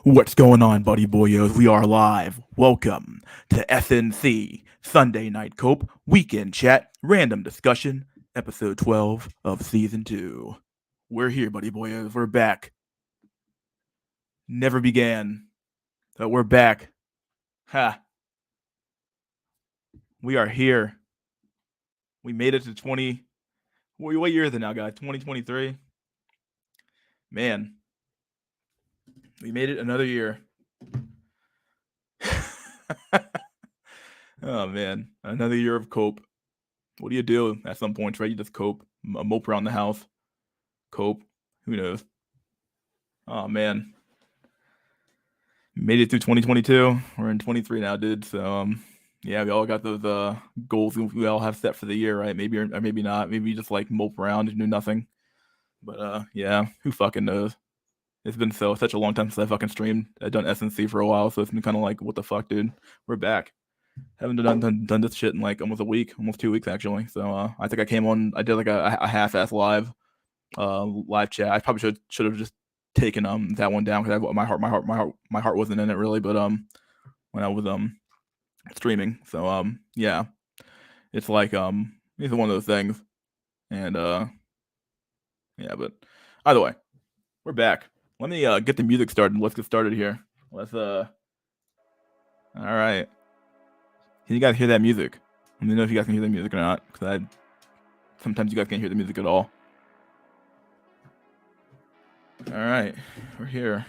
What's going on, buddy boyos? We are live. Welcome to SNC Sunday Night Cope Weekend Chat Random Discussion, episode 12 of season 2. We're here, buddy boyos. We're back. Never began, but we're back. Ha. We are here. We made it to 20. What year is it now, guys? 2023? Man, we made it another year. Oh man, another year of cope. What do you do at some points, right? You just cope, mope around the house, cope. Who knows? Oh man, made it through 2022. We're in 23 now, dude. So yeah, we all got those goals we all have set for the year, right? Maybe or maybe not. Maybe just like mope around and do nothing. But yeah, who fucking knows? It's been such a long time since I fucking streamed. I've done SNC for a while, so it's been kind of like, what the fuck, dude? We're back. Haven't done this shit in like almost a week, almost 2 weeks actually. So I think I came on. I did like a half-ass live chat. I probably should have just taken that one down because my heart wasn't in it really. But when I was streaming, so yeah, it's like it's one of those things, and yeah. But either way, we're back. Let me get the music started. Let's get started here. All right. Can you guys hear that music? Let me know if you guys can hear the music or not, because sometimes you guys can't hear the music at all. All right, we're here.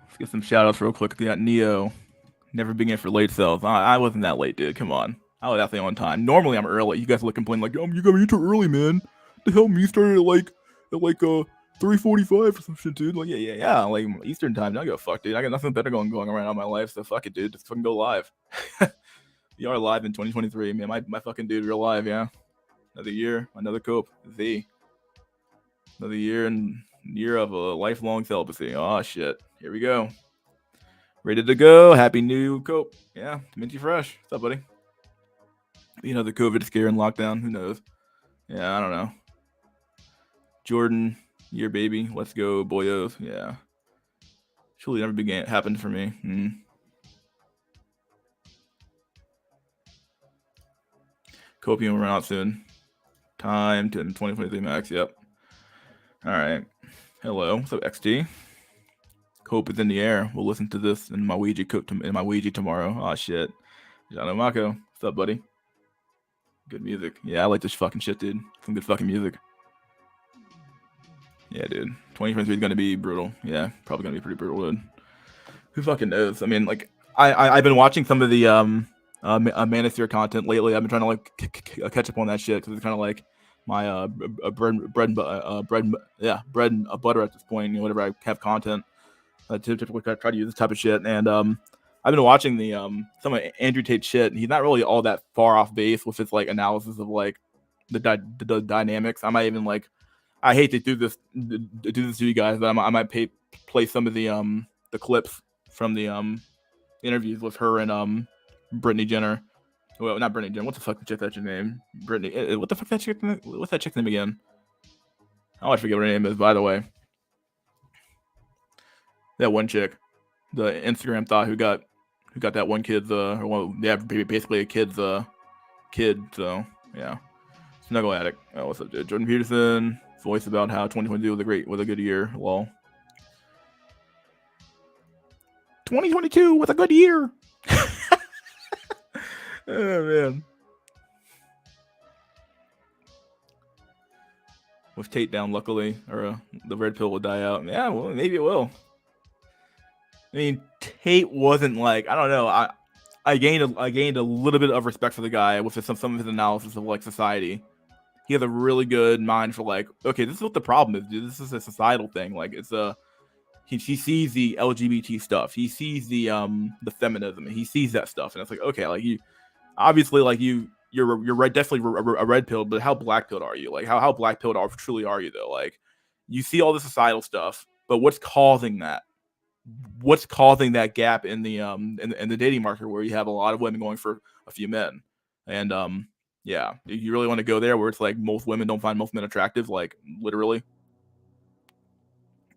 Let's get some shout outs real quick. We got Neo. Never began for late sales. I wasn't that late, dude. Come on. I was definitely on time. Normally I'm early. You guys look complaining like, you got me too early, man. The hell, me started at like 3:45 or some shit, dude. Like, yeah, like Eastern time. Don't give a fuck, dude. I got nothing better going around in my life, so fuck it, dude. Just fucking go live. We are live in 2023, man. My fucking dude, we're live, yeah. Another year, another cope. Another year and year of a lifelong celibacy. Oh shit. Here we go. Ready to go. Happy new cope. Yeah, minty fresh. What's up, buddy? You know, the COVID scare and lockdown. Who knows? Yeah, I don't know. Jordan, year baby. Let's go, boyos. Yeah. Surely never happened for me. Copium will run out soon. Time to 2023 max. Yep. All right. Hello. What's up, XT? Cope is in the air. We'll listen to this in my Ouija tomorrow. Oh shit. Jano Mako. What's up, buddy? Good music. Yeah, I like this fucking shit, dude. Some good fucking music. Yeah, dude. 2023 is gonna be brutal. Yeah, probably gonna be pretty brutal, dude. Who fucking knows? I mean, like, I've been watching some of the Manosphere content lately. I've been trying to like catch up on that shit because it's kind of like my bread and butter at this point. You know, whenever I have content, I typically try to use this type of shit. And I've been watching the some of Andrew Tate shit. And he's not really all that far off base with his like analysis of like the dynamics. I might even like, I hate to do this to you guys, but I might play some of the clips from the interviews with her and Brittany Jenner. Well, not Brittany Jenner. What the fuck that's your name? Brittany. What the fuck that chick? What's that chick's name again? I always forget what her name is. By the way, that one chick, the Instagram thought who got that one kid's basically a kid's kid. So yeah, Snuggle Addict. Oh, what's up, dude? Jordan Peterson. Voice about how 2022 was a good year. Lol. 2022 was a good year. Oh man. With Tate down, luckily, or the red pill will die out. Yeah, well, maybe it will. I mean, Tate wasn't like, I don't know. I gained a little bit of respect for the guy with some of his analysis of like society. He has a really good mind for like, okay, this is what the problem is, dude. This is a societal thing. Like, it's he sees the LGBT stuff. He sees the feminism. He sees that stuff, and it's like, okay, like you obviously like you're definitely a red pill, but how black pilled are you? Like how black pilled truly are you though? Like you see all the societal stuff, but what's causing that? what's causing that gap in the dating market where you have a lot of women going for a few men. And yeah, you really want to go there where it's like most women don't find most men attractive, like literally.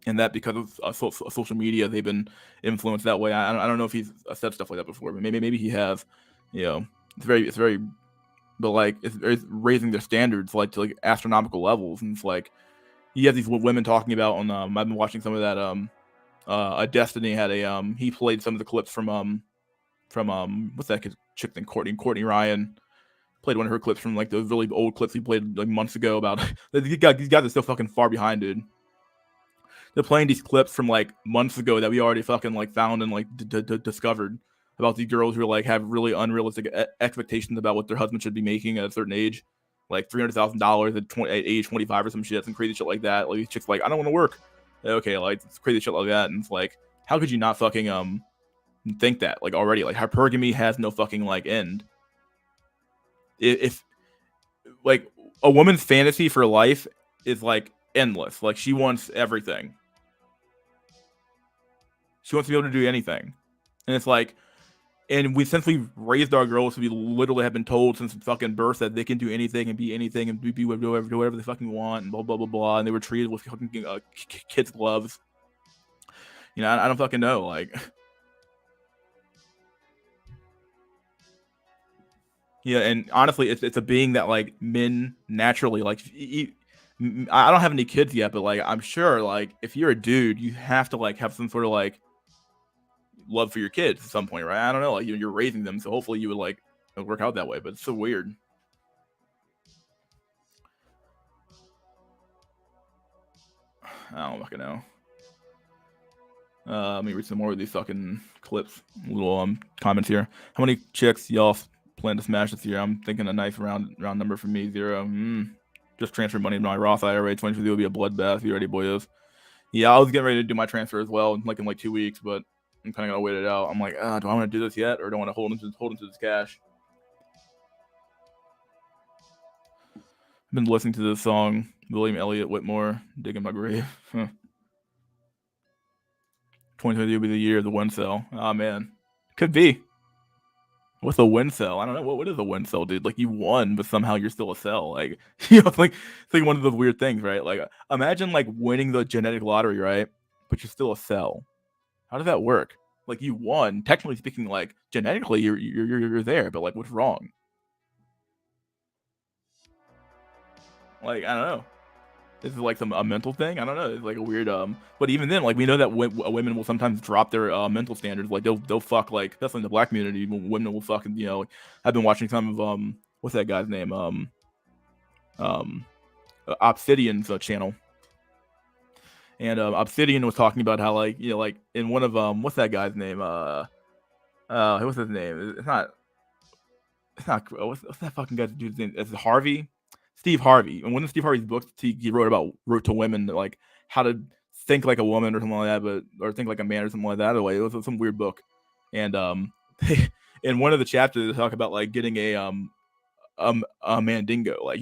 And that because of social media, they've been influenced that way. I don't know if he's said stuff like that before, but maybe he has. You know, it's very, but like it's raising their standards like to like astronomical levels, and it's like you have these women talking about on. I've been watching some of that. A Destiny had a he played some of the clips from what's that chick thing, Courtney Ryan played one of her clips from like those really old clips he played like months ago about these guys are so fucking far behind, dude. They're playing these clips from like months ago that we already fucking like found and like discovered about these girls who like have really unrealistic expectations about what their husband should be making at a certain age, like $300,000 at age 25 or some shit, some crazy shit like that. Like these chicks like, I don't want to work. Okay, like it's crazy shit like that, and it's like, how could you not fucking think that like already? Like hypergamy has no fucking like end. If like a woman's fantasy for life is like endless, like she wants everything. She wants to be able to do anything, and it's like, and since we raised our girls, we literally have been told since fucking birth that they can do anything and be anything and be whatever they fucking want and blah blah blah blah, and they were treated with fucking kids gloves. You know, I don't fucking know, like. Yeah, and honestly, it's a being that like men naturally like. I don't have any kids yet, but like I'm sure like if you're a dude, you have to like have some sort of like love for your kids at some point, right? I don't know, like you're raising them, so hopefully you would like work out that way. But it's so weird. I don't fucking know. Let me read some more of these fucking clips. Little comments here. How many chicks y'all plan to smash this year? I'm thinking a nice round number for me, 0. Just transfer money to my Roth IRA. 2023 will be a bloodbath. You ready, boyos? Yeah, I was getting ready to do my transfer as well, like in like 2 weeks, but I'm kind of gonna wait it out. I'm like, do I want to do this yet, or do I want to hold into this cash? I've been listening to this song, William Elliott Whitmore, "Digging My Grave." 2023 will be the year of the win cell. Oh man, could be. What's a win cell? I don't know. What is a win cell, dude? Like you won, but somehow you're still a cell. Like it's like one of those weird things, right? Like imagine like winning the genetic lottery, right? But you're still a cell. How does that work? Like you won, technically speaking, like genetically you're there, but like what's wrong? Like I don't know. This is like a mental thing. I don't know. It's like a weird But even then, like we know that women will sometimes drop their mental standards. Like they'll fuck like especially in the black community. Women will fucking Like, I've been watching some of what's that guy's name Obsidian's channel, and Obsidian was talking about how like like in one of what's that guy's name what's his name? It's not what's that fucking guy's dude's name? It's Harvey. Steve Harvey. And one of Steve Harvey's books he wrote to women like how to think like a woman or something like that, or think like a man or something like that. Other way, it was some weird book. And in one of the chapters they talk about like getting a mandingo, like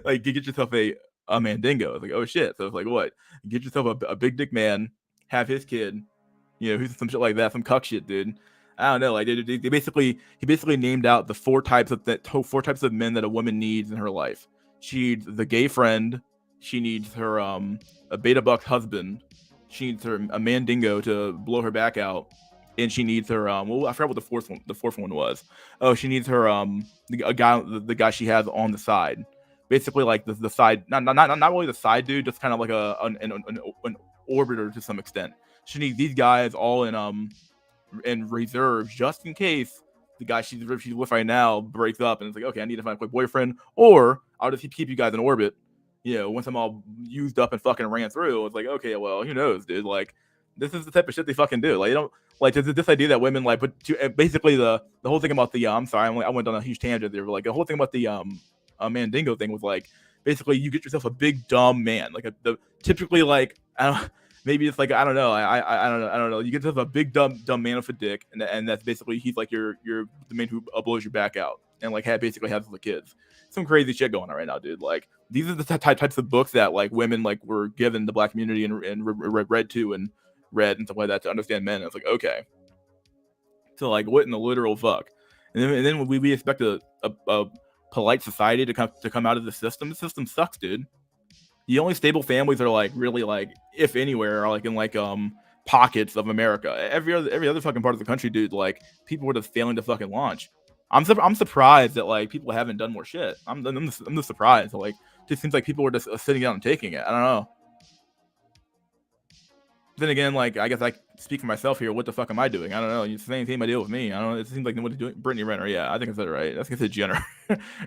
like you get yourself a mandingo. It's like, oh shit. So it's like what? Get yourself a big dick man, have his kid, who's some shit like that, some cuck shit, dude. I don't know. Like he basically named out the four types of men that a woman needs in her life. She needs the gay friend. She needs her a beta buck husband. She needs her a mandingo to blow her back out, and she needs her well, I forgot what the fourth one was. Oh, she needs her the guy she has on the side. Basically, like the side, not really the side dude, just kind of like an orbiter to some extent. She needs these guys all in reserve just in case the guy she's with right now breaks up and it's like, okay, I need to find a quick boyfriend, or I'll just keep you guys in orbit. Once I'm all used up and fucking ran through, it's like, okay, well, who knows, dude? Like, this is the type of shit they fucking do. Like, you don't like this idea that women like, but basically the whole thing about the I'm sorry, I went on a huge tangent there, but like the whole thing about the mandingo thing was like, basically you get yourself a big dumb man, like typically like I don't. Maybe it's like I don't know. I don't know. You get to have a big dumb man with a dick, and that's basically he's like you're the man who blows your back out, and like basically has the kids. Some crazy shit going on right now, dude. Like these are the types of books that like women like were given the black community and read to, and read and stuff like that to understand men. And it's like, okay, so like, what in the literal fuck? And then we expect a polite society to come out of the system. The system sucks, dude. The only stable families are like really like, if anywhere, are like in like pockets of America. Every other fucking part of the country, dude, like people were just failing to fucking launch. I'm surprised that like people haven't done more shit. I'm just surprised. Like, it just seems like people were just sitting down and taking it. I don't know. Then again, like, I guess I speak for myself here. What the fuck am I doing? I don't know. It's the same idea with me. I don't know. It seems like nobody's doing. Brittany Renner, yeah, I think I said it right. I think I said Jenner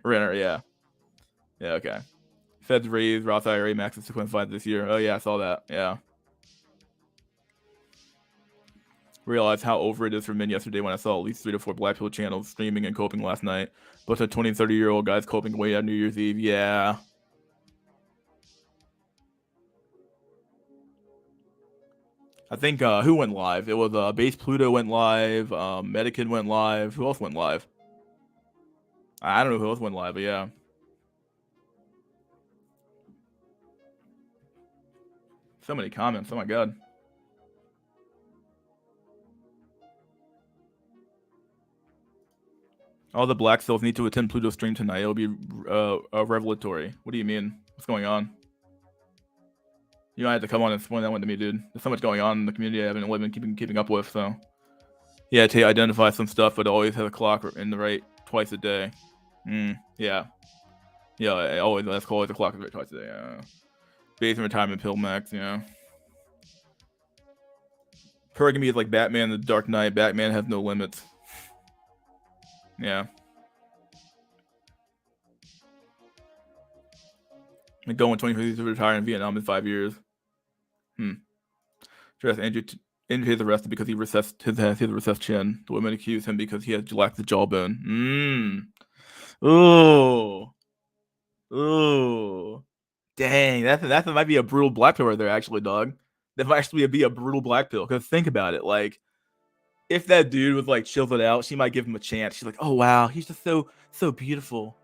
Renner, yeah, okay. Feds raised Roth IRA max at 6.5 this year. Oh yeah, I saw that. Yeah. Realized how over it is for men yesterday when I saw at least 3 to 4 Black Pill channels streaming and coping last night. But the 20 and 30-year-old guys coping way out New Year's Eve. Yeah. I think who went live? It was Base Pluto went live. Medikin went live. Who else went live? I don't know who else went live, but yeah. So many comments. Oh my god. All the Black Souls need to attend Pluto stream tonight. It'll be revelatory. What do you mean? What's going on? You don't have to come on and explain that one to me, dude. There's so much going on in the community I haven't really been keeping up with, so. Yeah, to identify some stuff, but always have a clock in the right twice a day. Yeah. Yeah, that's always the clock is right twice a day. Base and retirement pill max, yeah. Pergamy is like Batman the Dark Knight. Batman has no limits. Yeah. I'm going 20 to retire in Vietnam in 5 years. Dress Andrew is arrested because he recessed his recessed chin. The women accuse him because he lacks the jawbone. Ooh. Dang, that might be a brutal black pill right there, actually, dog. That might actually be a brutal black pill. Because think about it, like, if that dude was like chiseled out, she might give him a chance. She's like, oh wow, he's just so beautiful.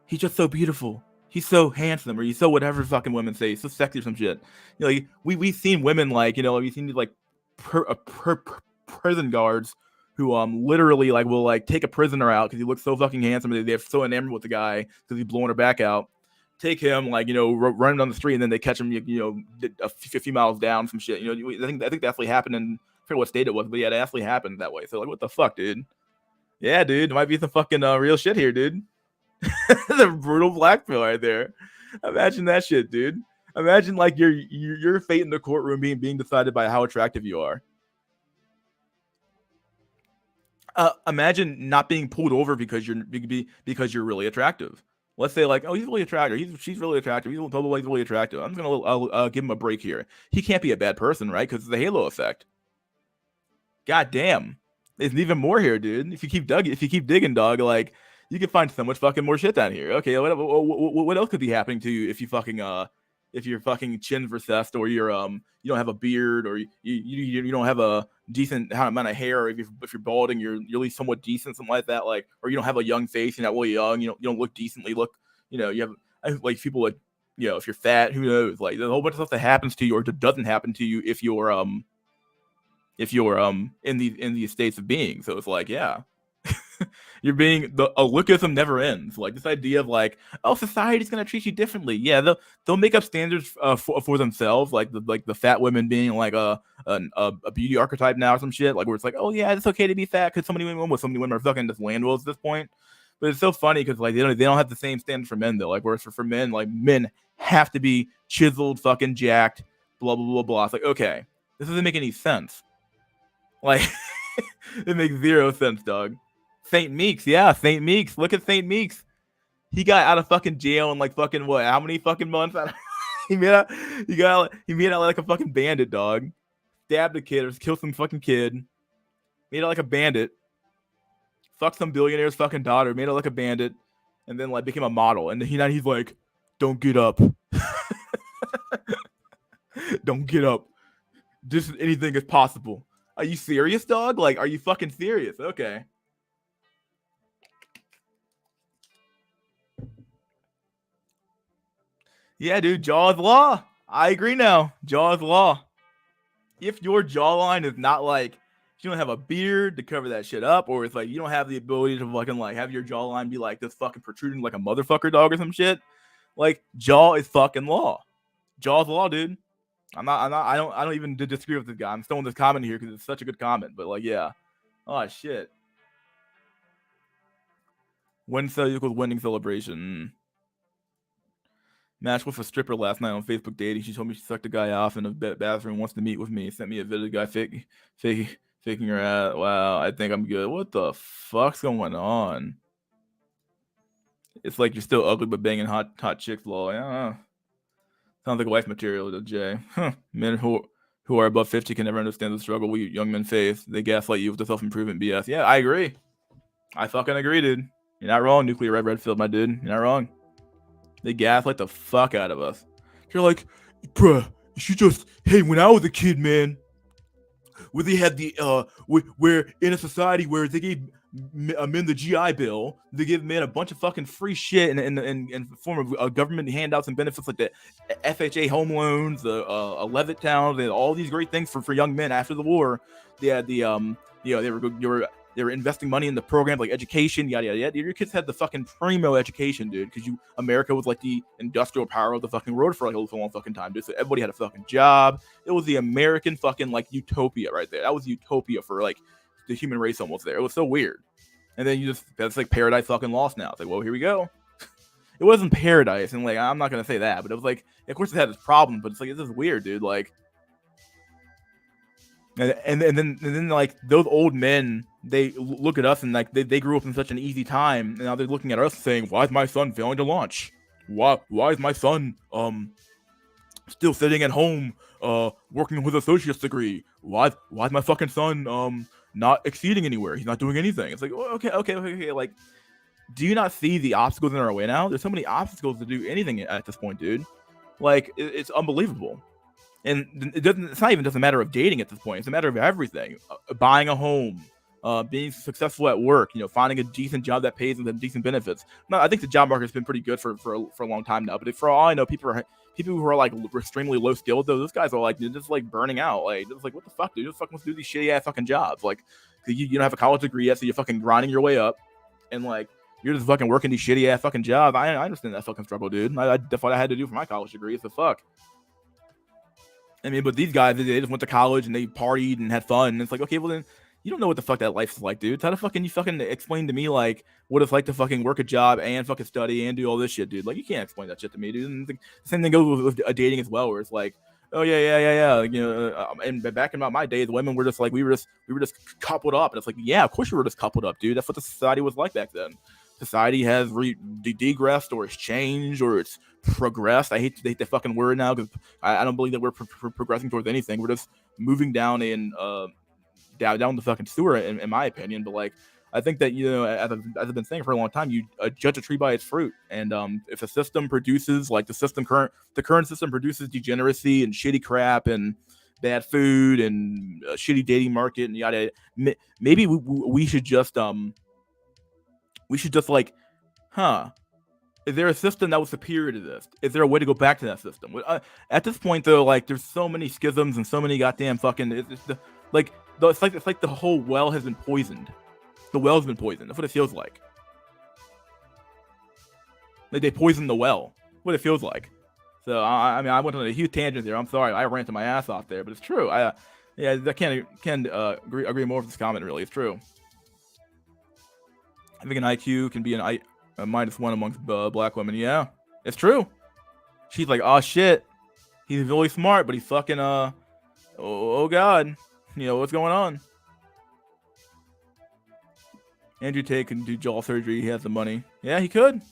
He's just so beautiful. He's so handsome, or he's so whatever fucking women say. He's so sexy or some shit. You know, like, we've seen women like, you know, we've seen like prison guards who literally like will like take a prisoner out because he looks so fucking handsome and they're so enamored with the guy because he's blowing her back out. Take him, like, you know, run him down the street, and then they catch him, you know, a few miles down, some shit. You know, I think that actually happened in, I forget what state it was, but yeah, it actually happened that way. So like, what the fuck, dude? Yeah, dude, there might be some fucking real shit here, dude. The brutal black pill right there. Imagine that shit, dude. Imagine like your fate in the courtroom being decided by how attractive you are. Imagine not being pulled over because you're really attractive. Let's say like, oh, he's really attractive. She's really attractive. He's really attractive. I'm just gonna give him a break here. He can't be a bad person, right? Because it's the halo effect. God damn, there's even more here, dude. If you keep digging, dog, like, you can find so much fucking more shit down here. Okay, what else could be happening to you if you fucking if your fucking chin's recessed, or you're you don't have a beard, or you don't have a decent amount of hair, or if you're balding, you're at least somewhat decent, something like that, like, or you don't have a young face, you're not really young, you don't look decently, you know, you have like people like, you know, if you're fat, who knows, like, there's a whole bunch of stuff that happens to you or doesn't happen to you if you're in these states of being. So it's like, yeah. You're being a lookism never ends. Like, this idea of like, oh, society's gonna treat you differently. Yeah, they'll make up standards for themselves, like the fat women being like a beauty archetype now or some shit. Like, where it's like, oh yeah, it's okay to be fat because so many women are fucking just landlords at this point. But it's so funny because like they don't have the same standard for men though. Like, whereas for men, like, men have to be chiseled, fucking jacked, blah blah blah blah. It's like, okay, this doesn't make any sense. Like, it makes zero sense, dog. St. Meeks, yeah, St. Meeks. Look at St. Meeks. He got out of fucking jail in like fucking what? How many fucking months? he made out like a fucking bandit, dog. Stabbed a kid or killed some fucking kid. Made out like a bandit. Fucked some billionaire's fucking daughter. Made out like a bandit, and then like became a model. And he's like, don't get up. Don't get up. Just anything is possible. Are you serious, dog? Like, are you fucking serious? Okay. Yeah, dude, Jaws law. I agree now. Jaws law. if your jawline is not like you don't have a beard to cover that shit up, or it's like you don't have the ability to fucking like have your jawline be like this fucking protruding like a motherfucker dog or some shit, like jaw is fucking law. Jaw's law, dude. I don't even disagree with this guy. I'm still in this comment here because it's such a good comment. But like, yeah. Oh shit. Win cell equals winning celebration. Matched with a stripper last night on Facebook dating. She told me she sucked a guy off in a bathroom, wants to meet with me. Sent me a video of the guy faking her out. Wow, I think I'm good. What the fuck's going on? It's like you're still ugly but banging hot chicks, lol. Yeah. Sounds like wife material to Jay. Men who are above 50 can never understand the struggle we young men face. They gaslight you with the self-improvement BS. Yeah, I agree. I fucking agree, dude. You're not wrong, Nuclear Red Redfield, my dude. You're not wrong. They gaslight the fuck out of us. You're like, bruh, hey, when I was a kid, man, where they had the, where in a society where they gave men the GI Bill, they give men a bunch of fucking free shit in the form of government handouts and benefits like the FHA home loans, the Levittown, and all these great things for young men after the war. They had the, they were investing money in the program like education, yada yada yada. Your kids had the fucking primo education, dude, because America was like the industrial power of the fucking world for like a long fucking time, dude. So everybody had a fucking job. It was the American fucking like utopia right there. That was utopia for like the human race almost there. It was so weird. And then that's like paradise fucking lost now. It's like, well, here we go. It wasn't paradise, and like I'm not gonna say that, but it was like, of course it had its problem, but it's like, this is weird, dude. Like. And then like those old men, they look at us and like they grew up in such an easy time, and now they're looking at us saying, "Why is my son failing to launch? Why is my son still sitting at home working with an associate's degree? Why is my fucking son not exceeding anywhere? He's not doing anything." It's like, okay. Like, do you not see the obstacles in our way now? There's so many obstacles to do anything at this point, dude. Like, it's unbelievable. And it's not even just a matter of dating at this point. It's a matter of everything. Buying a home, being successful at work, finding a decent job that pays and decent benefits. No, I think the job market's been pretty good for a long time now. But for all I know, people who are like extremely low skilled, though, those guys are like just like burning out. Like, just like, what the fuck, dude? Just fucking let's do these shitty ass fucking jobs. Like, you don't have a college degree yet, so you're fucking grinding your way up, and like you're just fucking working these shitty ass fucking jobs. I understand that fucking struggle, dude. That's what I had to do for my college degree. So fuck. I mean, but these guys, they just went to college and they partied and had fun. And it's like, okay, well then you don't know what the fuck that life's like, dude. How the fucking you fucking explain to me like what it's like to fucking work a job and fucking study and do all this shit, dude? Like, you can't explain that shit to me, dude. And the same thing goes with dating as well, where it's like, oh yeah. And back in my days, women were just like we were just coupled up, and it's like, yeah, of course you were just coupled up, dude. That's what the society was like back then. Society has degressed, or it's changed, or it's progressed. I hate that fucking word now because I don't believe that we're progressing towards anything. We're just moving down down the fucking sewer, in my opinion. But like, I think that, as I've been saying for a long time, you judge a tree by its fruit. And if a system produces like the current system produces degeneracy and shitty crap and bad food and a shitty dating market and yada, maybe we should just like, is there a system that was superior to this? Is there a way to go back to that system? At this point, though, like, there's so many schisms and so many goddamn fucking. It's like the whole well has been poisoned. The well's been poisoned. That's what it feels like. Like they poisoned the well. What it feels like. So I mean, I went on a huge tangent there. I'm sorry, I ranted my ass off there, but it's true. I can't agree more with this comment. Really, it's true. I think an IQ can be a -1 amongst black women. Yeah, it's true. She's like, oh shit, he's really smart, but he's fucking oh god, what's going on? Andrew Tate can do jaw surgery. He has the money. Yeah, he could.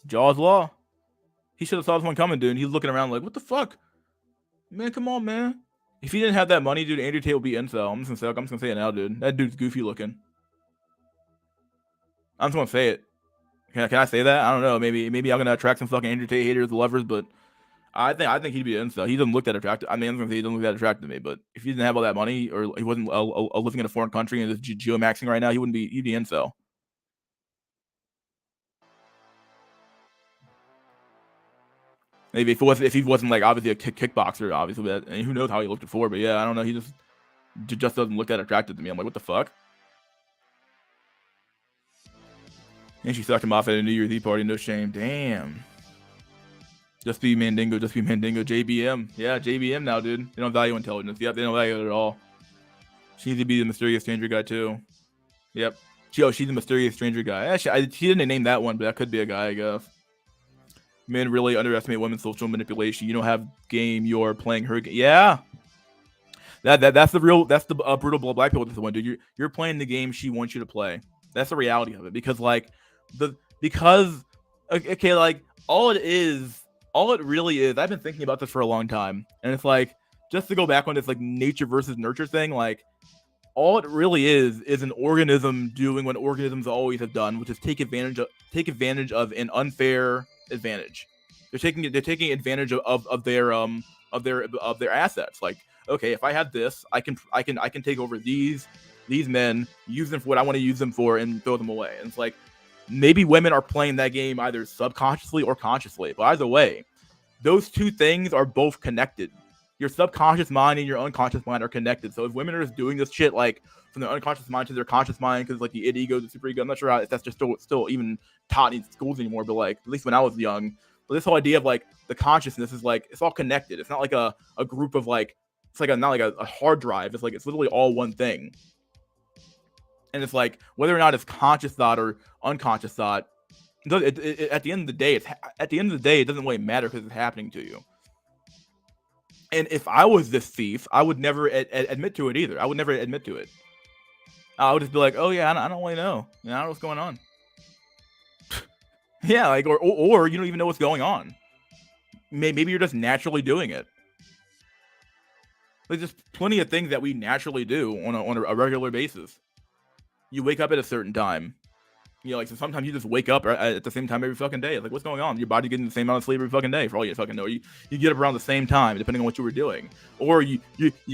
Jaw's law. He should have saw this one coming, dude. He's looking around like, what the fuck, man? Come on, man. If he didn't have that money, dude, Andrew Tate would be incel. I'm just gonna say it now, dude. That dude's goofy looking. I'm just gonna say it. Can I say that? I don't know. Maybe I'm gonna attract some fucking Andrew Tate haters, lovers, but I think he'd be an incel. He doesn't look that attractive. I mean, I'm gonna say he doesn't look that attractive to me. But if he didn't have all that money, or he wasn't living in a foreign country and just geomaxing right now, he'd be incel. Maybe if he wasn't like obviously a kickboxer, obviously, but, and who knows how he looked before. But yeah, I don't know. He just doesn't look that attractive to me. I'm like, what the fuck? And she sucked him off at a New Year's Eve party. No shame. Damn. Just be Mandingo. Just be Mandingo. JBM. Yeah, JBM now, dude. They don't value intelligence. Yep, they don't value it at all. She needs to be the mysterious stranger guy too. Yep. She's the mysterious stranger guy. Actually, she didn't name that one, but that could be a guy, I guess. Men really underestimate women's social manipulation. You don't have game. You're playing her game. Yeah. That's the brutal black pill with this one, dude. You're playing the game she wants you to play. That's the reality of it. Because like okay, like all it really is, I've been thinking about this for a long time, and it's like, just to go back on this like nature versus nurture thing, like all it really is an organism doing what organisms always have done, which is take advantage of an unfair advantage. They're taking advantage of their assets. Like, okay, if I have this, I can take over these men, use them for what I want to use them for, and throw them away. And it's like, maybe women are playing that game either subconsciously or consciously. But either way, those two things are both connected. Your subconscious mind and your unconscious mind are connected. So if women are just doing this shit like from their unconscious mind to their conscious mind, because like the id ego, the super ego, I'm not sure if that's just still even taught in schools anymore, but like at least when I was young, but this whole idea of like the consciousness is like, it's all connected. It's not like a group of like, it's like not like a hard drive. It's like, it's literally all one thing. And it's like, whether or not it's conscious thought or unconscious thought, at the end of the day, it doesn't really matter because it's happening to you. And if I was this thief, I would never admit to it either. I would never admit to it. I would just be like, oh yeah, I don't really know. I don't know what's going on. Yeah, like, or you don't even know what's going on. Maybe you're just naturally doing it. There's just plenty of things that we naturally do on a regular basis. You wake up at a certain time. You know, like, so sometimes you just wake up at the same time every fucking day. Like, what's going on? Your body getting the same amount of sleep every fucking day, for all you fucking know. You get up around the same time, depending on what you were doing. Or you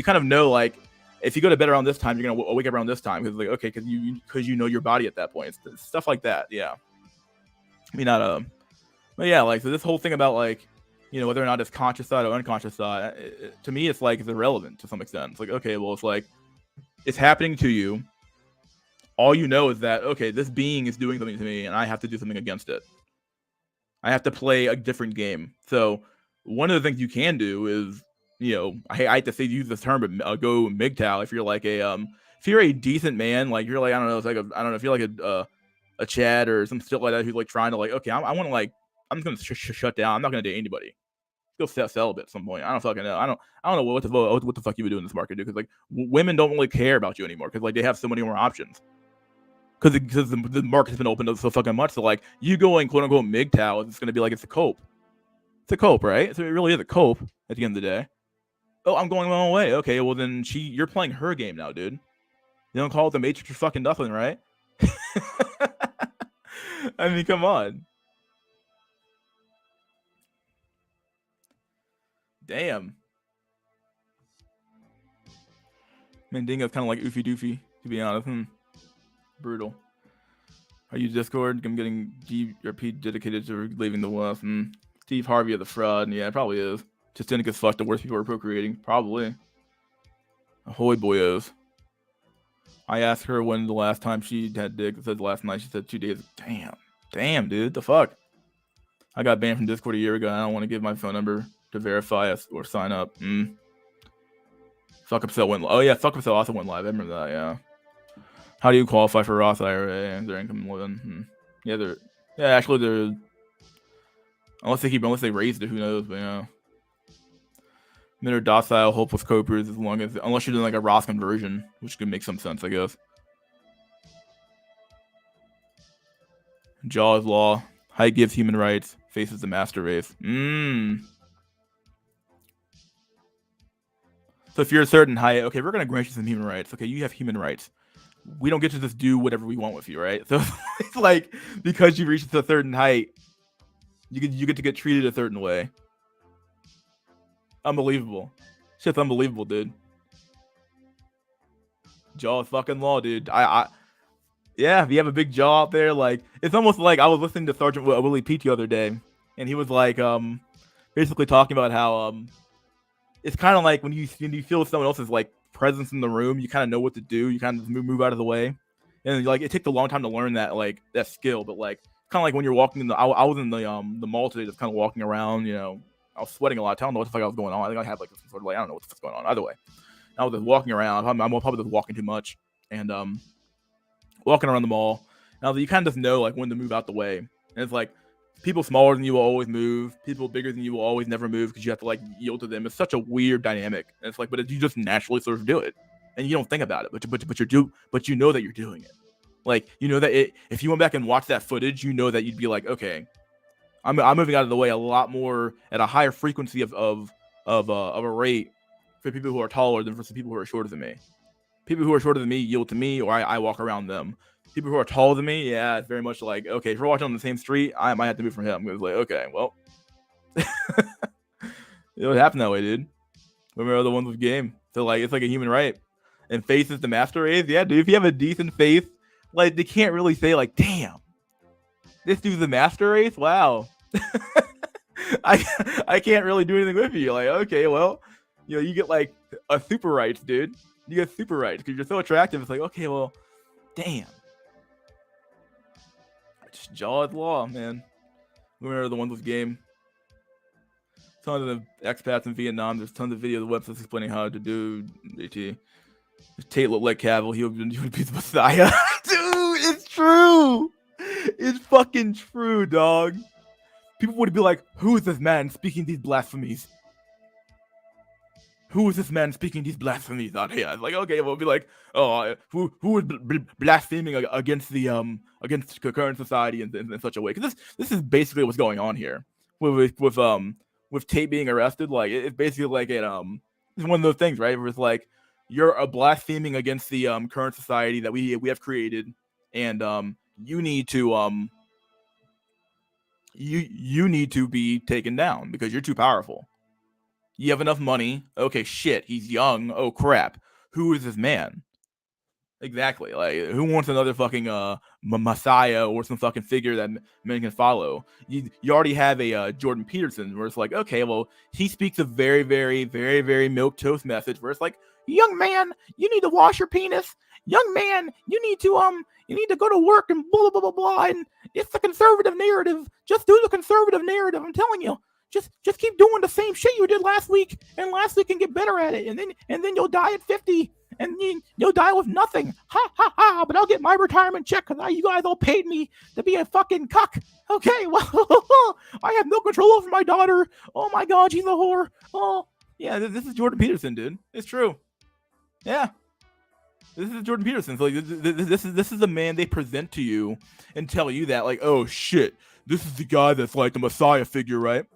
kind of know, like, if you go to bed around this time, you're gonna wake up around this time, because like, okay, because you know your body at that point. It's stuff like that. Yeah. I mean, but yeah, like, so this whole thing about like, you know, whether or not it's conscious thought or unconscious thought, to me, it's like, it's irrelevant to some extent. It's like, okay, well, it's like, it's happening to you. All you know is that, okay, this being is doing something to me, and I have to do something against it. I have to play a different game. So one of the things you can do is, you know, I hate to say use this term, but go MGTOW. If you're like if you're a decent man, like you're like, I don't know, it's like I don't know, if you're like a Chad or some shit like that, who's like trying to like, okay, I want to like, I'm just gonna shut down. I'm not gonna date anybody. Go celibate at some point. I don't fucking know. I don't know what the fuck you would do in this market, dude. Because like women don't really care about you anymore, because like they have so many more options. Because the market's been opened up so fucking much. So like, you going quote unquote MGTOW, it's gonna be like, it's a cope. It's a cope, right? So it really is a cope at the end of the day. Oh, I'm going my own way. Okay, well then you're playing her game now, dude. You don't call it the Matrix or fucking nothing, right? I mean, come on. Damn. Mandingo's kind of like oofy doofy, to be honest. Brutal. Are you Discord? I'm getting GRP dedicated to leaving the West. Steve Harvey of the fraud. Yeah, it probably is. Just didn't get fucked. The worst people are procreating. Probably. Ahoy boyos. I asked her when the last time she had dick. It said last night. She said 2 days. Damn, dude. The fuck? I got banned from Discord a year ago. And I don't want to give my phone number to verify us or sign up. Fuck Upsell went live. Oh yeah, Fuck Upsell also went live. I remember that, yeah. How do you qualify for Roth IRA? Their income living? Yeah, actually they're, unless they raised it, who knows? But yeah, men are docile, hopeless copers unless you're doing like a Roth conversion, which could make some sense, I guess. Jaws law. Height gives human rights. Face is the master race. So if you're a certain height, okay, we're gonna grant you some human rights. Okay, you have human rights. We don't get to just do whatever we want with you, right? So it's like, because you reached a certain height, you get to get treated a certain way. Unbelievable. Shit's unbelievable, dude. Jaw is fucking law, dude. Yeah, if you have a big jaw out there, like, it's almost like I was listening to Sergeant Willie Pete the other day, and he was like, basically talking about how it's kind of like when you feel someone else's like presence in the room, you kind of know what to do. You kind of move out of the way, and like it takes a long time to learn that skill. But like kind of like when you're walking in I was in the mall today, just kind of walking around. I was sweating a lot. I don't know what the fuck was going on. I think I had like some sort of like I don't know what the fuck's going on. Either way, I was just walking around. I'm probably just walking too much, and walking around the mall. Now you kind of just know like when to move out the way, and it's like people smaller than you will always move. People bigger than you will always never move because you have to like yield to them. It's such a weird dynamic. And it's like, but you just naturally sort of do it, and you don't think about it, but you know that you're doing it. Like you know that if you went back and watched that footage, you know that you'd be like, okay, I'm moving out of the way a lot more at a higher frequency of a rate for people who are taller than for some people who are shorter than me. People who are shorter than me yield to me, or I walk around them. People who are taller than me, yeah, it's very much like, okay, if we're walking on the same street, I might have to move from him. It's like, okay, well, it would happen that way, dude. Women are the ones with game, so like it's like a human right. And face is the master race, yeah, dude. If you have a decent face, like they can't really say like, damn, this dude's the master race. Wow, I can't really do anything with you. Like, okay, well, you get like a super rights, dude. You get super rights because you're so attractive. It's like, okay, well, damn. Just Jaw's law, man. Women are the ones with game. Tons of expats in Vietnam. There's tons of videos of websites explaining how to do AT. Tate looked like Cavill. He would be the Messiah. Dude, it's true. It's fucking true, dog. People would be like, who is this man speaking these blasphemies? Who is this man speaking these blasphemies out here? It's like, okay, we'll be like, oh, who is blaspheming against the against current society in such a way? Because this is basically what's going on here with Tate being arrested. Like it's basically like it's one of those things, right? Where it's like you're blaspheming against the current society that we have created, and you need to you need to be taken down because you're too powerful. You have enough money. Okay, shit. He's young. Oh crap. Who is this man? Exactly. Like, who wants another fucking messiah or some fucking figure that men can follow? You already have a Jordan Peterson, where it's like, okay, well, he speaks a very, very, very, very milquetoast message, where it's like, young man, you need to wash your penis. Young man, you need to go to work and blah blah blah blah. And it's the conservative narrative. Just do the conservative narrative. I'm telling you. Just keep doing the same shit you did last week, and last week and get better at it, and then you'll die at 50, and you'll die with nothing. Ha ha ha! But I'll get my retirement check because you guys all paid me to be a fucking cuck. Okay, well, I have no control over my daughter. Oh my god, she's a whore. Oh yeah, this is Jordan Peterson, dude. It's true. Yeah, this is Jordan Peterson. So like, this is the man they present to you and tell you that like, oh shit, this is the guy that's like the Messiah figure, right?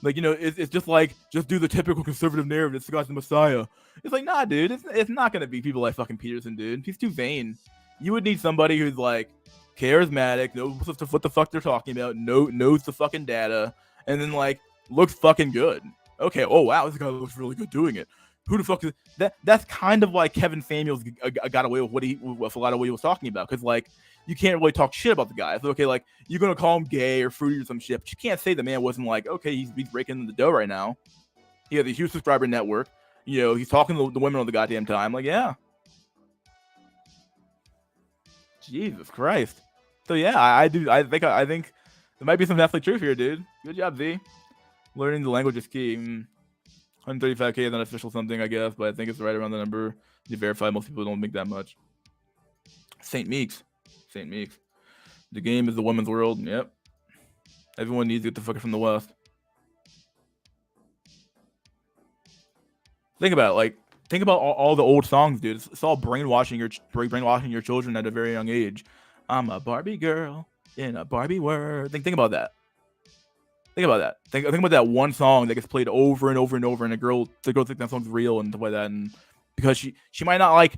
Like, it's just like, just do the typical conservative narrative. This guy's the Messiah. It's like, nah, dude. It's not going to be people like fucking Peterson, dude. He's too vain. You would need somebody who's like charismatic, knows what the fuck they're talking about, knows the fucking data, and then like looks fucking good. Okay, oh wow, this guy looks really good doing it. Who the fuck is that? That's kind of like Kevin Samuels got away with with a lot of what he was talking about, because like you can't really talk shit about the guy. It's okay, like you're gonna call him gay or fruity or some shit, but you can't say the man wasn't like, okay, he's breaking the dough right now. He has a huge subscriber network. He's talking to the women all the goddamn time. Like, yeah. Jesus Christ. So yeah, I think there might be some definitely truth here, dude. Good job, Z. Learning the language is key. 135K is an official something, I guess, but I think it's right around the number. You verify, most people don't make that much. St. Meeks. The game is the women's world. Yep. Everyone needs to get the fuck from the West. Think about it. Think about all the old songs, dude. It's all brainwashing your children at a very young age. I'm a Barbie girl in a Barbie world. Think about that. Think about that. Think about that one song that gets played over and over and over, and the girl thinks that song's real and stuff like that, and because she might not like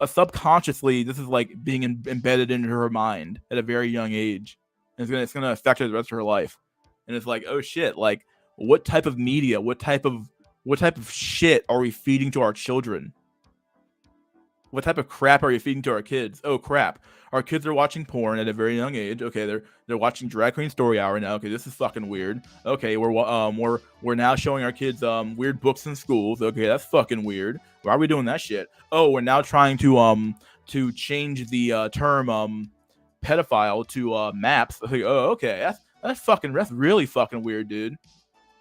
subconsciously, this is like being embedded into her mind at a very young age, and it's gonna affect her the rest of her life. And it's like, oh shit, like what type of media, what type of shit are we feeding to our children? what type of crap are you feeding to our kids? Oh crap, our kids are watching porn at a very young age. Okay, they're watching Drag Queen Story Hour now. Okay, this is fucking weird. Okay, we're now showing our kids weird books in schools. Okay, that's fucking weird. Why are we doing that shit? Oh, we're now trying to change the term pedophile to maps. Like, oh, okay, that's really fucking weird, dude.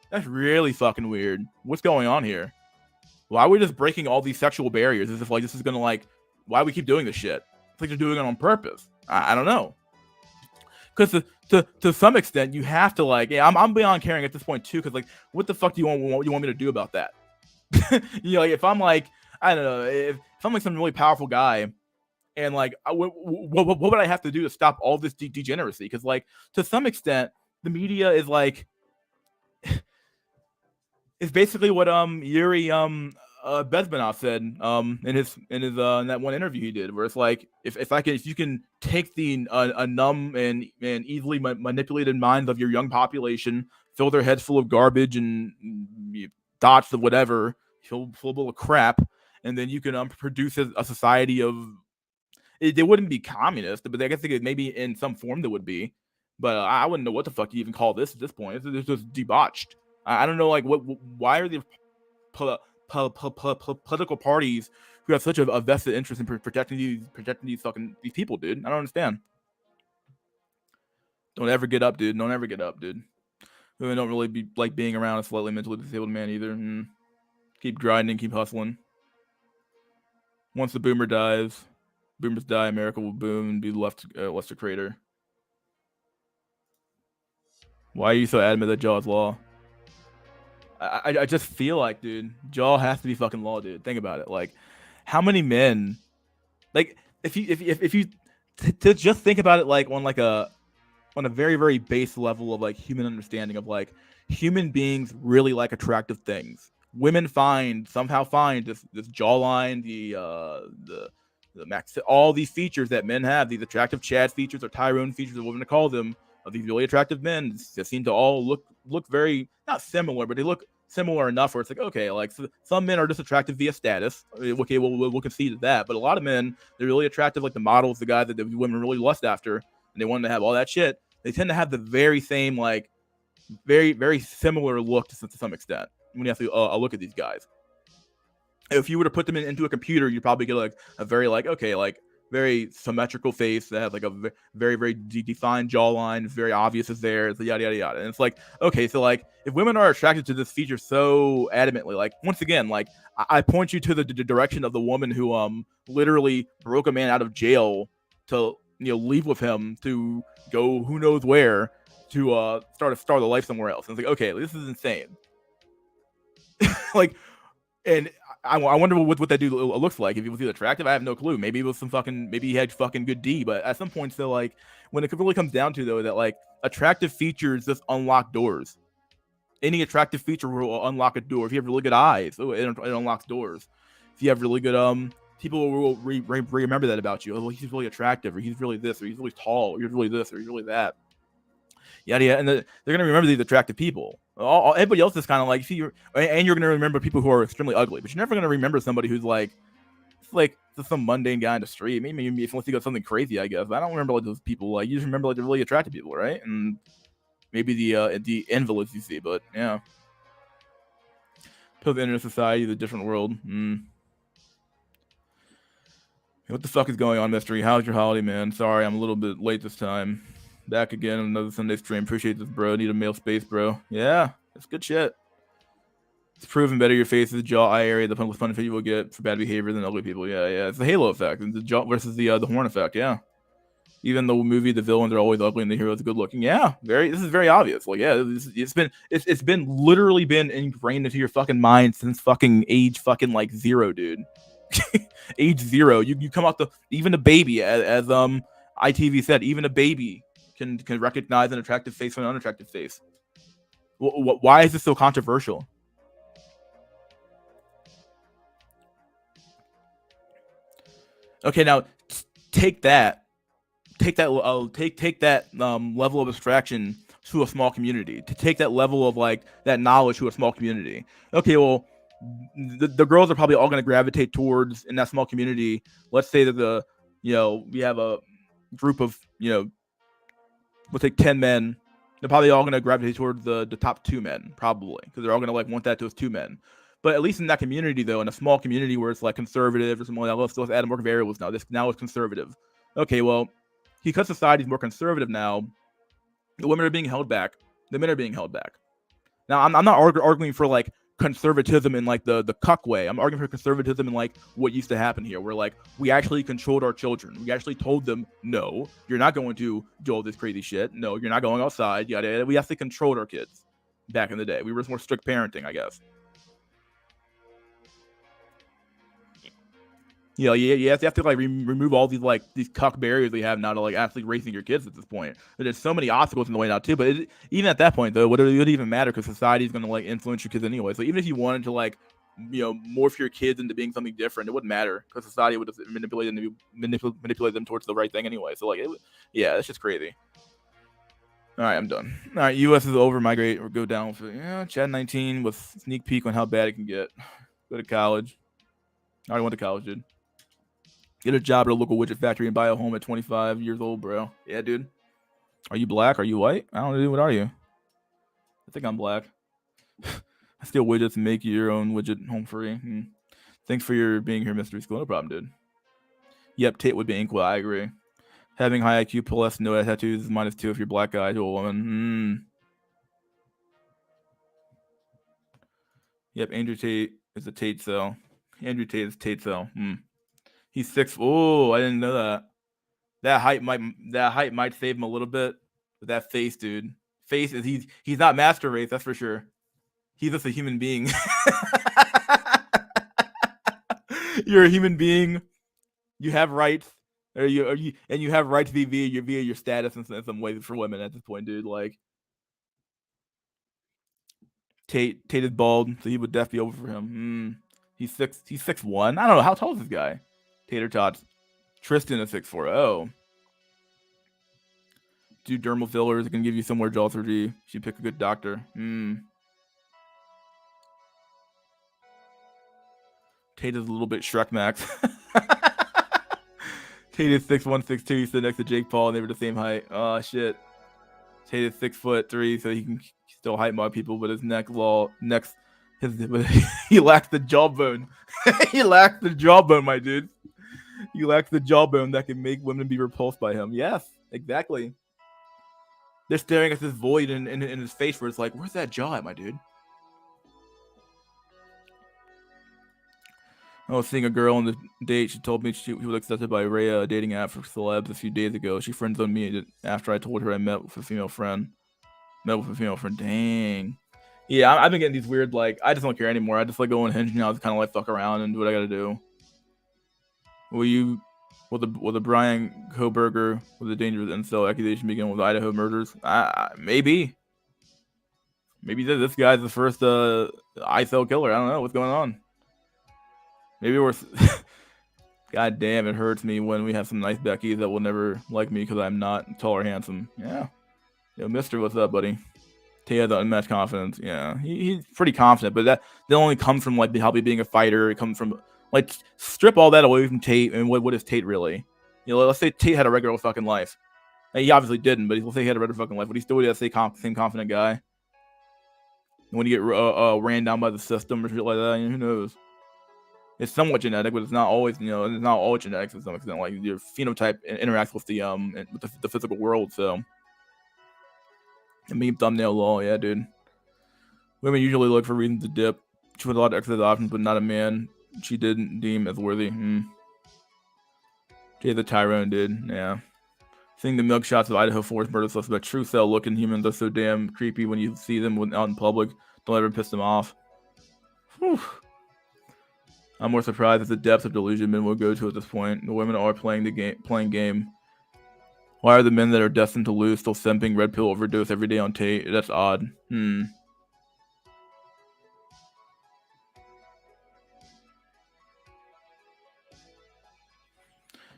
That's really fucking weird. What's going on here? Why are we just breaking all these sexual barriers? As if like this is gonna like, why do we keep doing this shit? It's like they're doing it on purpose. I don't know. Because to some extent, you have to like, yeah, I'm beyond caring at this point too. Because like, what the fuck do you want me to do about that? You know, like if I'm like, I don't know, if I'm like some really powerful guy, and like, what would I have to do to stop all this degeneracy? Because like, to some extent, the media is like, it's basically what Yuri Bezmenov said in that one interview he did, where it's like if you can take the a numb and easily manipulated minds of your young population, fill their heads full of garbage and thoughts of whatever, full of crap, and then you can produce a society of, they wouldn't be communist, but I guess maybe in some form they would be, but I wouldn't know what the fuck you even call this at this point. It's just debauched. I don't know, like why are the political parties who have such a vested interest in protecting these people, dude? I don't understand. Don't ever get up, dude. Don't ever get up, dude. Women don't really be like being around a slightly mentally disabled man either. Keep grinding, keep hustling. Once the boomers die, America will boom and be left to crater. Why are you so adamant that Jaw is law? I just feel like, dude, Jaw has to be fucking law, dude. Think about it. Like, how many men, like, if you to just think about it, like on a very, very base level of like human understanding of like human beings really like attractive things. Women somehow find this jawline, the max, all these features that men have, these attractive Chad features or Tyrone features, of women to call them, of these really attractive men that seem to all look very, not similar, but they look similar enough where it's like, okay, like some men are just attractive via status. Okay, we'll concede to that. But a lot of men, they're really attractive, like the models, the guys that the women really lust after, and they want to have all that shit. They tend to have the very same, like, very, very similar look to some extent when you have to look at these guys. If you were to put them into a computer, you'd probably get like a very like, okay, like very symmetrical face that has like a very, very defined jawline, very obvious is there, so yada, yada, yada. And it's like, okay, so like if women are attracted to this feature so adamantly, like once again, like I point you to the direction of the woman who literally broke a man out of jail to, you know, leave with him to go who knows where to start a life somewhere else. And it's like, okay, this is insane. Like, and I wonder what that dude looks like. If he was attractive, I have no clue. Maybe it was maybe he had fucking good D. But at some point, still, like, when it really comes down to, though, that like attractive features just unlock doors. Any attractive feature will unlock a door. If you have really good eyes, it unlocks doors. If you have really good people will remember that about you. Oh, well, he's really attractive, or he's really this, or he's really tall, or he's really this, or he's really that. Yada yada, and they're gonna remember these attractive people. Everybody else is kind of like, and you're gonna remember people who are extremely ugly, but you're never gonna remember somebody who's like just some mundane guy in the street. Maybe if you got something crazy, I guess. But I don't remember like those people. Like you just remember like the really attractive people, right? And maybe the invalids you see, but yeah. Post internet society, the different world. What the fuck is going on, Mystery? How's your holiday, man? Sorry, I'm a little bit late this time. Back again on another Sunday stream. Appreciate this, bro. Need a male space, bro. Yeah, that's good shit. It's proven better your face is the jaw eye area, the punishment you will get for bad behavior than ugly people. Yeah. It's the halo effect. The jaw versus the horn effect, yeah. Even the movie, the villains are always ugly and the heroes are good looking. Yeah, this is very obvious. Like, yeah, it's been literally been ingrained into your fucking mind since fucking age fucking like 0, dude. Age 0. You come out even a baby, as ITV said, even a baby can recognize an attractive face from an unattractive face. Why is this so controversial? Okay, now take that level of abstraction to a small community. To take that level of like that knowledge to a small community. Okay, well, the girls are probably all going to gravitate towards in that small community. Let's say that we have a group of, we'll take 10 men. They're probably all going to gravitate towards the top 2 men, probably, because they're all going to like want that to those 2 men. But at least in that community, though, in a small community where it's like conservative or something like that, let's add more variables now. This now is conservative. Okay, well, because society's more conservative now, the women are being held back. The men are being held back. Now, I'm not arguing for like conservatism in like the cuck way. I'm arguing for conservatism in like what used to happen here, where like we actually controlled our children. We actually told them, no, you're not going to do all this crazy shit. No, you're not going outside. Yada yada. We actually controlled our kids back in the day. We were more strict parenting, I guess. You have to like remove all these cuck barriers we have now to like actually raising your kids at this point. But there's so many obstacles in the way now too. But even at that point though, what would it even matter? Because society is going to like influence your kids anyway. So even if you wanted to like morph your kids into being something different, it wouldn't matter because society would just manipulate them towards the right thing anyway. So like, it's just crazy. All right, I'm done. All right, U.S. is over. Migrate or go down for Chad 19 with sneak peek on how bad it can get. Go to college. I already went to college, dude. Get a job at a local widget factory and buy a home at 25 years old, bro. Yeah, dude. Are you black? Are you white? I don't know. What are you? I think I'm black. I steal widgets and make your own widget home free. Thanks for your being here, Mystery School. No problem, dude. Yep, Tate would be equal. I agree. Having high IQ plus no tattoos is -2 if you're black guy to a woman. Yep, Andrew Tate is a Tate cell. Andrew Tate is Tate cell. He's 6. Oh, I didn't know that. That height might save him a little bit. But that face, dude. Face is he's not master race, that's for sure. He's just a human being. You're a human being. You have rights. And you have rights via your status in some ways for women at this point, dude. Like Tate is bald, so he would definitely be over for him. He's 6'1". I don't know, how tall is this guy? Tater tots. Tristan is 6'4". Oh. Do dermal fillers. It can give you some more jaw surgery. Should pick a good doctor. Tate is a little bit Shrek Max. Tate is 6'1", 6'2". He stood next to Jake Paul and they were the same height. Oh, shit. Tate is 6'3", so he can still height mob people, but his he lacks the jawbone. He lacks the jawbone, my dude. He lacks the jawbone that can make women be repulsed by him. Yes, exactly. They're staring at this void in his face where it's like, where's that jaw at, my dude? I was seeing a girl on the date. She told me she was accepted by Rhea, a dating app for celebs, a few days ago. She friend-zoned me after I told her I met with a female friend. Dang. Yeah, I've been getting these weird, like, I just don't care anymore. I just like go on Hinge now, just kind of like fuck around and do what I gotta do. Will the Brian Koberger with the dangerous incel accusation begin with Idaho murders? Maybe. Maybe this guy's the first ISO killer. I don't know what's going on. Maybe we're. God damn, it hurts me when we have some nice Beckys that will never like me because I'm not tall or handsome. Yeah. Yo, Mister, what's up, buddy? Tate has unmatched confidence. Yeah, he's pretty confident, but that only comes from like probably being a fighter. It comes from like strip all that away from Tate, and what is Tate really? Let's say Tate had a regular fucking life. He obviously didn't, but let's say he had a regular fucking life. But he still would same confident guy. And when you get ran down by the system or shit like that, who knows? It's somewhat genetic, but it's not always, it's not all genetics to some extent. Like your phenotype interacts with the physical world. So, a meme thumbnail law, yeah, dude. Women usually look for reasons to dip. She had a lot of exercise options, but not a man she didn't deem as worthy. Jay the Tyrone, dude. Yeah. Seeing the milk shots of Idaho Forest murder suspect, true cell looking humans are so damn creepy when you see them out in public. Don't ever piss them off. Whew. I'm more surprised at the depth of delusion men will go to at this point. The women are playing game. Why are the men that are destined to lose still simping red pill overdose every day on Tate? That's odd.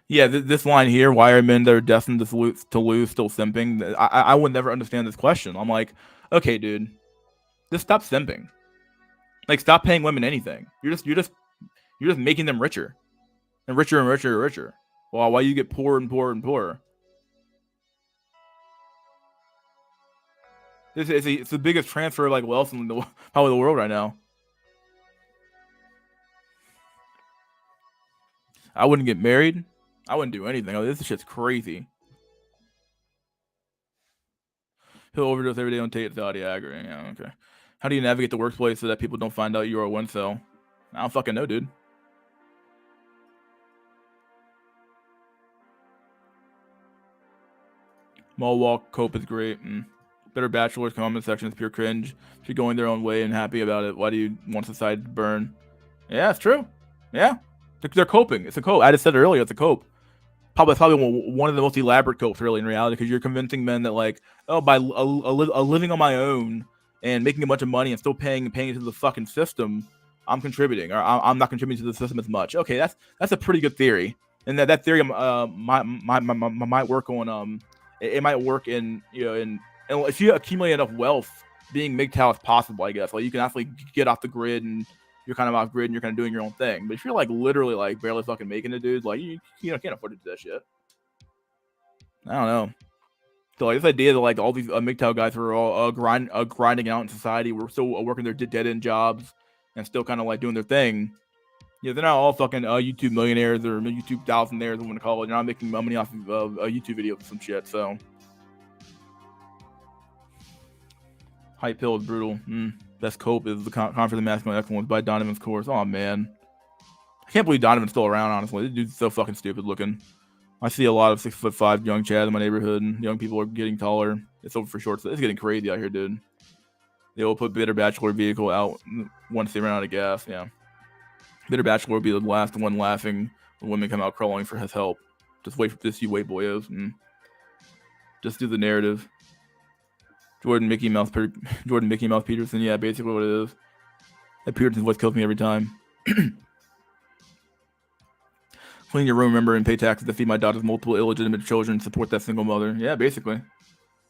Yeah, this line here, why are men that are destined to lose still simping? I would never understand this question. I'm like, okay, dude, just stop simping. Like, stop paying women anything. You're just making them richer and richer and richer and richer. While you get poorer and poorer and poorer. It's the biggest transfer of like wealth in probably the world right now. I wouldn't get married. I wouldn't do anything. Oh, this shit's crazy. He'll overdose every day on Tate Viagra. Yeah, okay. How do you navigate the workplace so that people don't find out you're a one cell? I don't fucking know, dude. Mall walk cope is great. Better bachelors comment section is pure cringe. If you're going their own way and happy about it, why do you want society to burn? Yeah, it's true. Yeah, they're coping. It's a cope. I just said it earlier. It's a cope. Probably one of the most elaborate copes, really, in reality, because you're convincing men that, like, oh, by living on my own and making a bunch of money and still paying into the fucking system, I'm contributing, or I'm not contributing to the system as much. Okay, that's a pretty good theory, and that theory might work on it might work in if you accumulate enough wealth, being MGTOW is possible, I guess. Like, you can actually get off the grid and you're kind of off grid and you're kind of doing your own thing. But if you're like literally like barely fucking making it, dude, like you can't afford to do that shit. I don't know. So like this idea that like all these MGTOW guys who are all grinding out in society, we're still working their dead end jobs and still kind of like doing their thing. Yeah, they're not all fucking YouTube millionaires or YouTube thousandaires. I want to call it. They're not making money off of a YouTube video or some shit. So hype pill is brutal. Best cope is the Conference of Masculine Excellence by Donovan's course. Oh man, I can't believe Donovan's still around. Honestly, this dude's so fucking stupid looking. I see a lot of 6'5" young Chad in my neighborhood, and young people are getting taller. It's over for short. So it's getting crazy out here, dude. They will put Bitter Bachelor vehicle out once they run out of gas. Yeah, Bitter Bachelor will be the last one laughing when women come out crawling for his help. Just wait for this, you wait, boyos. Just do the narrative. Jordan Mickey Mouse Peterson. Yeah, basically what it is. That Peterson's voice kills me every time. Clean your room, remember, and pay taxes to feed my daughter's multiple illegitimate children. Support that single mother. Yeah, basically.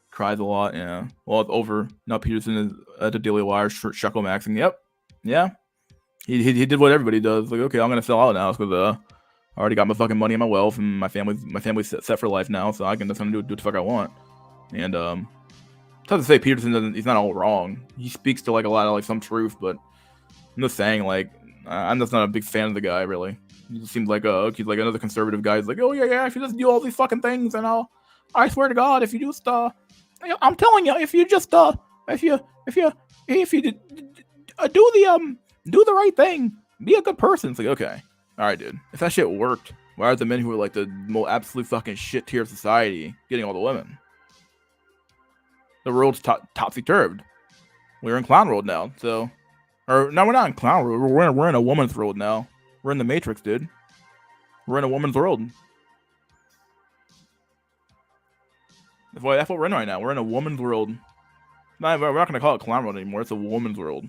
Cries a lot. Yeah. Well, it's over. Now Peterson is at the Daily Wire shuckle maxing. Yep. Yeah. He did what everybody does. Like, okay, I'm gonna sell out now because I already got my fucking money and my wealth, and my family's set for life now, so I can just do what the fuck I want. And it's hard to say Peterson he's not all wrong. He speaks to like a lot of like some truth, but I'm just saying, like, I'm just not a big fan of the guy, really. He just seems like he's like another conservative guy. He's like, oh yeah, if you just do all these fucking things, and I swear to God, if you just I'm telling you, if you just if you do the right thing, be a good person. It's like, okay, all right, dude. If that shit worked, why are the men who are like the most absolute fucking shit tier of society getting all the women? The world's topsy-turved. We're in clown world now, so... Or, no, we're not in clown world. We're in a woman's world now. We're in the Matrix, dude. We're in a woman's world. That's what we're in right now. We're in a woman's world. We're not going to call it clown world anymore. It's a woman's world.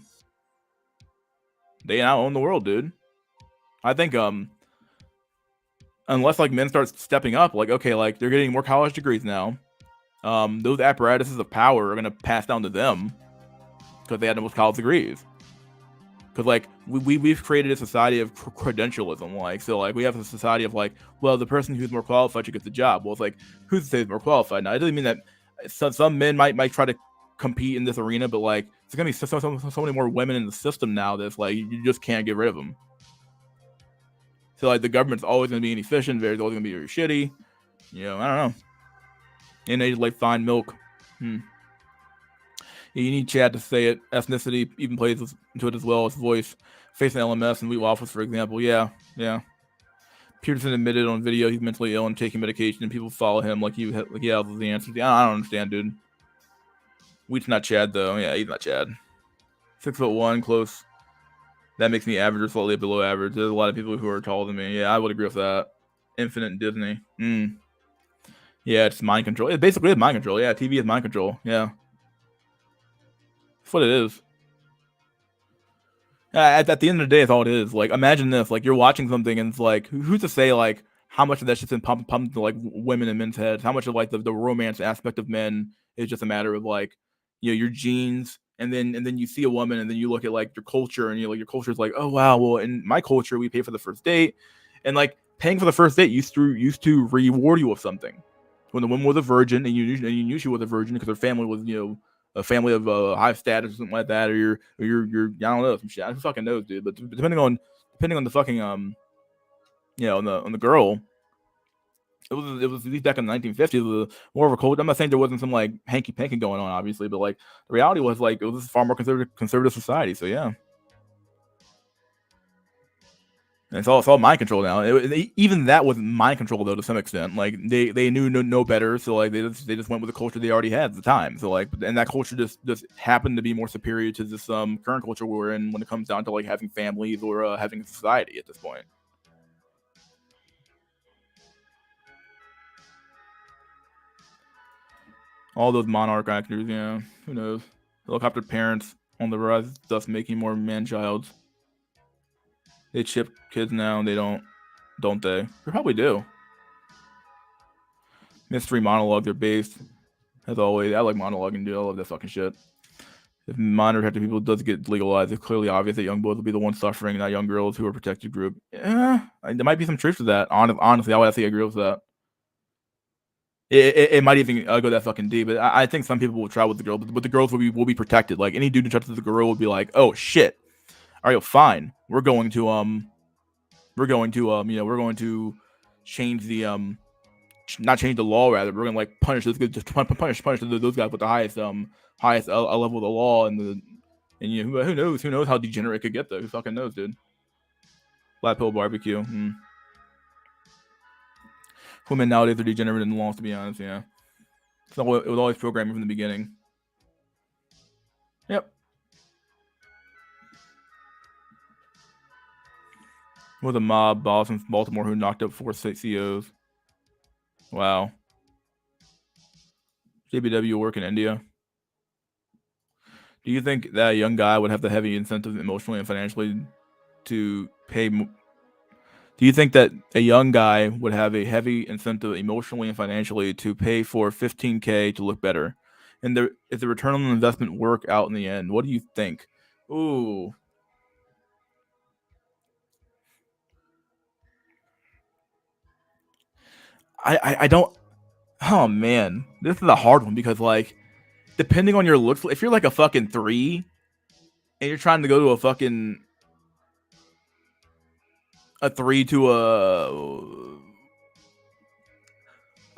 They now own the world, dude. I think, unless, like, men start stepping up, like, okay, like, they're getting more college degrees now. Those apparatuses of power are going to pass down to them because they had the most college degrees. Because, like, we've created a society of credentialism. Like, so, like, we have a society of, like, well, the person who's more qualified should get the job. Well, it's like, who's to say is more qualified? Now, it doesn't mean that some men might try to compete in this arena, but, like, there's going to be so many more women in the system now that's, like, you just can't get rid of them. So, like, the government's always going to be inefficient. There's always going to be very shitty. You know, I don't know. And they like fine milk. You need Chad to say it. Ethnicity even plays into it as well as voice. Facing LMS and wheat waffles, for example. Yeah. Peterson admitted on video he's mentally ill and taking medication, and people follow him like he has the answers. I don't understand, dude. Wheat's not Chad though. Yeah, he's not Chad. 6'1", close. That makes me average or slightly below average. There's a lot of people who are taller than me. Yeah, I would agree with that. Infinite Disney. Yeah, it's mind control. It basically is mind control. Yeah, TV is mind control. Yeah. That's what it is. At the end of the day, it's all it is. Like, imagine this. Like, you're watching something and it's like, who's to say, like, how much of that shit's been pumped into, like, women and men's heads? How much of, like, the romance aspect of men is just a matter of, like, you know, your genes, and then you see a woman, and then you look at like your culture, and your culture is like, oh wow, well in my culture we pay for the first date, and like paying for the first date used to reward you with something. When the woman was a virgin, and you knew she was a virgin because her family was a family of high status or something like that, or you're I don't know, some shit. Who fucking knows, dude? But depending on the fucking on the girl, it was at least back in the 1950s. It was more of a cult. I'm not saying there wasn't some like hanky panky going on, obviously, but like the reality was like it was a far more conservative society. So yeah, and it's all mind control now. Even that was mind control though to some extent. Like they knew no better, so like they just went with the culture they already had at the time. So like, and that culture just happened to be more superior to this current culture we're in when it comes down to like having families or having a society at this point. All those monarch actors, yeah. Who knows? Helicopter parents on the rise, thus making more man-childs. They chip kids now. They don't they? They probably do. Mystery monologues are based, as always. I like monologuing, dude. I love that fucking shit. If minor protected people does get legalized, it's clearly obvious that young boys will be the ones suffering, not young girls who are a protected group. Yeah, there might be some truth to that. Honestly, I would have to agree with that. It might even go that fucking deep, but I think some people will try with the girl, but the girls will be protected. Like any dude who touches the girl will be like, oh shit, all right, fine, we're going to change the not change the law, rather we're gonna like punish this, just punish those guys with the highest level of the law, and who knows how degenerate it could get though. Who fucking knows, dude? Black pill barbecue. Women nowadays are degenerate in the laws, to be honest. Yeah, so it was always programming from the beginning. Yep. With a mob boss in Baltimore who knocked up 4 CEOs. Wow. JBW work in India. Do you think that a young guy would have the heavy incentive emotionally and financially to pay? Do you think that a young guy would have a heavy incentive emotionally and financially to pay for 15K to look better? And is the return on investment work out in the end? What do you think? Ooh. I don't. Oh man, this is a hard one because like, depending on your looks, if you're like a fucking 3 and you're trying to go to a 3 to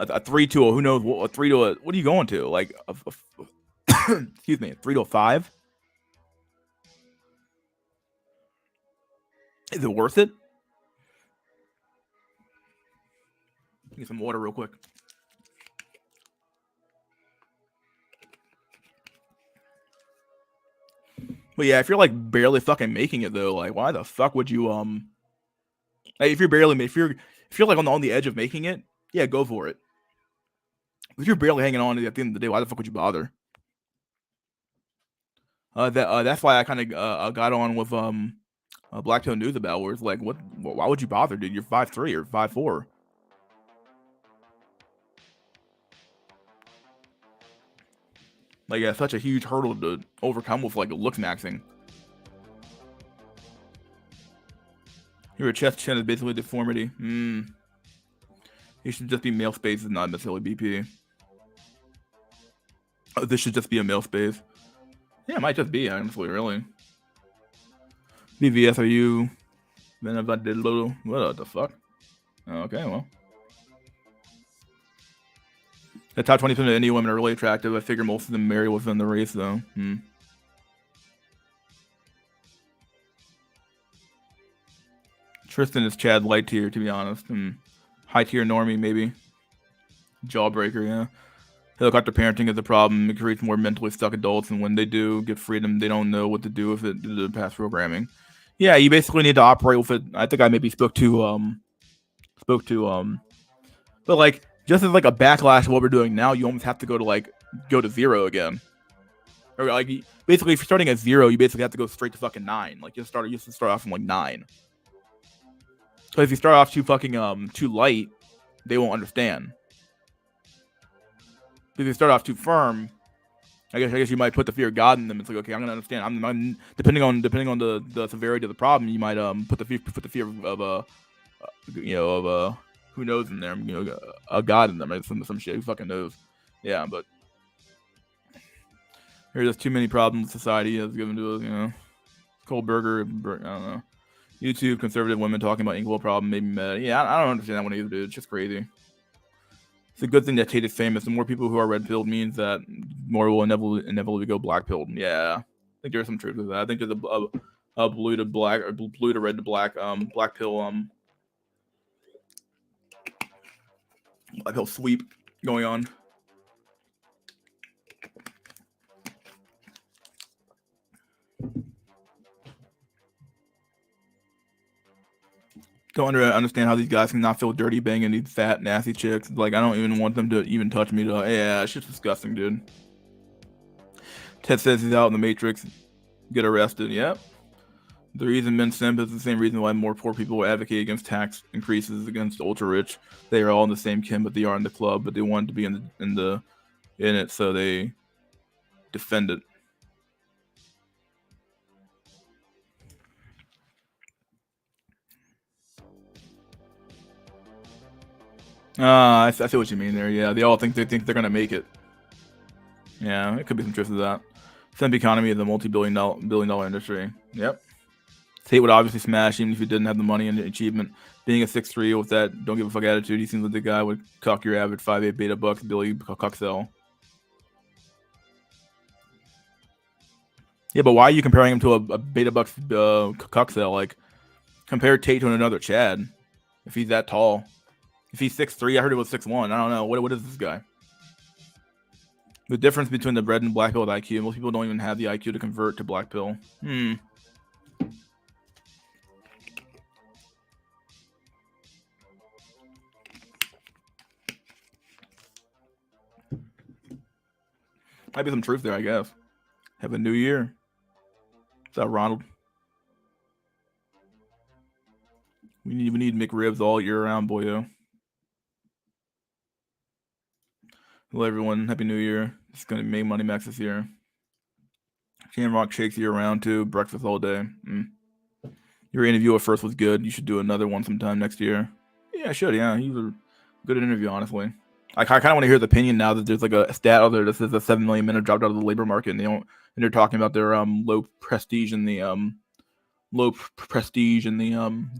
a 3 to a who knows what, a 3 to a, what are you going to, like excuse me, a 3 to a 5? Is it worth it? Get some water real quick. But yeah, if you're like barely fucking making it though, like why the fuck would you like, if you're like on the edge of making it, yeah, go for it. If you're barely hanging on at the end of the day, why the fuck would you bother? That's why I kind of got on with Blacktown News about, where it's like, why would you bother, dude? You're 5'3" or 5'4". Like, yeah, such a huge hurdle to overcome with like looks maxing. Your chest chin is basically deformity. You should just be male space, and not necessarily BP. This should just be a male space. Yeah, it might just be, honestly, really. BVS, are you? Then if I did a little, what the fuck? Okay, well. The top 20% of Indian women are really attractive. I figure most of them marry within the race, though. Tristan is Chad light tier, to be honest. High tier normie, maybe. Jawbreaker, yeah. Helicopter parenting is a problem. It creates more mentally stuck adults, and when they do get freedom, they don't know what to do with it due to past programming. Yeah, you basically need to operate with it. I think I maybe spoke to but like, just as like a backlash of what we're doing now, you almost have to go to 0 again. Or like, basically, if you're starting at 0, you basically have to go straight to fucking 9. Like, you have to start off from like 9. So if you start off too light, they won't understand. If you start off too firm, I guess you might put the fear of God in them. It's like, okay, I'm gonna understand. I'm depending on the severity of the problem, you might put the fear of who knows in there, a God in them, right? Some shit. Who fucking knows? Yeah, but there's just too many problems society has given to us. Kohlberger, I don't know. YouTube conservative women talking about equal problem made me mad. Yeah, I don't understand that one either, dude. It's just crazy. It's a good thing that Tate is famous. The more people who are red pilled means that more will inevitably go black pilled. Yeah, I think there's some truth to that. I think there's a blue to black or blue to red to black black pill black pill sweep going on. Don't understand how these guys can not feel dirty banging these fat nasty chicks. Like, I don't even want them to even touch me. Yeah, it's just disgusting, dude. Ted says he's out in the Matrix. Get arrested. Yep. The reason men simp is the same reason why more poor people advocate against tax increases against ultra rich. They are all in the same camp, but they are in the club, but they want to be in it, so they defend it. I see what you mean there. Yeah, they all think they're gonna make it. Yeah, it could be some truth to that. Simp economy is a billion dollar industry. Yep. Tate would obviously smash even if he didn't have the money and the achievement. Being a 6'3" with that don't give a fuck attitude, he seems like the guy would cuck your average 5'8" beta bucks Billy Cuxell. Yeah, but why are you comparing him to a beta bucks Cuxell? Like, compare Tate to another Chad if he's that tall. If he's 6'3", I heard it was 6'1". I don't know. What is this guy? The difference between the red and black pill with IQ. Most people don't even have the IQ to convert to black pill. Might be some truth there, I guess. Have a new year. Is that Ronald? We need McRibs all year round, boyo. Hello, everyone. Happy New Year. It's going to make Money Max this year. Shamrock shakes year round, too. Breakfast all day. Your interview at first was good. You should do another one sometime next year. Yeah, I should. Yeah, he was a good interview, honestly. I kind of want to hear the opinion now that there's like a stat out there that says that 7 million men have dropped out of the labor market, and they're talking about their low prestige in the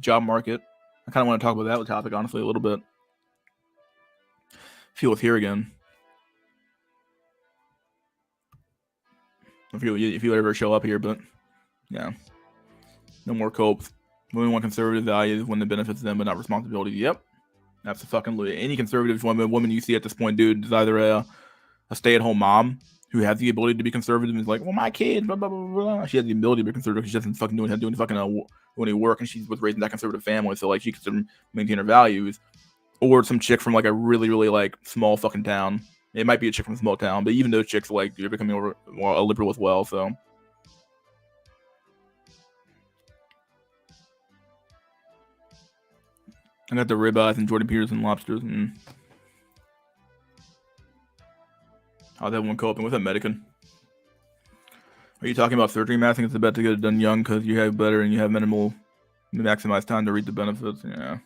job market. I kind of want to talk about that topic, honestly, a little bit. Feel it's here again. If you ever show up here, but yeah, no more copes. Women want conservative values when it benefits them, but not responsibility. Yep, that's a fucking any conservative woman you see at this point, dude, is either a stay-at-home mom who has the ability to be conservative and is like, well, my kids, blah blah blah blah. She has the ability to be conservative. She doesn't fucking do any work, and she was raised in that conservative family, so like she can maintain her values. Or some chick from like a really really like small fucking town. It might be a chick from a small town, but even those chicks like you're becoming a liberal as well. So I got the ribeyes and Jordan Peterson lobsters. How's everyone coping with that Medican? Are you talking about surgery math? I think it's the bet to get it done young because you have better and you have minimal maximized time to reap the benefits. Yeah.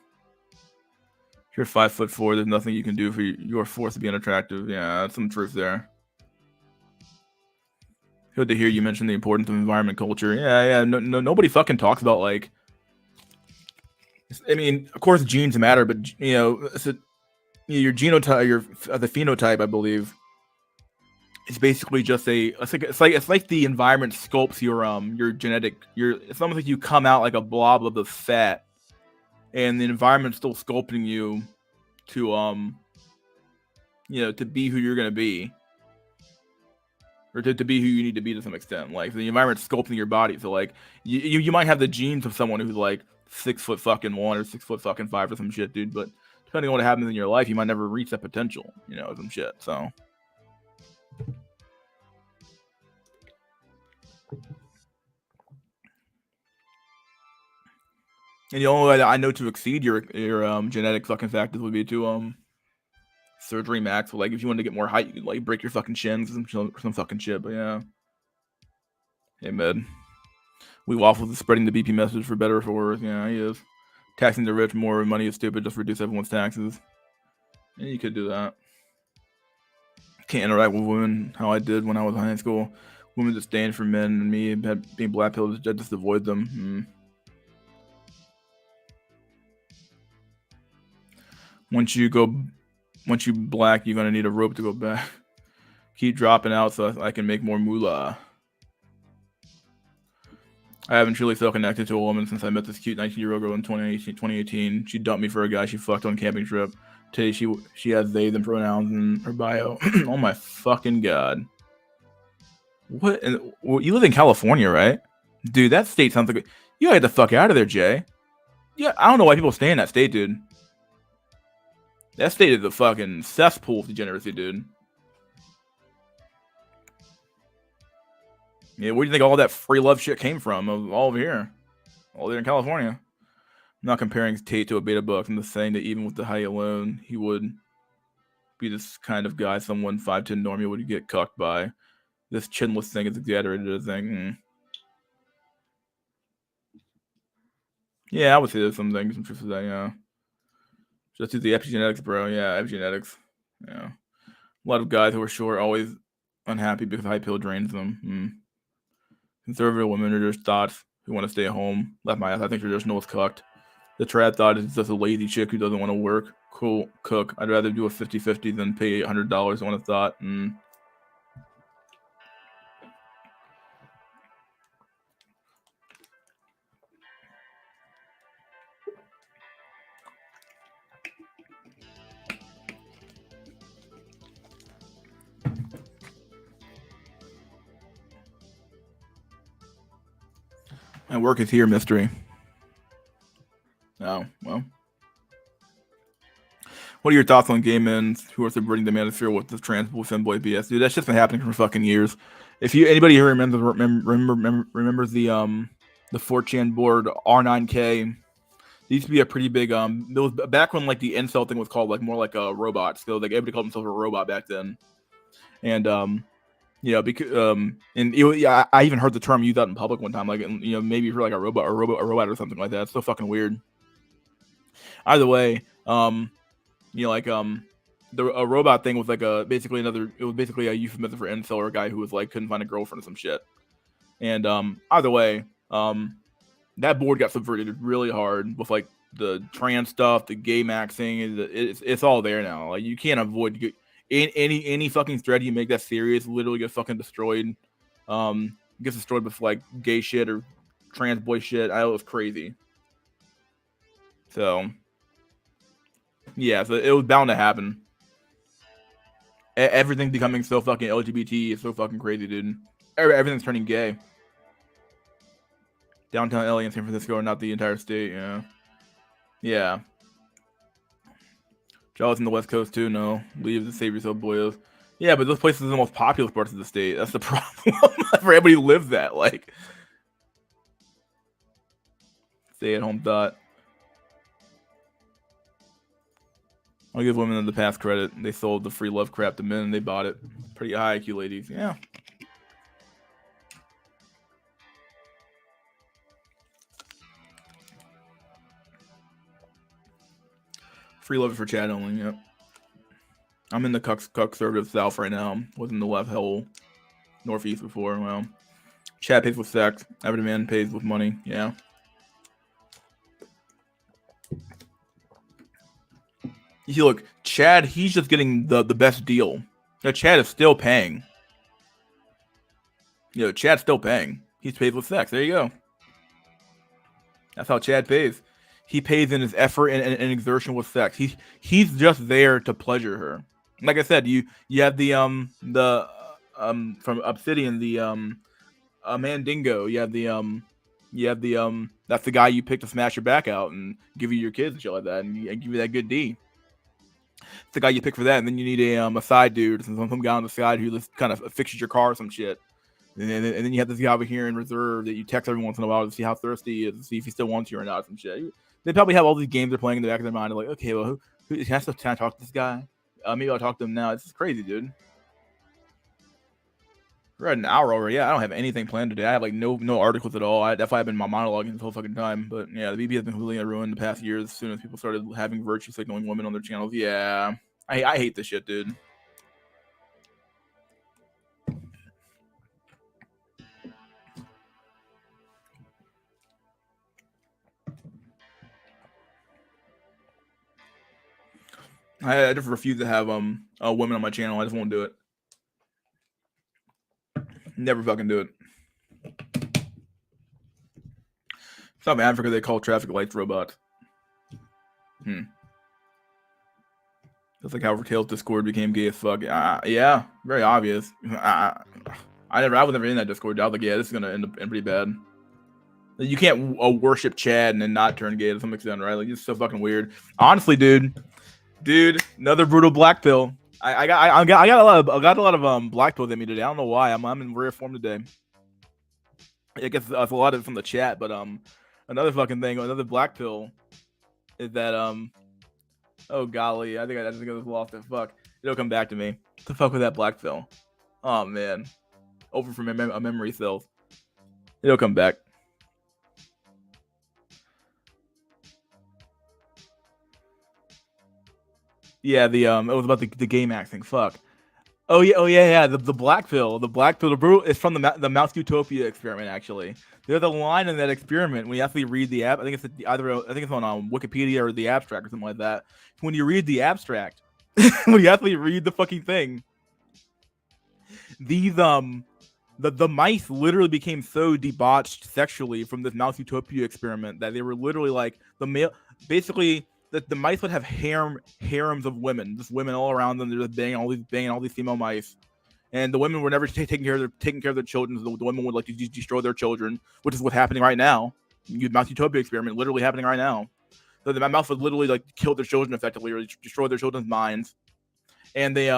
If you're 5'4", there's nothing you can do for your force to be unattractive. Yeah, that's some truth there. Good to hear you mention the importance of environment culture. Yeah. Nobody fucking talks about like. I mean, of course, genes matter, but your genotype, the phenotype, I believe, is basically just it's like the environment sculpts your genetic. It's almost like you come out like a blob of the fat, and the environment's still sculpting you to to be who you're gonna be, or to be who you need to be to some extent. Like the environment's sculpting your body, so like you might have the genes of someone who's like 6'1" or 6'5" or some shit, dude. But depending on what happens in your life, you might never reach that potential, some shit. So. And the only way that I know to exceed your genetic fucking factors would be to surgery max. Like if you want to get more height, you could like break your fucking shins or some fucking shit. But yeah. Hey, Med. We waffles is spreading the BP message for better or for worse. Yeah, he is. Taxing the rich more money is stupid. Just reduce everyone's taxes. Yeah, you could do that. Can't interact with women how I did when I was in high school. Women just stand for men and me being black pills. Just avoid them. Once you black, you're gonna need a rope to go back. Keep dropping out so I can make more moolah. I haven't truly felt connected to a woman since I met this cute 19-year-old girl in 2018. She dumped me for a guy she fucked on a camping trip. Today she has they them pronouns in her bio. Oh my fucking god. What? Well, you live in California, right? Dude, that state sounds like you gotta get the fuck out of there, Jay. Yeah, I don't know why people stay in that state, dude. That state is a fucking cesspool of degeneracy, dude. Yeah, where do you think all that free love shit came from? All over here. All there in California. I'm not comparing Tate to a beta book. I'm just saying that even with the height alone, he would be this kind of guy someone 5'10" normie would get cucked by. This chinless thing is exaggerated, I think. Yeah, I would say there's some things, some truth to that, yeah. Just do the epigenetics, bro. Yeah, epigenetics. Yeah. A lot of guys who are short are always unhappy because high pill drains them. Conservative women are just thoughts who want to stay at home. Left my ass. I think traditional is cooked. The trad thought is just a lazy chick who doesn't want to work. Cool, cook. I'd rather do a 50-50 than pay $800 on a thought. And work is here, mystery. Oh, well. What are your thoughts on gay men who are subverting the manosphere with the trans boy femboy BS? Dude, that's just been happening for fucking years. If anybody here remembers the 4chan board R9K, there used to be a pretty big there was back when like the incel thing was called like more like a robot. So like everybody called themselves a robot back then, and yeah, because I even heard the term used out in public one time, like maybe if you're like a robot or something like that. It's so fucking weird. Either way, a robot thing was like basically a euphemism for incel or a guy who was like couldn't find a girlfriend or some shit. And either way, that board got subverted really hard with like the trans stuff, the gay maxing. It's all there now. Like you can't avoid any fucking thread you make that serious literally gets fucking destroyed. Gets destroyed with like gay shit or trans boy shit. I was crazy. So yeah, so it was bound to happen. Everything becoming so fucking LGBT is so fucking crazy, dude. Everything's turning gay. Downtown LA and San Francisco are not the entire state, yeah. Jealous in the West Coast too, no. Leave to save yourself, boyos. Yeah, but those places are the most populous parts of the state. That's the problem. For everybody who lives that, like. Stay at home thought. I'll give women in the past credit. They sold the free love crap to men and they bought it. Pretty high IQ ladies, yeah. Free love for chat only, yep. I'm in the conservative south right now. Was in the left hole northeast before. Well, chat pays with sex. Every man pays with money, yeah. You see, look, Chad, he's just getting the best deal. Chad is still paying. Chad's still paying. He's paid with sex. There you go. That's how Chad pays. He pays in his effort and exertion with sex. He's just there to pleasure her. Like I said, you have the from Obsidian, the Mandingo. You have the that's the guy you pick to smash your back out and give you your kids and shit like that, and give you that good D. It's the guy you pick for that, and then you need a side dude, some guy on the side who just kind of fixes your car or some shit. And then you have this guy over here in reserve that you text every once in a while to see how thirsty he is, to see if he still wants you or not, some shit. They probably have all these games they're playing in the back of their mind. They're like, okay, well, who has to talk to this guy? Maybe I'll talk to them now. It's crazy, dude. We're at an hour already. Yeah, I don't have anything planned today. I have like no articles at all. That's why I've been monologuing this whole fucking time. But yeah, the BB has been completely ruined the past years. As soon as people started having virtue signaling women on their channels. Yeah, I hate this shit, dude. I just refuse to have women on my channel. I just won't do it. Never fucking do it. South Africa, they call traffic lights robots. That's like how Raquel's Discord became gay as fuck. Yeah, very obvious. I was never in that Discord. I was like, yeah, this is gonna end up pretty bad. You can't worship Chad and then not turn gay to some extent, right? Like, it's so fucking weird. Honestly, dude, another brutal black pill. I got a lot of black pills in me today. I don't know why. I'm in rare form today. I guess that's a lot of it from the chat, but another fucking thing, another black pill is that oh golly, I think I just lost it. Fuck, it'll come back to me. What the fuck with that black pill? Oh man, over from a memory cells. It'll come back. Yeah, it was about the game acting. Fuck. Oh yeah. The black pill, the brutal. It's from the Mouse Utopia experiment. Actually, there's a line in that experiment when you actually read the app. I think it's on Wikipedia or the abstract or something like that. When you read the abstract, when you actually read the fucking thing, these the mice literally became so debauched sexually from this Mouse Utopia experiment that they were literally like basically. The mice would have harems of women, just women all around them. They're just banging all these female mice, and the women were never taking care of their children. So the women would like to destroy their children, which is what's happening right now. Mouse Utopia experiment literally happening right now. So the mouse would literally like kill their children effectively, or destroy their children's minds. And they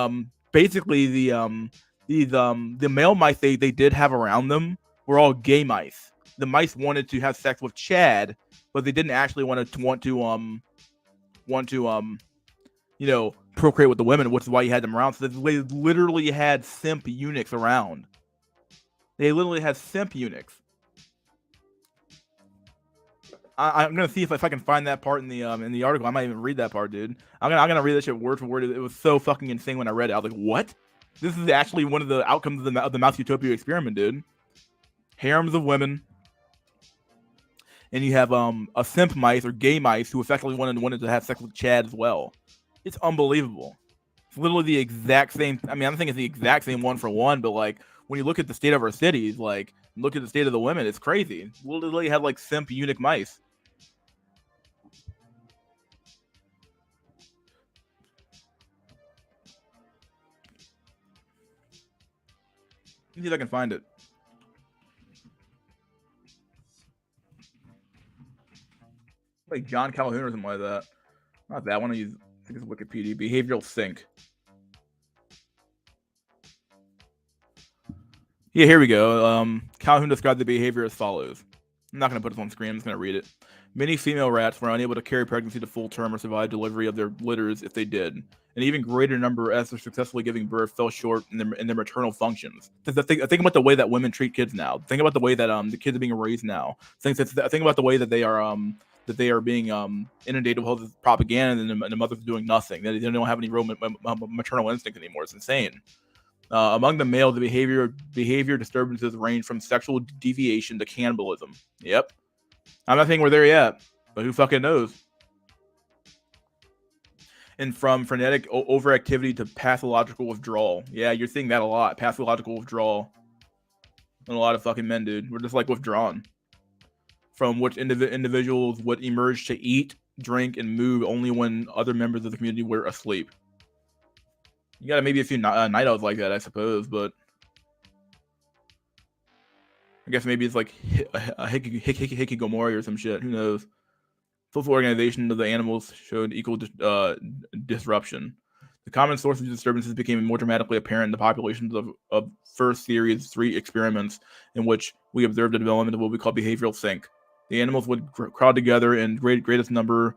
basically the male mice they did have around them were all gay mice. The mice wanted to have sex with Chad, but they didn't actually want to procreate with the women, which is why you had them around. So they literally had simp eunuchs around. They literally had simp eunuchs. I'm gonna see if I can find that part in the article. I might even read that part, dude. I'm gonna read that shit word for word. It was so fucking insane when I read it. I was like, what? This is actually one of the outcomes of the Mouse Utopia experiment, dude. Harems of women. And you have a simp mice or gay mice who effectively wanted to have sex with Chad as well. It's unbelievable. It's literally the exact same. I mean, I don't think it's the exact same one for one, but like when you look at the state of our cities, like look at the state of the women, it's crazy. We literally have like simp eunuch mice. Let me see if I can find it. Like John Calhoun or something like that. Not that one. I think it's Wikipedia. Behavioral sync. Yeah, here we go. Calhoun described the behavior as follows. I'm not going to put this on screen. I'm just going to read it. Many female rats were unable to carry pregnancy to full term or survive delivery of their litters if they did. An even greater number, after successfully giving birth, fell short in their maternal functions. Think about the way that women treat kids now. Think about the way that the kids are being raised now. Think about the way that they are being inundated with all this propaganda, and the mothers are doing nothing. They don't have any real maternal instinct anymore. It's insane. Among the male, the behavior disturbances range from sexual deviation to cannibalism. Yep. I'm not saying we're there yet, but who fucking knows? And from frenetic overactivity to pathological withdrawal. Yeah, you're seeing that a lot. Pathological withdrawal. And a lot of fucking men, dude. We're just like withdrawn. From which individuals would emerge to eat, drink, and move only when other members of the community were asleep. You got maybe a few night owls like that, I suppose, but I guess maybe it's like a hikikomori or some shit. Who knows? Social organization of the animals showed equal disruption. The common source of disturbances became more dramatically apparent in the populations of first series 3 experiments in which we observed the development of what we call behavioral sync. The animals would crowd together in greatest number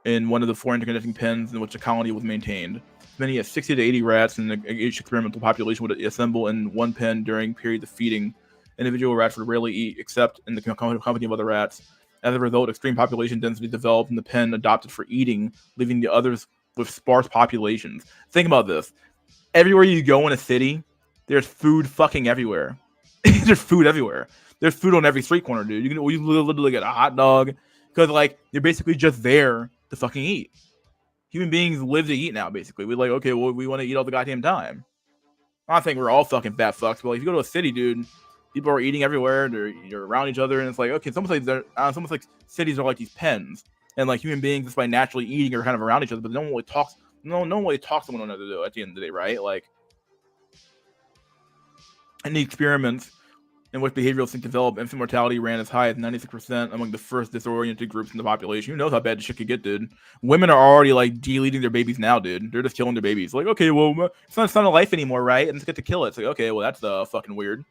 in one of the 4 interconnecting pens in which the colony was maintained. As many as 60 to 80 rats in each experimental population would assemble in one pen during periods of feeding. Individual rats would rarely eat except in the company of other rats. As a result, extreme population density developed and the pen adopted for eating, leaving the others with sparse populations. Think about this. Everywhere you go in a city, there's food fucking everywhere. There's food everywhere. There's food on every street corner, dude. You literally get a hot dog because like you're basically just there to fucking eat. Human beings live to eat now, basically. We're like, okay, well, we want to eat all the goddamn time. I think we're all fucking fat fucks, but like, if you go to a city, dude, people are eating everywhere. You're around each other, and it's like, okay, it's almost like cities are like these pens, and like human beings, just by naturally eating, are kind of around each other, but no one really talks. No one really talks to one another though. At the end of the day, right? Like, in the experiments in which behavioral sync developed, infant mortality ran as high as 96% among the first disoriented groups in the population. Who knows how bad this shit could get, dude? Women are already like deleting their babies now, dude. They're just killing their babies. Like, okay, well, it's not a sign of life anymore, right? And just get to kill it. It's like, okay, well, that's fucking weird.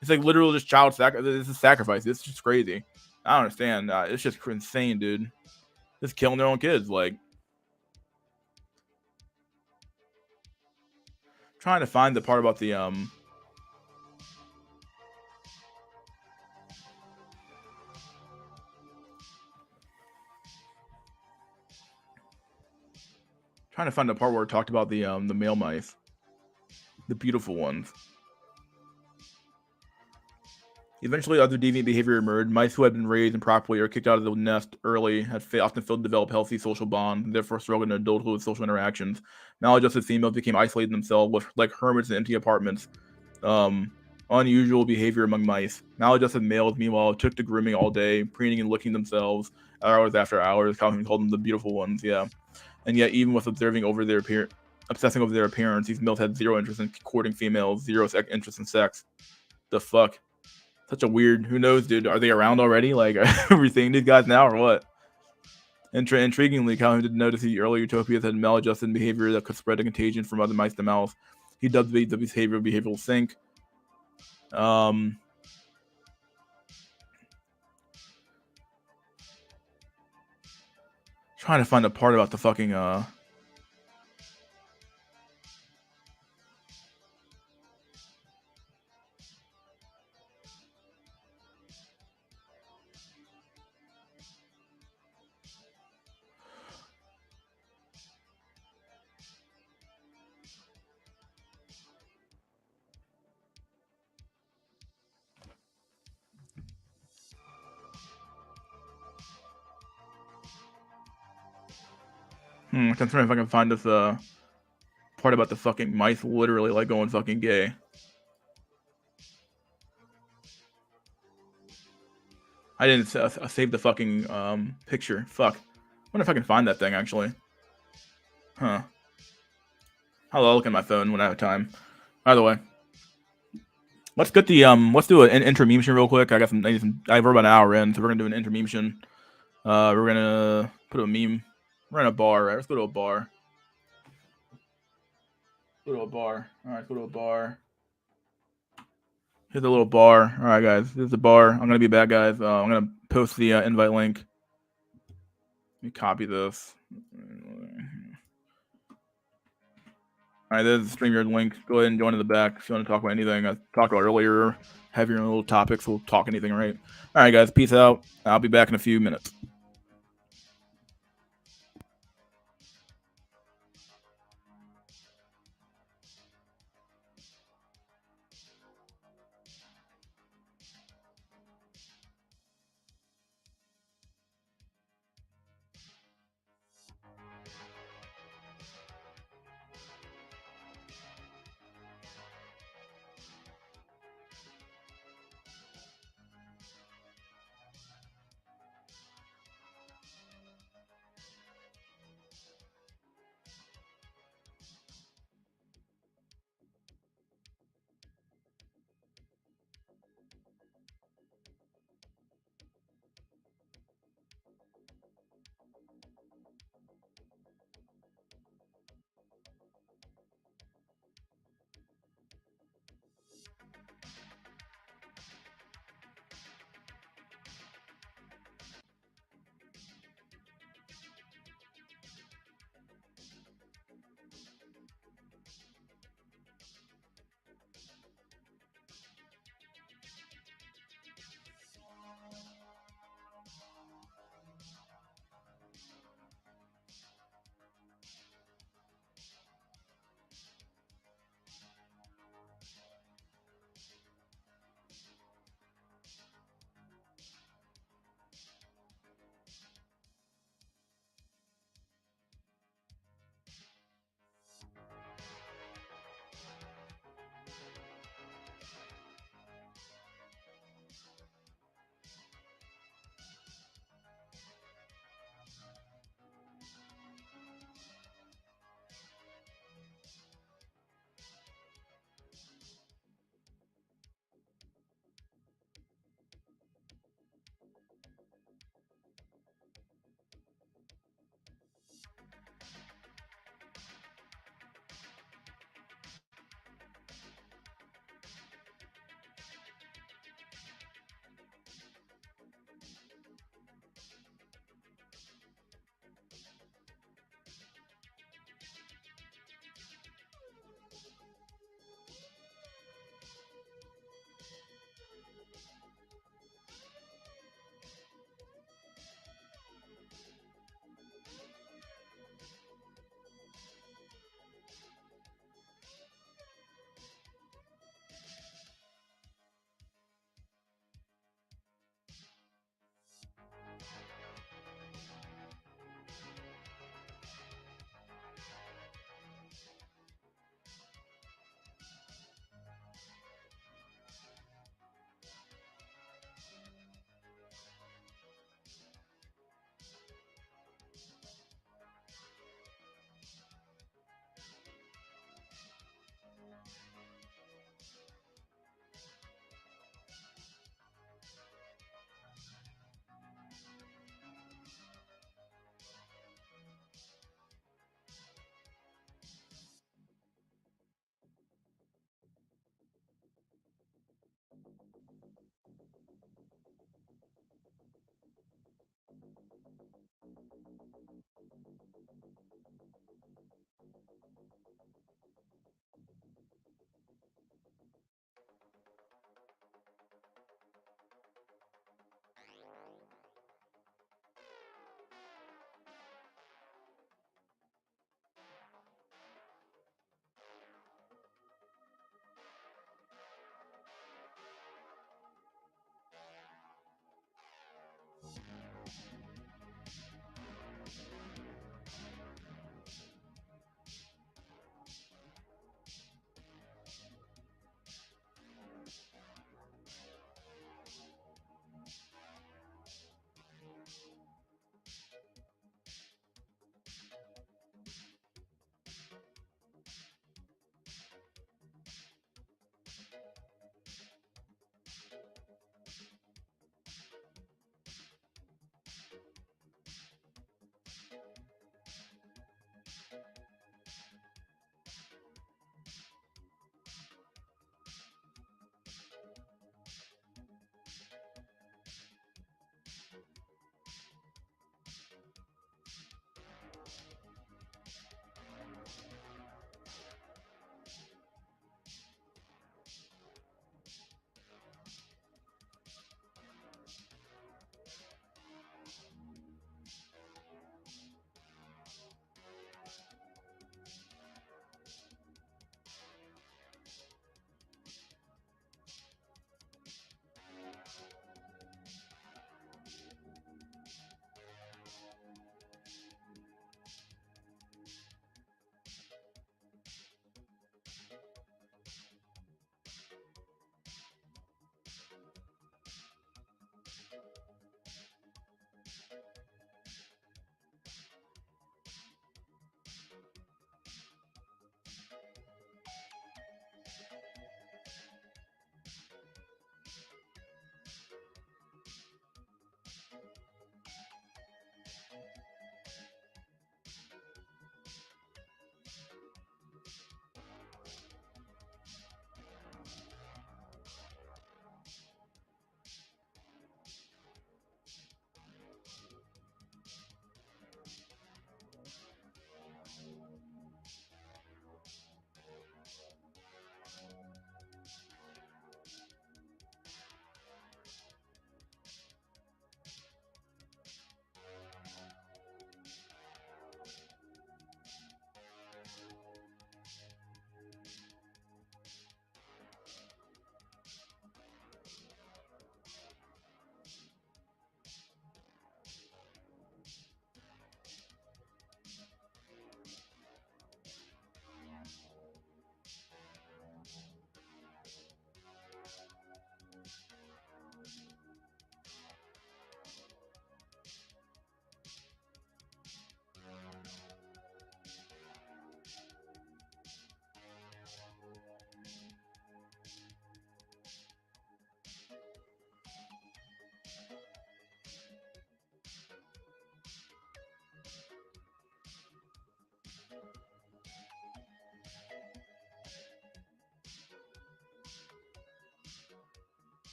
It's like literal just child sacrifice. This is sacrifice. This is just crazy. I don't understand. It's just insane, dude. Just killing their own kids. Like, trying to find the part about the trying to find the part where it talked about the male mice, the beautiful ones. Eventually, other deviant behavior emerged. Mice who had been raised improperly or kicked out of the nest early had often failed to develop healthy social bonds and therefore struggled in adulthood with social interactions. Maladjusted females became isolated themselves with like hermits in empty apartments. Unusual behavior among mice. Maladjusted males, meanwhile, took to grooming all day, preening and licking themselves hours after hours. Calhoun called them the beautiful ones, yeah. And yet, even with obsessing over their appearance, these males had zero interest in courting females, zero interest in sex. The fuck? Such a weird. Who knows, dude? Are they around already? Like, are we seeing these guys now or what? Intriguingly, Calhoun did notice the early utopias had maladjusted behavior that could spread a contagion from other mice to mouse. He dubbed the behavior behavioral sync. Trying to find a part about the fucking I'm trying if I can find this part about the fucking mice literally like going fucking gay. I didn't save the fucking picture. Fuck. I wonder if I can find that thing actually. Huh. I'll look at my phone when I have time. By the way, let's get the let's do an intermission real quick. I got some. We're about an hour in, so we're gonna do an intermission. We're gonna put a meme. We're in a bar, right? Let's go to a bar. Go to a bar. All right, go to a bar. Here's a little bar. All right, guys. This is the bar. I'm gonna be back, guys. I'm gonna post the invite link. Let me copy this. All right, there's the StreamYard link. Go ahead and join in the back if you want to talk about anything I talked about earlier. Have your own little topics. We'll talk anything, right? All right, guys. Peace out. I'll be back in a few minutes.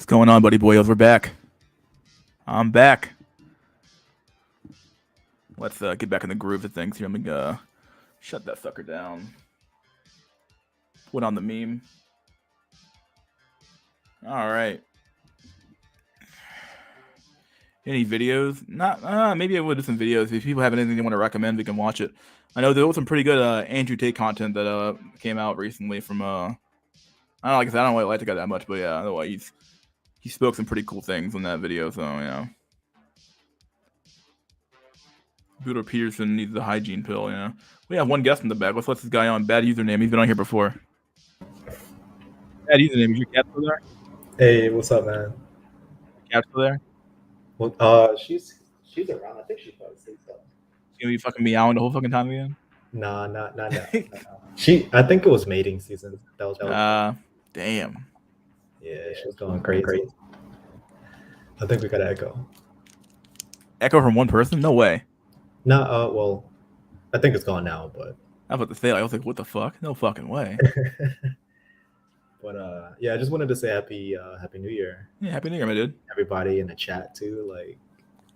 What's going on, buddy boyos? We're back. I'm back. Let's get back in the groove of things here. I'm gonna shut that sucker down. Put on the meme. All right. Any videos? Not. Maybe I will do some videos. If people have anything they want to recommend, we can watch it. I know there was some pretty good Andrew Tate content that came out recently from I don't know, like I said, I don't really like the guy that much, but yeah, otherwise he spoke some pretty cool things in that video. So yeah. Budo Peterson needs the hygiene pill. You know, we have one guest in the back. Let's let this guy on. Bad username. He's been on here before. Bad username. Is your cat still there? Hey, what's up, man? Cat still there? Well, she's around. I think she's probably asleep though. You gonna be fucking meowing the whole fucking time again? Nah, not now. I think it was mating season. That was damn. Yeah, she was going crazy. I think we got an echo. Echo from one person? No way. No, well, I think it's gone now, but I was about to say, I was like, what the fuck? No fucking way. But yeah, I just wanted to say happy New Year. Yeah, happy New Year, my dude. Everybody in the chat too, like.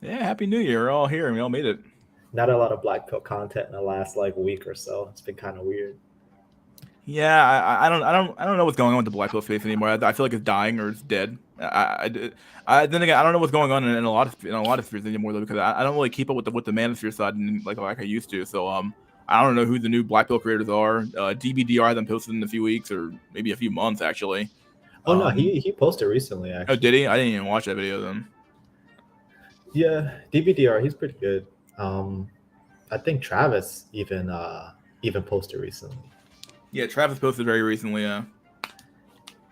Yeah, happy New Year. We're all here and we all made it. Not a lot of Black Pill content in the last like week or so. It's been kind of weird. Yeah, I don't know what's going on with the Black Pill space anymore. I feel like it's dying or it's dead. Then again, I don't know what's going on in a lot of spheres anymore though, because I don't really keep up with the manosphere side like I used to. So I don't know who the new Black Pill creators are. DBDR them posted in a few weeks or maybe a few months actually. Oh no, he posted recently actually. Oh, did he? I didn't even watch that video then. Yeah, DBDR, he's pretty good. I think Travis even posted recently. Yeah, Travis posted very recently. Yeah.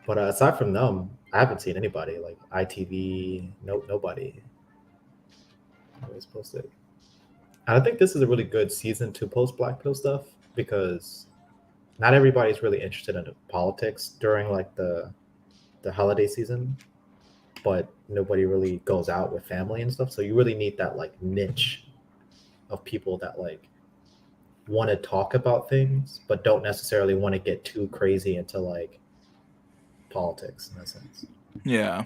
But aside from them, I haven't seen anybody like ITV. Nobody always posted. And I think this is a really good season to post Black Pill stuff because not everybody's really interested in politics during like the holiday season, but nobody really goes out with family and stuff. So you really need that like niche of people that like want to talk about things, but don't necessarily want to get too crazy into like politics in a sense. Yeah.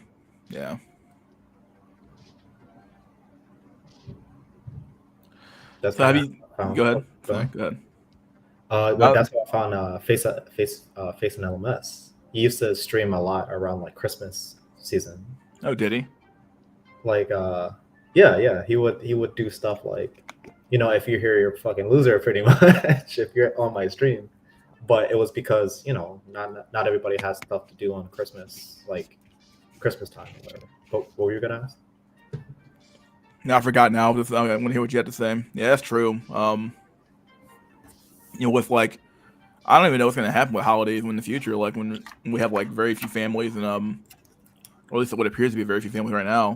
That's so have you? Go ahead. Go ahead. Well, that's what I found. Face and LMS. He used to stream a lot around like Christmas season. Oh, did he? Like, yeah. He would do stuff like, you know, if you're here, you're a fucking loser, pretty much. If you're on my stream, but it was because not everybody has stuff to do on Christmas, like Christmas time or whatever. What were you gonna ask? No, I forgot now. I want to hear what you had to say. Yeah, that's true. With like, I don't even know what's gonna happen with holidays in the future. Like when we have like very few families and or at least what appears to be very few families right now.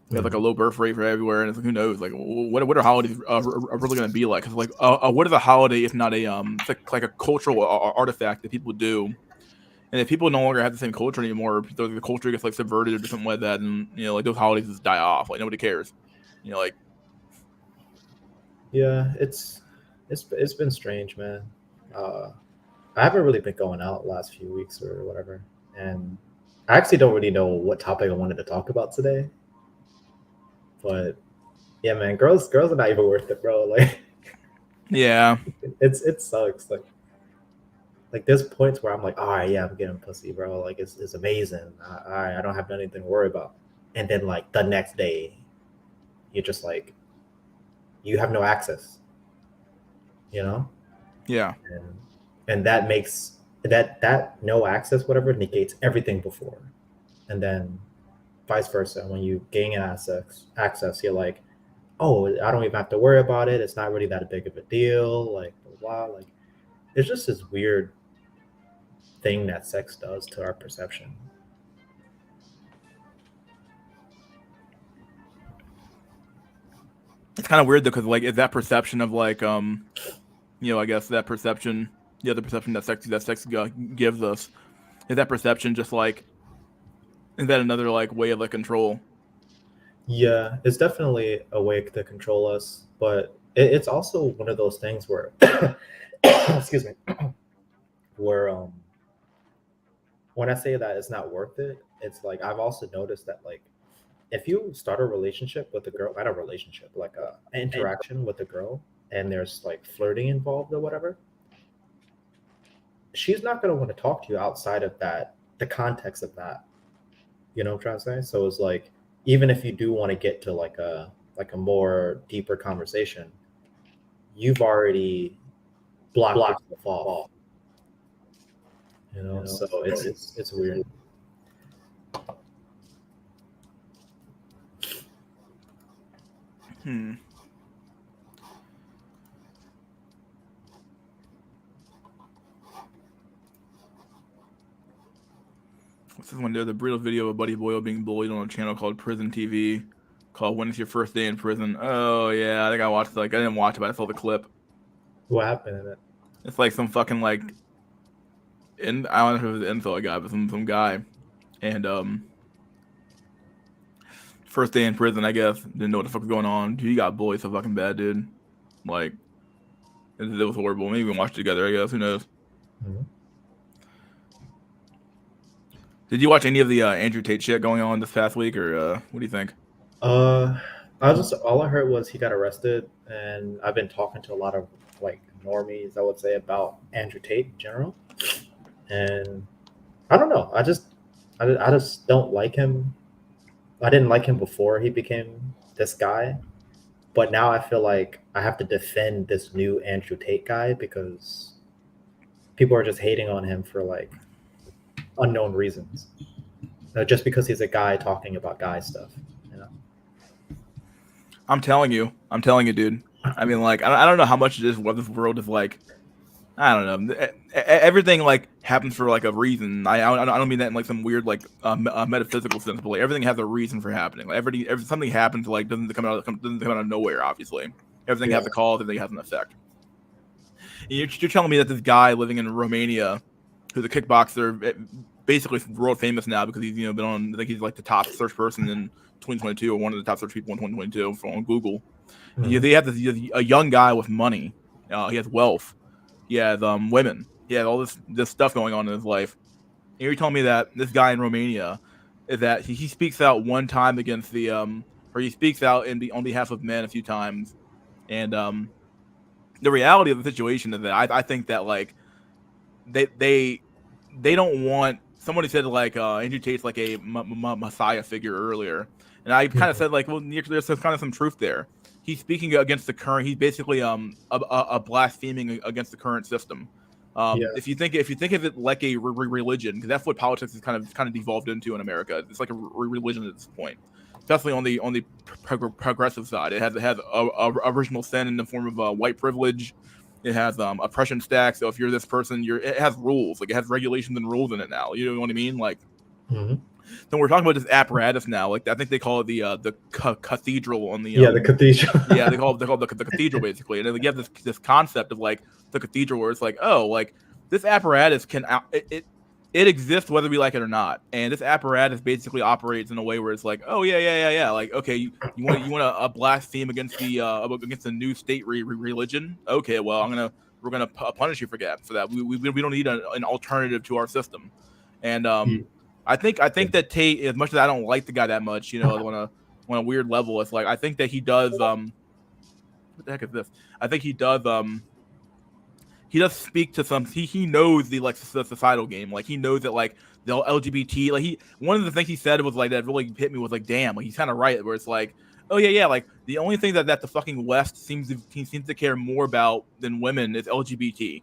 We have like a low birth rate for everywhere, and it's like, who knows? Like, what are holidays are really going to be like? Because like, what is a holiday if not it's like a cultural artifact that people do, and if people no longer have the same culture anymore, the culture gets like subverted or something like that, and like those holidays just die off. Like nobody cares. Like. Yeah, it's been strange, man. I haven't really been going out the last few weeks or whatever, and I actually don't really know what topic I wanted to talk about today. But yeah, man, girls are not even worth it, bro. Like, yeah, it sucks. Like there's points where I'm like, all right, yeah, I'm getting pussy, bro. Like it's amazing. All right, I don't have anything to worry about. And then like the next day, you're just like, you have no access. Yeah. And that makes that no access, whatever, negates everything before, and then. Vice versa. When you gain access, you're like, oh, I don't even have to worry about it. It's not really that big of a deal. Like, blah, blah. Like, it's just this weird thing that sex does to our perception. It's kind of weird though, because like, is that perception of like, I guess that perception, the other perception that sex gives us, is that perception just like. Is that another like way of like control? Yeah, it's definitely a way to control us, but it's also one of those things where, excuse me, where when I say that it's not worth it, it's like I've also noticed that like if you start a relationship with a girl, not a relationship, like a interaction with a girl, and there's like flirting involved or whatever, she's not gonna want to talk to you outside of that, the context of that. You know what I'm trying to say? So it's like even if you do want to get to like a more deeper conversation, you've already blocked yourself off. You know, so it's weird. This is when there's a brutal video of a Buddy Boyle being bullied on a channel called Prison TV, called "When Is Your First Day in Prison." Oh yeah, I think I watched. Like I didn't watch it, but I saw the clip. What happened in it? It's like some fucking like, I don't know if it was an info guy, but some guy, and first day in prison, I guess, didn't know what the fuck was going on. Dude, he got bullied so fucking bad, dude. Like, it was horrible. Maybe we can watch it together, I guess. Who knows? Mhm. Did you watch any of the Andrew Tate shit going on this past week, or what do you think? All I heard was he got arrested, and I've been talking to a lot of like normies, I would say, about Andrew Tate in general, and I don't know. I just don't like him. I didn't like him before he became this guy, but now I feel like I have to defend this new Andrew Tate guy because people are just hating on him for like unknown reasons, just because he's a guy talking about guy stuff. You know? I'm telling you, dude. I mean, like, I don't know how much it is. What this world is like. I don't know. Everything like happens for like a reason. I don't mean that in like some weird like metaphysical sense, but like everything has a reason for happening. Like every something happens, like doesn't come out of nowhere. Obviously, everything has a cause. Everything has an effect. You're telling me that this guy living in Romania, who's a kickboxer, basically world famous now because he's been on. I think he's like the top search person in 2022 or one of the top search people in 2022 on Google. Mhm. They have a young guy with money. He has wealth. He has women. He has all this stuff going on in his life. And you're telling me that this guy in Romania is that he speaks out one time against the or he speaks out on behalf of men a few times, and the reality of the situation is that I think that like they don't want. Somebody said like Andrew Tate's like a messiah figure earlier, and I kind of said like, well, there's kind of some truth there. He's speaking against the current. He's basically a blaspheming against the current system. If you think of it like a religion, because that's what politics is kind of devolved into in America. It's like a religion at this point, especially on the progressive side. It has a original sin in the form of white privilege. It has oppression stack. So if you're this person, it has rules. Like it has regulations and rules in it now. You know what I mean? Like, then we're talking about this apparatus now. Like I think they call it the cathedral on the the cathedral. yeah, they call it the cathedral basically. And then you have this concept of like the cathedral where it's like, oh, like this apparatus can it exists whether we like it or not. And this apparatus basically operates in a way where it's like, oh yeah. Like, okay, you want to blaspheme against the new state religion? Okay, well we're gonna punish you for that. We don't need an alternative to our system. And I think that Tate, as much as I don't like the guy that much, on a weird level, it's like I think that he does what the heck is this? I think he does speak to some. He knows the societal game. Like he knows that like the LGBT. Like one of the things he said was like that really hit me was like, damn, like he's kind of right. Where it's like, oh yeah, like the only thing that the fucking West seems to care more about than women is LGBT.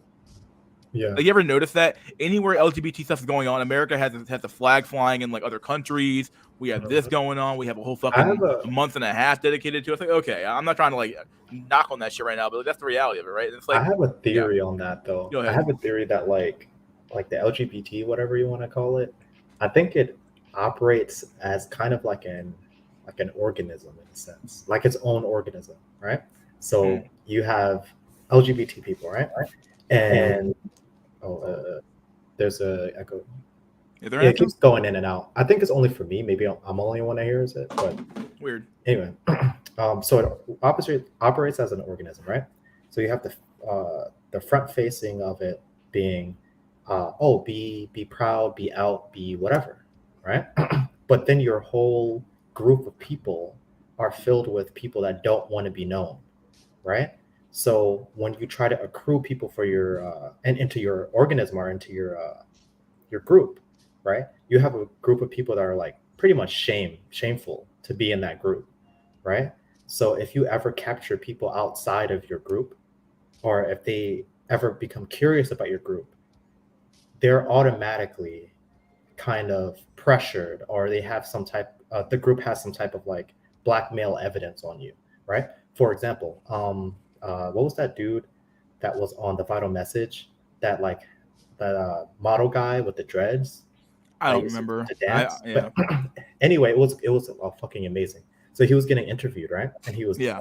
Yeah. Like, you ever notice that anywhere LGBT stuff is going on, America has the flag flying in like other countries. We have this going on. We have a whole fucking a month and a half dedicated to it. It's like, okay, I'm not trying to like knock on that shit right now, but like, that's the reality of it, right? It's like I have a theory on that though. Go ahead. I have a theory that like the LGBT, whatever you want to call it, I think it operates as kind of like an organism in a sense, like its own organism, right? So you have LGBT people, right? And there's a echo. It keeps going in and out. I think it's only for me. Maybe I'm the only one that hears it, but weird. Anyway, so it operates as an organism, right? So you have the front facing of it being, be proud, be out, be whatever, right? But then your whole group of people are filled with people that don't want to be known, right? So when you try to accrue people for your and into your organism or into your group, right? You have a group of people that are like pretty much shameful to be in that group, right? So if you ever capture people outside of your group, or if they ever become curious about your group, they're automatically kind of pressured, or they have some type the group has some type of like blackmail evidence on you, right? For example, what was that dude that was on the Vital Message, that like that model guy with the dreads I that don't used remember. to dance? Yeah. But anyway, it was fucking amazing. So he was getting interviewed, right? And he was Yeah.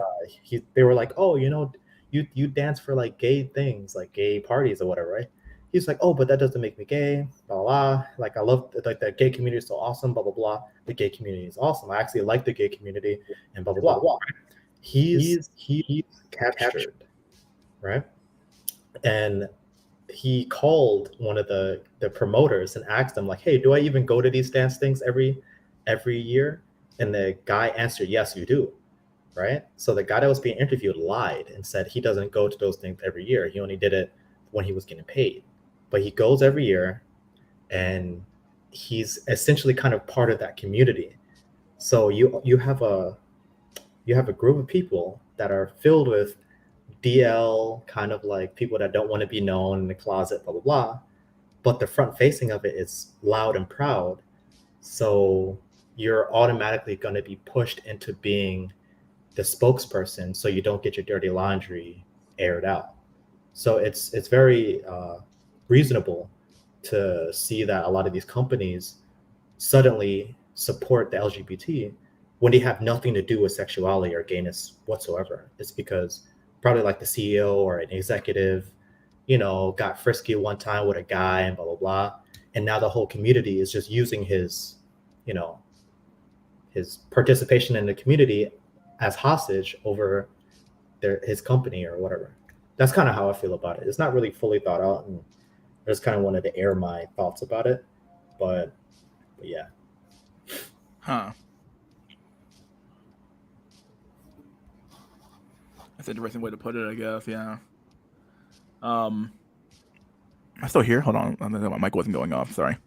they were like, oh, you dance for like gay things, like gay parties or whatever, right? He's like, oh, but that doesn't make me gay, blah, blah, blah. Like, I love, like, the gay community is so awesome, blah, blah, blah. The gay community is awesome. I actually like the gay community, and blah, blah, blah. He's captured, right? And he called one of the promoters and asked them, like, hey, do I even go to these dance things every year? And the guy answered, yes, you do, right? So the guy that was being interviewed lied and said he doesn't go to those things every year. He only did it when he was getting paid. But he goes every year, and he's essentially kind of part of that community. So you have a group of people that are filled with DL, kind of like people that don't want to be known in the closet, blah blah blah. But the front facing of it is loud and proud. So you're automatically going to be pushed into being the spokesperson, so you don't get your dirty laundry aired out. So it's very reasonable to see that a lot of these companies suddenly support the LGBT when they have nothing to do with sexuality or gayness whatsoever. It's because probably like the CEO or an executive, got frisky one time with a guy and blah blah blah, and now the whole community is just using his, you know, his participation in the community as hostage over his company or whatever. That's kind of how I feel about it. It's not really fully thought out, and I just kind of wanted to air my thoughts about it. But yeah. Huh. That's an interesting way to put it, I guess. Yeah. Am I still here? Hold on. My mic wasn't going off. Sorry.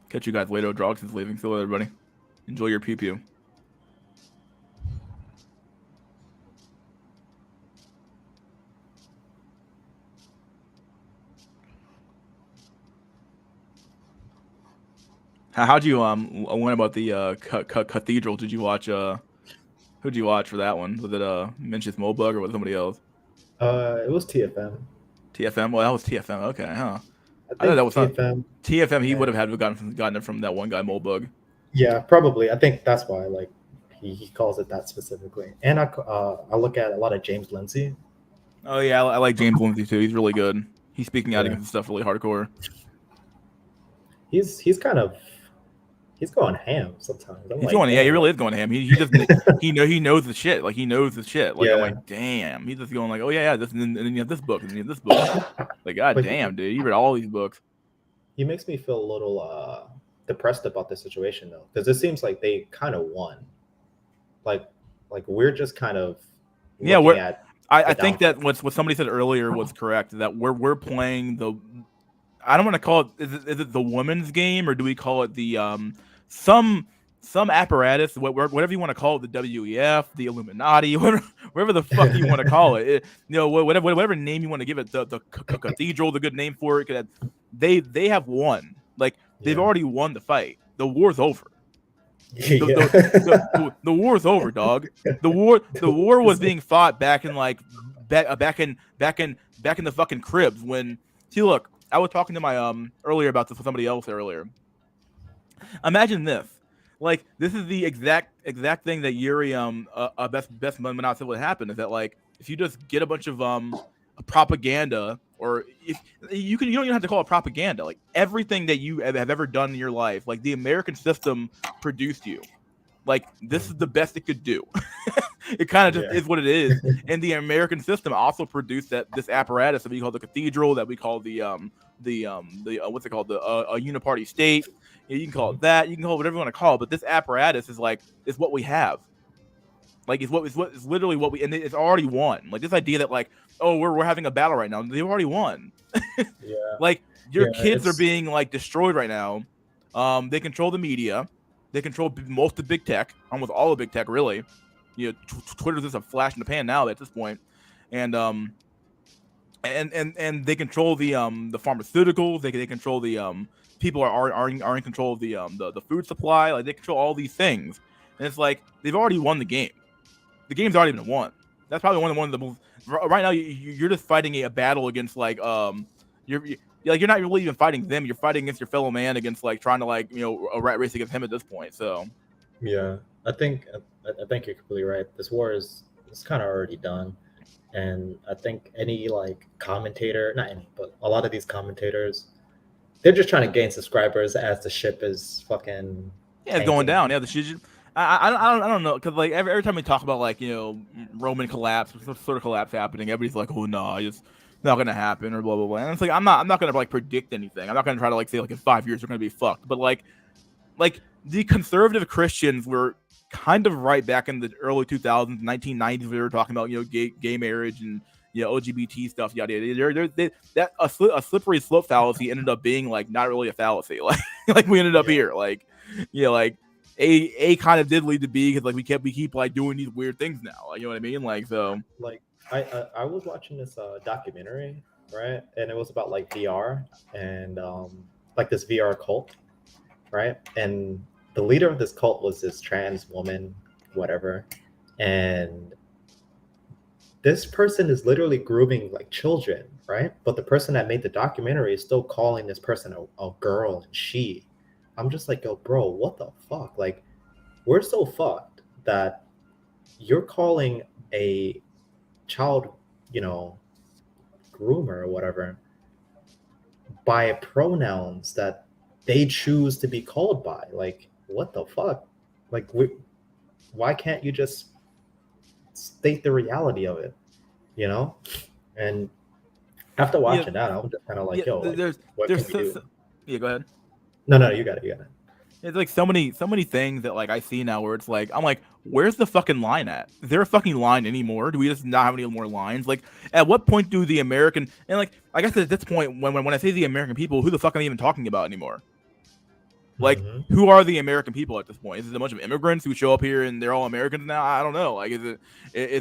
Catch you guys later. Drogs is leaving. See you later, everybody. Enjoy your pee-pee. How'd you learn about the cathedral? Did you watch who'd you watch for that one? Was it Mencius Mobug or was it somebody else? It was TFM. TFM? Well, that was TFM. Okay, huh? I thought think that was TFM. Not TFM. He would have had to gotten it from that one guy Mobug. Yeah, probably. I think that's why like he calls it that specifically. And I look at a lot of James Lindsay. Oh yeah, I like James Lindsay too. He's really good. He's speaking out Yeah. against stuff really hardcore. He's kind of going ham sometimes. He's going, yeah, he really is going ham. He just he knows the shit. Like he knows the shit. Like Yeah. I'm like, damn. He's just going like, oh yeah, this, and then you have this book, and then you have this book. Like, god But damn, dude, you read all these books. He makes me feel a little depressed about the situation though, because it seems like they kind of won. Like we're just kind of looking at. I think that what somebody said earlier was correct. That we're playing the. I don't want to call it. Is it the women's game, or do we call it the some apparatus, whatever you want to call it, the WEF, the Illuminati, whatever the fuck you want to call it, whatever name you want to give it, the cathedral, the good name for it. They have won. Like they've already won the fight. The war's over. The war's over, dog. The war was being fought back in like back in the fucking cribs when. See, look, I was talking to my earlier about this with somebody else earlier. Imagine this. Like this is the exact thing that Yuri best Monopoly said would happen is that like if you just get a bunch of propaganda, or if you don't even have to call it propaganda, like everything that you have ever done in your life, like the American system produced you. Like, this is the best it could do. It kind of just is what it is. And the American system also produced this apparatus that we call the cathedral, that we call the what's it called, the a uniparty state. You can call it that. You can call it whatever you want to call it. But this apparatus is what we have. Like, it's literally what we, and it's already won. Like, this idea that, like, oh, we're having a battle right now. They've already won. Yeah. Like, your kids are being, like, destroyed right now. They control the media. They control most of big tech, almost all of big tech, really. You know, Twitter's just a flash in the pan now at this point. And and they control the pharmaceuticals. They control the people are in control of the food supply. Like, they control all these things. And it's like, they've already won the game. The game's already been won. That's probably one of the most, right now. You're just fighting a battle against, like, you're not really even fighting them. You're fighting against your fellow man, against, like, trying to, like, a rat race against him at this point. So yeah, I think you're completely right. This war is kind of already done, and I think any, like, commentator, not any, but a lot of these commentators, they're just trying to gain subscribers as the ship is fucking it's going down. Yeah, the shit. I don't know, because, like, every time we talk about, like, Roman collapse, some sort of collapse happening, everybody's like, oh no, it's not gonna happen, or blah blah blah. And it's like, I'm not gonna, like, predict anything. I'm not gonna try to, like, say, like, in 5 years we're gonna be fucked. But like the conservative Christians were kind of right back in the early 2000s, 1990s. We were talking about gay marriage and LGBT stuff, yada yada. A slippery slope fallacy ended up being, like, not really a fallacy. Like we ended up here, like, like. A kind of did lead to B, because, like, we keep like doing these weird things now. Like, you know what I mean? Like, so, like, I was watching this documentary, right? And it was about, like, VR and like this VR cult, right? And the leader of this cult was this trans woman, whatever. And this person is literally grooming, like, children, right? But the person that made the documentary is still calling this person a girl and she. I'm just like, yo, bro, what the fuck? Like, we're so fucked that you're calling a child, groomer or whatever, by pronouns that they choose to be called by. Like, what the fuck? Like, why can't you just state the reality of it, And after watching that, I was just kind of like, yo, like, what can we do? Yeah, go ahead. No, you got it. It's like so many things that, like, I see now where it's like, I'm like, where's the fucking line at? Is there a fucking line anymore? Do we just not have any more lines? Like, at what point do the American, and, like, I guess at this point, when I say the American people, who the fuck am I even talking about anymore? Like, who are the American people at this point? Is it a bunch of immigrants who show up here and they're all Americans now? I don't know. Like, is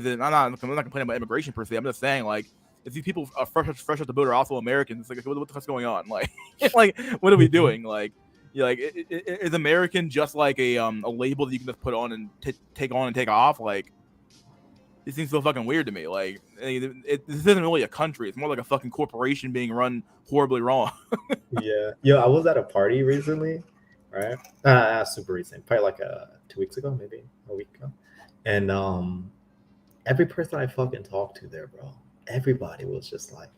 it? I'm not complaining about immigration per se. I'm just saying, like, if these people fresh off the boat are also Americans, it's like, what the fuck's going on? Like, like, what are we doing? Like, is American just like a label that you can just put on and take on and take off? Like, it seems so fucking weird to me. Like, this isn't really a country. It's more like a fucking corporation being run horribly wrong. Yeah. I was at a party recently, right? Super recent, probably like 2 weeks ago, maybe a week ago. And every person I fucking talked to there, bro, everybody was just like,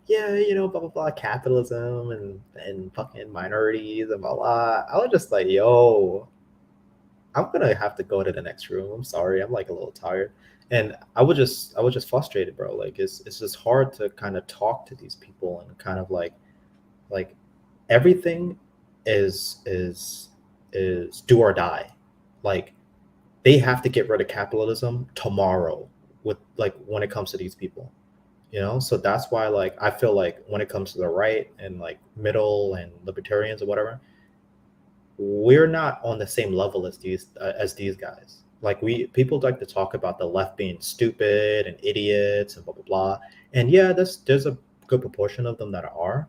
yeah, blah blah blah, capitalism and fucking minorities and blah blah. I was just like, yo, I'm gonna have to go to the next room. I'm sorry, I'm, like, a little tired. And I was just frustrated, bro. Like, it's just hard to kind of talk to these people and kind of like everything is do or die. Like, they have to get rid of capitalism tomorrow with, like, when it comes to these people. So that's why, like, I feel like when it comes to the right and, like, middle and libertarians or whatever, we're not on the same level as these guys. Like, people like to talk about the left being stupid and idiots and blah blah blah. And yeah, there's a good proportion of them that are,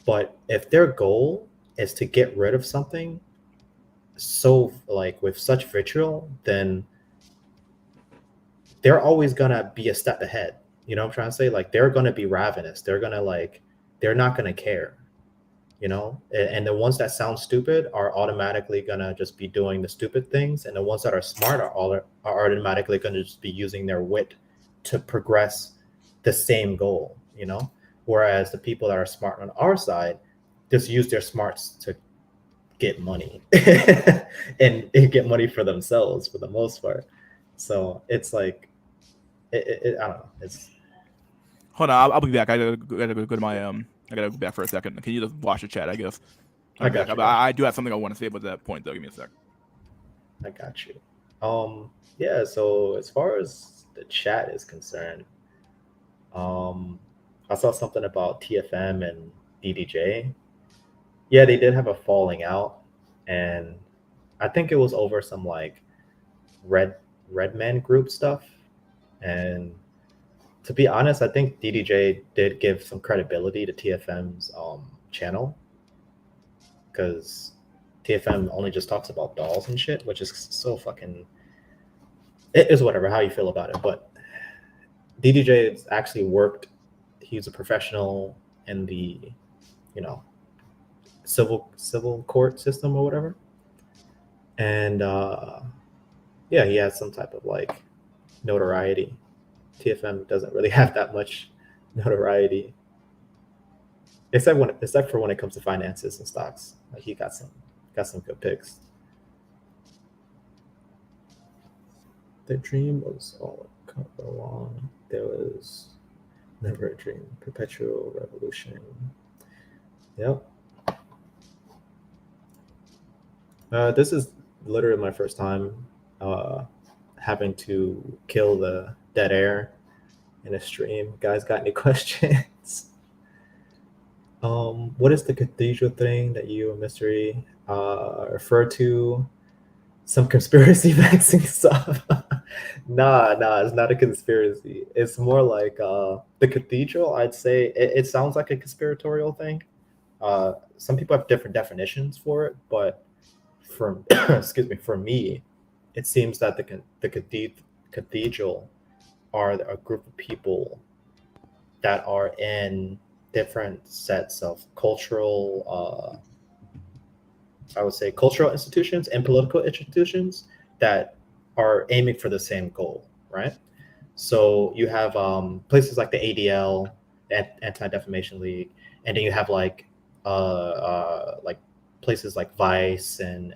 but if their goal is to get rid of something so, like, with such vitriol, then they're always gonna be a step ahead. You know what I'm trying to say? Like, they're going to be ravenous. They're going to, like, they're not going to care, and the ones that sound stupid are automatically going to just be doing the stupid things. And the ones that are smart are automatically going to just be using their wit to progress the same goal, Whereas the people that are smart on our side just use their smarts to get money and get money for themselves for the most part. So it's like I don't know. It's Hold on, I'll be back. I gotta go to my I gotta go back for a second. Can you just watch the chat? I guess. I'll I be back. got you. I do have something I want to say about that point though. Give me a sec. I got you. Yeah, so as far as the chat is concerned, I saw something about TFM and DDJ. Yeah, they did have a falling out, and I think it was over some like red man group stuff. And to be honest, I think DDJ did give some credibility to TFM's channel, because TFM only just talks about dolls and shit, which is so fucking. It is whatever how you feel about it, but DDJ has actually worked. He's a professional in the, you know, civil court system or whatever, and yeah, he has some type of like notoriety. TFM doesn't really have that much notoriety, except for when it comes to finances and stocks. Like he got some good picks. The dream was all along. There was never a dream. Perpetual revolution. Yep. This is literally my first time having to kill the dead air in a stream. Guys, got any questions? What is the cathedral thing that you, Mystery, refer to? Some conspiracy vaccine stuff. Nah, it's not a conspiracy. It's more like the cathedral. I'd say it sounds like a conspiratorial thing. Some people have different definitions for it, but for excuse me, for me, it seems that the cathedral are a group of people that are in different sets of cultural, I would say, cultural institutions and political institutions that are aiming for the same goal, right? So you have places like the ADL, Anti-Defamation League, and then you have like places like Vice and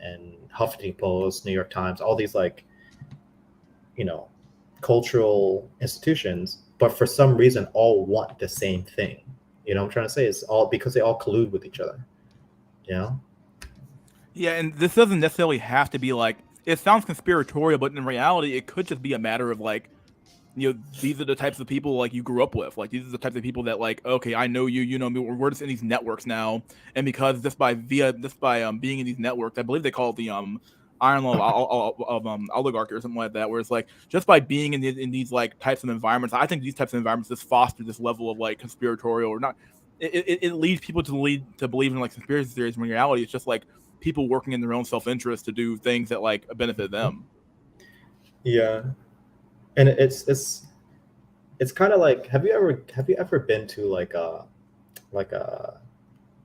Huffington Post, New York Times, all these like, you know, cultural institutions, but for some reason all want the same thing. You know what I'm trying to say? It's all because they all collude with each other. You know? Yeah, and this doesn't necessarily have to be like. It sounds conspiratorial, but in reality, it could just be a matter of like, these are the types of people like you grew up with. Like these are the types of people that like, okay, I know you, you know me. We're just in these networks now, and because by being in these networks, I believe they call it the iron law of oligarchy or something like that. Where it's like just by being in these like types of environments, I think these types of environments just foster this level of like conspiratorial or not. It leads people to believe in like conspiracy theories. When in reality, it's just like people working in their own self-interest to do things that like benefit them. Yeah, and it's kind of like, have you ever been to like a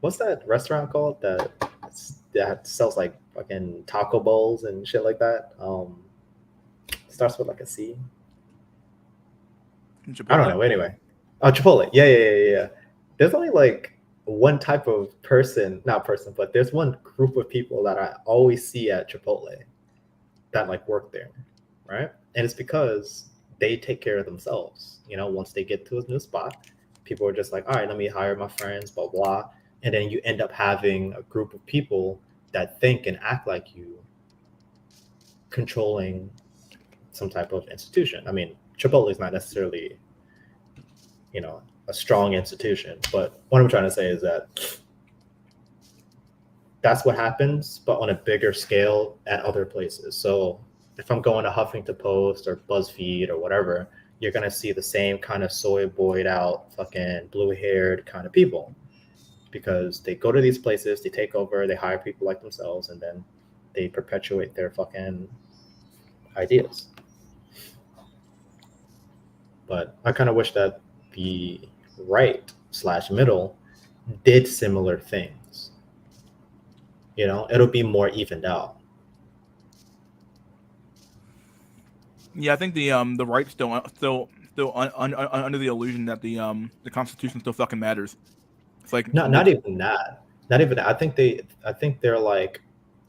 what's that restaurant called that sells like fucking taco bowls and shit like that? Starts with like a C. I don't know. Anyway, oh, Chipotle. Yeah. There's only like one type of person, not person, but there's one group of people that I always see at Chipotle that like work there, right? And it's because they take care of themselves. You know, once they get to a new spot, people are just like, all right, let me hire my friends, blah blah, and then you end up having a group of people that think and act like you, controlling some type of institution. I mean, Chipotle is not necessarily, you know, a strong institution, but what I'm trying to say is that that's what happens, but on a bigger scale at other places. So if I'm going to Huffington Post or BuzzFeed or whatever, you're gonna see the same kind of soy boyed out, fucking blue haired kind of people, because they go to these places, they take over, they hire people like themselves, and then they perpetuate their fucking ideas. But I kind of wish that the right/middle did similar things. You know, it'll be more evened out. Yeah, I think the right still under the illusion that the Constitution still fucking matters. It's like Not even that. Not even that. I think they're like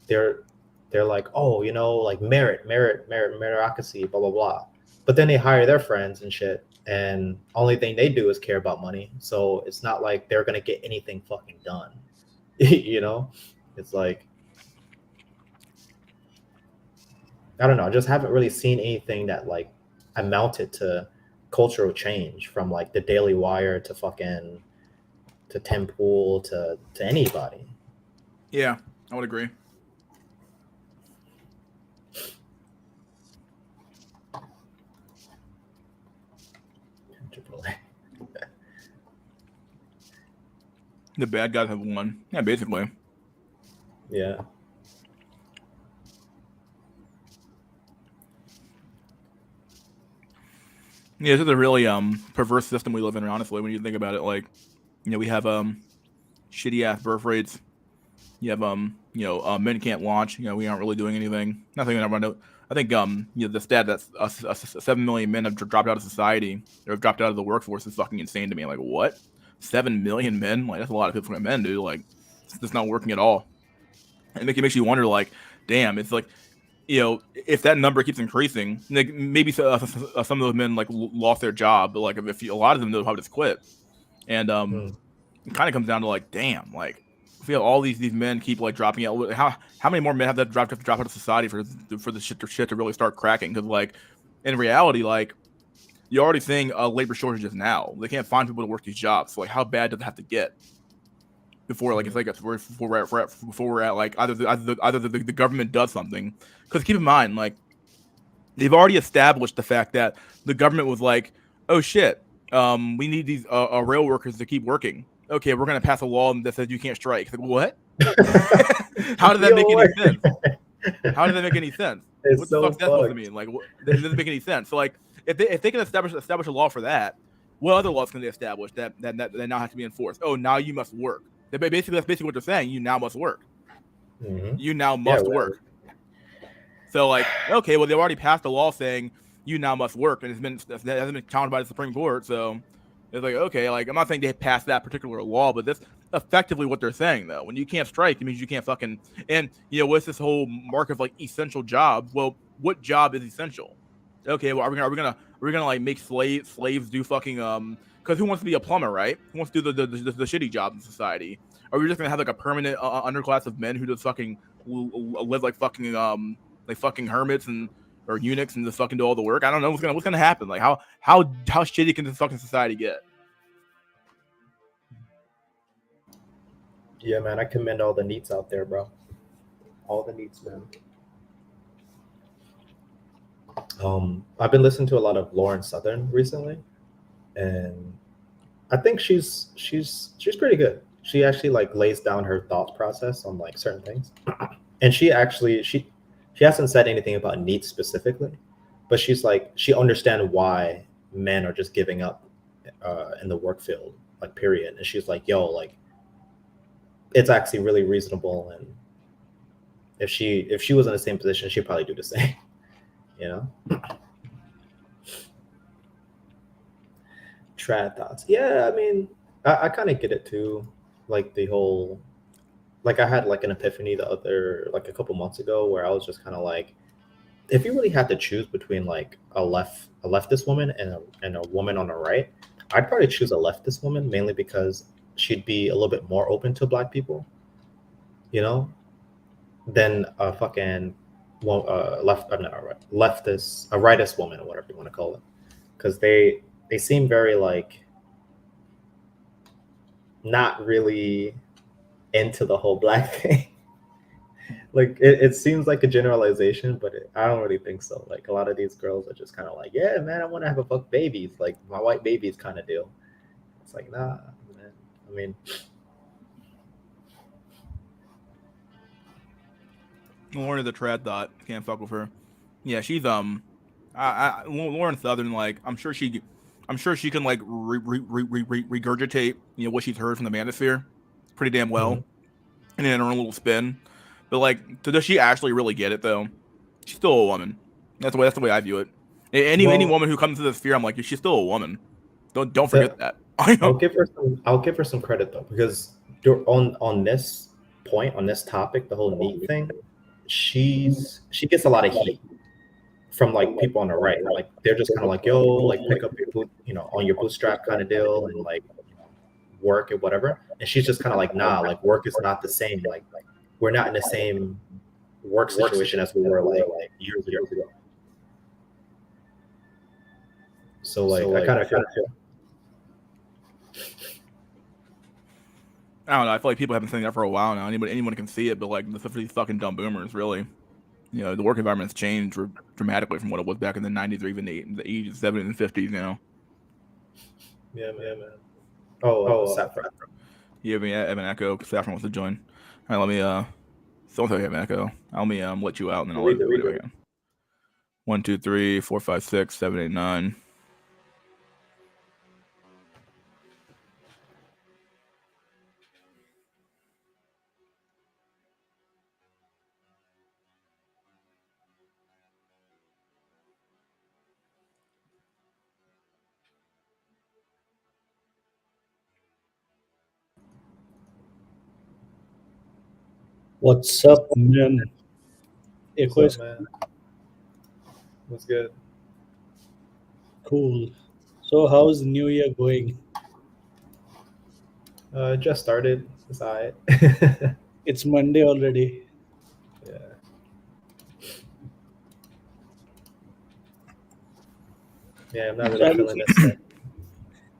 they're like, oh, you know, like meritocracy, blah blah blah. But then they hire their friends and shit, and only thing they do is care about money. So it's not like they're gonna get anything fucking done. You know, it's like, I don't know. I just haven't really seen anything that like amounted to cultural change, from like the Daily Wire to fucking to Tim Pool to anybody. Yeah, I would agree. Chipotle. The bad guys have won. Yeah, basically. Yeah. Yeah, this is a really perverse system we live in, honestly, when you think about it. Like, you know, we have shitty ass birth rates. You have men can't launch. You know, we aren't really doing anything. Nothing that I run out. I think you know, the stat that 7 million men have dropped out of society or have dropped out of the workforce is fucking insane to me. Like, what? 7 million men? Like, that's a lot of people for men, dude. Like, it's just not working at all. And it makes you wonder, like, damn, it's like, you know, if that number keeps increasing, like maybe some of those men like lost their job, but like if a lot of them they'll probably just quit. And it kind of comes down to like, damn, like if we have all these men keep like dropping out, how many more men have to drop out of society for the shit to really start cracking? Because like in reality, like you're already seeing labor shortages now. They can't find people to work these jobs. So like, how bad does it have to get before like it's like before we're at like either the government does something? Because keep in mind, like they've already established the fact that the government was like, oh shit, we need these rail workers to keep working. Okay, we're gonna pass a law that says you can't strike. Like, what? How did that make any sense? How did that make any sense? It's what so the fuck's that supposed to mean? Like, that doesn't make any sense. So, like, if they can establish a law for that, what other laws can they establish that now have to be enforced? Oh, now you must work. That's basically what they're saying. You now must work. Mm-hmm. You now must work. So, like, okay, well, they've already passed a law saying you now must work, and that hasn't been counted by the Supreme Court. So it's like, okay, like I'm not saying they passed that particular law, but that's effectively what they're saying, though. When you can't strike, it means you can't fucking. And you know, what's this whole mark of like essential jobs? Well, what job is essential? Okay, well, are we gonna like make slaves do fucking Because who wants to be a plumber, right? Who wants to do the shitty jobs in society? Are we just gonna have like a permanent underclass of men who just fucking live like fucking hermits or eunuchs and just fucking do all the work? I don't know what's gonna happen. Like how shitty can this fucking society get? Yeah, man, I commend all the NEETs out there, bro. All the NEETs, man. I've been listening to a lot of Lauren Southern recently, and I think she's pretty good. She actually like lays down her thought process on like certain things, and she hasn't said anything about NEET specifically, but she's like she understands why men are just giving up in the work field, like period. And she's like, yo, like it's actually really reasonable, and if she was in the same position, she'd probably do the same. You know. Trad thoughts. Yeah, I mean, I kind of get it too. Like the whole, like I had like an epiphany like a couple months ago where I was just kind of like, if you really had to choose between like a leftist woman and a woman on the right, I'd probably choose a leftist woman, mainly because she'd be a little bit more open to Black people, you know, than a fucking leftist, a rightist woman, or whatever you want to call it, because they seem very like not really into the whole Black thing. Like it seems like a generalization, but I don't really think so. Like a lot of these girls are just kind of like, yeah, man, I want to have a fuck babies, like my white babies kind of deal. It's like, nah, man. I mean, Lauren is a trad thought. Can't fuck with her. Yeah, she's Lauren Southern. Like I'm sure she can like regurgitate what she's heard from the manosphere pretty damn well, and in her own little spin. But like, does she actually really get it though? She's still a woman. That's the way I view it. Any woman who comes to the sphere, I'm like, she's still a woman. Don't forget that. I'll give her some credit though, because on this point, on this topic, the whole NEET thing, she gets a lot of heat from like people on the right. Like they're just kind of like, yo, like pick up your boot, on your bootstrap kind of deal, and like work and whatever. And she's just kind of like, nah, like work is not the same. Like we're not in the same work situation as we were like years ago. So like I kind of feel. I don't know. I feel like people have been saying that for a while now. Anyone can see it, but like for these fucking dumb boomers, really. The work environment's changed dramatically from what it was back in the 90s or even the 80s, 70s, and 50s. Yeah, man. Saffron. You have an echo. Saffron wants to join. All right, let me someone you have an echo. Let me let you out, and then I'll let you again. 1, 2, 3, 4, 5, 6, 7, 8, 9. What's up, man? Echo What's is up, man? What's good? cool. So, how's New Year going? It just started. It's alright. It's Monday already. Yeah. Yeah, I'm not So really feeling this.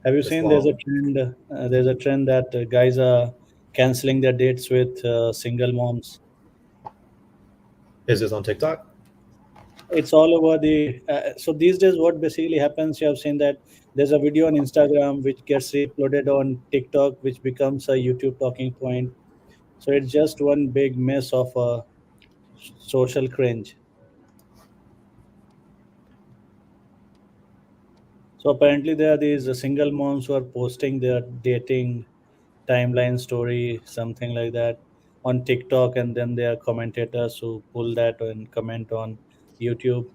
have you This seen there's a long. trend? There's a trend that guys are canceling their dates with single moms. Is this on TikTok? It's all over the. So these days, what basically happens? You have seen that there's a video on Instagram which gets uploaded on TikTok, which becomes a YouTube talking point. So it's just one big mess of social cringe. So apparently there are these single moms who are posting their dating timeline story, something like that, on TikTok, and then there are commentators who pull that and comment on YouTube.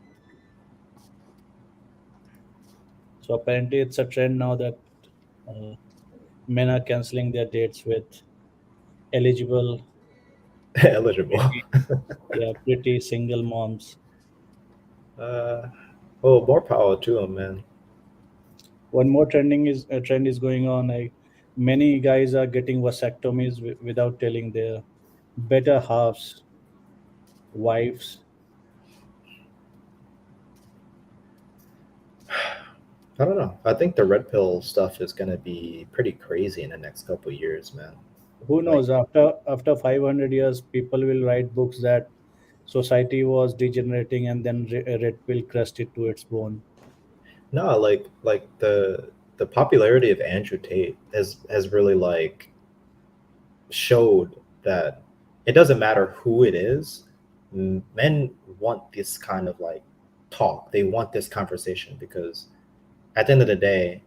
So apparently it's a trend now that uh, men are canceling their dates with eligible, Eligible. pretty, yeah, pretty single moms. Uh, oh, more power to him, man. One more trending is a trend is going on. Like many guys are getting vasectomies without telling their better halves, wives. I don't know. I think the red pill stuff is gonna be pretty crazy in the next couple of years, man. Who Like, knows? After 500 years, people will write books that society was degenerating, and then red pill crushed it to its bone. no, like the popularity of Andrew Tate has really like showed that it doesn't matter who it is. Men want this kind of like talk. They want this conversation because at the end of the day,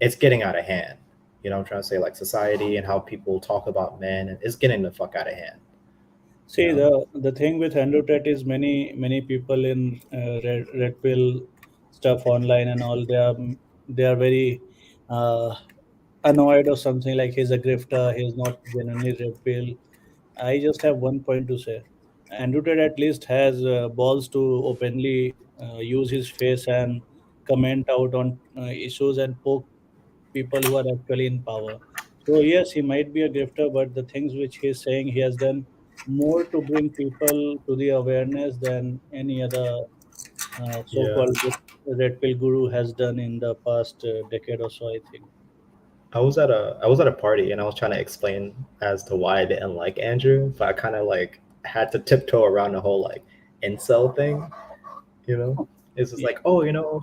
it's getting out of hand. You know what I'm trying to say? Like society and how people talk about men, and it's getting the fuck out of hand. You See, know? the thing with Andrew Tate is many people in red pill stuff online and all, they are very uh, annoyed or something like he's a grifter, he's not genuinely red pill. I just have one point to say. Andrew Tate at least has balls to openly use his face and comment out on issues and poke people who are actually in power. So yes, he might be a grifter, but the things which he is saying, he has done more to bring people to the awareness than any other Yeah. so-called red pill guru has done in the past decade or so, I think. I was at a party and I was trying to explain as to why I didn't like Andrew, but I kind of like had to tiptoe around the whole like incel thing. You know, it's just Yeah. like, oh,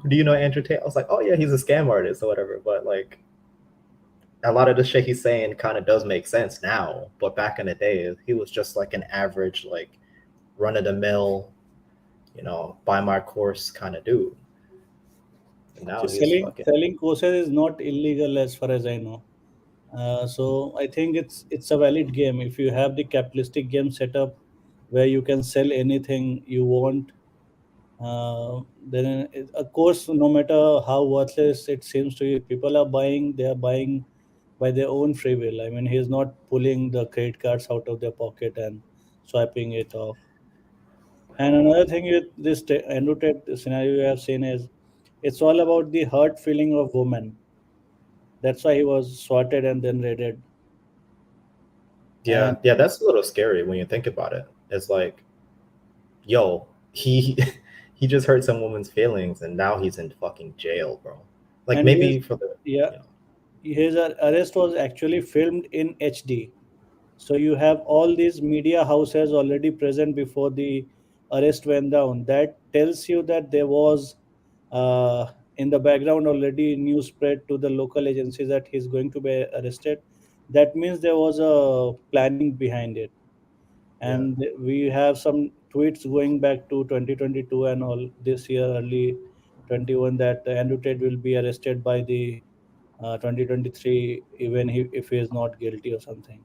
do you know Andrew Tate? I was like, oh yeah, he's a scam artist or whatever. But like a lot of the shit he's saying kind of does make sense now, but back in the day, he was just like an average like run of the mill, buy my course kind of dude. And See, now he's selling fucking. selling courses is not illegal as far as I know. So I think it's a valid game if you have the capitalistic game set up where you can sell anything you want. Then of course, no matter how worthless it seems to you, people are buying. They are buying by their own free will. I mean, he's not pulling the credit cards out of their pocket and swiping it off. And another thing with this Andrew Tate scenario you have seen is it's all about the hurt feeling of women. That's why he was swatted and then raided. Yeah, And yeah, that's a little scary when you think about it. It's like, yo, he he just hurt some woman's feelings and now he's in fucking jail, bro. Like and his maybe for the, yeah you know, his arrest was actually filmed in HD. So you have all these media houses already present before the arrest went down. That tells you that there was in the background already news spread to the local agencies that he's going to be arrested. That means there was a planning behind it. yeah. And we have some tweets going back to 2022 and all this year, early 21, that Andrew Tate will be arrested by the 2023, even if he is not guilty or something.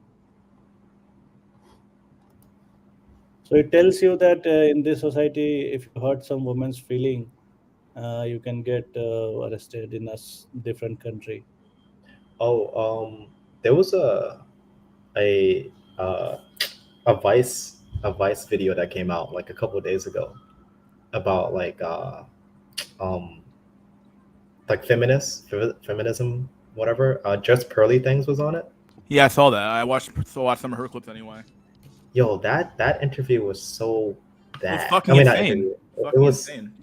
So it tells you that in this society, if you hurt some woman's feeling, you can get arrested in a different country. Oh, there was a uh a Vice video that came out like a couple of days ago about um like feminism, whatever. Just Pearly Things was on it. Yeah, I saw that. I watched some of her clips anyway. Yo, that interview was so It was bad. I fucking mean, not insane. interview. It Fucking was, insane.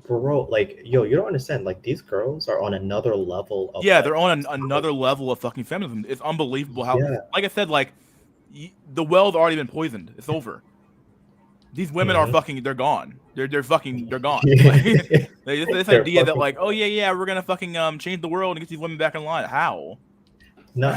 bro. Like, yo, you don't understand. Like, these girls are on another level of Yeah, like, they're on another level of fucking feminism. It's unbelievable how, yeah. like I said, like the well's already been poisoned. It's over. These women are Hmm. fucking. They're gone. They're gone. Like, this They're idea that fucking like, oh yeah, we're gonna fucking change the world and get these women back in line. How? no.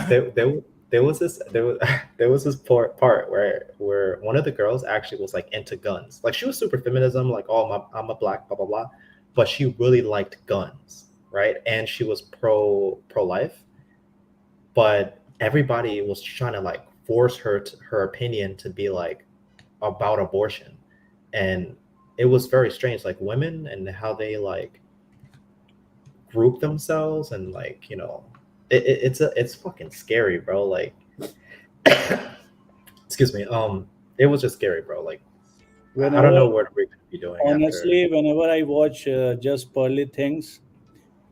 There was this there was there was this part where one of the girls actually was like into guns. Like she was super feminism, like oh I'm a black blah blah blah, but she really liked guns, right? And she was pro life, but everybody was trying to like force her opinion to be like about abortion, and it was very strange. Like women and how they like group themselves and like it's fucking scary, bro. Like excuse me, it was just scary, bro. Like I don't Whenever, know what we're gonna be doing after. honestly, whenever I watch just pearly things,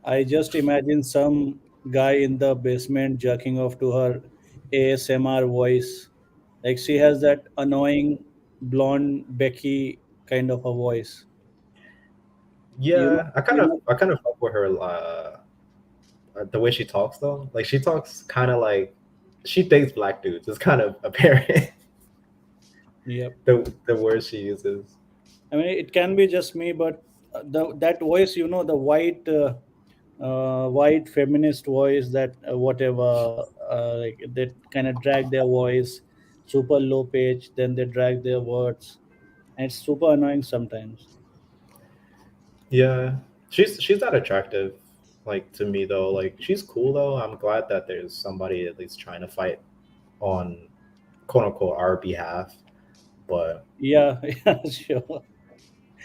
I just imagine some guy in the basement jerking off to her ASMR voice. Like she has that annoying blonde Becky kind of a voice. Yeah, You know, I kind of fuck with her the way she talks though. Like she talks kind of like she dates black dudes. It's kind of apparent yep. the words she uses. I mean, it can be just me, but that voice, the white feminist voice, that whatever, like they kind of drag their voice super low pitch, then they drag their words, and it's super annoying sometimes. Yeah, she's not attractive like to me though. Like she's cool though. I'm glad that there's somebody at least trying to fight on quote unquote our behalf. But Yeah, yeah, sure. But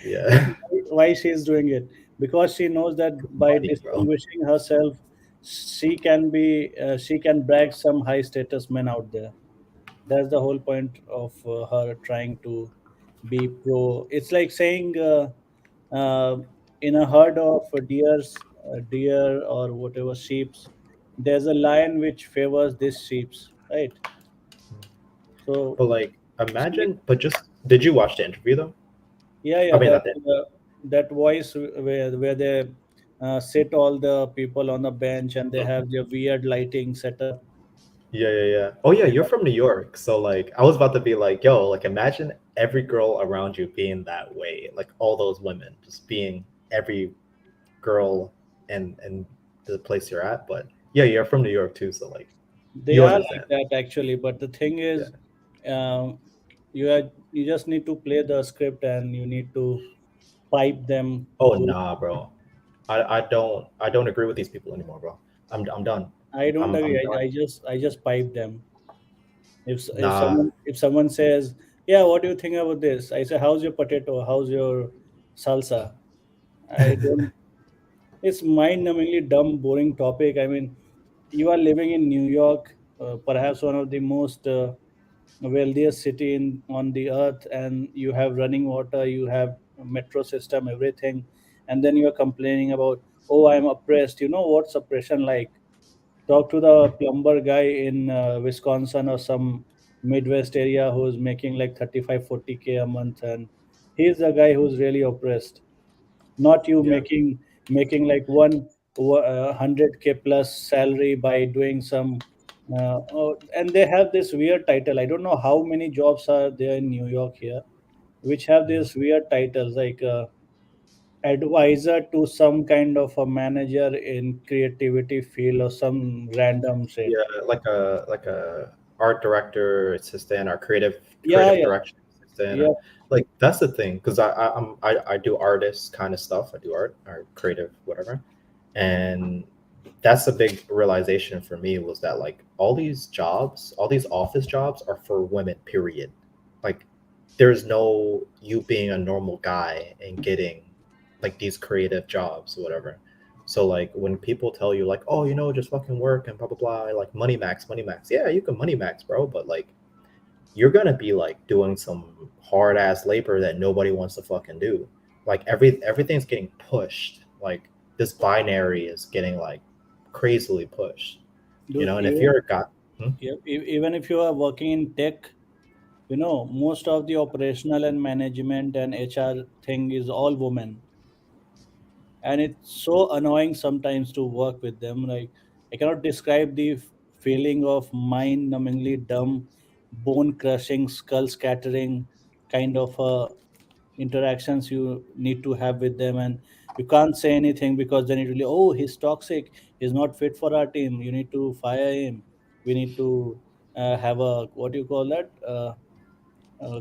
yeah, why she's doing it? Because she knows that by money, bro. distinguishing herself, she can brag some high status men out there. That's the whole point of her trying to be pro. It's like saying uh, in a herd of deer or whatever sheeps, there's a lion which favors this sheeps, right? So But like, she, imagine. But just did you watch the interview though? yeah, I yeah, mean, that not the that voice where they sit all the people on a bench and they have their weird lighting setup. yeah, yeah, yeah. Oh yeah, you're from New York, so like, I was about to be like, yo, like, imagine every girl around you being that way, like all those women just being every girl and the place you're at. But yeah, you're from New York too, so like, They you are like understand. that actually, but the thing Yeah. is, um, you just need to play the script and you need to pipe them Oh full. nah, bro. I don't agree with these people anymore, bro. I'm done. I don't I'm agree. done. I just pipe them. Nah. If someone says, yeah, what do you think about this? I say, how's your potato? How's your salsa? I don't. It's mind-numbingly dumb, boring topic. I mean, you are living in New York, perhaps one of the most wealthiest city in on the earth, and you have running water, you have a metro system, everything, and then you are complaining about, oh, I'm oppressed. You know what's oppression like? Talk to the plumber guy in Wisconsin or some Midwest area who's making like 35, 40K a month, and he's the guy who's really oppressed. Not you Yeah. making like 100K plus salary by doing some. And they have this weird title. I don't know how many jobs are there in New York here, which have Mhm. these weird titles like advisor to some kind of a manager in creativity field or some random shit. Yeah, like a art director assistant or Yeah, creative yeah, direction assistant. yeah. Like that's the thing, because I do artist kind of stuff. I do art or creative whatever, and that's a big realization for me was that like all these jobs, all these office jobs are for women. Period. Like there's no you being a normal guy and getting like these creative jobs or whatever. So like when people tell you like, oh, just fucking work and blah blah blah, like money max. Yeah, you can money max, bro, but like you're gonna be like doing some hard ass labor that nobody wants to fucking do. Like everything's getting pushed. Like this binary is getting like crazily pushed. Dude, And if you're a guy, hmm? even if you are working in tech, most of the operational and management and HR thing is all women, and it's so annoying sometimes to work with them. Like, I cannot describe the feeling of mind-numbingly dumb, bone-crushing, skull-scattering kind of interactions you need to have with them, and you can't say anything because then it really, oh, he's toxic, he's not fit for our team, you need to fire him, we need to have a, what do you call that,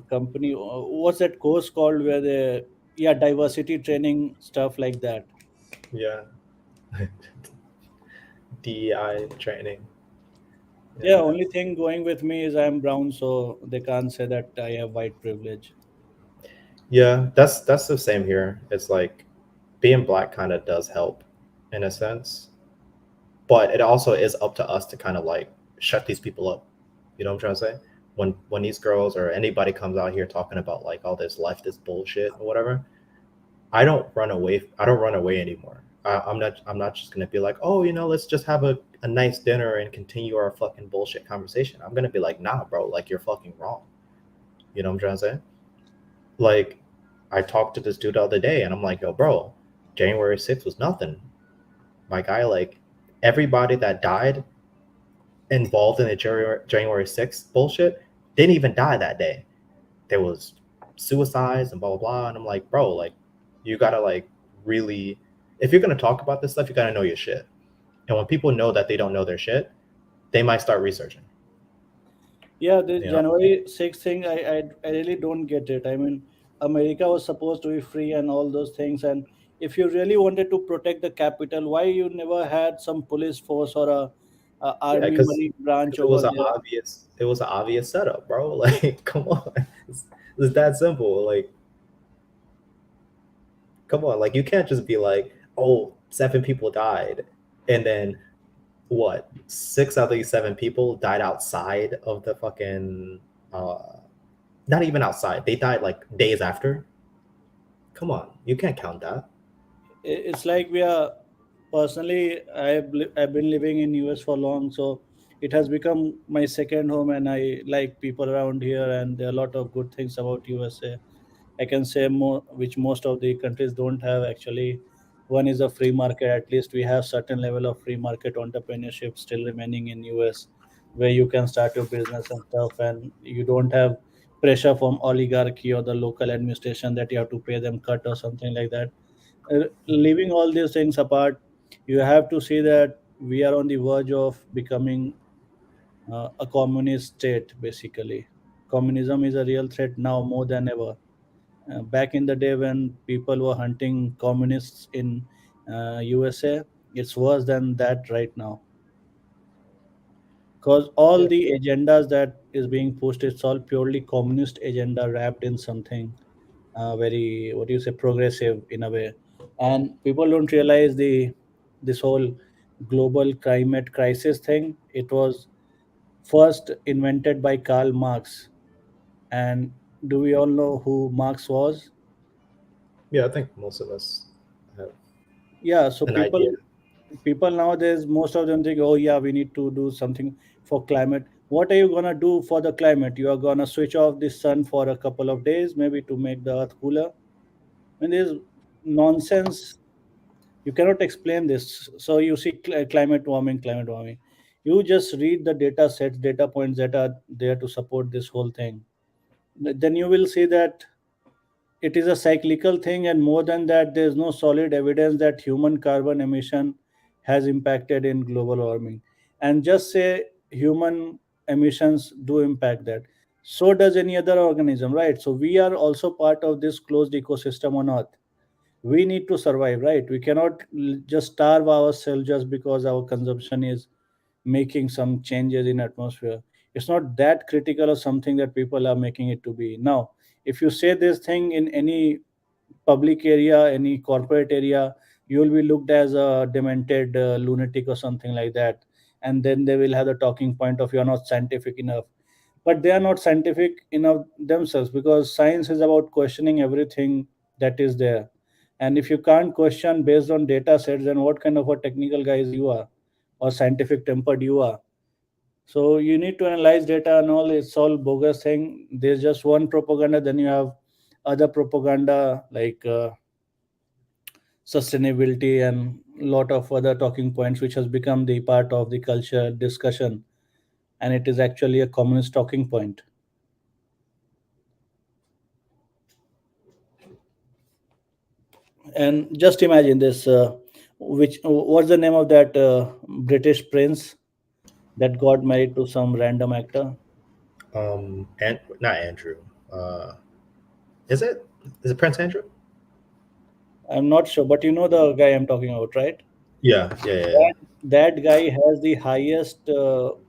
company, what's that course called where they, yeah, diversity training stuff like that. Yeah, DEI training. Yeah, Yeah, only thing going with me is I'm brown, so they can't say that I have white privilege. yeah, that's the same here. It's like being black kind of does help in a sense, but it also is up to us to kind of like shut these people up. You know what I'm trying to say? When these girls or anybody comes out here talking about like all this leftist bullshit or whatever, I don't run away. I don't run away anymore. I'm not just gonna be like, oh, let's just have a nice dinner and continue our fucking bullshit conversation. I'm gonna be like, nah, bro, like you're fucking wrong. You know what I'm trying to say? Like, I talked to this dude the other day, and I'm like, yo, bro, January 6th was nothing. My guy, like, everybody that died involved in the January 6th bullshit didn't even die that day. There was suicides and blah blah blah. And I'm like, bro, like you gotta like really, if you're gonna talk about this stuff, you gotta know your shit. And when people know that they don't know their shit, they might start researching. Yeah, the You know? January 6th thing, I really don't get it. I mean, America was supposed to be free and all those things. And if you really wanted to protect the capital, why you never had some police force or a Yeah, army because marine branch it was over an there? obvious setup, bro. Like, come on, it's that simple. Like, come on, like you can't just be like, oh, 7 people died, and then what? 6 of these 7 people died outside of the fucking uh not even outside. They died like days after. Come on, you can't count that. It's like we are, personally, I've been living in US for long, so it has become my second home, and I like people around here, and there are a lot of good things about USA. I can say more, which most of the countries don't have actually. One is a free market. At least we have certain level of free market entrepreneurship still remaining in US, where you can start your business and stuff, and you don't have pressure from oligarchy or the local administration that you have to pay them cut or something like that. Leaving all these things apart, you have to see that we are on the verge of becoming a communist state. Basically, communism is a real threat now more than ever. Back in the day when people were hunting communists in USA, it's worse than that right now. Because all Yeah, the agendas that is being pushed, it's all purely communist agenda wrapped in something very, what do you say, progressive in a way. And people don't realize this whole global climate crisis thing. It was first invented by Karl Marx. And do we all know who Marx was? Yeah, I think most of us have Yeah, so an people idea. people nowadays, most of them think, oh yeah, we need to do something for climate. What are you gonna do for the climate? You are gonna switch off the sun for a couple of days, maybe to make the earth cooler. And there's nonsense. You cannot explain this. So you see climate warming, climate warming. You just read the data sets, data points that are there to support this whole thing. Then you will see that it is a cyclical thing, and more than that, there is no solid evidence that human carbon emission has impacted in global warming. And just say human emissions do impact that, so does any other organism, right? So we are also part of this closed ecosystem on earth. We need to survive, right? We cannot just starve ourselves just because our consumption is making some changes in atmosphere. It's not that critical or something that people are making it to be. Now, if you say this thing in any public area, any corporate area, you will be looked as a demented lunatic or something like that. And then they will have the talking point of you're not scientific enough. But they are not scientific enough themselves, because science is about questioning everything that is there. And if you can't question based on data sets, then what kind of a technical guys you are, or scientific tempered you are? So you need to analyze data and all. It's all bogus thing. There's just one propaganda, then you have other propaganda like sustainability and lot of other talking points, which has become the part of the culture discussion, and it is actually a communist talking point. And just imagine this: which what's the name of that British prince that got married to some random actor? And not Andrew. Uh, is it? Is it Prince Andrew? I'm not sure, but you know the guy I'm talking about, right? Yeah, yeah, yeah, yeah. That guy has the highest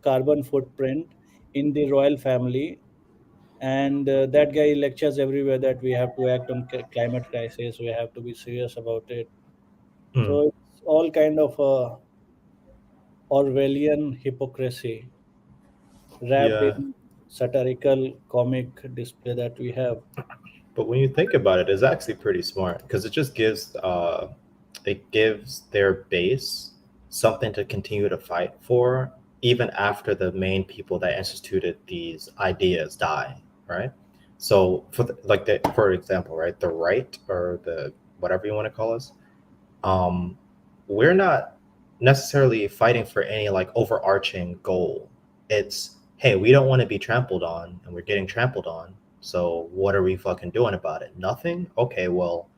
carbon footprint in the royal family, and that guy lectures everywhere that we have to act on climate crisis, we have to be serious about it. Mm, So it's all kind of a Orwellian hypocrisy wrapped yeah. in satirical comic display that we have. But when you think about it, it's actually pretty smart because it gives their base something to continue to fight for even after the main people that instituted these ideas die, right? So for example, right, the right or the whatever you want to call us, um, we're not necessarily fighting for any like overarching goal. It's, hey, we don't want to be trampled on and we're getting trampled on. So what are we fucking doing about it? Nothing? Okay, well,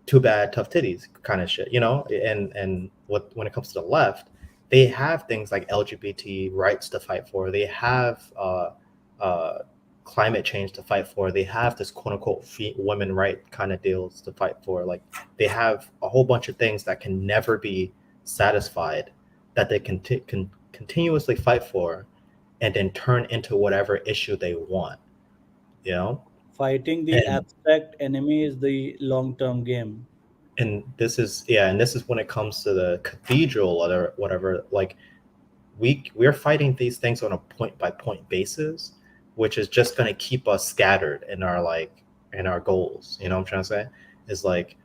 too bad, tough titties kind of shit, you know? And what when it comes to the left, they have things like LGBT rights to fight for. They have uh, climate change to fight for. They have this quote unquote women right kind of deals to fight for. Like they have a whole bunch of things that can never be satisfied that they can continuously fight for and then turn into whatever issue they want, you know? Fighting the And abstract enemy is the long term game. and this is when it comes to the cathedral or whatever, like we're fighting these things on a point by point basis, which is just going to keep us scattered in our in our goals, you know what I'm trying to say? Is like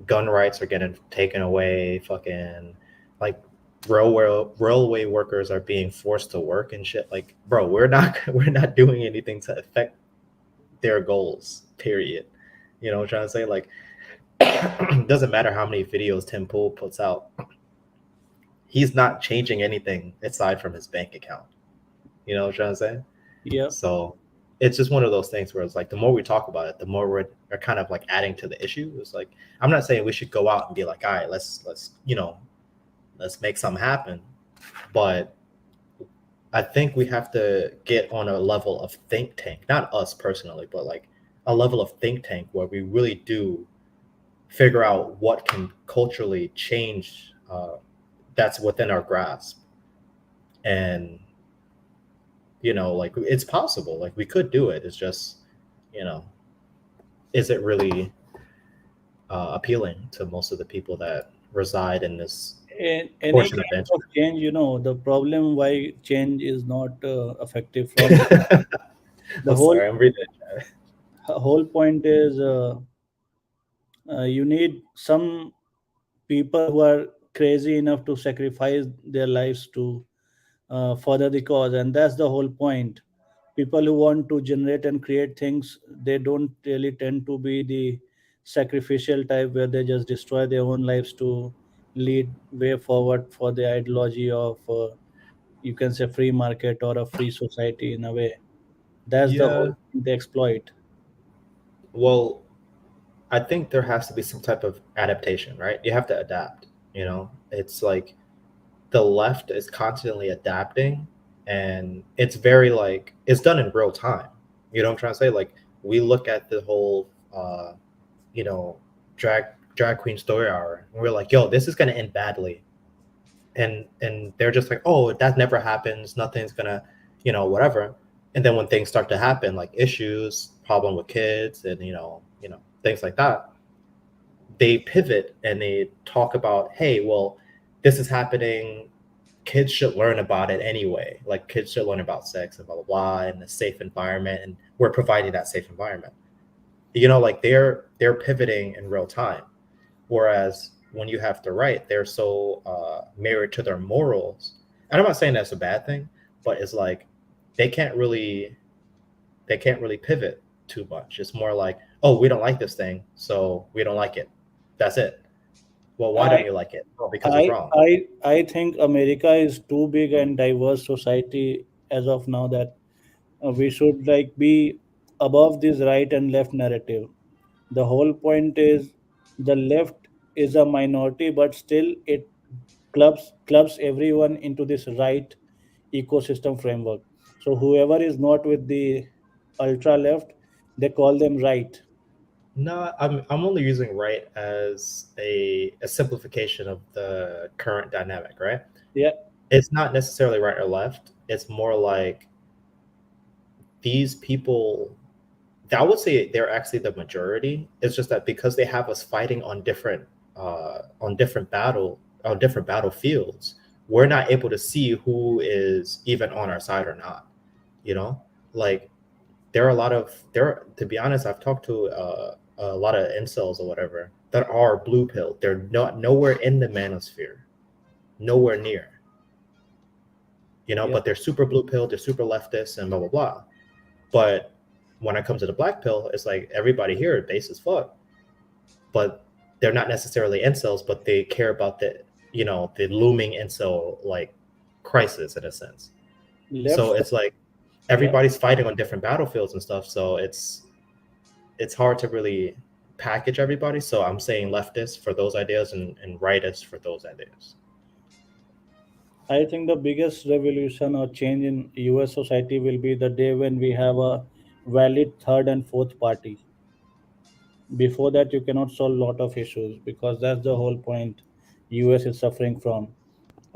gun rights are getting taken away, fucking like railway workers are being forced to work and shit. Like, bro, we're not doing anything to affect their goals, period. You know what I'm trying to say? Like, doesn't matter how many videos Tim Pool puts out, he's not changing anything aside from his bank account. You know what I'm trying to say? Yeah. So it's just one of those things where it's like the more we talk about it, the more we're kind of like adding to the issue. It's like, I'm not saying we should go out and be like, all right, let's let's make something happen. But I think we have to get on a level of think tank, not us personally, but like a level of think tank where we really do figure out what can culturally change, that's within our grasp. And like it's possible, like we could do it. It's just, you know is it really appealing to most of the people that reside in this In any portion of the kind of internet. change, the problem why change is not effective from the I'm whole sorry, I'm reading it. whole point is you need some people who are crazy enough to sacrifice their lives to further the cause, and that's the whole point. People who want to generate and create things, they don't really tend to be the sacrificial type where they just destroy their own lives to lead way forward for the ideology of you can say free market or a free society in a way. That's the whole Yeah. thing they exploit. Well, I think there has to be some type of adaptation, right? You have to adapt. It's like the left is constantly adapting, and it's very like it's done in real time. You know what I'm trying to say? Like we look at the whole, you know, drag drag queen story hour, and we're like, yo, this is gonna end badly, and they're just like, oh, that never happens, nothing's gonna, whatever. And then when things start to happen, like issues, problem with kids, and things like that, they pivot and they talk about, hey, well, this is happening, kids should learn about it anyway, like kids should learn about sex and blah blah blah and a safe environment, and we're providing that safe environment. Like they're pivoting in real time. Whereas when you have to write, they're so married to their morals. And I'm not saying that's a bad thing, but it's like they can't really they can't really pivot too much. It's more like, oh, we don't like this thing, so we don't like it. That's it. Well, why I don't you like it? Well, because it's I wrong. I think America is too big and diverse society as of now that we should like be above this right and left narrative. The whole point is the left is a minority, but still it clubs everyone into this right ecosystem framework. So whoever is not with the ultra left, they call them right. No, I'm only using right as a simplification of the current dynamic, right? Yeah, It's not necessarily right or left. It's more like these people, I would say they're actually the majority. It's just that because they have us fighting on different battlefields, we're not able to see who is even on our side or not. You know, like there are a lot of there. To be honest, I've talked to a lot of incels or whatever that are blue pill. They're not nowhere in the manosphere, nowhere near. yeah. But they're super blue pill. They're super leftist and blah blah blah. But when it comes to the black pill, it's like everybody here is base as fuck, but they're not necessarily incels, but they care about the looming incel like crisis in a sense. Left, So it's like yeah. everybody's fighting on different battlefields and stuff. So it's hard to really package everybody. So I'm saying leftist for those ideas and rightist for those ideas. I think the biggest revolution or change in US society will be the day when we have a valid third and fourth party. Before that, you cannot solve a lot of issues because that's the whole point US is suffering from.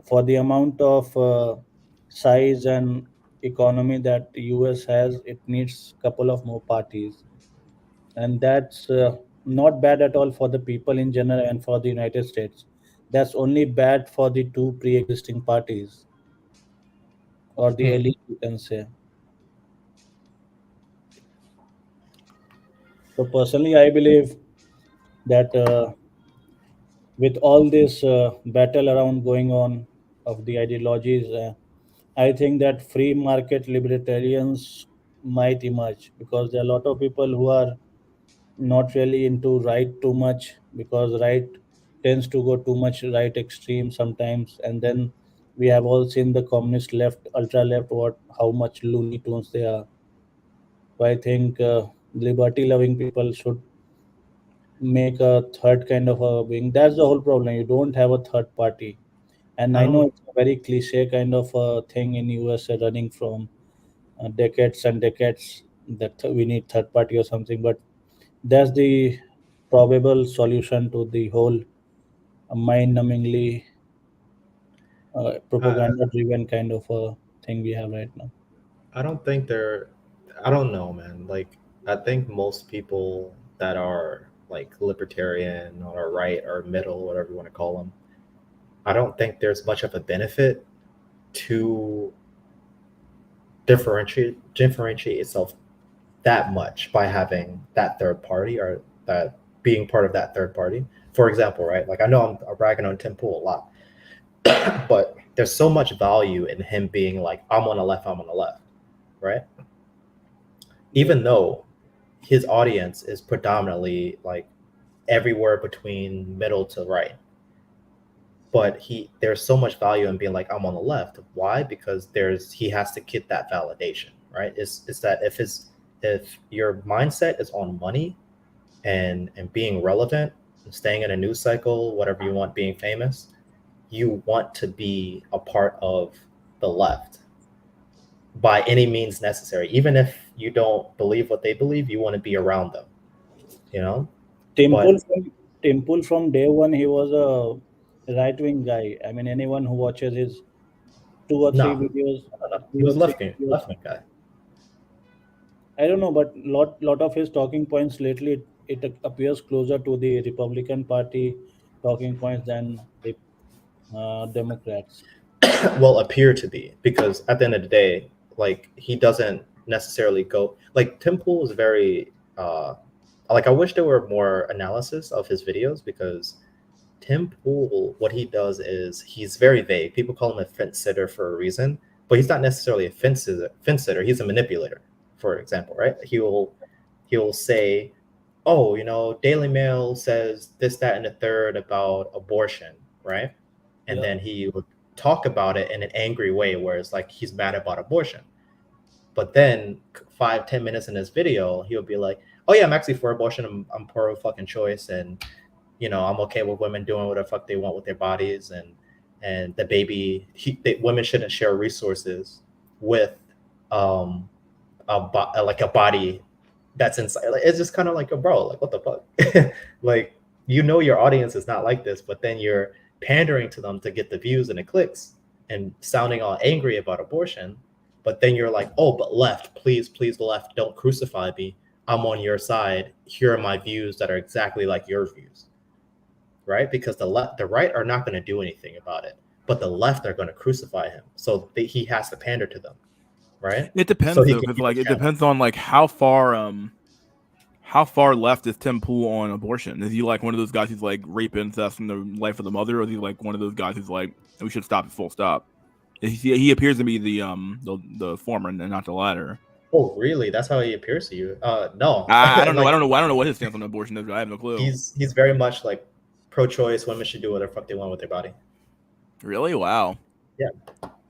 For the amount of size and economy that US has, it needs couple of more parties, and that's not bad at all for the people in general and for the United States. That's only bad for the two pre-existing parties or the Hmm. elite, you can say. So personally, I believe that with all this battle around going on of the ideologies, I think that free market libertarians might emerge because there are a lot of people who are not really into right too much because right tends to go too much right extreme sometimes, and then we have all seen the communist left, ultra left, what how much looney tunes they are. So I think liberty loving people should make a third kind of a being. That's the whole problem. You don't have a third party. And I I know don't. it's a very cliche kind of a thing in USA running from decades and decades that we need third party or something, but that's the probable solution to the whole mind-numbingly I, propaganda-driven kind of a thing we have right now. I don't think they're. I don't know, man. Like I think most people that are like libertarian or right or middle, whatever you want to call them, I don't think there's much of a benefit to differentiate itself that much by having that third party or that being part of that third party. For example, right? Like I know I'm bragging on Tim Pool a lot, but there's so much value in him being like, I'm on the left, I'm on the left, right? Yeah. Even though his audience is predominantly like everywhere between middle to right. But there's so much value in being like, I'm on the left. Why? Because he has to get that validation, right? It's that if your mindset is on money and being relevant and staying in a news cycle, whatever you want, being famous, you want to be a part of the left by any means necessary. Even if you don't believe what they believe, you want to be around them, you know? Temple But from Temple from day one, he was a right wing guy. I mean, anyone who watches his two or three no, videos, no, no. He two or was three videos, left wing guy. I don't know, but lot of his talking points lately, it appears closer to the Republican Party talking points than the Democrats. Well, appear to be, because at the end of the day, like he doesn't necessarily go like Tim Pool is very like I wish there were more analysis of his videos, because Tim Pool, what he does is he's very vague. People call him a fence sitter for a reason, but he's not necessarily a fence sitter. He's a manipulator, for example, right? He will say, oh, Daily Mail says this, that, and the third about abortion, right? And Yeah, then he would talk about it in an angry way, where it's like he's mad about abortion. But then 5-10 minutes in this video, he'll be like, "Oh yeah, I'm actually for abortion. I'm pro fucking choice, and I'm okay with women doing whatever the fuck they want with their bodies, and the baby, women shouldn't share resources with um like a body that's inside." Like it's just kind of like, a bro, like what the fuck, like your audience is not like this, but then you're pandering to them to get the views and the clicks and sounding all angry about abortion. But then you're like, oh, but left, please, please, left, don't crucify me. I'm on your side. Here are my views that are exactly like your views, right? Because the right are not going to do anything about it, but the left are going to crucify him. So he has to pander to them, right? It So depends he though, can because keep like his it channel. depends on like how far left is Tim Pool on abortion? Is he like one of those guys who's like rape, incest, and the life of the mother, or is he like one of those guys who's like, we should stop it, full stop? He appears to be the former and not the latter. Oh, really? That's how he appears to you? No. I don't know. I Like don't know. I don't know what his stance on abortion is. I have no clue. he's very much like pro-choice. Women should do whatever fuck they want with their body. Really? Wow. Yeah.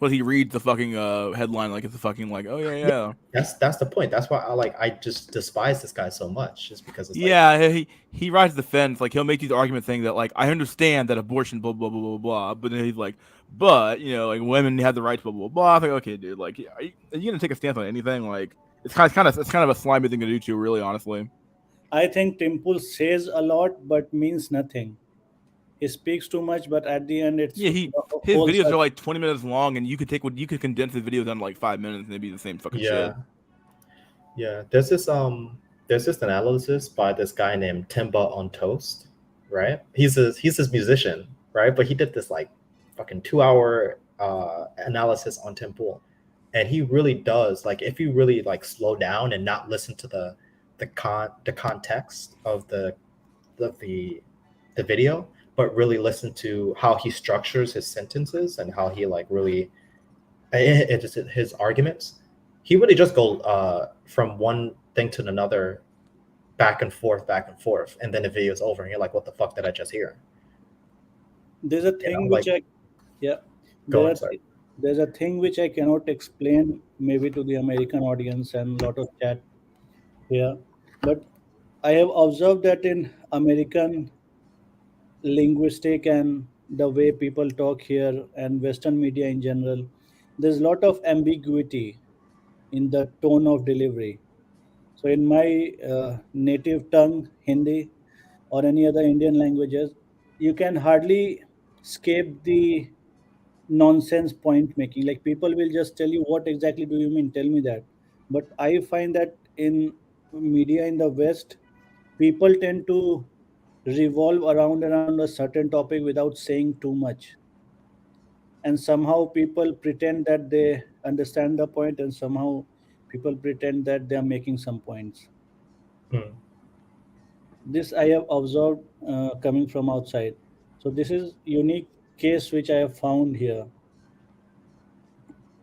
But he reads the fucking headline like it's a fucking like, oh yeah, yeah. That's the point. That's why I just despise this guy so much, just because it's like, Yeah, he rides the fence. Like he'll make these arguments saying that like I understand that abortion, blah blah blah blah blah. But then he's like, but like women have the rights, blah blah blah. I think okay, dude. Like, are you gonna take a stance on anything? Like, it's kind of a slimy thing to do too. Really, honestly. I think Temple says a lot but means nothing. He speaks too much, but at the end, it's Yeah, the his whole videos are circle. like 20 minutes long, and you could condense his videos down to like 5 minutes, and it'd be the same fucking yeah, shit. yeah. There's this analysis by this guy named Timba on Toast, right? He's this musician, right? But he did this like fucking 2 hour analysis on Tim Pool, and he really does, like, if you really like slow down and not listen to the context of the the video, but really listen to how he structures his sentences and how he like really just his arguments. He really just go from one thing to another, back and forth, and then the video is over, and you're like, "What the fuck did I just hear?" There's a thing which Like, I, yeah, go there on, are, sorry. there's a thing which I cannot explain maybe to the American audience and lot of chat here, but I have observed that in American linguistic and the way people talk here and Western media in general, there's a lot of ambiguity in the tone of delivery. So in my native tongue, Hindi, or any other Indian languages, you can hardly escape the nonsense point making. Like people will just tell you, what exactly do you mean? Tell me that. But I find that in media in the West, people tend to revolve around a certain topic without saying too much. and somehow people pretend that they understand the point, and somehow people pretend that they are making some points. Hmm. This I have observed coming from outside. So this is unique case which I have found here.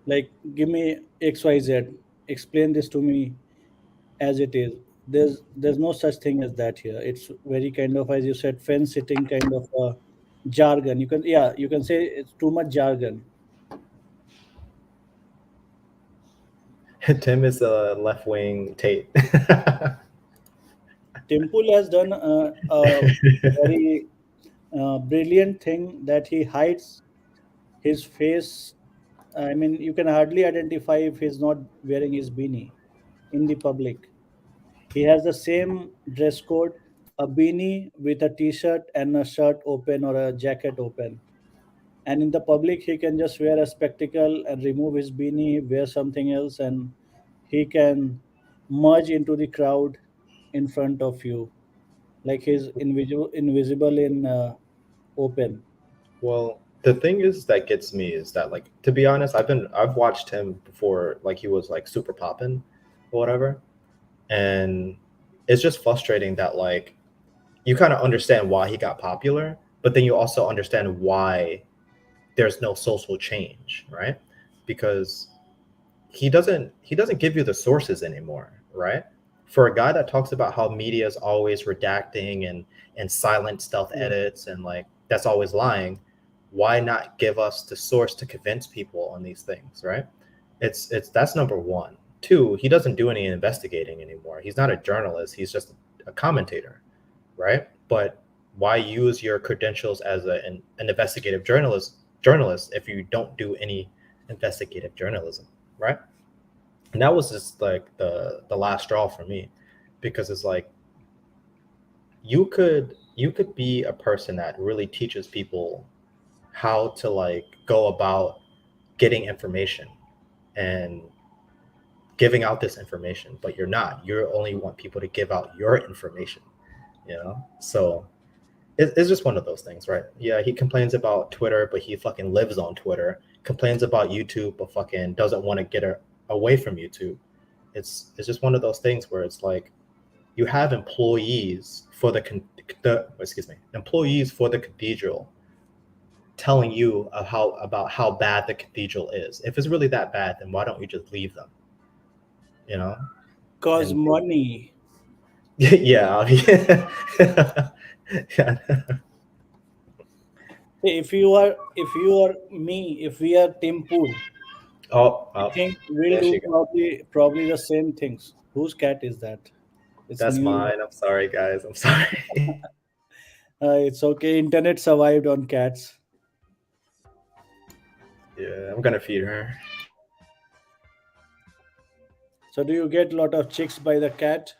Like, give me XYZ, explain this to me as it is. There's no such thing as that here. It's very kind of, as you said, fence sitting kind of jargon. You can, yeah, you can say it's too much jargon. Tim is a left wing Tate. Temple has done a very brilliant thing that he hides his face. I mean, you can hardly identify if he's not wearing his beanie in the public. He has the same dress code, a beanie with a t-shirt and a shirt open or a jacket open. And in the public, he can just wear a spectacle and remove his beanie, wear something else, and he can merge into the crowd in front of you, like he's invisible in open. Well, the thing is that gets me is that, like, to be honest, I've watched him before, like he was like super poppin' or whatever, and it's just frustrating that, like, you kind of understand why he got popular, but then you also understand why there's no social change, right? Because he doesn't give you the sources anymore, right? For a guy that talks about how media is always redacting and silent stealth Yeah. edits and like that's always lying, why not give us the source to convince people on these things, right? It's that's number one. Two, he doesn't do any investigating anymore. He's not a journalist, he's just a commentator, right? But why use your credentials as an investigative journalist if you don't do any investigative journalism, right? And that was just like the last straw for me, because it's like you could be a person that really teaches people how to like go about getting information and giving out this information, but you're not. You only want people to give out your information, you know? So it's just one of those things, right? Yeah, he complains about Twitter, but he fucking lives on Twitter. Complains about YouTube, but fucking doesn't want to get her away from YouTube. It's just one of those things where it's like you have employees for employees for the cathedral telling you of how about how bad the cathedral is. If it's really that bad, then why don't you just leave them? You know? Cause And money. yeah, yeah. Hey, if you are me, if we are Timpur, Oh, I oh, think we'll there do she goes. probably the same things. Whose cat is that? It's That's new. mine. I'm sorry, guys. I'm sorry. It's okay. Internet survived on cats. Yeah, I'm gonna feed her. So do you get a lot of chicks by the cat?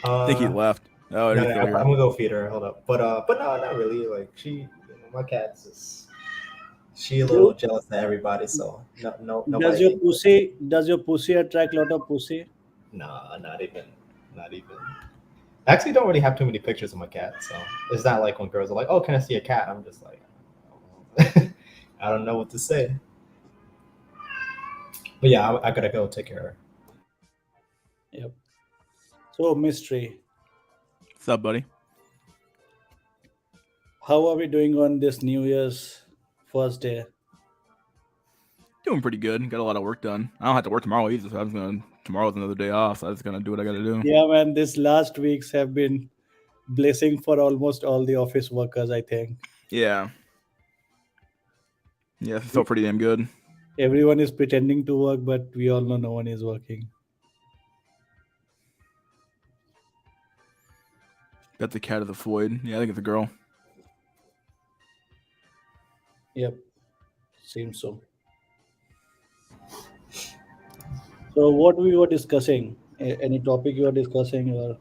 I think he Uh, left. Oh, no, he's no, still I'm here. gonna go feed her. Hold up. But no, not really. Like my cat's is she a little Do jealous of everybody. So does nobody your can. pussy attract a lot of pussy? Nah, not even. I actually don't really have too many pictures of my cat, so it's not like when girls are like, "Oh, can I see a cat?" I'm just like, I don't know what to say. But yeah, I gotta go take care of her. Yep. So mystery. What's up, buddy? How are we doing on this New Year's first day? Doing pretty good. Got a lot of work done. I don't have to work tomorrow either, so tomorrow's another day off, so I'm just gonna do what I gotta do. Yeah, man. This last weeks have been blessing for almost all the office workers, I think. Yeah. Yeah, it felt pretty damn good. Everyone is pretending to work, but we all know no one is working. Got the cat of the void. Yeah, I think it's a girl. Yep, seems so. So, what we were discussing? Any topic you are discussing, or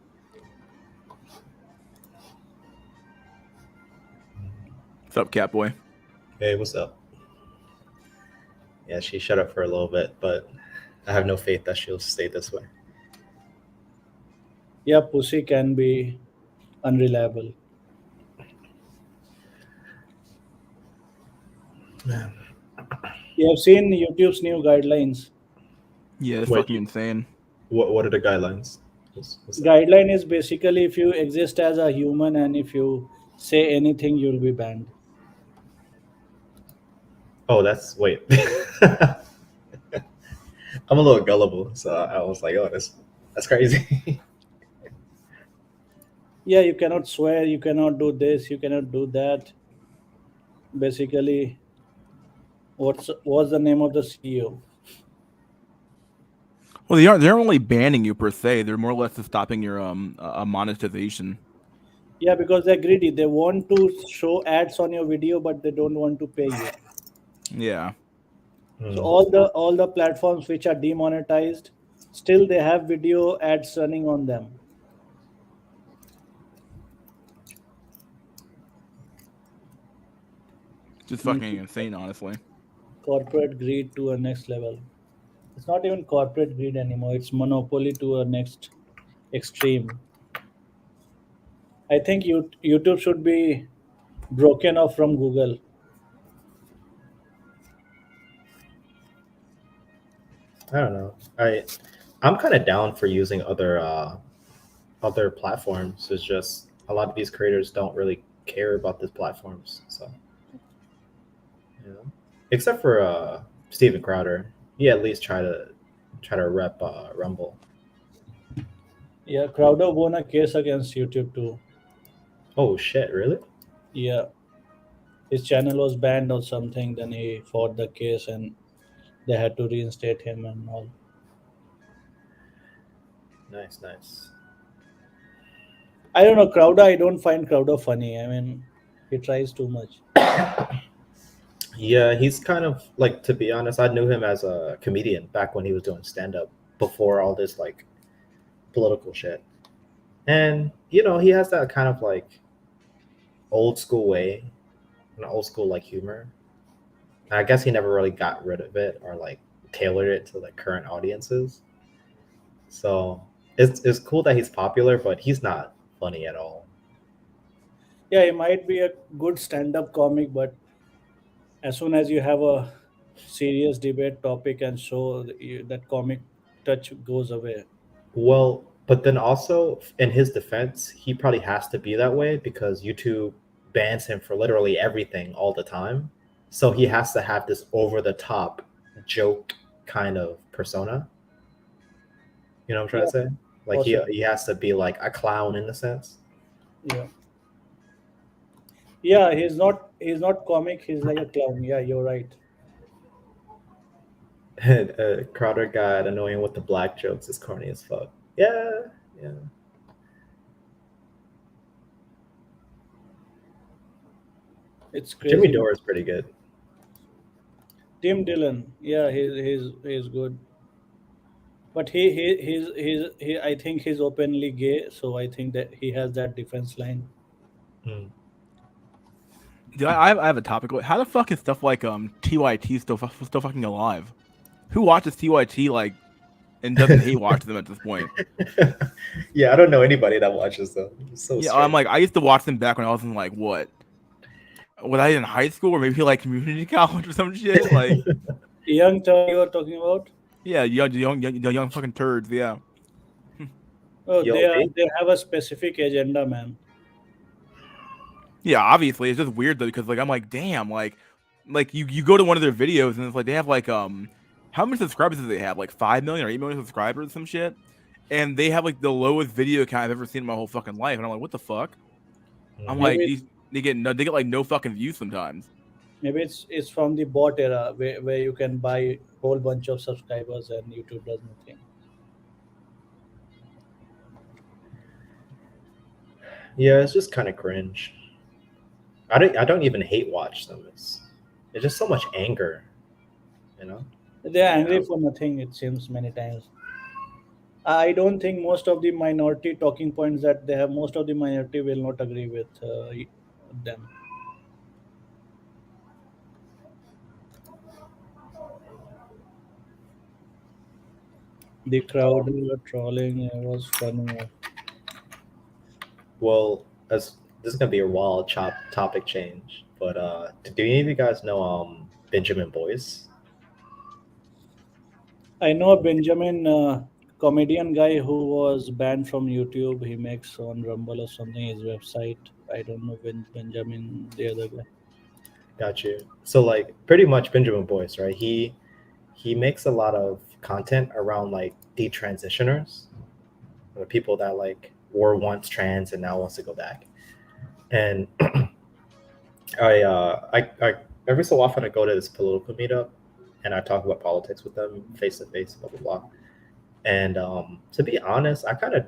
What's up, cat boy? Hey, what's up? Yeah, she shut up for a little bit, but I have no faith that she'll stay this way. yeah, pussy can be unreliable. Man. You have seen YouTube's new guidelines. Yeah, it's Wait, fucking insane. what are the guidelines? What's that? Guideline is basically if you exist as a human and if you say anything, you'll be banned. Oh, that's wait. I'm a little gullible, so I was like, oh, that's crazy. Yeah, you cannot swear, you cannot do this, you cannot do that. Basically, what's the name of the CEO? Well, they aren't really banning you per se. They're more or less just stopping your monetization. Yeah, because they're greedy. They want to show ads on your video, but they don't want to pay you. Yeah, So Hmm. all the platforms which are demonetized, still they have video ads running on them. just Mm, fucking insane, honestly. Corporate greed to a next level. It's not even corporate greed anymore. It's monopoly to a next extreme. I think YouTube should be broken off from Google. I don't know. I'm kind of down for using other platforms. It's just a lot of these creators don't really care about these platforms. So you know, except for Steven Crowder, he at least try to rep Rumble. Yeah, Crowder won a case against YouTube too. Oh shit, really? Yeah, his channel was banned or something. Then he fought the case and they had to reinstate him and all. Nice, nice. I don't know Crowder. I don't find Crowder funny. I mean, he tries too much. Yeah, he's kind of like, to be honest, I knew him as a comedian back when he was doing stand up before all this like political shit. And he has that kind of like old school way, an old school like humor. I guess he never really got rid of it or like tailored it to like current audiences. So it's cool that he's popular, but he's not funny at all. Yeah, he might be a good stand-up comic, but as soon as you have a serious debate topic and show, that comic touch goes away. Well, but then also in his defense, he probably has to be that way because YouTube bans him for literally everything all the time. So he has to have this over the top joke kind of persona. You know what I'm trying Yeah, to say? Like he possible. he has to be like a clown in a sense. Yeah, yeah. He's not comic. He's like a clown. Yeah, you're right. And Crowder got annoying with the black jokes is corny as fuck. Yeah, yeah. It's Jimmy crazy. Dore is pretty good. Tim Dillon. Yeah, he's good. But I think he's openly gay, so I think that he has that defense line. Hmm. Dude, I have a topic. How the fuck is stuff like TYT still fucking alive? Who watches TYT like and doesn't hate watch them at this point? Yeah, I don't know anybody that watches them. It's so Yeah, I'm strange. like I used to watch them back when I was in like what? Was I in high school or maybe like community college or some shit? Like Young Turd you are talking about? yeah, young fucking turds. Yeah. Oh, Yo, they they have a specific agenda, man. Yeah, obviously it's just weird though because like I'm like damn like you go to one of their videos and it's like they have like how many subscribers do they have like 5 million or 8 million subscribers or some shit and they have like the lowest video count I've ever seen in my whole fucking life and I'm like what the fuck. I'm Mhm. like Maybe these they get like no fucking views sometimes. maybe it's from the bot era where you can buy whole bunch of subscribers and YouTube does nothing. Yeah, it's just kind of cringe. I don't even hate watch them. It's just so much anger, you know. They are Yeah. angry for nothing, it seems many times. I don't think most of the minority talking points that they have, most of the minority will not agree with them. The crowd trolling was funny. Well, as this is gonna be a wild topic change, but do any of you guys know Benjamin Boyce? I know a Benjamin comedian guy who was banned from YouTube. He makes on Rumble or something his website. I don't know when Benjamin the other guy. Got you. So like pretty much Benjamin Boyce, right? He makes a lot of content around like detransitioners, the people that like were once trans and now wants to go back. And I every so often I go to this political meetup and I talk about politics with them face to face, blah blah blah. And to be honest, I kind of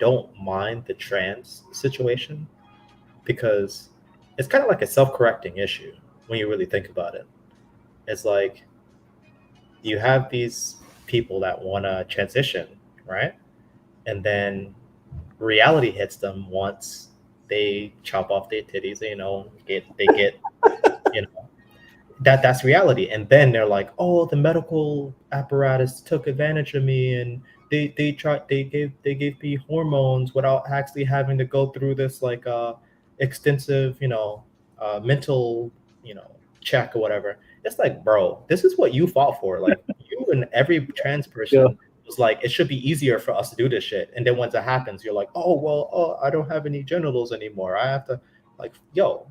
don't mind the trans situation because it's kind of like a self-correcting issue when you really think about it. It's like you have these people that want to transition, right? And then reality hits them once they chop off their titties, get you know that's reality. And then they're like, oh, the medical apparatus took advantage of me, and they gave me hormones without actually having to go through this like extensive mental check or whatever. It's like, bro, this is what you fought for. Like, you and every trans Yeah. person was like, it should be easier for us to do this shit. And then once it happens, you're like, oh well, oh, I don't have any genitals anymore, I have to, like, yo,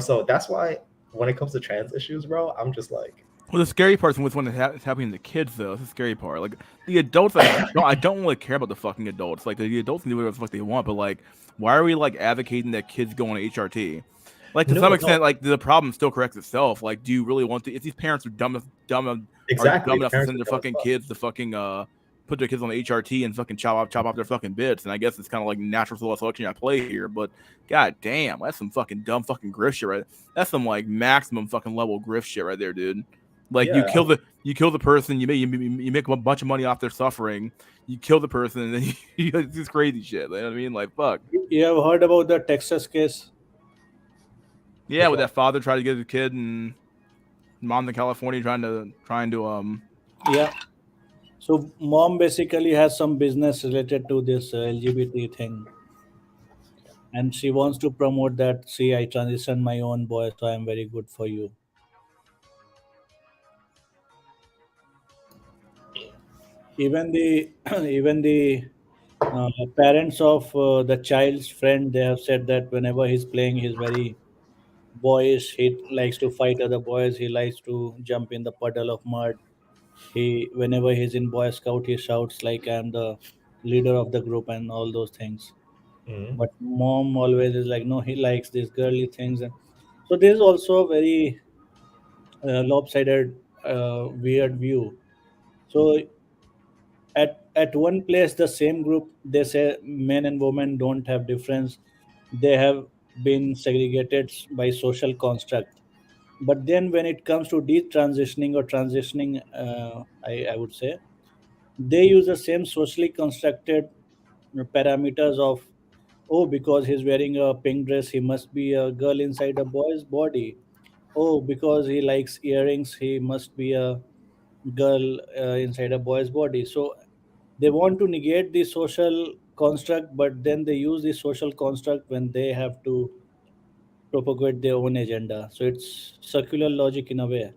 so that's why when it comes to trans issues, bro, I'm just like, Well, the scary part is when it's happening to kids, though. It's the scary part. Like the adults, I don't really care about the fucking adults. Like the adults can do whatever the fuck they want, but like, why are we like advocating that kids go on HRT? Like to some no, extent, no, like the problem still corrects itself. Like, do you really want to? If these parents are exactly. dumb enough to Parents send are their dumb as fucking fuck. kids to fucking put their kids on the HRT and fucking chop off their fucking bits, and I guess it's kind of like natural selection at play here. But god damn, that's some fucking dumb fucking grift shit, right? That's some like maximum fucking level grift shit right there, dude. Like Yeah, you kill the person, you make a bunch of money off their suffering, you kill the person, and then you do this crazy shit. You know what I mean? Like fuck. You have heard about the Texas case? Yeah, which with one? that father tried to get his kid, and mom's in California trying to Yeah. So mom basically has some business related to this LGBT thing, and she wants to promote that. See, I transitioned my own boy, so I'm very good for you. Even the even the parents of the child's friend, they have said that whenever he's playing, he's very boyish. He likes to fight other boys. He likes to jump in the puddle of mud. He whenever he's in Boy Scout, he shouts like I'm the leader of the group and all those things. Mhm. But mom always is like, no, he likes these girly things. And so this is also a very lopsided, weird view. So at one place, the same group, they say men and women don't have difference. They have been segregated by social construct. But then when it comes to detransitioning or transitioning, I would say they use the same socially constructed parameters of, oh, because he's wearing a pink dress, he must be a girl inside a boy's body. Oh, because he likes earrings, he must be a girl inside a boy's body. So they want to negate the social construct, but then they use the social construct when they have to propagate their own agenda. So it's circular logic in a way.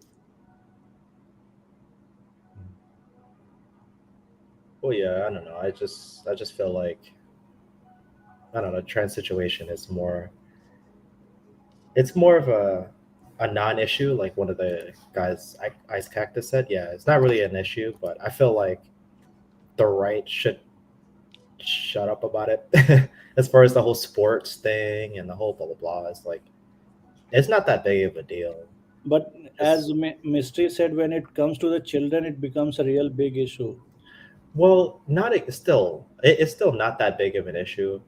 Well, yeah, I don't know. I just feel like, I don't know. Trans situation is more. It's more of a non-issue. Like one of the guys, Ice Cactus said. Yeah, it's not really an issue, but I feel like the right should shut up about it. As far as the whole sports thing and the whole blah blah blah, it's like it's not that big of a deal. But as It's, Mystery said, when it comes to the children, it becomes a real big issue. well, not still. It's still not that big of an issue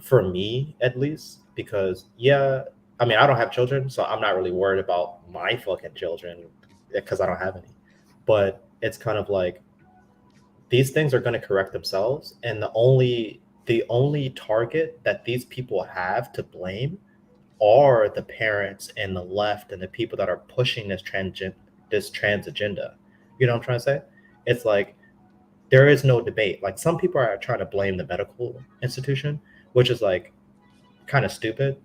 for me, at least, because yeah, I mean, I don't have children, so I'm not really worried about my fucking children because I don't have any. But it's kind of like these things are going to correct themselves, and the only target that these people have to blame are the parents and the left and the people that are pushing this trans agenda. You know what I'm trying to say? It's like there is no debate. Like some people are trying to blame the medical institution, which is like kind of stupid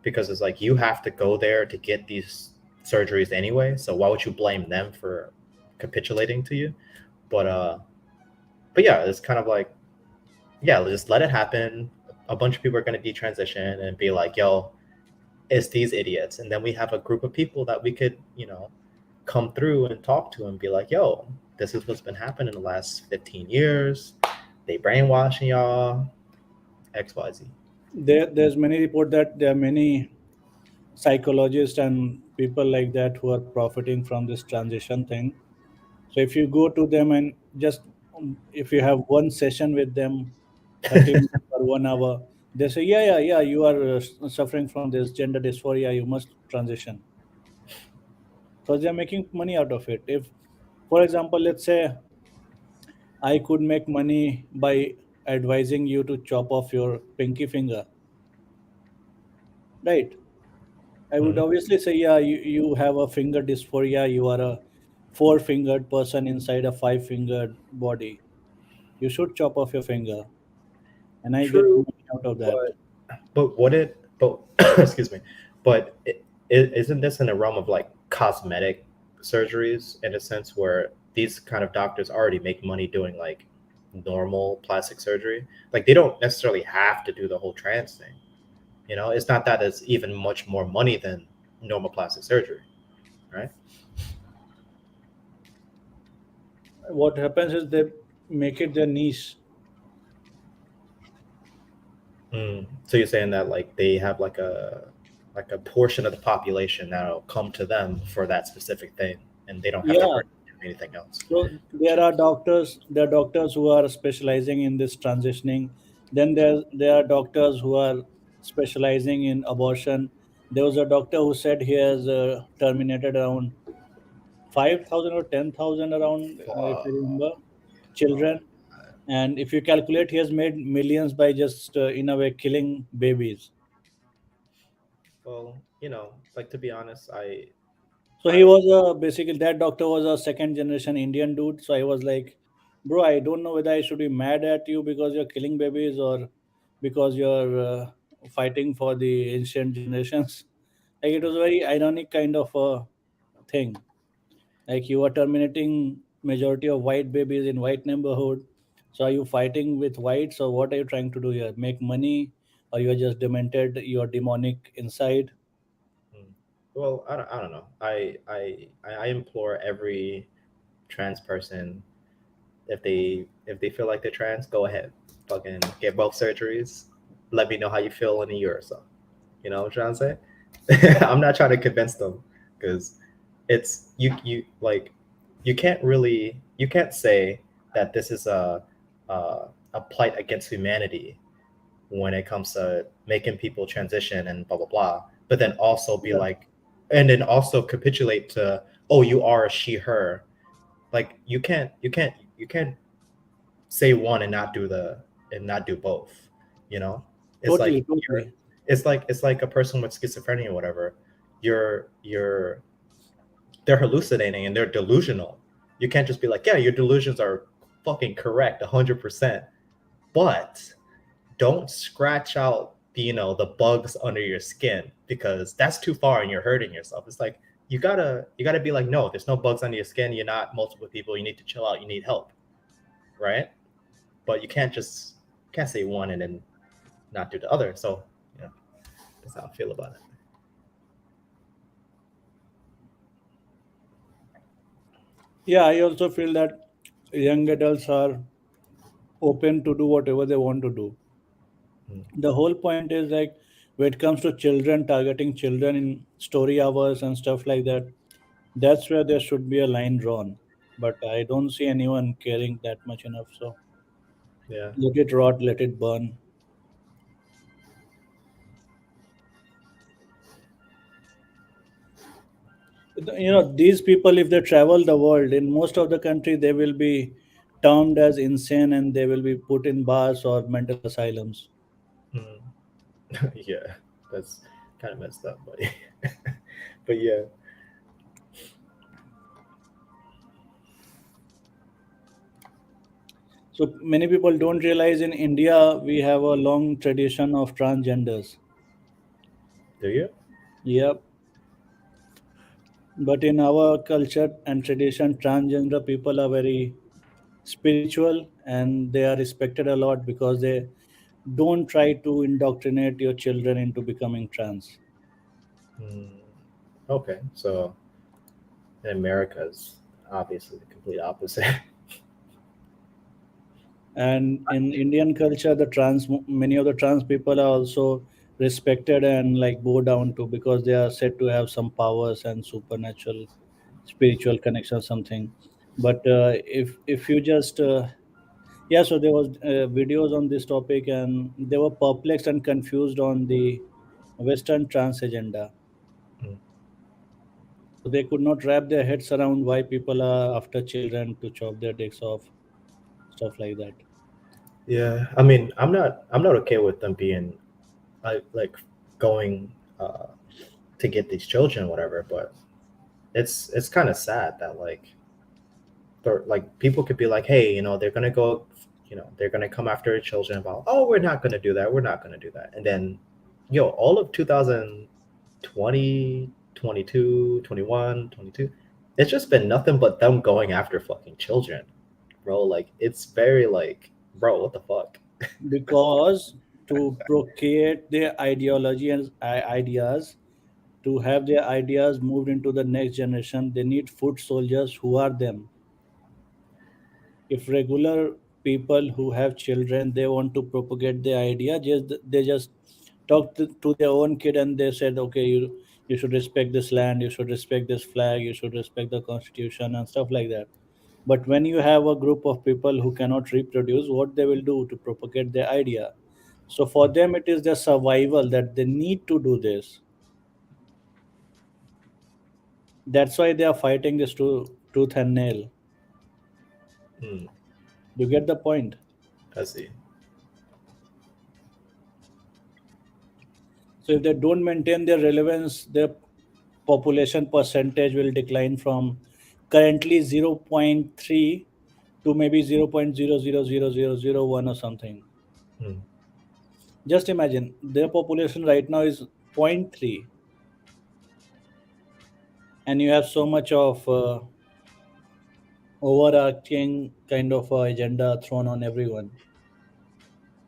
because it's like you have to go there to get these surgeries anyway. So why would you blame them for capitulating to you? But yeah, it's kind of like, yeah, just let it happen. A bunch of people are going to detransition and be like, yo, it's these idiots. And then we have a group of people that we could, come through and talk to and be like, yo, this is what's been happening in the last 15 years. They brainwashing y'all, XYZ. There's many report that there are many psychologists and people like that who are profiting from this transition thing. So if you go to them and just if you have one session with them, 30 minutes or 1 hour, they say, yeah, yeah, yeah, you are suffering from this gender dysphoria, you must transition. So they are making money out of it. If, for example, let's say I could make money by advising you to chop off your pinky finger, right? I would Mhm. obviously say, yeah, you have a finger dysphoria, you are a four fingered person inside a five fingered body. You should chop off your finger, and I get True, money out of that. but but excuse me, but isn't this in the realm of like cosmetic surgeries in a sense where these kind of doctors already make money doing like normal plastic surgery? Like they don't necessarily have to do the whole trans thing. It's not that it's even much more money than normal plastic surgery, right? What happens is they make it their niche. So you're saying that like they have like a portion of the population that'll come to them for that specific thing, and they don't have to Yeah. hurt anything else. So there are doctors who are specializing in this transitioning. Then there are doctors who are specializing in abortion. There was a doctor who said he has terminated around 5,000 or 10,000 around, if you Uh, remember, oh, children. And if you calculate, he has made millions by just, in a way, killing babies. well, like to be honest, So he I was basically that doctor was a second generation Indian dude. So I was like, bro, I don't know whether I should be mad at you because you're killing babies or because you're fighting for the ancient generations. Like it was a very ironic kind of a thing. Like you are terminating majority of white babies in white neighborhood. So are you fighting with whites or what are you trying to do here? Make money or you're just demented, you're demonic inside? mm, well, I don't know. I implore every trans person, if they feel like they're trans, go ahead, fucking get both surgeries. Let me know how you feel in a year or so. You know what I'm trying to say? I'm not trying to convince them because it's you like you can't say that this is a plight against humanity when it comes to making people transition and blah blah blah, but then also be Yeah, like, and then also capitulate to, oh, you are a she her. Like you can't say one and not do both. You know, it's totally, like you're totally. it's like a person with schizophrenia or whatever. You're they're hallucinating and they're delusional. You can't just be like, yeah, your delusions are fucking correct 100%, but don't scratch out the bugs under your skin, because that's too far and you're hurting yourself. It's like you gotta be like, no, there's no bugs under your skin, you're not multiple people, you need to chill out, you need help, right? But you can't say one and then not do the other. So yeah, that's how I feel about it. Yeah, I also feel that young adults are open to do whatever they want to do. Mm. The whole point is like when it comes to children, targeting children in story hours and stuff like that, that's where there should be a line drawn. But I don't see anyone caring that much enough. So Yeah. let it rot, let it burn. These people, if they travel the world, in most of the country, they will be termed as insane and they will be put in bars or mental asylums. Mm. Yeah, that's kind of messed up, buddy. But yeah. So many people don't realize in India we have a long tradition of transgenders. Do you? Yep. But in our culture and tradition, transgender people are very spiritual and they are respected a lot because they don't try to indoctrinate your children into becoming trans. Mm, okay, so in America is obviously the complete opposite. And in Indian culture, the trans many of the trans people are also respected and like bow down to because they are said to have some powers and supernatural spiritual connection something. But if you just yeah, so there was videos on this topic and they were perplexed and confused on the Western trans agenda. Mm. So they could not wrap their heads around why people are after children to chop their dicks off, stuff like that. Yeah, I mean, I'm not okay with them being like going to get these children, whatever. But it's kind of sad that like people could be like, hey, they're gonna go, they're gonna come after the children about, oh, we're not gonna do that, we're not gonna do that, and then, all of 2020, 22, 21, 22, it's just been nothing but them going after fucking children, bro. Like it's very like, bro, what the fuck? Because to procreate their ideology and ideas, to have their ideas moved into the next generation, they need foot soldiers who are them. If regular people who have children they want to propagate their idea, just they just talk to their own kid and they said, okay, you should respect this land, you should respect this flag, you should respect the constitution and stuff like that. But when you have a group of people who cannot reproduce, what they will do to propagate their idea? So for them it is their survival that they need to do this. That's why they are fighting this tooth and nail. Hmm, You get the point? I see. So if they don't maintain their relevance, their population percentage will decline from currently zero point 0.3 to maybe 0.000001 or something. Hmm, Just imagine their population right now is zero point 0.3 and you have so much of overarching kind of agenda thrown on everyone.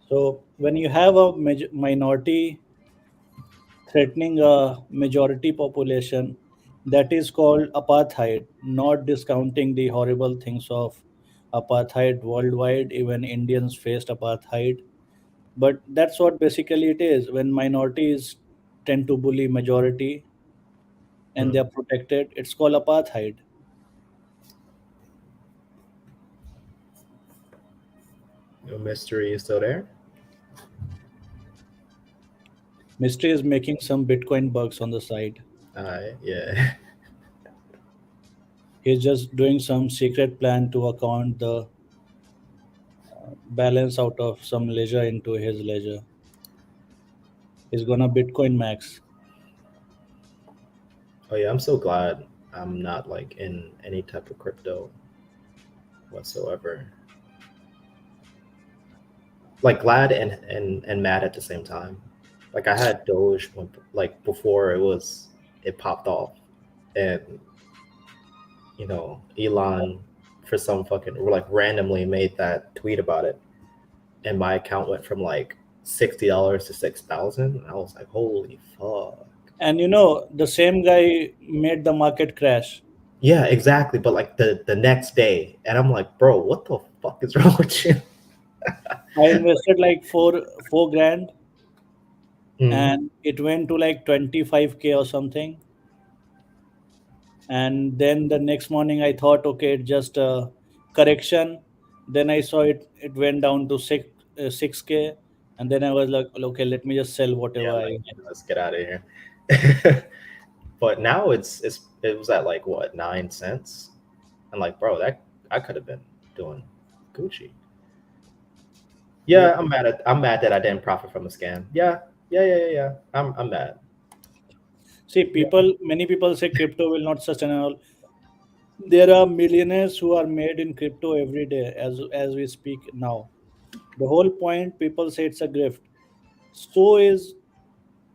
So when you have a minority threatening a majority population, that is called apartheid, not discounting the horrible things of apartheid worldwide. Even Indians faced apartheid. But that's what basically it is when minorities tend to bully majority and they hmm. are protected. It's called apartheid. Mystery is still there. Mystery is making some Bitcoin bugs on the side. Yeah. He's just doing some secret plan to account the balance out of some ledger into his ledger. He's gonna Bitcoin max. Oh yeah, I'm so glad I'm not like in any type of crypto whatsoever. Like glad and mad at the same time. Like I had Doge when, like before it popped off, and Elon for some fucking like randomly made that tweet about it, and my account went from like $60 to 6,000. I was like, holy fuck. And you know, the same guy made the market crash. Yeah, exactly. But like the next day, and I'm like, bro, what the fuck is wrong with you? I invested like four grand Mm, and it went to like 25K or something. And then the next morning I thought, okay, it's just a correction. Then I saw it went down to 6K. And then I was like, okay, let me just sell yeah, whatever I like had. let's get out of here. But now it was at like what, 9 cents? I'm like, bro, that I could have been doing Gucci. Yep. Yeah, I'm mad that I didn't profit from a scam. Yeah, yeah. I'm mad. See, Yeah. many people say crypto will not sustain and all. There are millionaires who are made in crypto every day as we speak now. The whole point, people say it's a grift. So is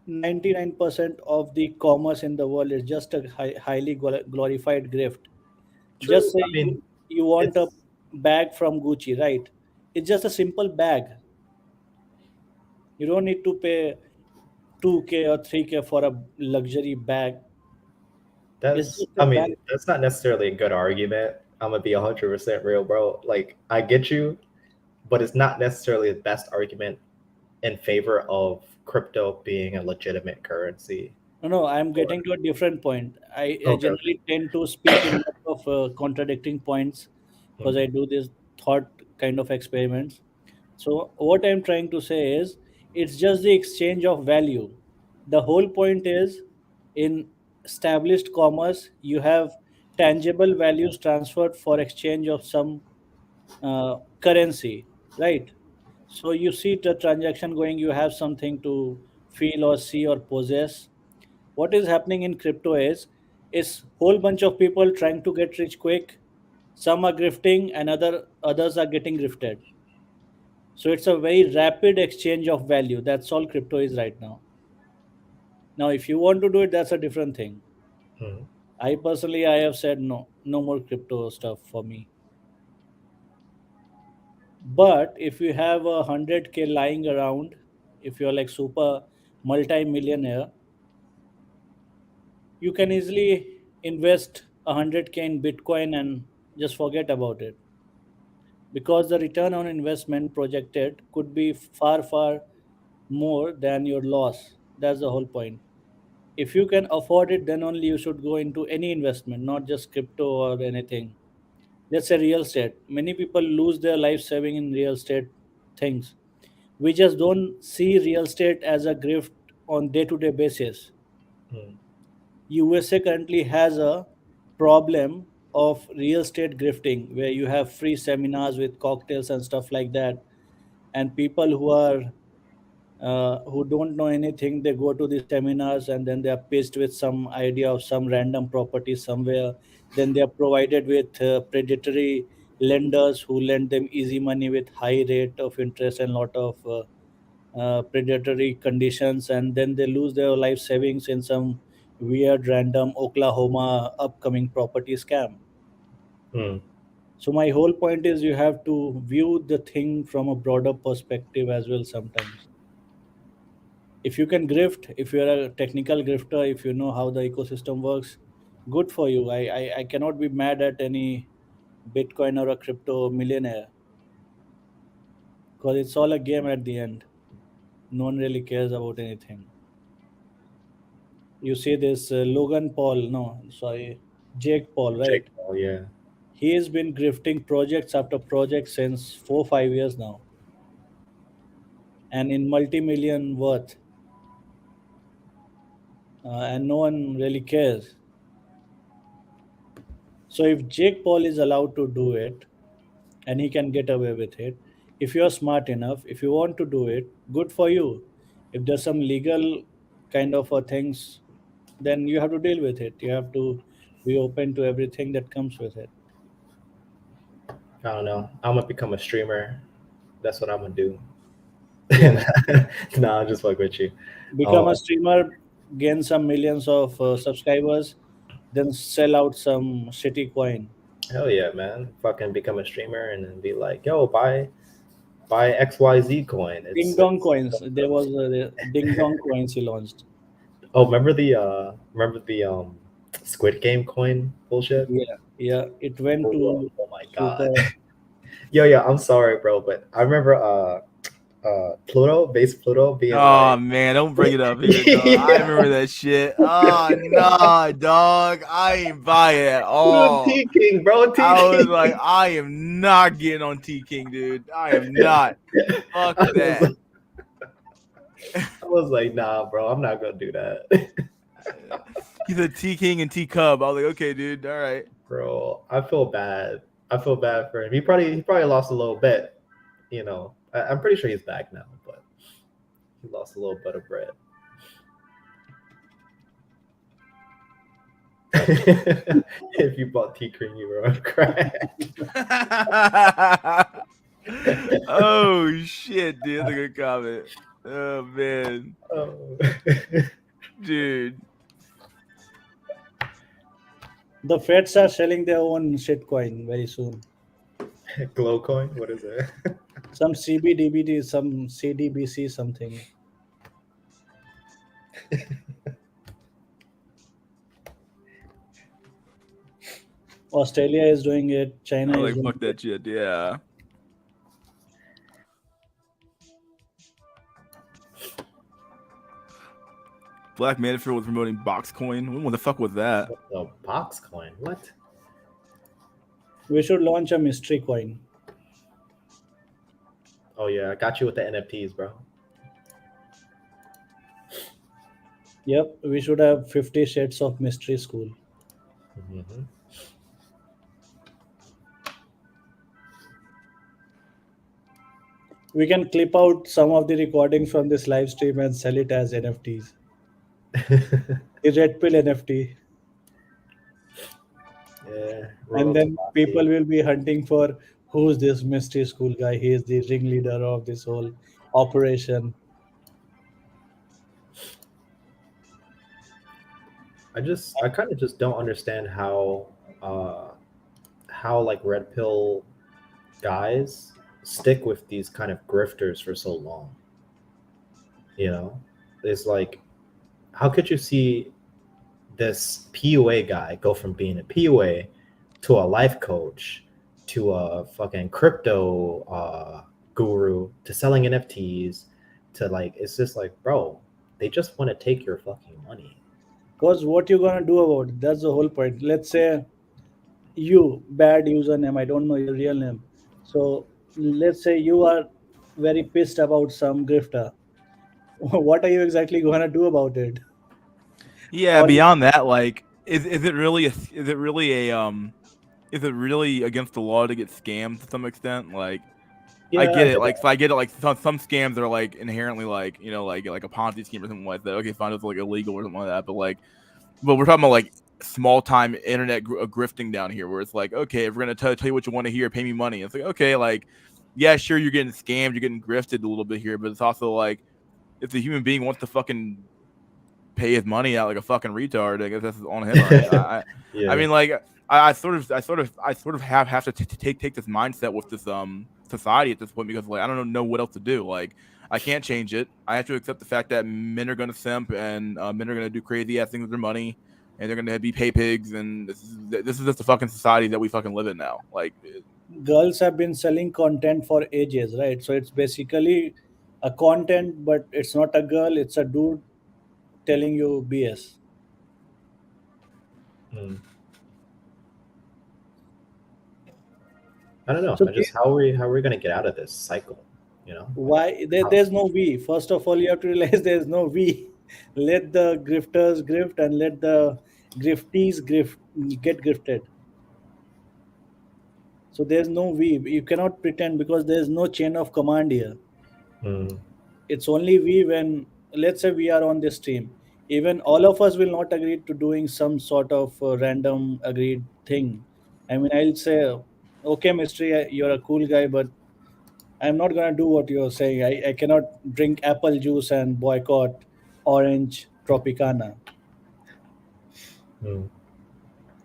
99% of the commerce in the world is just a highly glorified grift. Just True. say I mean, you want a it's bag from Gucci, right? It's just a simple bag. You don't need to pay 2K or 3K for a luxury bag. It's that's. just a I bag. mean, that's not necessarily a good argument. I'm gonna be 100% real, bro. Like, I get you, but it's not necessarily the best argument in favor of crypto being a legitimate currency. No, no, I'm Or getting to a different point. I okay, okay. generally tend to speak in lot of contradicting points because Hmm, I do this thought kind of experiments. So what I'm trying to say is it's just the exchange of value. The whole point is in established commerce, you have tangible values transferred for exchange of some currency, right? So you see the transaction going, you have something to feel or see or possess. What is happening in crypto is whole bunch of people trying to get rich quick. Some are grifting and others are getting grifted. So it's a very rapid exchange of value. That's all crypto is right now. Now, if you want to do it, that's a different thing. hmm, I personally, I have said no, no more crypto stuff for me. But if you have 100K lying around, if you're like super multi-millionaire, you can easily invest 100K in Bitcoin and just forget about it because the return on investment projected could be far, far more than your loss. That's the whole point. If you can afford it, then only you should go into any investment, not just crypto or anything. Let's say real estate. Many people lose their life saving in real estate things. We just don't see real estate as a grift on day-to-day basis. hmm, USA currently has a problem of real estate grifting where you have free seminars with cocktails and stuff like that, and people who don't know anything, they go to these seminars and then they are pitched with some idea of some random property somewhere. Then they are provided with predatory lenders who lend them easy money with high rate of interest and lot of predatory conditions, and then they lose their life savings in some weird random Oklahoma upcoming property scam. hmm. So my whole point is you have to view the thing from a broader perspective as well sometimes. If you can grift, if you're a technical grifter, if you know how the ecosystem works, good for you. I cannot be mad at any Bitcoin or a crypto millionaire because it's all a game at the end. No one really cares about anything. You see this Logan Paul, no, sorry, Jake Paul, Jake right? Paul, yeah. He has been grifting projects after projects since 4 5 years now, and in multi-million worth, and no one really cares. So if Jake Paul is allowed to do it and he can get away with it, if you're smart enough, if you want to do it, good for you. If there's some legal kind of things, then you have to deal with it. You have to be open to everything that comes with it. I don't know. I'm gonna become a streamer. That's what I'm gonna do. Yeah, No, I'm just fuck with you. become Oh, a streamer, gain some millions of subscribers, then sell out some shitty coin. hell yeah, man! Fucking become a streamer and then be like, yo, buy XYZ coin. Ding dong coins. There was ding dong coins he launched. Oh, remember the Squid Game coin bullshit? Yeah, yeah. It went Oh, to oh my god. super. Yo, yeah, I'm sorry, bro, but I remember Pluto, base Pluto being Oh like man, don't bring it up here, dog. I yeah. remember that shit. Oh nah, dog. I ain't buy it at Dude, all. T King, bro, T I was like, King. I am not getting on T King, dude. I am not. Fuck I was that. like, I was like, nah, bro, I'm not gonna do that. He's a T King and T Cub. I was like, okay, dude. All right. Bro, I feel bad. I feel bad for him. He probably lost a little bit, you know. I'm pretty sure he's back now, but he lost a little bit of bread. If you bought tea cream, you were on crack. Oh shit, dude. That's a good comment. Oh man, Oh. dude. The Feds are selling their own shitcoin very soon. Glow coin? What is it? Some CBDBD, some CDBC, something. Australia is doing it. I China was is like, doing fuck that shit. Yeah. Black Manafort was promoting Boxcoin. What the fuck was that? What the box coin? What? it. We should launch a mystery coin. Oh yeah, I got you with the NFTs, bro. Yep, we should have 50 shades of mystery school. Mm-hmm. We can clip out some of the recordings from this live stream and sell it as NFTs. The red pill NFT. Yeah. Roll And up then the people boxy. will be hunting for who's this mystery school guy. He is the ringleader of this whole operation. I kind of just don't understand how like red pill guys stick with these kind of grifters for so long. You know, it's like, how could you see this PUA guy go from being a PUA to a life coach to a fucking crypto guru to selling NFTs to like, it's just like, bro, they just want to take your fucking money. Because what you gonna do about it? That's the whole point. Let's say you, bad username, I don't know your real name. So let's say you are very pissed about some grifter. What are you exactly gonna do about it? Yeah. All Beyond that, like, is it really is it really against the law to get scammed to some extent? Like, I Yeah, I get it. get Like, that. so I get it. Like, some scams are like inherently like, you know, like a Ponzi scheme or something like that. Okay, fine, it's like illegal or something like that. But we're talking about like small time internet grifting down here, where it's like, okay, if we're gonna tell you what you want to hear, pay me money. It's like, okay, like, yeah, sure, you're getting scammed, you're getting grifted a little bit here, but it's also like, if the human being wants to fucking pay his money out like a fucking retard, I guess that's on him, right? I Yeah. mean, like, I sort of have to take this mindset with this society at this point, because like I don't know what else to do. Like, I can't change it. I have to accept the fact that men are gonna simp, and men are gonna do crazy ass things with their money, and they're gonna be pay pigs, and this is just the fucking society that we fucking live in now. Like, girls have been selling content for ages, right? So it's basically a content, but it's not a girl, it's a dude telling you BS. Mm. I don't know. So I just how are we gonna get out of this cycle? You know, like why how? there's no we? First of all, you have to realize there's no we. Let the grifters grift and let the griftees get grifted. So there's no we. You cannot pretend because there's no chain of command here. Mm. It's only we when, let's say, we are on this team. Even all of us will not agree to doing some sort of random agreed thing. I mean, I'll say, okay, mystery, you're a cool guy, but I'm not gonna do what you're saying. I cannot drink apple juice and boycott orange Tropicana. Mm.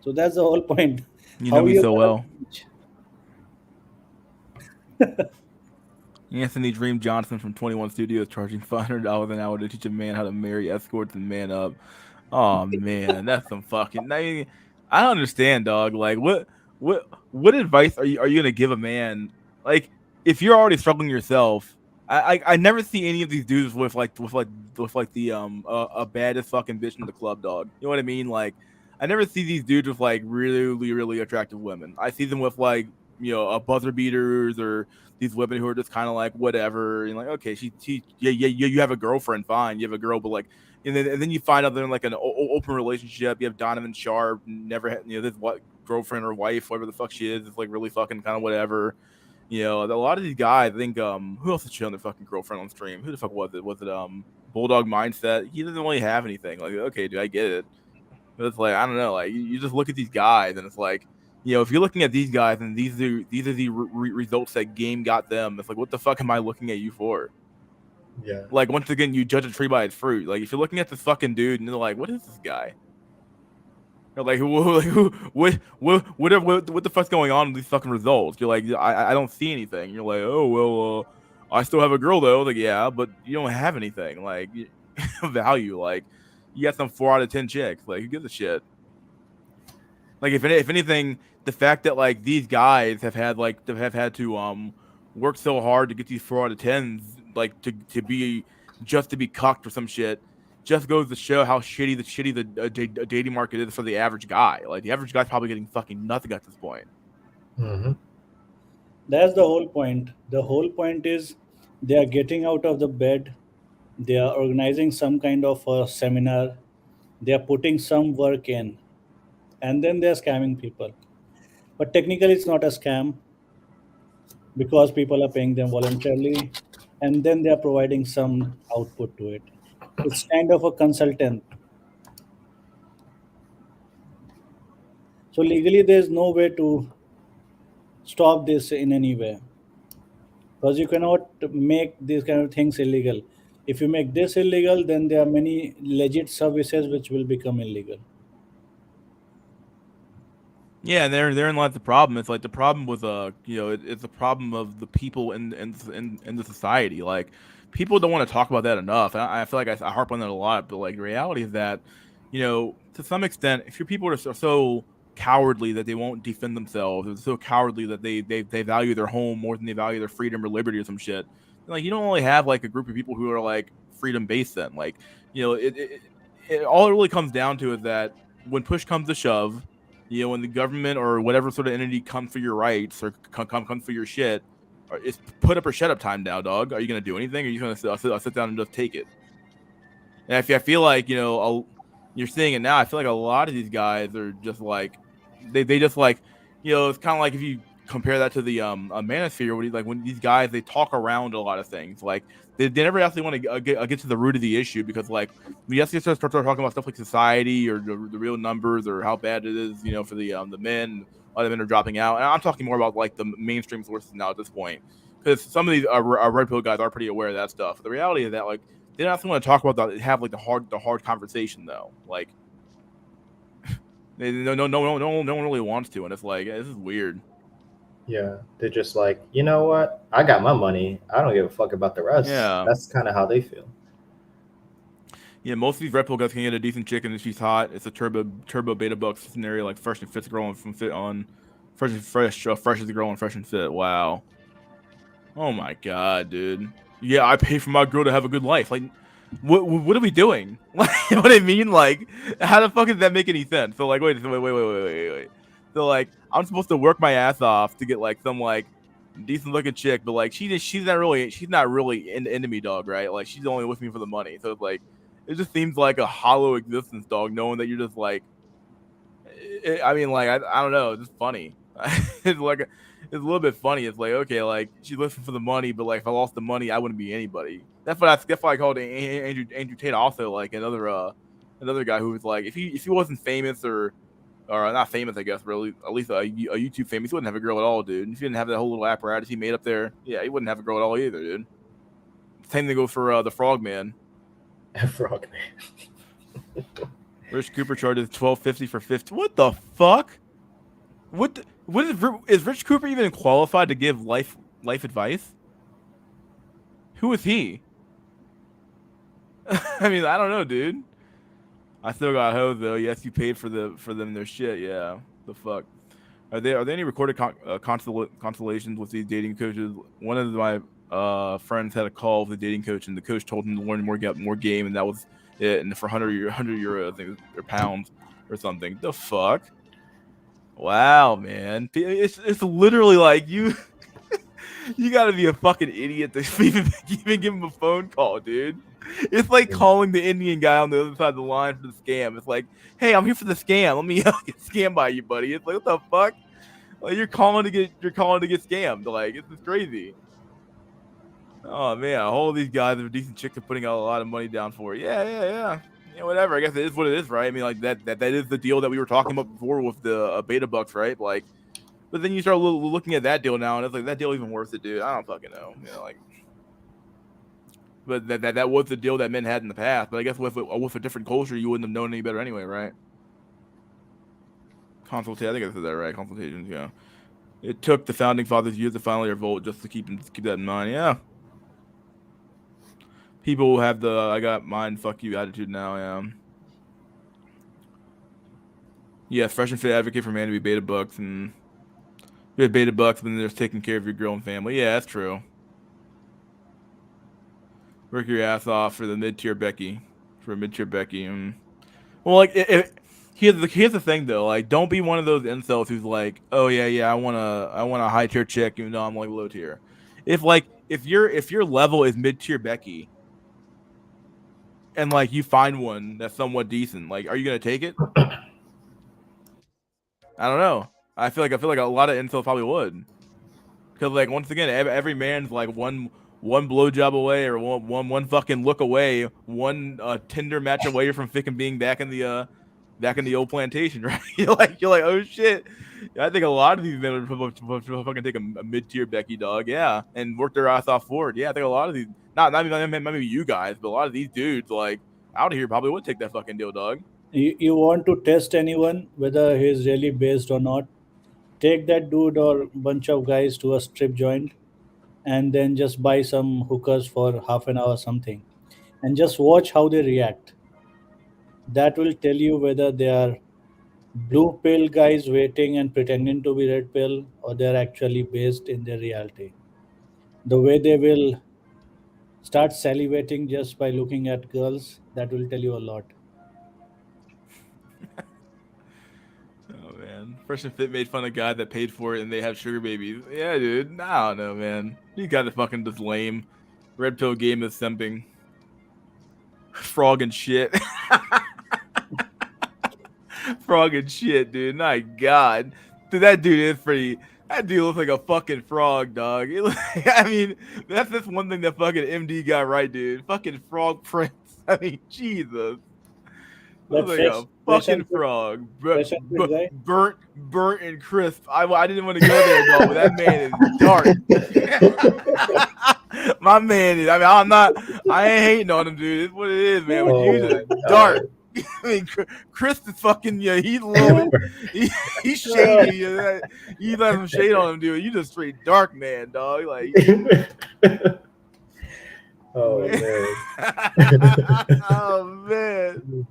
So that's the whole point. you know How me you so gonna well. Anthony Dream Johnson from 21 Studios charging $500 an hour to teach a man how to marry escorts and man up. Oh man, that's some fucking. I don't understand, dog. Like, what advice are you gonna give a man? Like, if you're already struggling yourself, I never see any of these dudes with the a baddest fucking bitch in the club, dog. You know what I mean? Like, I never see these dudes with like really attractive women. I see them with like, you know, a buzzer beaters, or these women who are just kind of like whatever, and like, okay, she yeah, you have a girlfriend, fine, you have a girl, but like, and then you find out they're in like an open relationship. You have Donovan Sharp, never had, you know, this what girlfriend or wife, whatever the fuck she is like really fucking kind of whatever. You know, a lot of these guys, I think, who else is showing their fucking girlfriend on stream? Who the fuck was it? Was it Bulldog Mindset? He doesn't really have anything. Like, okay, dude, I get it. But it's like, I don't know, like, you just look at these guys, and it's like, you know, if you're looking at these guys and these are the results that game got them, it's like, what the fuck am I looking at you for? Yeah. Like, once again, you judge a tree by its fruit. Like, if you're looking at this fucking dude and you're like, what is this guy? You're like, what the fuck's going on with these fucking results? You're like, I don't see anything. You're like, oh, well, I still have a girl, though. Like, yeah, but you don't have anything. Like, value. Like, you got some 4 out of 10 chicks. Like, who gives a shit? Like, if anything, the fact that like these guys have had to work so hard to get these 4 out of 10s, like to be just to be cucked or some shit, just goes to show how shitty the dating market is for the average guy. Like, the average guy's probably getting fucking nothing at this point. Hmm. That's the whole point. The whole point is they are getting out of the bed, they are organizing some kind of a seminar, they are putting some work in, and then they are scamming people. But technically, it's not a scam because people are paying them voluntarily, and then they are providing some output to it. It's kind of a consultant. So legally, there's no way to stop this in any way because you cannot make these kind of things illegal. If you make this illegal, then there are many legit services which will become illegal. Yeah, and therein lies the problem. It's like the problem with it's a problem of the people in the society. Like, people don't want to talk about that enough. I feel like I harp on that a lot, but like, the reality is that, to some extent, if your people are so cowardly that they won't defend themselves, or so cowardly that they value their home more than they value their freedom or liberty or some shit, like, you don't only have like a group of people who are like freedom based. Then, like, all it really comes down to is that when push comes to shove, when the government or whatever sort of entity comes for your rights or comes for your shit, it's put up or shut up time now, dog. Are you gonna do anything? Or are you gonna sit down and just take it? And I feel like you're seeing it now. I feel like a lot of these guys are just like they just like it's kind of like if you compare that to the a manosphere, when these guys they talk around a lot of things. Like, they never actually want to get to the root of the issue, because like we have to start talking about stuff like society or the real numbers or how bad it is, for the men. A lot of men are dropping out, and I'm talking more about like the mainstream sources now at this point, because some of these red pill guys are pretty aware of that stuff. But the reality is that like they don't actually want to talk about that. Have like the hard conversation though. Like, no one really wants to, and it's like, this is weird. Yeah. They're just like, you know what? I got my money. I don't give a fuck about the rest. Yeah. That's kind of how they feel. Yeah, most of these red pill guys can get a decent chick and she's hot. It's a turbo beta buck scenario, like fresh and fit's growing from fit on fresh as the girl on fresh and fit. Wow. Oh my god, dude. Yeah, I pay for my girl to have a good life. Like, what are we doing? Like, you know what I mean? Like, how the fuck does that make any sense? So like, wait. So like, I'm supposed to work my ass off to get like some like decent looking chick, but like she's not really into me, dog, right? Like, she's only with me for the money. So it's like, it just seems like a hollow existence, dog, knowing that you're just like, I mean, like, I don't know, it's just funny. It's like it's a little bit funny. It's like, okay, like, she's looking for the money, but like, if I lost the money, I wouldn't be anybody. That's why I called Andrew Tate, also like another guy who was like, if he wasn't famous or not famous, I guess, but at least a YouTube famous, he wouldn't have a girl at all, dude. If he didn't have that whole little apparatus he made up there, yeah, he wouldn't have a girl at all either, dude. Same thing goes for the Frogman. Frogman. Rich Cooper charges $12.50 for 50. What the fuck? Is Rich Cooper even qualified to give life advice? Who is he? I mean, I don't know, dude. I still got hoes though. Yes, you paid for them their shit. Yeah, the fuck. Are there any recorded constellations with these dating coaches? One of my friends had a call with a dating coach, and the coach told him to learn more game, and that was it. And for 100 euro, I think, or pounds or something. The fuck. Wow, man. It's literally like you gotta be a fucking idiot to even give him a phone call, dude. It's like calling the Indian guy on the other side of the line for the scam. It's like, hey, I'm here for the scam. Let me get scammed by you, buddy. It's like, what the fuck? Like, you're calling to get scammed. Like, it's just crazy. Oh man, all these guys are decent chicks are putting out a lot of money down for it. Yeah. Yeah, whatever. I guess it is what it is, right? I mean, like that is the deal that we were talking about before with the beta bucks, right? Like, but then you start looking at that deal now, and it's like, that deal even worth it, dude. I don't fucking know. Like, But that was the deal that men had in the past. But I guess with a different culture, you wouldn't have known any better anyway, right? Consultation. I think I said that right. Consultations. Yeah. It took the founding fathers years to finally revolt, just to keep that in mind. Yeah. People have the "I got mine, fuck you" attitude now. Yeah. Yeah. Fresh and fit advocate for man to be beta bucks, and you have beta bucks, but then there's taking care of your girl and family. Yeah, that's true. Work your ass off for the mid-tier Becky. For a mid-tier Becky. Well, like, here's the thing though. Like, don't be one of those incels who's like, oh yeah, I want a high tier chick, even though I'm like low tier. If your level is mid-tier Becky, and like you find one that's somewhat decent, like, are you gonna take it? I don't know. I feel like a lot of incels probably would. Because, like, once again, every man's like one blowjob away, or one fucking look away, one Tinder match away from fucking being back in the old plantation, right? You're like, oh shit. I think a lot of these men would fucking take a mid-tier Becky, dog, yeah, and work their ass off forward. Yeah, I think a lot of these, not maybe you guys, but a lot of these dudes, like, out here probably would take that fucking deal, dog. You want to test anyone whether he's really based or not? Take that dude or bunch of guys to a strip joint, and then just buy some hookers for half an hour or something, and just watch how they react. That will tell you whether they are blue pill guys waiting and pretending to be red pill, or they're actually based in their reality. The way they will start salivating just by looking at girls, that will tell you a lot. Oh man, Fresh and Fit made fun of guy that paid for it and they have sugar babies. Yeah, dude. I don't know, man. You got to fucking just lame. Red pill game is simping. Frog and shit. Frog and shit, dude. My God, dude, that dude is pretty. That dude looks like a fucking frog, dog. I mean, that's just one thing that fucking MD got right, dude. Fucking frog prince. I mean, Jesus. That Looks like a fucking frog. fresh and fit guy. Burnt and crisp. I didn't want to go there, dog, but that man is dark. My man is. I mean, I ain't hating on him, dude. It's what it is, man. But you just dark. I mean, Chris is fucking, yeah, he's a little bit, he's shady. You let some shade on him, dude. You just straight dark, man, dog. Like, Oh man. oh man.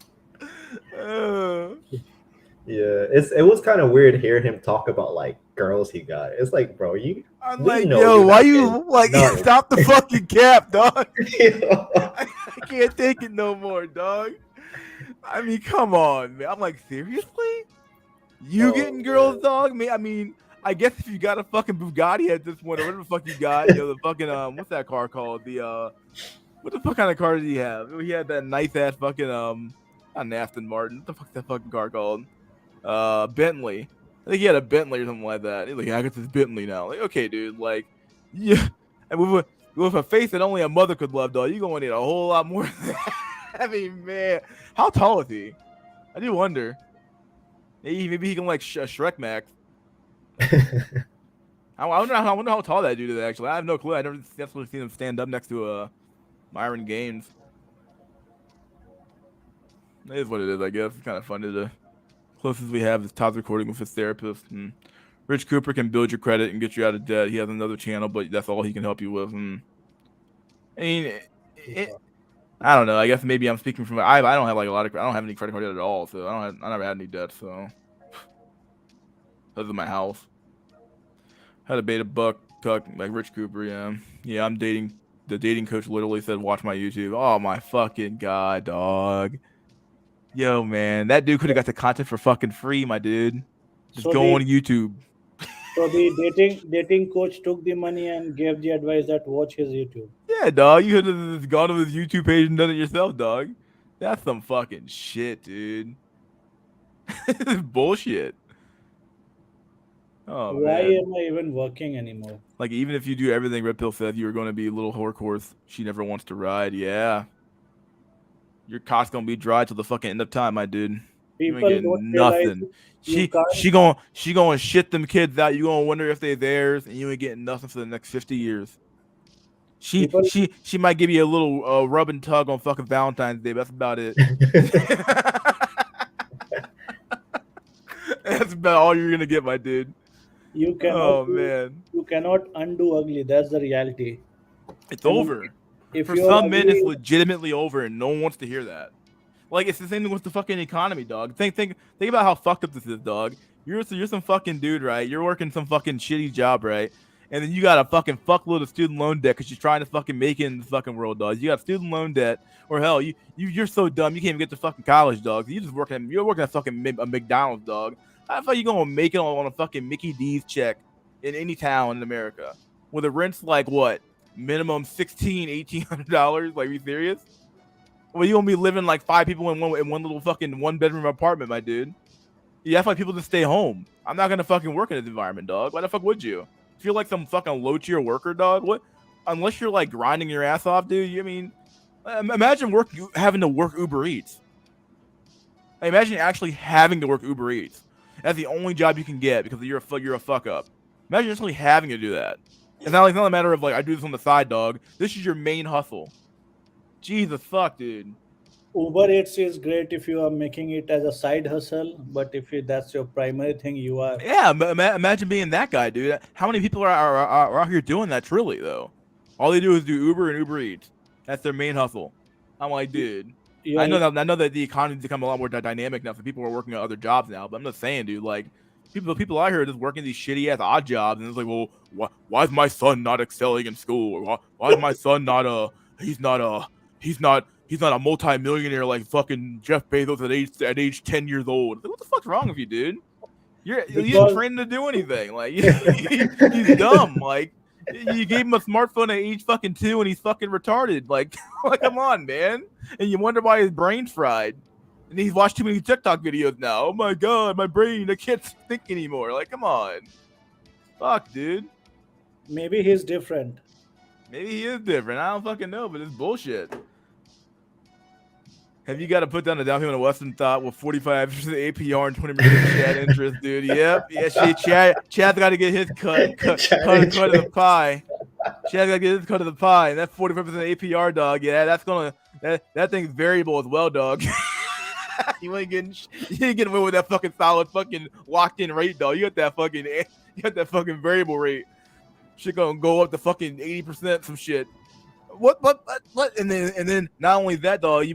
Yeah, it was kind of weird hearing him talk about like girls he got. It's like, bro, I'm we like, know yo, you're why not you getting like none. stop the fucking cap, dog? Yeah. I can't take it no more, dog. I mean, come on, man. I'm like, seriously? You Oh, getting girls, man. dog? I mean, I guess if you got a fucking Bugatti at this point, or whatever the fuck you got, the fucking what's that car called? What the fuck kind of car did he have? He had that nice ass fucking not an Aston Martin. What the fuck's that fucking car called? Bentley. I think he had a Bentley or something like that. He's like, I got this Bentley now. Like, okay, dude. Like, yeah. And with a face that only a mother could love, dog, you're gonna need a whole lot more than that. I mean, man, how tall is he? I do wonder. Maybe he can like Shrek Max. I wonder how tall that dude is. Actually, I have no clue. I never necessarily seen him stand up next to Myron Gaines. It is what it is, I guess. It's kind of funny. The closest we have is Todd's recording with his therapist. And Rich Cooper can build your credit and get you out of debt. He has another channel, but that's all he can help you with. And I mean, I don't know. I guess maybe I'm speaking from. I don't have like I don't have any credit card debt at all. So I never had any debt. So other than my house, had a beta buck like Rich Cooper. Yeah. I'm dating. The dating coach literally said, "Watch my YouTube." Oh my fucking god, dog. Yo, man, that dude could have got the content for fucking free, my dude. Just So go the on YouTube. so the dating coach took the money and gave the advice that watch his YouTube. Yeah, dog. You could have just gone to his YouTube page and done it yourself, dog. That's some fucking shit, dude. Bullshit. Oh Why man. am I even working anymore? Like, even if you do everything Red Pill said, you were going to be a little horse she never wants to ride. Yeah. Your cock's gonna be dry till the fucking end of time, my dude. You ain't People getting don't realize nothing. you She can't. gonna shit them kids out. You gonna wonder if they're theirs, and you ain't getting nothing for the next 50 years. She People, she might give you a little rub and tug on fucking Valentine's Day. But that's about it. That's about all you're gonna get, my dude. you cannot Oh do, man, you cannot undo ugly. That's the reality. it's I mean, over. if For you're some men, it's ugly, legitimately over, and no one wants to hear that. Like it's the same thing with the fucking economy, dog. Think about how fucked up this is, dog. You're some fucking dude, right? You're working some fucking shitty job, right? And then you got a fucking fuckload of student loan debt because you're trying to fucking make it in the fucking world, dog. You got student loan debt, or hell, you're so dumb you can't even get to fucking college, dog. You're working at fucking a McDonald's, dog. How the fuck you gonna make it on a fucking Mickey D's check in any town in America where the rent's like what minimum $1,800? Like, are you serious? Well, you gonna be living like 5 people in one little fucking 1 bedroom apartment, my dude. Yeah, that's why people just stay home. I'm not gonna fucking work in this environment, dog. Why the fuck would you? Feel like some fucking low tier worker, dog? What? Unless you're like grinding your ass off, dude. I mean, imagine having to work Uber Eats. Imagine actually having to work Uber Eats. That's the only job you can get because you're a fuck up. Imagine actually having to do that. It's not a matter of like I do this on the side, dog. This is your main hustle. Jesus fuck, dude. Uber Eats is great if you are making it as a side hustle, but if that's your primary thing, you are. Yeah, imagine being that guy, dude. How many people are out here doing that? Truly, though, all they do is do Uber and Uber Eats. That's their main hustle. I'm like, dude. You I are know that the economy's become a lot more dynamic now, so people are working at other jobs now. But I'm just saying, dude, like people out here are just working these shitty ass odd jobs, and it's like, well, why is my son not excelling in school? Or why is my son not he's not a multi-millionaire like fucking Jeff Bezos at age 10 years old? Like, what the fuck's wrong with you, dude? You didn't because train him to do anything. Like he's dumb. Like you gave him a smartphone at age fucking 2 and he's fucking retarded. Like, like come on, man. And you wonder why his brain's fried. And he's watched too many TikTok videos now. Oh my god, my brain, I can't think anymore. Like, come on. Fuck, dude. maybe he's different. Maybe he is different. I don't fucking know, but it's bullshit. Have you got to put down a down payment on Western Thought with 45% APR and 20% Chad interest, dude? Yep. Yeah, Chad's got to get his cut of the pie. Chad's got to get his cut of the pie. And that 45% APR, dog. Yeah, that thing's variable as well, dog. you ain't getting away with that fucking solid fucking locked in rate, dog. You got that fucking variable rate. Shit gonna go up to fucking 80% some shit. What? And then not only that, dog.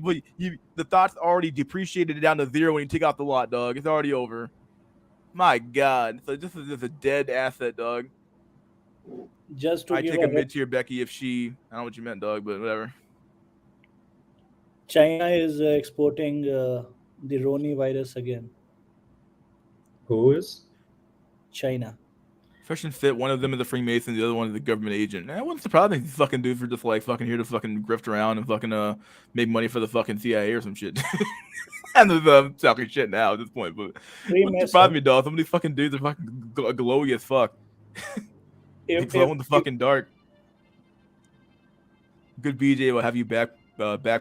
The thought's already depreciated down to 0 when you take out the lot, dog. It's already over. My God, so this is just a dead asset, dog. Just to I give take a a mid-tier Becky if she. I don't know what you meant, dog, but whatever. China is exporting the Roni virus again. Who is? China. Fresh and fit. One of them is a Freemason. The other one is a government agent. I wouldn't surprise me if these fucking dudes are just like fucking here to fucking grift around and fucking make money for the fucking CIA or some shit. And I'm talking shit now at this point, but wouldn't surprise me, dog. Some of these fucking dudes are fucking glowy as fuck. They glow in the fucking dark. Good BJ will have you back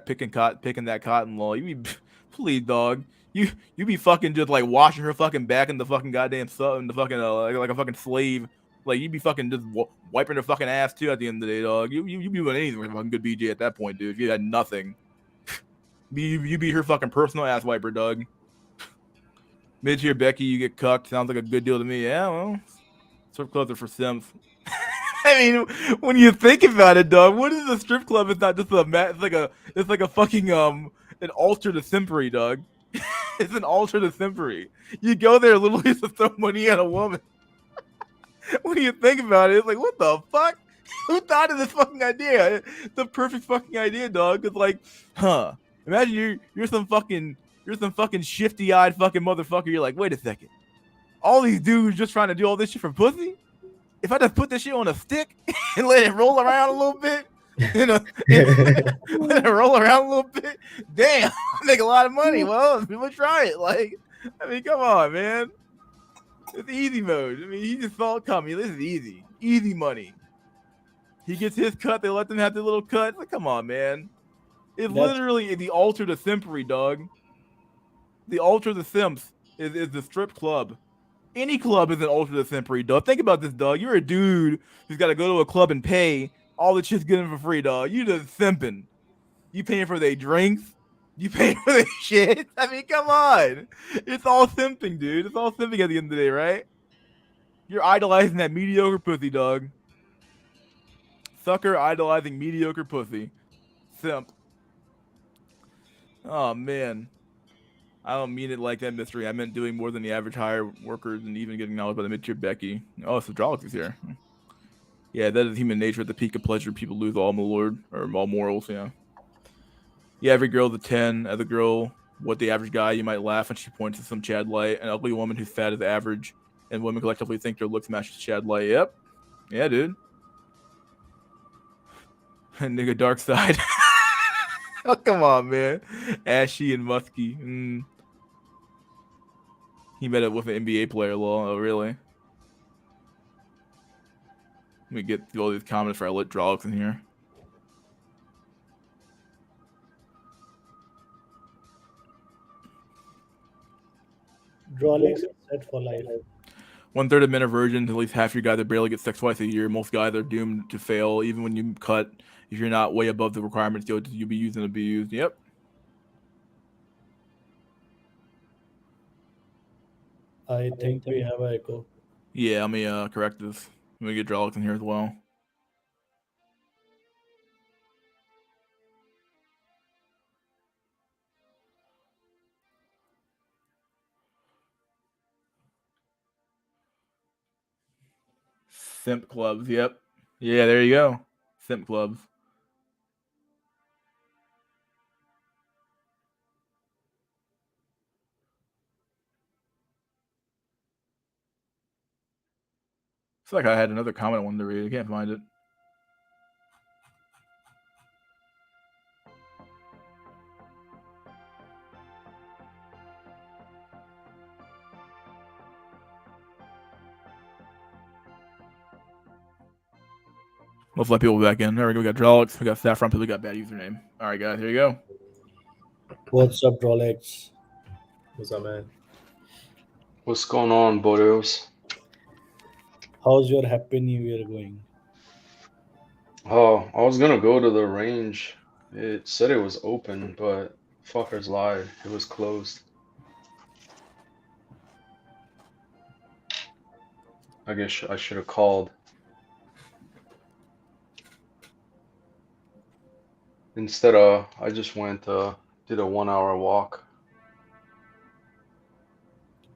picking that cotton law. You be please, dog. You be fucking just like washing her fucking back in the fucking goddamn sun, the fucking like a fucking slave. Like you be fucking just wiping her fucking ass too at the end of the day, dog. You be doing anything with fucking good BJ at that point, dude. If you had nothing, you be her fucking personal ass wiper, dog. Mid-tier Becky, you get cucked. Sounds like a good deal to me. Yeah, well, strip clubs are for simps. I mean, when you think about it, dog, what is a strip club? It's not just it's like a fucking an altar to simpery, dog. It's an altar to simpery. You go there literally to throw money at a woman. When you think about it, it's like, what the fuck? Who thought of this fucking idea? It's the perfect fucking idea, dog. It's like, imagine you're some fucking shifty-eyed fucking motherfucker. You're like, wait a second. All these dudes just trying to do all this shit for pussy? If I just put this shit on a stick and let it roll around a little bit, let it roll around a little bit, damn, I make a lot of money. Well, people try it. Like, I mean, come on, man. It's easy mode. I mean, he just saw it coming. This is easy money. He gets his cut. They let them have their little cut. Like, come on, man. It's literally the altar to simpery, dog. The altar of the simps is the strip club. Any club is an altar to simpery, dog. Think about this, dog. You're a dude who's got to go to a club and pay All the chicks getting for free, dog. You just simping. You paying for their drinks. You paying for their shit. I mean, come on. It's all simping, dude. It's all simping at the end of the day, right? You're idolizing that mediocre pussy, dog. Sucker idolizing mediocre pussy. Simp. Oh, man. I don't mean it like that, mystery. I meant doing more than the average hire workers and even getting knowledge by the mid-tier Becky. Oh, so Hydraulics is here. Yeah, that is human nature. At the peak of pleasure, people lose all all morals. Yeah. Yeah, every girl's a 10. As a girl, what the average guy, you might laugh when she points to some Chad Light. An ugly woman who's fat is average, and women collectively think their looks matches Chad Light. Yep. Yeah, dude. Nigga, dark side. Oh, come on, man. Ashy and musky. He met up with an NBA player, lol. Oh, really? Let me get through all these comments for I let Hydraulics in here. Drawlix is set for life. 1/3 of men are virgins. At least half your guys that barely get sex twice a year. Most guys are doomed to fail, even when you cut. If you're not way above the requirements, you'll be used and abused. Yep. I think we have an echo. Yeah, let me correct this. Let me get Hydraulics in here as well. Simp clubs. Yep. Yeah, there you go. Simp clubs. It's like I had another comment I wanted to read. I can't find it. Let's let people back in. There we go. We got Hydraulics. We got Saffron. People got bad username. All right, guys. Here you go. What's up, Drawlix? What's up, man? What's going on, boys? How's your Happy New Year going? Oh, I was gonna go to the range. It said it was open, but fuckers lied. It was closed. I guess I should have called. Instead, I just went, did a 1 hour walk.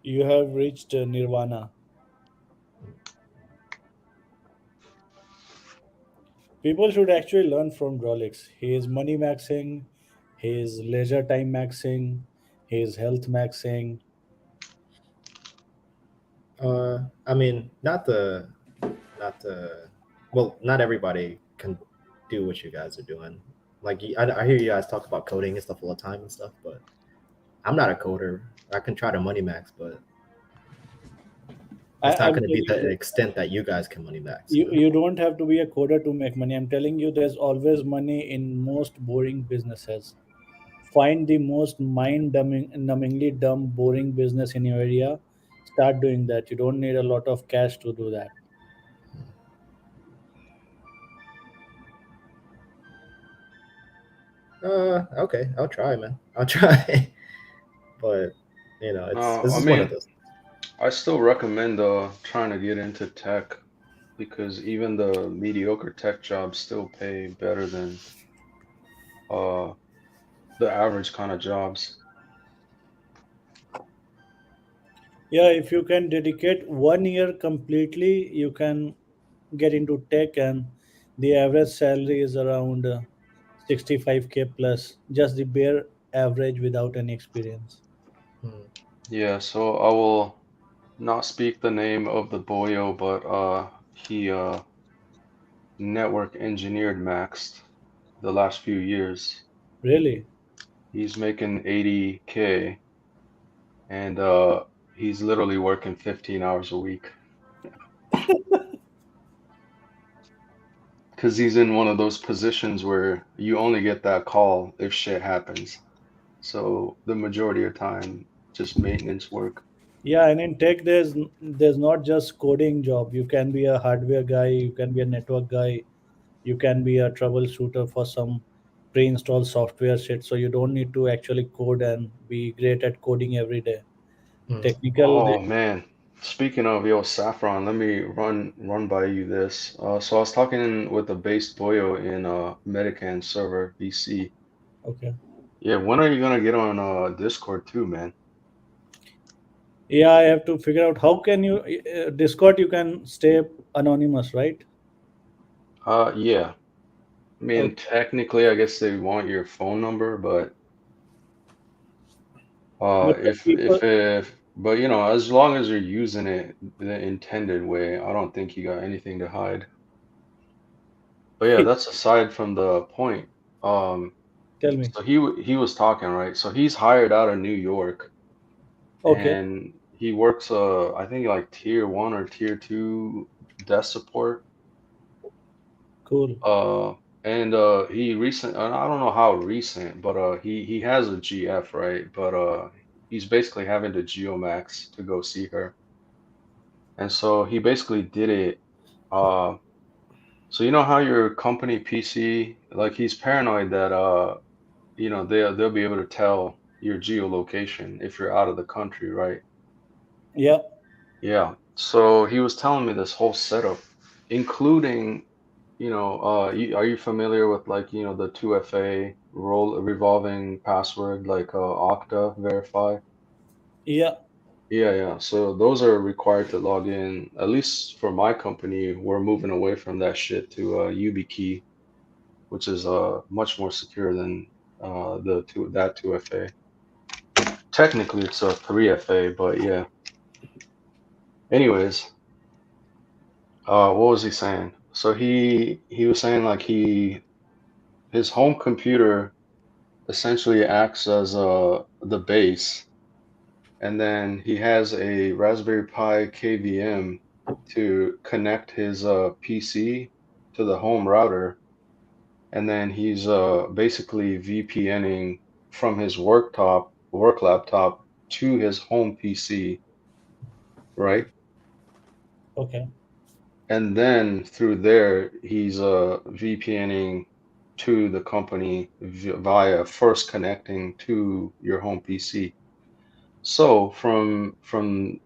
You have reached Nirvana. People should actually learn from Drawlix. He is money maxing, he is leisure time maxing, he is health maxing. I mean, not well, not everybody can do what you guys are doing. Like, I hear you guys talk about coding and stuff all the time and stuff, but I'm not a coder. I can try to money max, but it's not I'm going to be telling the you, extent that you guys can money max. you don't have to be a coder to make money. I'm telling you, there's always money in most boring businesses. Find the most numbingly dumb, boring business in your area. Start doing that. You don't need a lot of cash to do that. Okay, I'll try, man. I'll try. But this I is one of mean, those. I still recommend trying to get into tech because even the mediocre tech jobs still pay better than the average kind of jobs. Yeah, if you can dedicate 1 year completely, you can get into tech, and the average salary is around 65K plus, just the bare average without any experience. Hmm. Yeah, so I will not speak the name of the boyo, but he network engineered maxed the last few years. Really? He's making 80K and he's literally working 15 hours a week because he's in one of those positions where you only get that call if shit happens. So the majority of time, just maintenance work. Yeah, and in tech, there's not just coding job. You can be a hardware guy, you can be a network guy, you can be a troubleshooter for some pre-installed software shit, so you don't need to actually code and be great at coding every day. Hmm. Technical, Oh man. Speaking of yo Saffron, let me run by you this. So I was talking with the base boyo in Medican server BC. okay. Yeah, when are you gonna get on Discord too, man? Yeah, I have to figure out how can you Discord you can stay anonymous, right? Yeah. I mean, Okay. technically, I guess they want your phone number, but But the people, but you know, as long as you're using it the intended way, I don't think you got anything to hide. But yeah, that's aside from the point. Um, tell me. so he was talking, right? So he's hired out of New York, Okay, and he works I think like tier one or tier two desk support. cool. Uh, and he recent I don't know how recent, but he has a GF, right? But he's basically having to Geomax to go see her. And so he basically did it. Uh, so you know how your company PC, like he's paranoid that you know, they'll be able to tell your geolocation if you're out of the country, right? Yeah, Yeah. So he was telling me this whole setup, including, you know, are you familiar with like, you know, the 2FA roll revolving password like Okta verify? yeah. Yeah, yeah. So those are required to log in. At least for my company, we're moving away from that shit to YubiKey, which is much more secure than the two that 2FA. Technically, it's a 3FA, but yeah. Anyways, what was he saying? So he was saying like his home computer essentially acts as the base, and then he has a Raspberry Pi KVM to connect his PC to the home router, and then he's basically VPNing from his work laptop to his home PC, right? Okay. And then through there, he's VPNing to the company via first connecting to your home PC. So from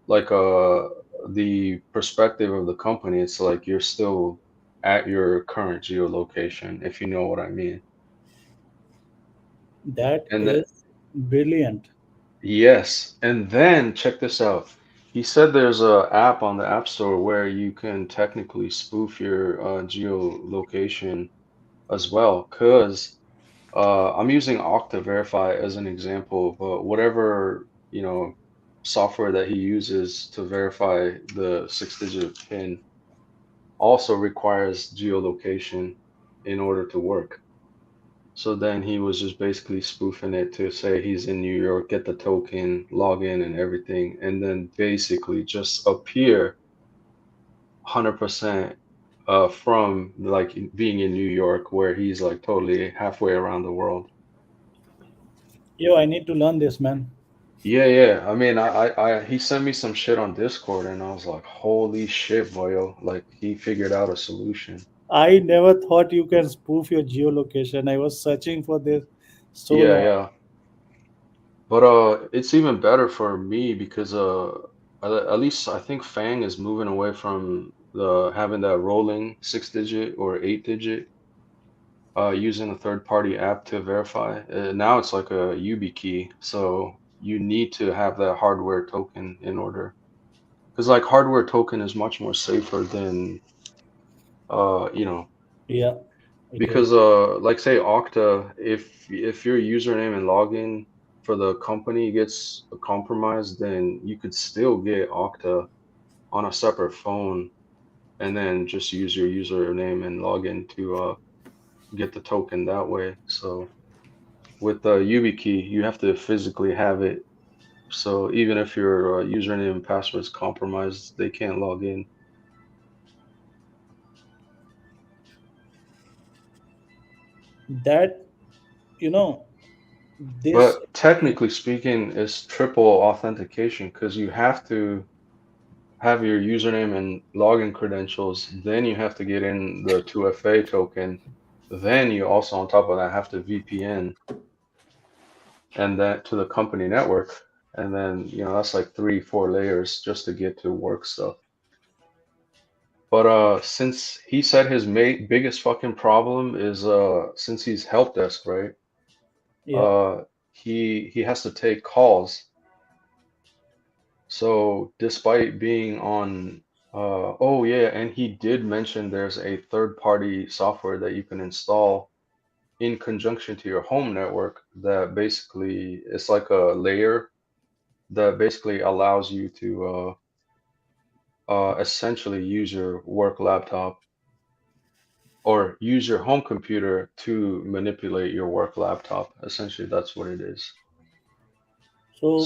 like the perspective of the company, it's like you're still at your current geolocation, if you know what I mean. That And that is brilliant. yes, and then check this out. He said there's a app on the App Store where you can technically spoof your geolocation as well, because I'm using Okta Verify as an example, but whatever, you know, software that he uses to verify the six-digit PIN also requires geolocation in order to work. So then he was just basically spoofing it to say he's in New York, get the token, log in and everything, and then basically just appear 100% from like being in New York where he's like totally halfway around the world. Yo, I need to learn this, man. Yeah, yeah. I mean, he sent me some shit on Discord, and I was like, "Holy shit, boyo!" Like he figured out a solution. I never thought you can spoof your geolocation. I was searching for this so Yeah, long. yeah. But it's even better for me because at least I think Fang is moving away from the having that rolling 6-digit or 8-digit using a third party app to verify. Now it's like a YubiKey, so you need to have that hardware token in order. Because like hardware token is much more safer than you know, Yeah, it is. because like say Okta, if your username and login for the company gets compromised, then you could still get Okta on a separate phone and then just use your username and login to get the token that way. So with the YubiKey, you have to physically have it. So even if your username and password is compromised, they can't log in. That, you know, this, But technically speaking, it's triple authentication because you have to have your username and login credentials. Then you have to get in the 2FA token. Then you also, on top of that, have to VPN and then to the company network. And then, that's like 3, 4 layers just to get to work stuff. But since he said his biggest fucking problem is since he's help desk, right? Yeah. Uh, he has to take calls. So despite being on, oh yeah, and he did mention there's a third-party software that you can install in conjunction to your home network that basically it's like a layer that basically allows you to essentially use your work laptop or use your home computer to manipulate your work laptop. Essentially, that's what it is. So,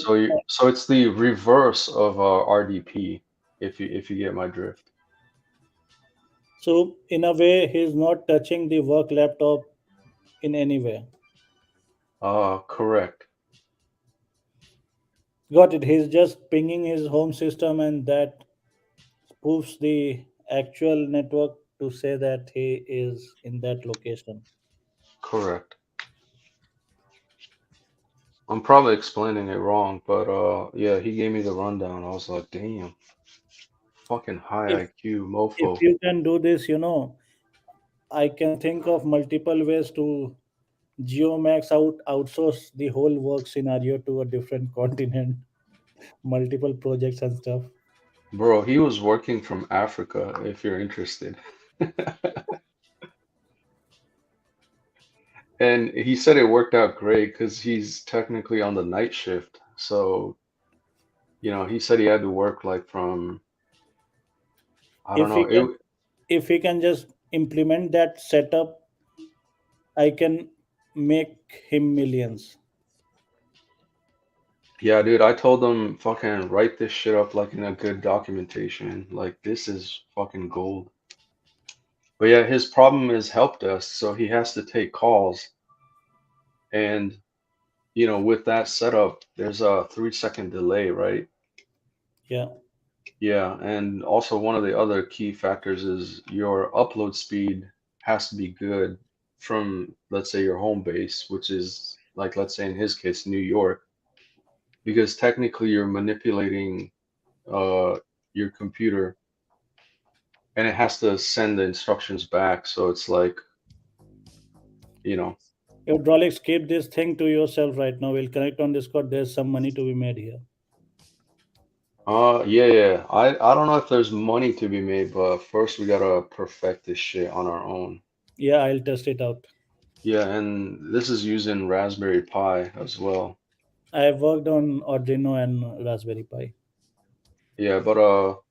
So it's the reverse of RDP, if you get my drift. so in a way, he's not touching the work laptop in any way. Correct. Got it. He's just pinging his home system, and that spoofs the actual network to say that he is in that location. Correct. I'm probably explaining it wrong, but yeah, he gave me the rundown. I was like, damn, fucking high If IQ if mofo. you can do this, I can think of multiple ways to geomax outsource the whole work scenario to a different continent, multiple projects and stuff. Bro, he was working from Africa, if you're interested. And he said it worked out great because he's technically on the night shift. So, he said he had to work like from, I don't If know, he can if he can just implement that setup, I can make him millions. yeah, dude, I told him fucking write this shit up like in a good documentation. Like this is fucking gold. But yeah, his problem is help desk, so he has to take calls. And, with that setup, there's a 3-second delay, right? Yeah. Yeah, and also one of the other key factors is your upload speed has to be good from, let's say, your home base, which is like, let's say in his case, New York, because technically you're manipulating uh, your computer and it has to send the instructions back. So it's like, you know, Hydraulics, keep this thing to yourself right now. We'll connect on Discord. There's some money to be made here. yeah, yeah. I don't know if there's money to be made, but first we gotta perfect this shit on our own. Yeah, I'll test it out. Yeah, and this is using Raspberry Pi as well. I have worked on Arduino and Raspberry Pi. Yeah, but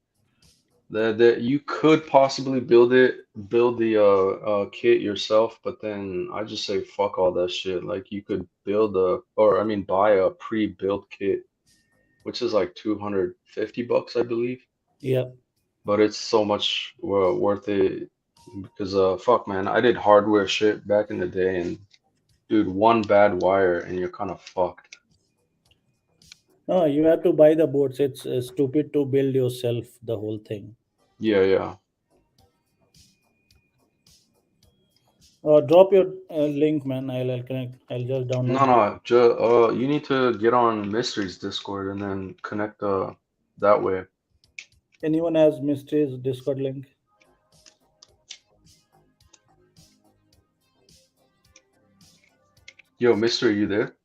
that you could possibly build the kit yourself, but then I just say fuck all that shit. Like you could or I mean buy a pre-built kit, which is like $250, I believe. Yeah. But it's so much worth it because fuck man, I did hardware shit back in the day, and dude, one bad wire and you're kind of fucked. No, you have to buy the boards. It's stupid to build yourself the whole thing. Yeah, yeah. Drop your link, man. I'll connect. I'll just No, download. no, you need to get on Mystery's Discord and then connect that way. Anyone has Mysteries Discord link? Yo, Mystery, you there?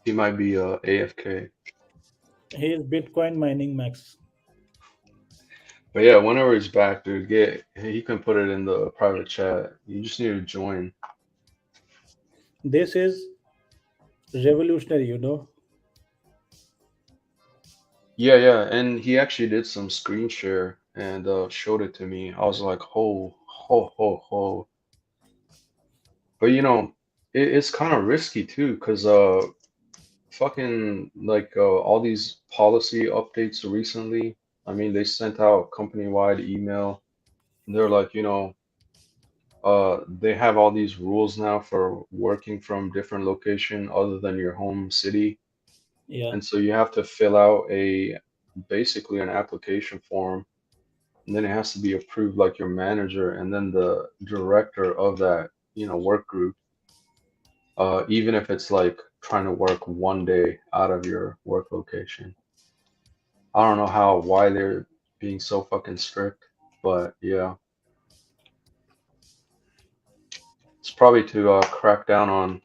He might be AFK. He is Bitcoin mining max. But yeah, whenever he's back, dude, he can put it in the private chat. You just need to join. This is revolutionary. Yeah, yeah, and he actually did some screen share and showed it to me. I was like, ho, ho, ho, ho. But it's kind of risky too, because fucking like all these policy updates recently. I mean, they sent out company-wide email. And they're like, they have all these rules now for working from different location other than your home city. Yeah. And so you have to fill out a basically an application form, and then it has to be approved like your manager and then the director of that, work group. Even if it's like trying to work one day out of your work location. I don't know why they're being so fucking strict, but yeah, it's probably to crack down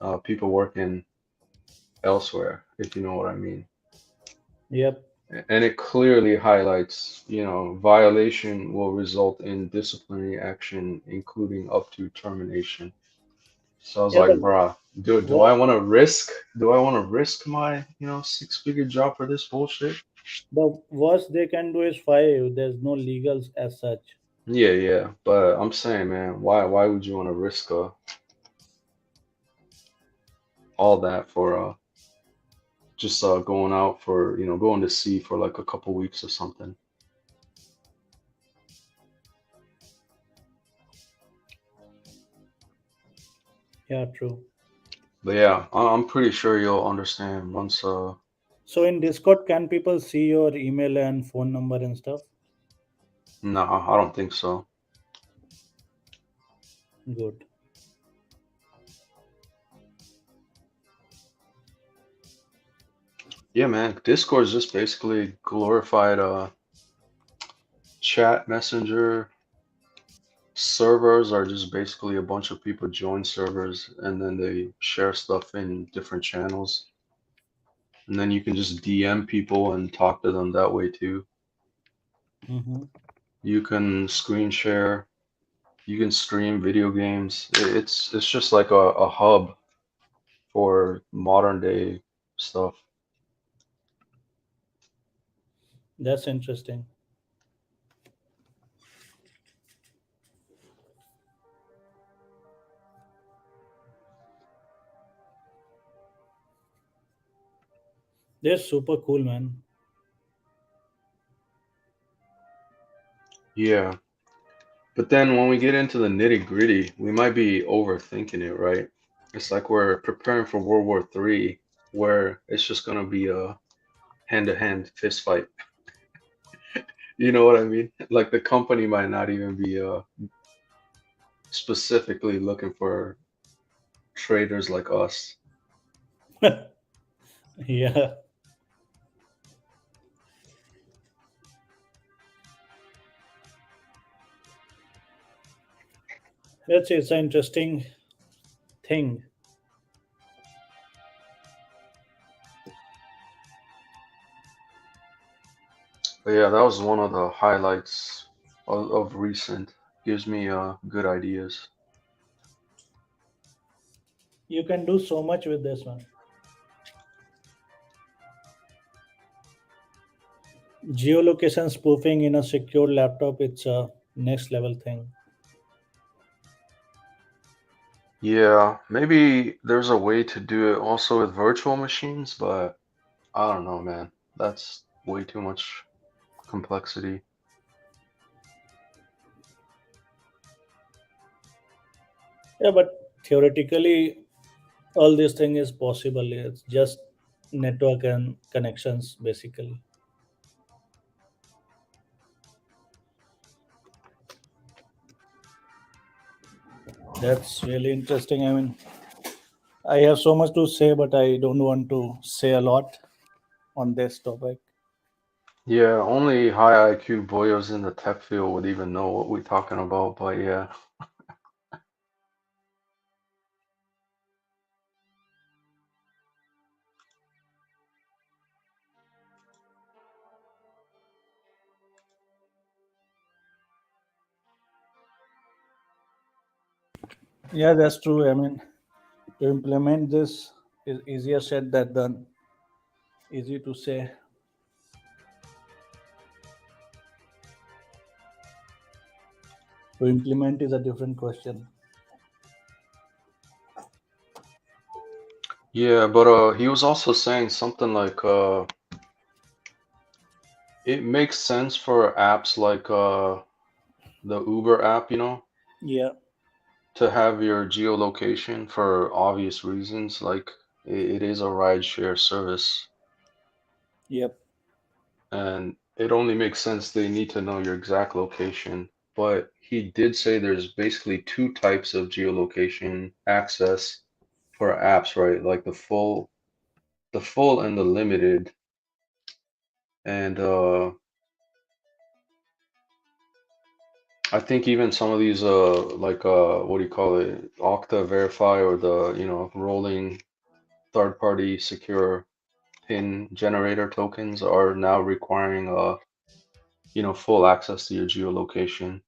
on people working elsewhere, if you know what I mean. Yep. And it clearly highlights, violation will result in disciplinary action, including up to termination. So I was Yeah, like, bruh, do I what want to risk my, 6-figure job for this bullshit? the worst they can do is fire you. There's no legals as such. Yeah, yeah, but I'm saying, man, why would you want to risk all that for just going out for going to sea for like a couple weeks or something? Yeah, true. But yeah, I'm pretty sure you'll understand once. So in Discord, can people see your email and phone number and stuff? No, I don't think so. Good. Yeah, man, Discord is just basically glorified chat messenger. Servers are just basically a bunch of people join servers and then they share stuff in different channels. And then you can just DM people and talk to them that way too. Mm-hmm. You can screen share, you can stream video games. It's just like a hub for modern day stuff. That's interesting. They're super cool, man. Yeah. But then when we get into the nitty gritty, we might be overthinking it, right? It's like we're preparing for World War III, where it's just gonna be a hand-to-hand fist fight. You know what I mean? Like the company might not even be specifically looking for traders like us. Yeah, it's an interesting thing. But yeah, that was one of the highlights of recent. Gives me good ideas. You can do so much with this one. Geolocation spoofing in a secure laptop, it's a next level thing. Yeah, maybe there's a way to do it also with virtual machines, but I don't know, man. That's way too much complexity. Yeah, but theoretically, all this thing is possible. It's just network and connections, basically. That's really interesting. I mean, I have so much to say, but I don't want to say a lot on this topic. Yeah, only high IQ boyos in the tech field would even know what we're talking about, but yeah. Yeah, that's true. I mean, to implement this is easier said than done. Easy to say. To implement is a different question. Yeah, but he was also saying something like it makes sense for apps like the Uber app, Yeah. to have your geolocation for obvious reasons. Like it is a rideshare service, Yep. and it only makes sense they need to know your exact location. But he did say there's basically two types of geolocation access for apps, right? Like the full and the limited. And I think even some of these like what do you call it? Okta Verify or the, rolling third party secure PIN generator tokens are now requiring full access to your geolocation.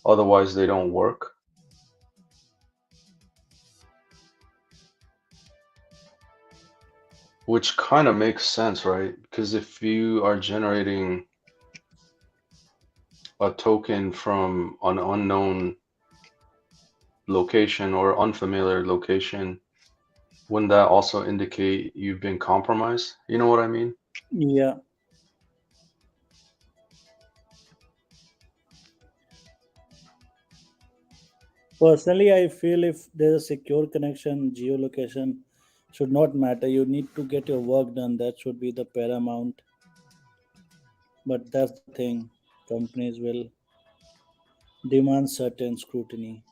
Otherwise they don't work. Which kind of makes sense, right? Because if you are generating a token from an unknown location or unfamiliar location, wouldn't that also indicate you've been compromised? You know what I mean? Yeah. Personally, I feel if there's a secure connection, geolocation should not matter. You need to get your work done. That should be the paramount. But that's the thing. Companies will demand certain scrutiny.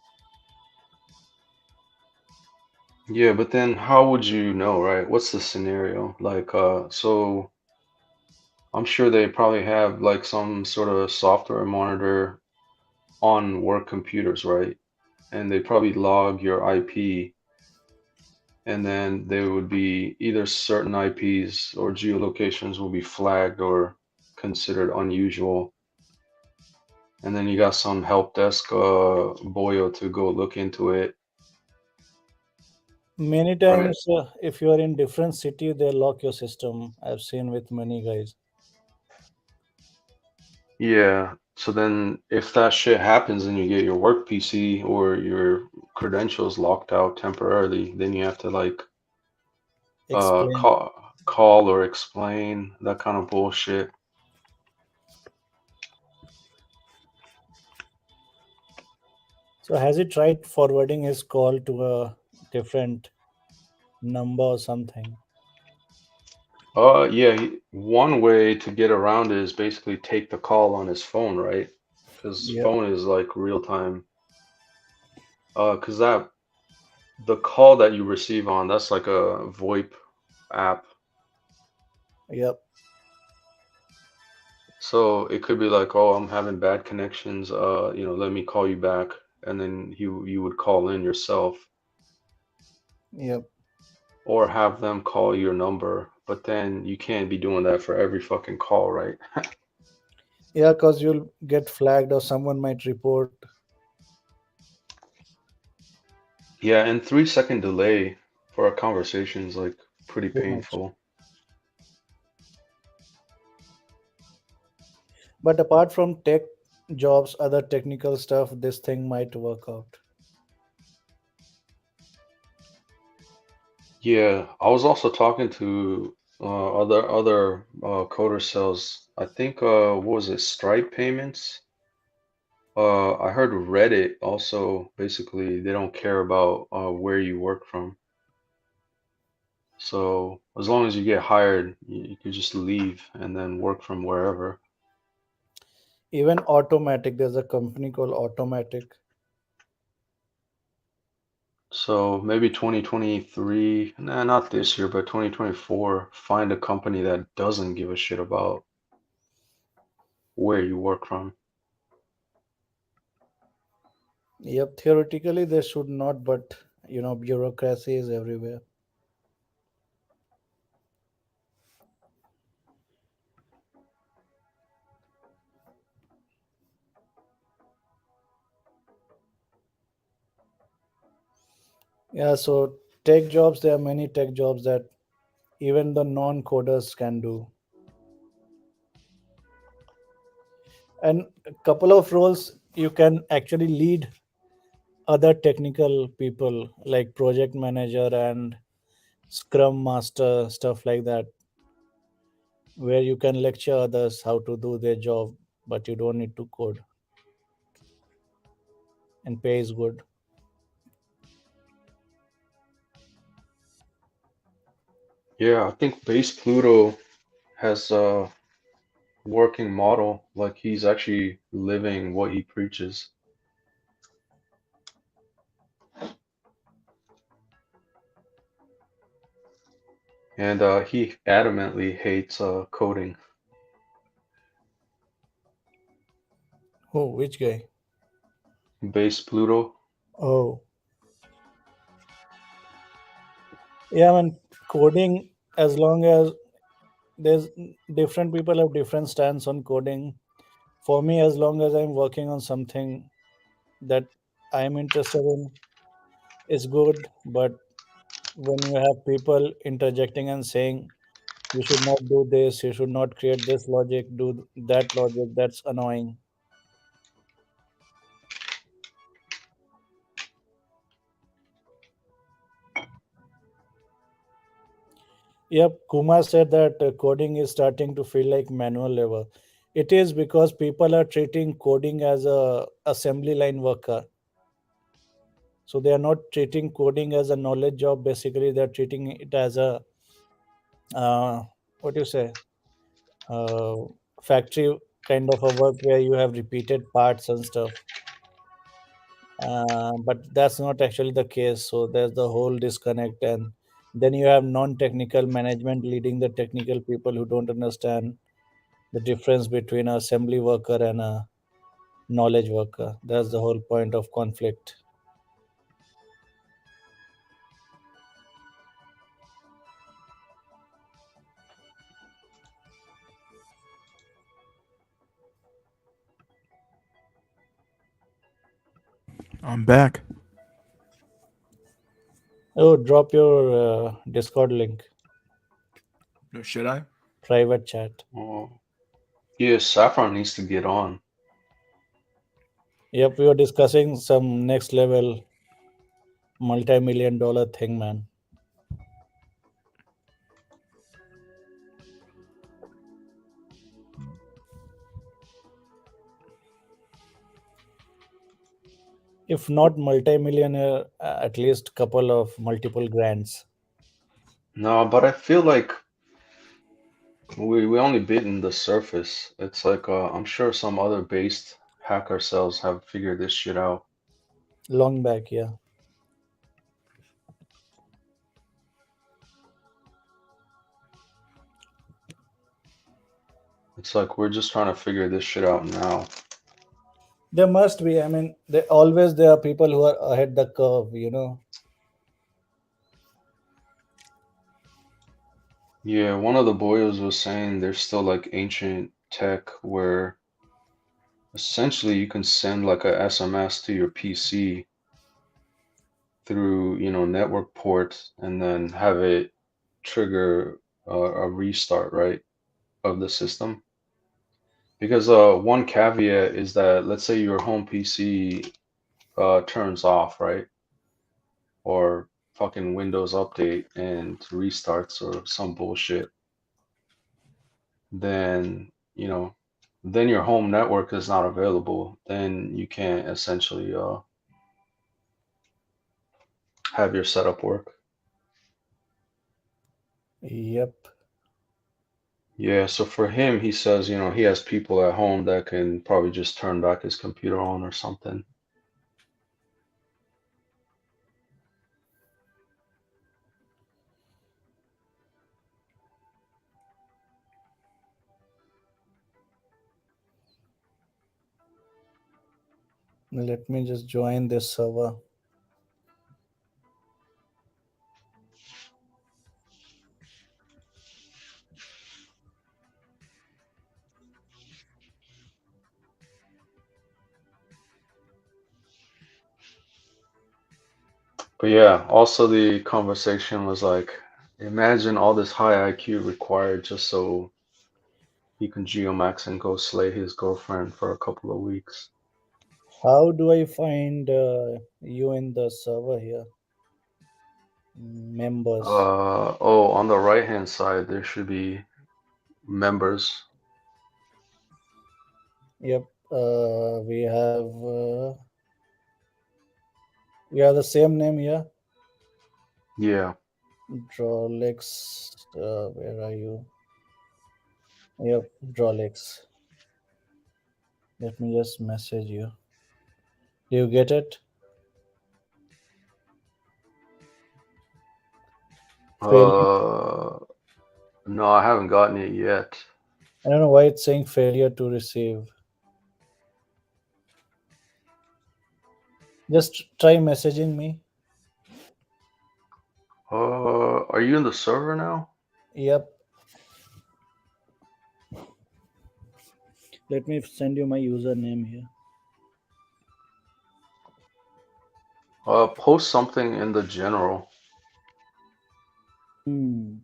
Yeah, but then how would you know, right? What's the scenario? Like, so I'm sure they probably have like some sort of software monitor on work computers, right? And they probably log your IP, and then there would be either certain IPs or geolocations will be flagged or considered unusual. And then you got some help desk boyo to go look into it, Many right? times, if you are in different city, they lock your system. I've seen with many guys. Yeah. So then if that shit happens and you get your work PC or your credentials locked out temporarily, then you have to like Explain. call or explain that kind of bullshit. So has he tried forwarding his call to a different number or something? Yeah, one way to get around it is basically take the call on his phone, right? Because Yep. phone is like real time. Because that the call that you receive on, that's like a VoIP app. Yep. So it could be like, oh, I'm having bad connections. Let me call you back, and then you would call in yourself, Yep. or have them call your number. But then you can't be doing that for every fucking call, right? Yeah, because you'll get flagged or someone might report Yeah, and 3 second delay for a conversation is like pretty too much. painful. But apart from tech jobs, other technical stuff, this thing might work out. Yeah, I was also talking to other coder cells. I think what was it, Stripe payments? I heard Reddit also basically they don't care about where you work from. So as long as you get hired, you could just leave and then work from wherever. Even Automatic, there's a company called Automatic. So maybe 2023, nah, not this year, but 2024, find a company that doesn't give a shit about where you work from. Yep, theoretically they should not, but bureaucracy is everywhere. Yeah, so tech jobs, there are many tech jobs that even the non-coders can do. And a couple of roles you can actually lead other technical people like project manager and scrum master, stuff like that, where you can lecture others how to do their job, but you don't need to code and pay is good. Yeah, I think base Pluto has a working model, like he's actually living what he preaches. And he adamantly hates coding. Oh, which guy? Base Pluto. Oh, yeah, I mean, coding, as long as there's different people have different stance on coding. For me, as long as I'm working on something that I'm interested in, is good. But when you have people interjecting and saying you should not do this, you should not create this logic, do that logic, that's annoying. Yep, Kumar said that coding is starting to feel like manual labor. It is because people are treating coding as a assembly line worker. So they are not treating coding as a knowledge job. Basically, they're treating it as a what do you say, uh, factory kind of a work where you have repeated parts and stuff. But that's not actually the case. So there's the whole disconnect, and then you have non-technical management leading the technical people who don't understand the difference between an assembly worker and a knowledge worker. That's the whole point of conflict. I'm back. Oh, drop your Discord link, Should I? private chat. Oh, yeah, Saffron needs to get on. Yep, we were discussing some next level multi-million dollar thing, man. If not multi-millionaire, at least couple of multiple grants. No, but I feel like we only bitten the surface. It's like I'm sure some other based hacker cells have figured this shit out. Long back, yeah. It's like we're just trying to figure this shit out now. There must be. I mean, there are people who are ahead the curve. You know. Yeah, one of the boyos was saying there's still like ancient tech where essentially you can send like a SMS to your PC through, network ports and then have it trigger a restart, right, of the system. Because one caveat is that let's say your home PC turns off, right? Or fucking Windows update and restarts or some bullshit, then, then your home network is not available. Then you can't essentially have your setup work. Yep. Yeah, so for him, he says, he has people at home that can probably just turn back his computer on or something. Let me just join this server. But yeah, also the conversation was like, imagine all this high IQ required just so he can geomax and go slay his girlfriend for a couple of weeks. How do I find you in the server here? Members. Oh, on the right hand side, there should be members. Yep. We have the same name here. Yeah. Drawlex. Where are you? Yep, Drawlex. Let me just message you. Do you get it? Failure. No, I haven't gotten it yet. I don't know why it's saying failure to receive. Just try messaging me. Are you in the server now? Yep. Let me send you my username here. Post something in the general. Hmm.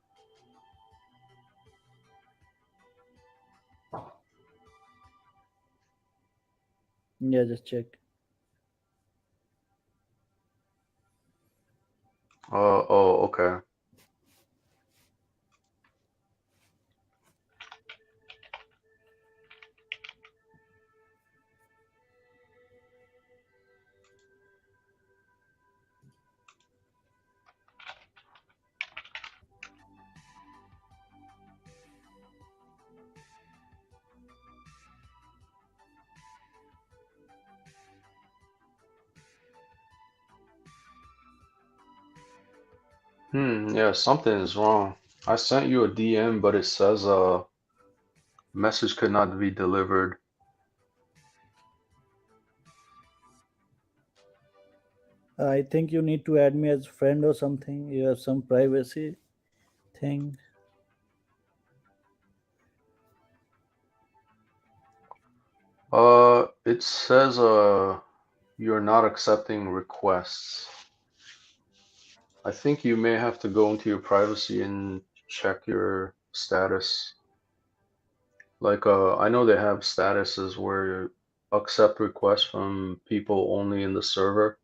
Yeah, just check. Oh, okay. Yeah, something is wrong. I sent you a DM, but it says message could not be delivered. I think you need to add me as friend or something. You have some privacy thing. It says you're not accepting requests. I think you may have to go into your privacy and check your status. Like I know they have statuses where you accept requests from people only in the server.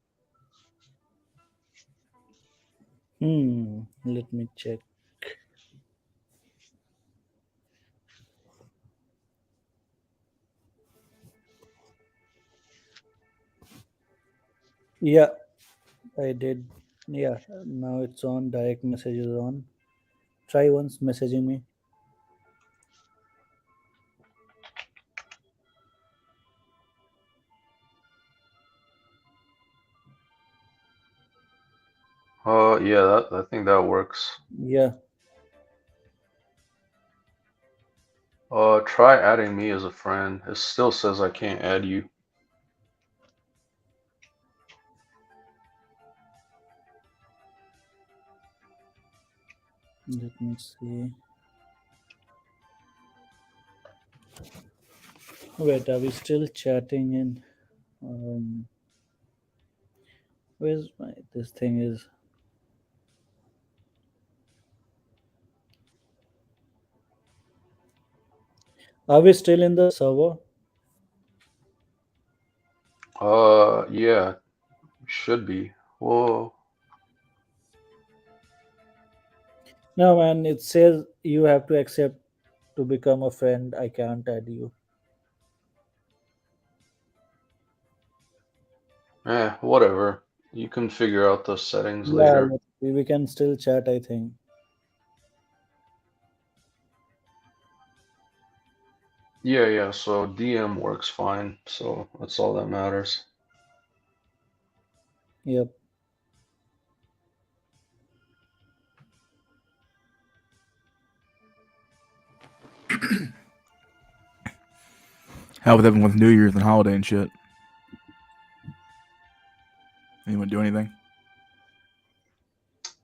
Let me check. Yeah, I did. Yeah, now it's on. Direct messages on. Try once messaging me. Yeah, I think that works. Yeah, Try adding me as a friend. It still says I can't add you. let me see. Wait, are we still chatting in? Um, where's my this thing is? Are we still in the server? Yeah, should be. Whoa. No, man. It says you have to accept to become a friend. I can't add you. Whatever. You can figure out the settings Yeah, later. we can still chat. I think. Yeah, so DM works fine, so that's all that matters. Yep. How with everyone's New Year's and holiday and shit? Anyone do anything?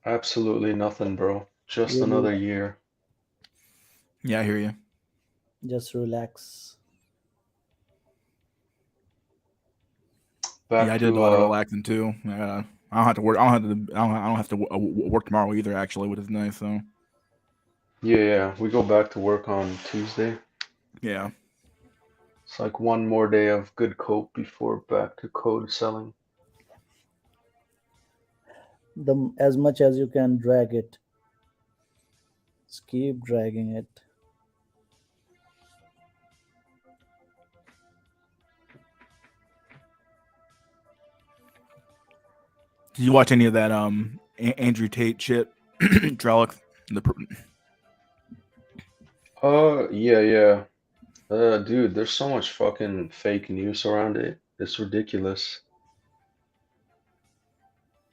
Absolutely nothing, bro. Just Really, another year. Yeah, I hear you. just relax. Yeah, I Back did a to lot of relaxing too. I don't have to work. I don't have to work tomorrow either. Actually, which is nice. So yeah, we go back to work on Tuesday. yeah, It's like one more day of good cope before back to code selling. The as much as you can drag it. Just keep dragging it. did you watch any of that Andrew Tate shit Trellick, the Yeah, yeah. Dude, there's so much fucking fake news around it. It's ridiculous.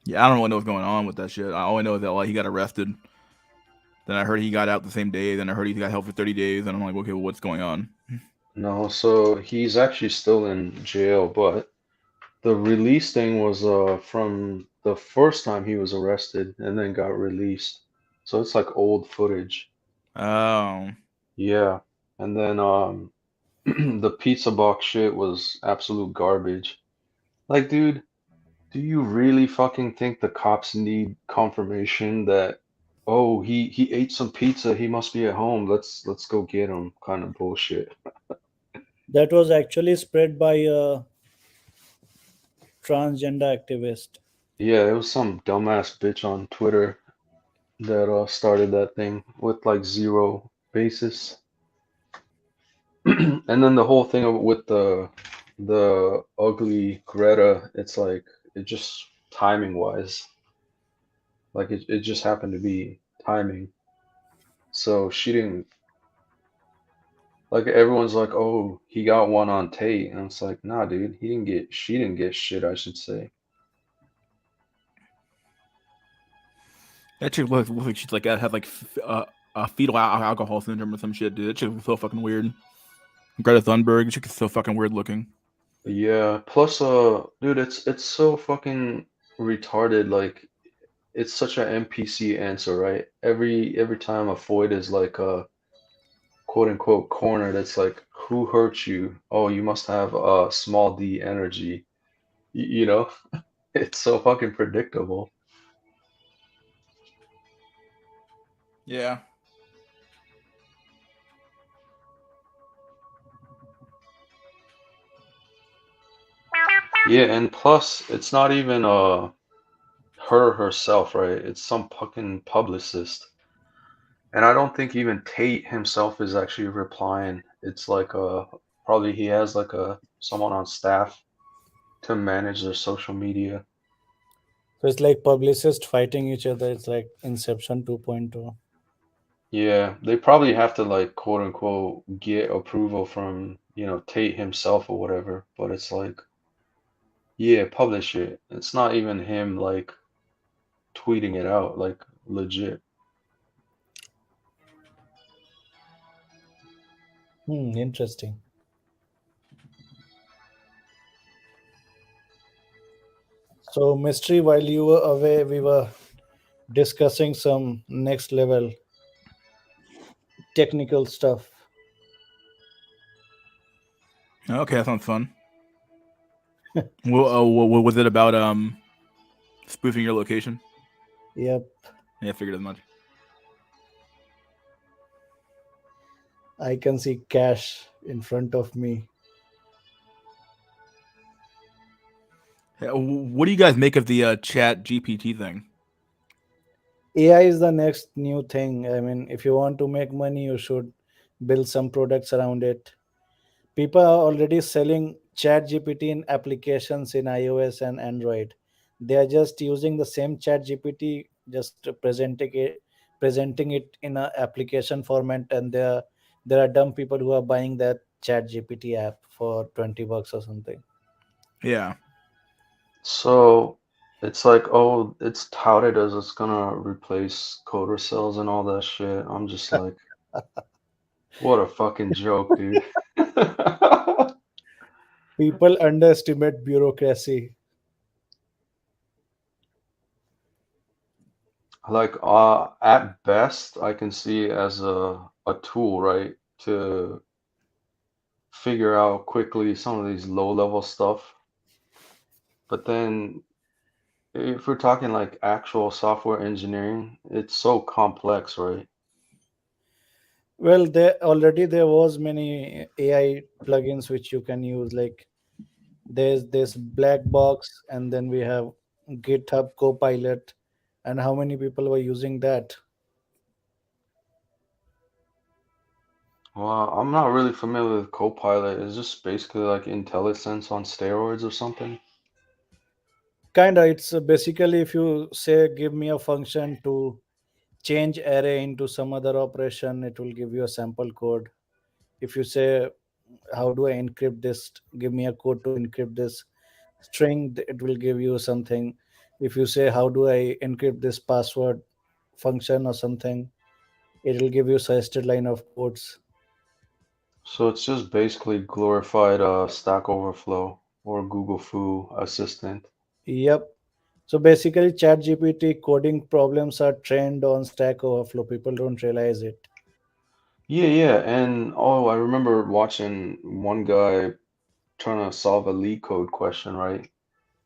yeah, I don't really know what's going on with that shit. I only know that like he got arrested. Then I heard he got out the same day. Then I heard he got held for 30 days. And I'm like, okay, well, what's going on? No, so he's actually still in jail, but the release thing was from the first time he was arrested and then got released. So it's like old footage. Oh, Yeah. And then the pizza box shit was absolute garbage. Like, dude, do you really fucking think the cops need confirmation that, oh, he ate some pizza, he must be at home. Let's go get him kind of bullshit. That was actually spread by a transgender activist. Yeah, it was some dumbass bitch on Twitter that started that thing with like zero basis. And then the whole thing with the ugly Greta, it's like it just timing wise, like it just happened to be timing. So she didn't like everyone's like, oh, he got one on Tate, and it's like, nah, dude, she didn't get shit, I should say. that chick looks like she's like had like fetal alcohol syndrome or some shit, dude. That chick was so fucking weird. Greta Thunberg, she is so fucking weird looking. Yeah. Plus, dude, it's so fucking retarded. Like, it's such an NPC answer, right? Every time a Foyd is like quote unquote cornered, it's like, who hurt you? Oh, you must have small d energy. You know, it's so fucking predictable. Yeah. Yeah, and plus, it's not even her herself, right? It's some fucking publicist. And I don't think even Tate himself is actually replying. It's like probably he has like a someone on staff to manage their social media. So it's like publicists fighting each other. It's like Inception 2.0. Yeah, they probably have to like quote unquote get approval from, Tate himself or whatever, but it's like, yeah, publish it. It's not even him like tweeting it out like legit. Interesting. So, Mystery, while you were away, we were discussing some next level technical stuff. Okay, that sounds fun. Well, what was it about spoofing your location? Yep, Yeah, I figured as much. I can see cash in front of me. Yeah, what do you guys make of the Chat GPT thing? AI is the next new thing. I mean, if you want to make money, you should build some products around it. People are already selling chat gpt in applications in iOS and Android. They are just using the same chat gpt, just presenting it in a application format, and there are dumb people who are buying that chat gpt app for $20 or something. Yeah. So it's like, oh, it's touted as it's gonna replace coder cells and all that shit. I'm just like, what a fucking joke, dude. People underestimate bureaucracy. Like, at best, I can see it as a tool, right, to figure out quickly some of these low level stuff. But then if we're talking like actual software engineering, it's so complex, right? Well, there was many AI plugins which you can use. Like there's this black box, and then we have GitHub Copilot, and how many people were using that? Well, I'm not really familiar with Copilot. It's just basically like IntelliSense on steroids or something. Kinda, it's basically if you say give me a function to change array into some other operation, it will give you a sample code. If you say, how do I encrypt this, give me a code to encrypt this string, it will give you something. If you say, how do I encrypt this password function or something, it will give you suggested line of codes. So it's just basically glorified Stack Overflow or Google Foo assistant. Yep. So basically, ChatGPT coding problems are trained on Stack Overflow. People don't realize it. Yeah, yeah, and oh, I remember watching one guy trying to solve a leak code question, right?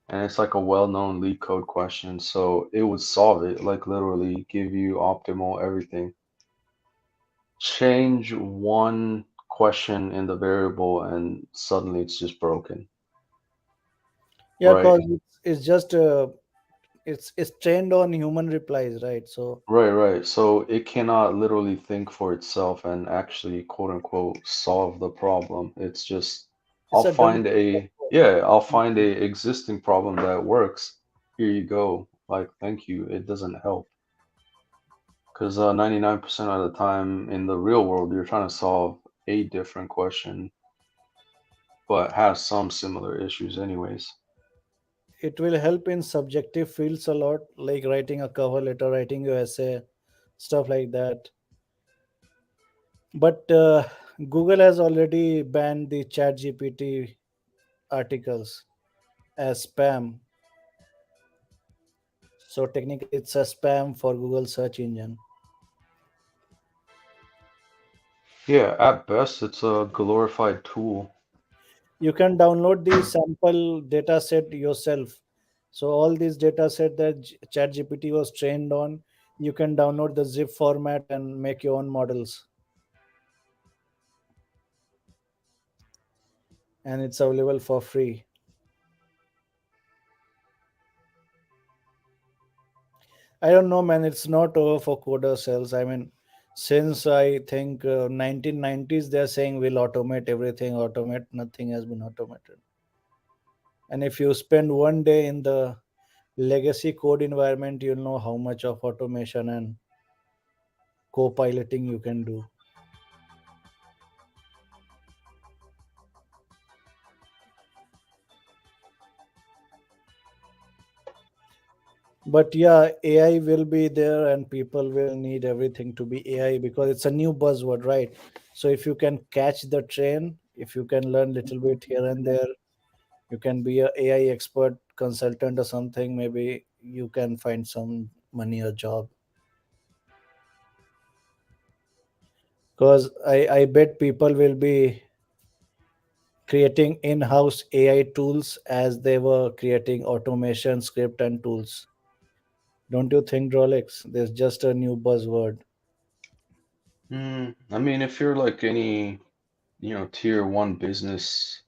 And it's like a well-known leak code question, so it would solve it, like literally give you optimal everything. Change one question in the variable and suddenly it's just broken, Yeah, right? because it's just it's trained on human replies, right? So Right, right. So it cannot literally think for itself and actually quote unquote solve the problem. It's just it's a dumb. I'll find a existing problem that works. Here you go. Like, thank you. It doesn't help. Because 99% of the time in the real world, you're trying to solve a different question, but has some similar issues anyways. It will help in subjective fields a lot, like writing a cover letter, writing your essay, stuff like that. But Google has already banned the ChatGPT articles as spam. So technically, it's a spam for Google search engine. Yeah, at best, it's a glorified tool. You can download the sample data set yourself. So all these data set that ChatGPT was trained on, you can download the zip format and make your own models, and it's available for free. I don't know, man. It's not over for coder cells. I mean, since I think 1990s, they're saying we'll automate everything. Automate, nothing has been automated. And if you spend one day in the legacy code environment, you'll know how much of automation and co-piloting you can do. But yeah, AI will be there and people will need everything to be AI because it's a new buzzword, right? So if you can catch the train, if you can learn little bit here and there, you can be a AI expert consultant or something, maybe you can find some money or job. Because I bet people will be creating in-house AI tools as they were creating automation script and tools. Don't you think, Rolex? There's just a new buzzword. I mean, if you're like any, tier one business,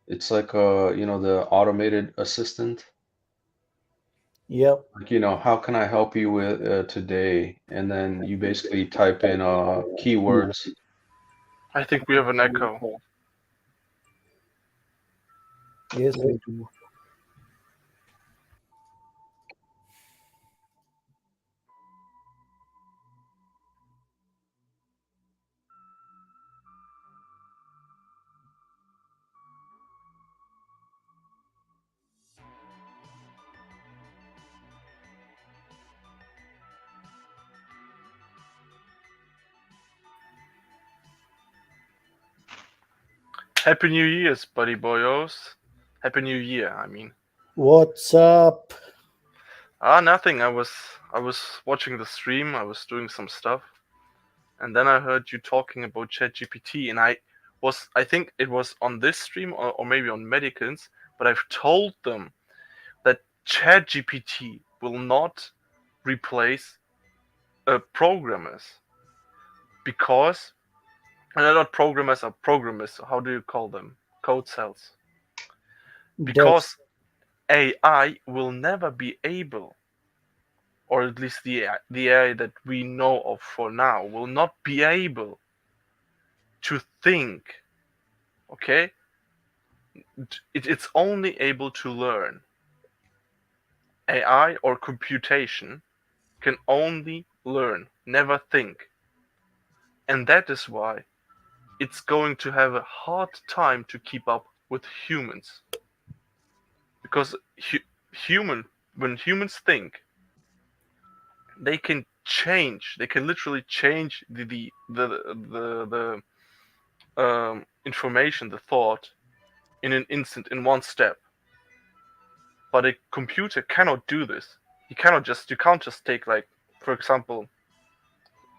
it's like the automated assistant. Yep. Like, how can I help you with today? And then you basically type in keywords. I think we have an echo. Yes, we do. Happy New Year's, buddy boyos. Happy New Year, I mean. What's up? Nothing. I was watching the stream. I was doing some stuff, and then I heard you talking about ChatGPT, and I think it was on this stream or maybe on Medicans, but I've told them that ChatGPT will not replace programmers because not programmers are programmers. How do you call them? Code cells. Devs. Because AI will never be able, or at least the AI that we know of for now, will not be able to think. Okay, it's only able to learn. AI or computation can only learn, never think. And that is why it's going to have a hard time to keep up with humans. Because when humans think, they can change. They can literally change the information, the thought, in an instant, in one step. But a computer cannot do this. You can't just take, like, for example,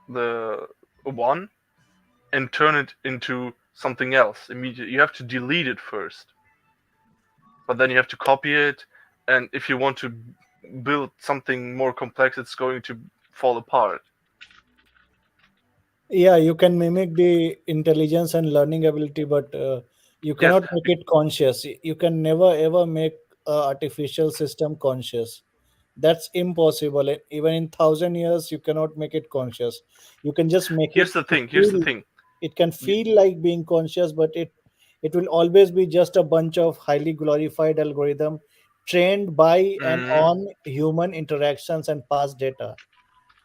the one and turn it into something else immediately. You have to delete it first, but then you have to copy it, and if you want to build something more complex, it's going to fall apart. Yeah, you can mimic the intelligence and learning ability, but you Yes, cannot make it conscious. You can never ever make a artificial system conscious. That's impossible. And even in 1,000 years, you cannot make it conscious. You can just make here's it the to thing. Here's the feel. thing. It can You, feel like being conscious, but it will always be just a bunch of highly glorified algorithm trained by and Mhm, on human interactions and past data.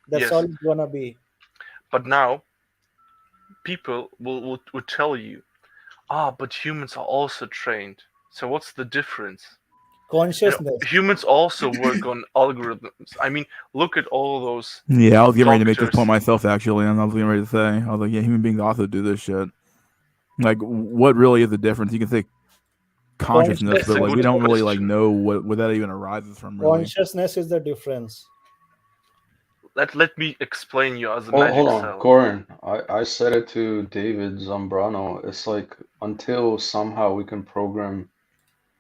That's all yes, it's gonna be. but now people will tell you, but humans are also trained. So what's the difference? And Consciousness. humans also work on algorithms. I mean, look at all those Yeah, I was getting ready to make this point doctors. myself, actually, and I was getting ready to say, I was like, yeah, human beings also do this shit. Like, what really is the difference? You can say consciousness, That's but a Consciousness like, we good is the don't really like question. know what that even arises from, really. consciousness is the difference. Let me explain you as a Hold magic on, cell. Goran. I said it to David Zambrano. It's like until somehow we can program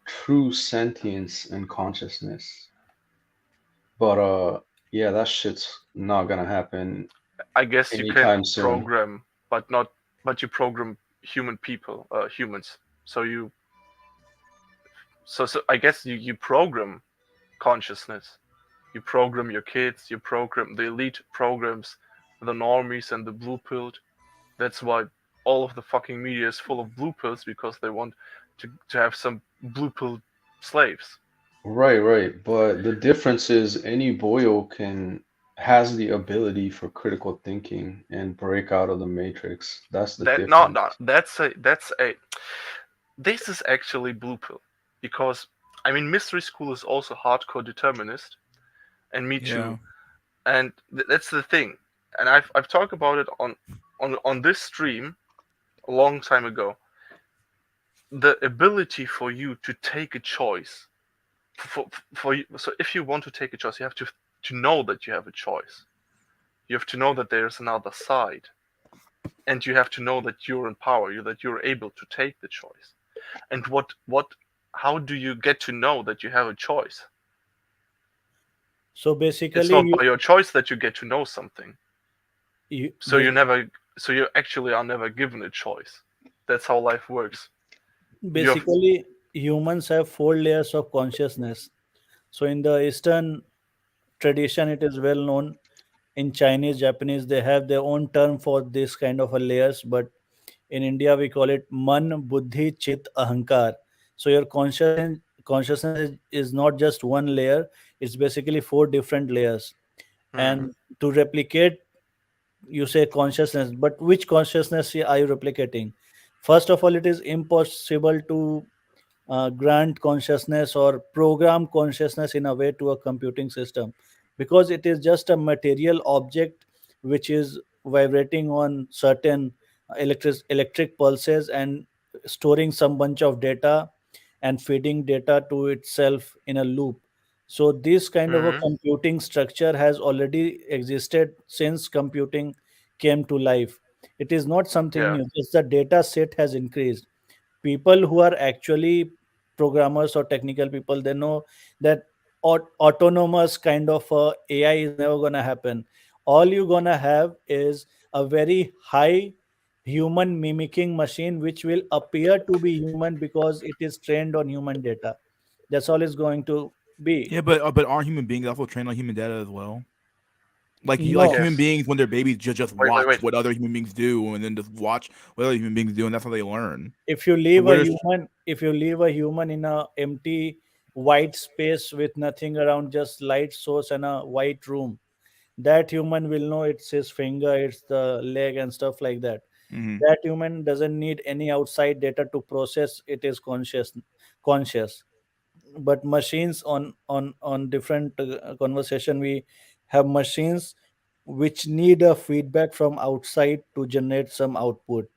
true sentience and consciousness. But yeah, that shit's not gonna happen I guess you can anytime soon. program, but not, but you program humans. So I guess you program consciousness. You program your kids. You program the elite programs, the normies and the blue pilled. That's why all of the fucking media is full of blue pills, because they want to have some blue pill slaves. Right, right. But the difference is any boyo can has the ability for critical thinking and break out of the matrix. That's the That no, no, difference. that's a this is actually blue pill, because I mean mystery school is also hardcore determinist, and me Yeah. too, and that's the thing, and I've talked about it on this stream a long time ago. The ability for you to take a choice, for you, so if you want to take a choice, you have to know that you have a choice. You have to know that there's another side, and you have to know that you're in power, that you're able to take the choice. And how do you get to know that you have a choice? So It's basically, not by your choice that you get to know something. you So bas- you actually are never given a choice. That's how life works. You have basically humans have 4 layers of consciousness. So in the Eastern tradition, it is well known. In Chinese, Japanese, they have their own term for this kind of a layers, but in India we call it man, buddhi, chit, ahankar. So your consciousness is not just one layer; it's basically 4 different layers. hmm, And to replicate, you say consciousness, but which consciousness are you replicating? First of all, it is impossible to grant consciousness or program consciousness in a way to a computing system, because it is just a material object which is vibrating on certain electric pulses and storing some bunch of data and feeding data to itself in a loop. So this kind of a hmm, computing structure has already existed since computing came to life. It is not something yeah. new, just the data set has increased. People who are actually programmers or technical people, they know that autonomous kind of AI is never going to happen. All you're going to have is a very high human mimicking machine which will appear to be human because it is trained on human data. That's all it's going to be. Yeah, but aren't human beings also trained on human data as well? Like No, human Yes. beings when they're babies just Wait. watch what other human beings do and then just watch what other human beings do and that's how they learn. So where's if you leave a human in a empty white space with nothing around, just light source and a white room, That human will know it's his finger, it's the leg, and stuff like that. Hmm. That human doesn't need any outside data to process it is conscious. But machines on different conversation, we have machines which need a feedback from outside to generate some output.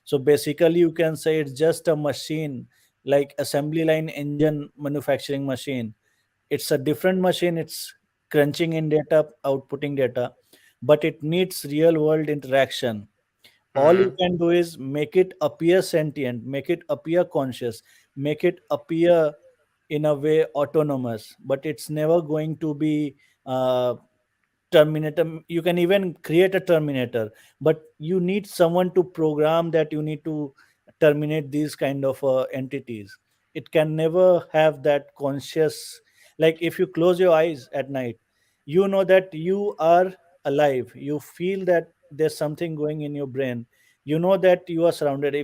So basically you can say it's just a machine, like assembly line engine manufacturing machine. It's a different machine, it's crunching in data, outputting data, but it needs real world interaction. All you Mhm. can do is make it appear sentient, make it appear conscious, make it appear in a way autonomous, but it's never going to be uh, terminator. You can even create a terminator, but you need someone to program that, you need to terminate these kind of entities. It can never have that conscious. Like if you close your eyes at night, you know that you are alive, you feel that there's something going in your brain, you know that you are surrounded.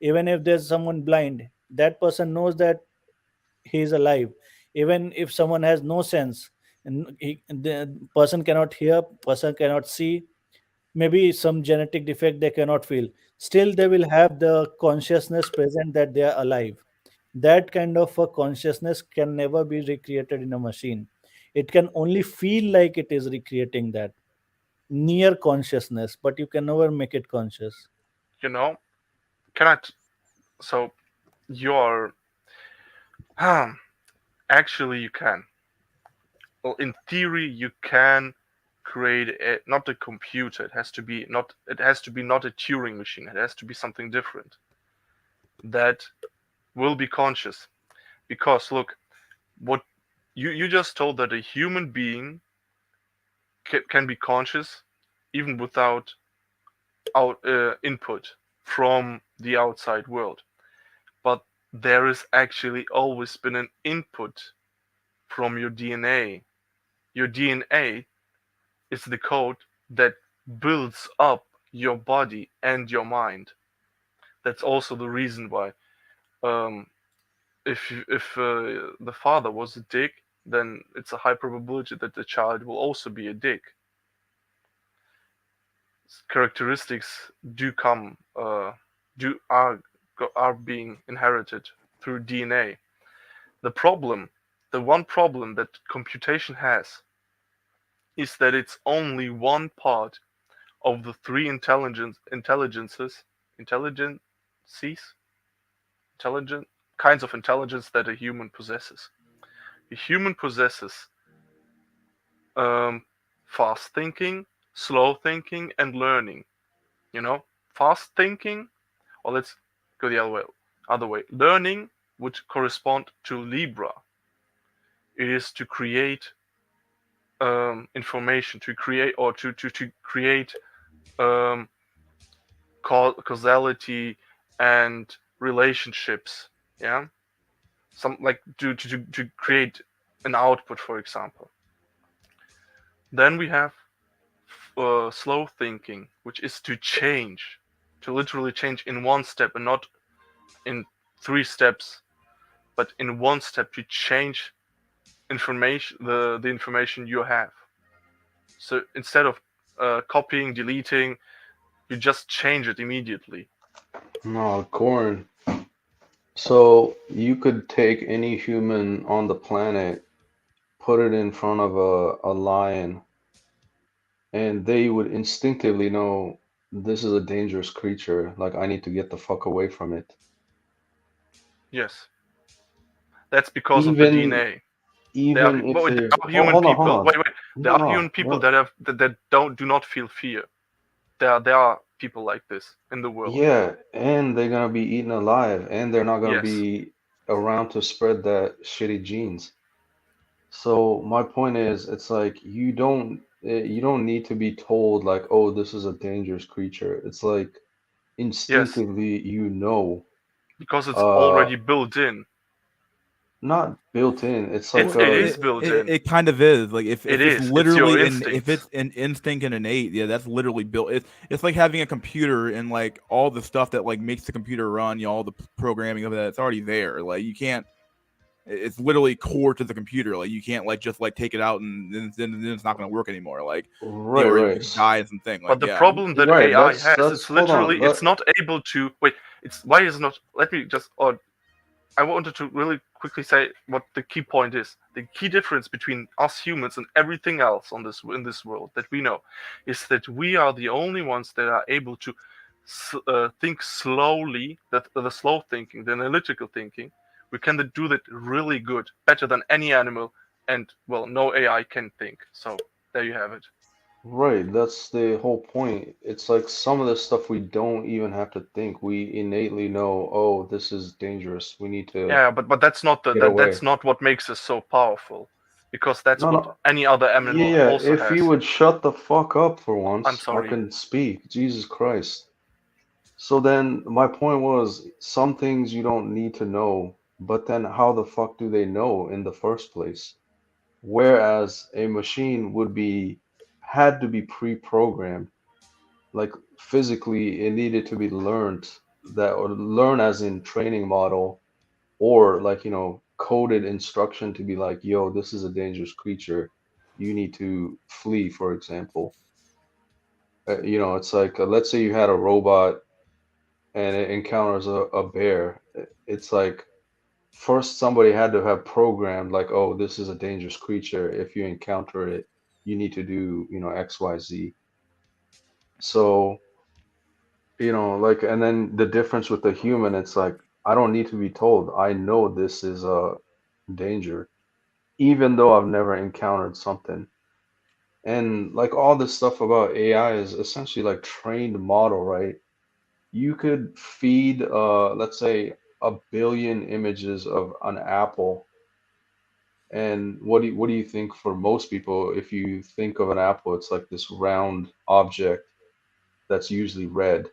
Even if there's someone blind, that person knows that he is alive. Even if someone has no sense, and the person cannot hear, person cannot see, maybe some genetic defect they cannot feel, still they will have the consciousness present that they are alive. That kind of a consciousness can never be recreated in a machine. It can only feel like it is recreating that near consciousness, but you can never make it conscious. You know, can I? So you're actually you can. Well, in theory, you can create not a computer. It has to be not. It has to be not a Turing machine. It has to be something different that will be conscious. Because look, what you just told that a human being can be conscious even without input from the outside world. But there is actually always been an input from your DNA. Your DNA is the code that builds up your body and your mind. That's also the reason why, um, if the father was a dick, then it's a high probability that the child will also be a dick. Characteristics do come do are being inherited through DNA. The problem, the one problem that computation has, is that it's only one part of the three intelligences, intelligent kinds of intelligence that a human possesses. A human possesses um, fast thinking, slow thinking, and learning. You know, fast thinking, or let's go the other way. Learning would correspond to Libra. It is to create information, to create or to create um, causality and relationships. Yeah, some like to create an output, for example. Then we have slow thinking, which is to change, to literally change in one step and not in three steps, but in one step to change information, the information you have. So instead of copying, deleting, you just change it immediately. No, corn. So you could take any human on the planet, put it in front of a lion, and they would instinctively know this is a dangerous creature. Like, I need to get the fuck away from it. Yes, that's because of the Even DNA. even if There they've are human hold people. on. Wait. There No, are human no, people no. that don't do not feel fear. There are people like this in the world. Yeah, and they're gonna be eaten alive, and they're not gonna Yes, be around to spread that shitty genes. So my point is, it's like you don't need to be told like, oh, this is a dangerous creature. It's like yes, instinctively you know, because it's uh, already built in. not built in. It's It's like Well, it a is built in. it kind of is like It if it's is. It's your literally in if instincts. it's an instinct and innate, yeah, that's literally built. It's like having a computer and like all the stuff that like makes the computer run, all the programming of that, it's already there. Like you can't It's literally core to the computer. Like you can't like just like take it out and then it's not going to work anymore. Like Right, or right. you can die and something. Like But the yeah, problem that Right, AI that's has, it's hold on. literally it's not able to wait. It's why is not? Let me just. Or I wanted to really quickly say what the key point is. The key difference between us humans and everything else on this in this world that we know is that we are the only ones that are able to think slowly. That the slow thinking, the analytical thinking, we can do that really good, better than any animal, and well, no AI can think. So there you have it. Right, that's the whole point. It's like some of the stuff we don't even have to think. We innately know, oh, this is dangerous. We need to Yeah, but that's not get away. that's not what makes us so powerful, because that's No, what no. any other animal Yeah, also if has. you would shut the fuck up for I'm once, I sorry. can speak. Jesus Christ. So then my point was some things you don't need to know, but then how the fuck do they know in the first place? Whereas a machine would be had to be pre-programmed. Like physically it needed to be learned that or learn as in training model or like, coded instruction to be like, yo, this is a dangerous creature. You need to flee, for example. It's like let's say you had a robot and it encounters a bear. It's like first somebody had to have programmed like, oh, this is a dangerous creature. If you encounter it, you need to do, XYZ. So, like, and then the difference with the human, it's like, I don't need to be told. I know this is a danger, even though I've never encountered something. And like all this stuff about AI is essentially like trained model, right? You could feed, let's say, 1 billion images of an apple. And what do you think for most people, if you think of an apple, it's like this round object that's usually red.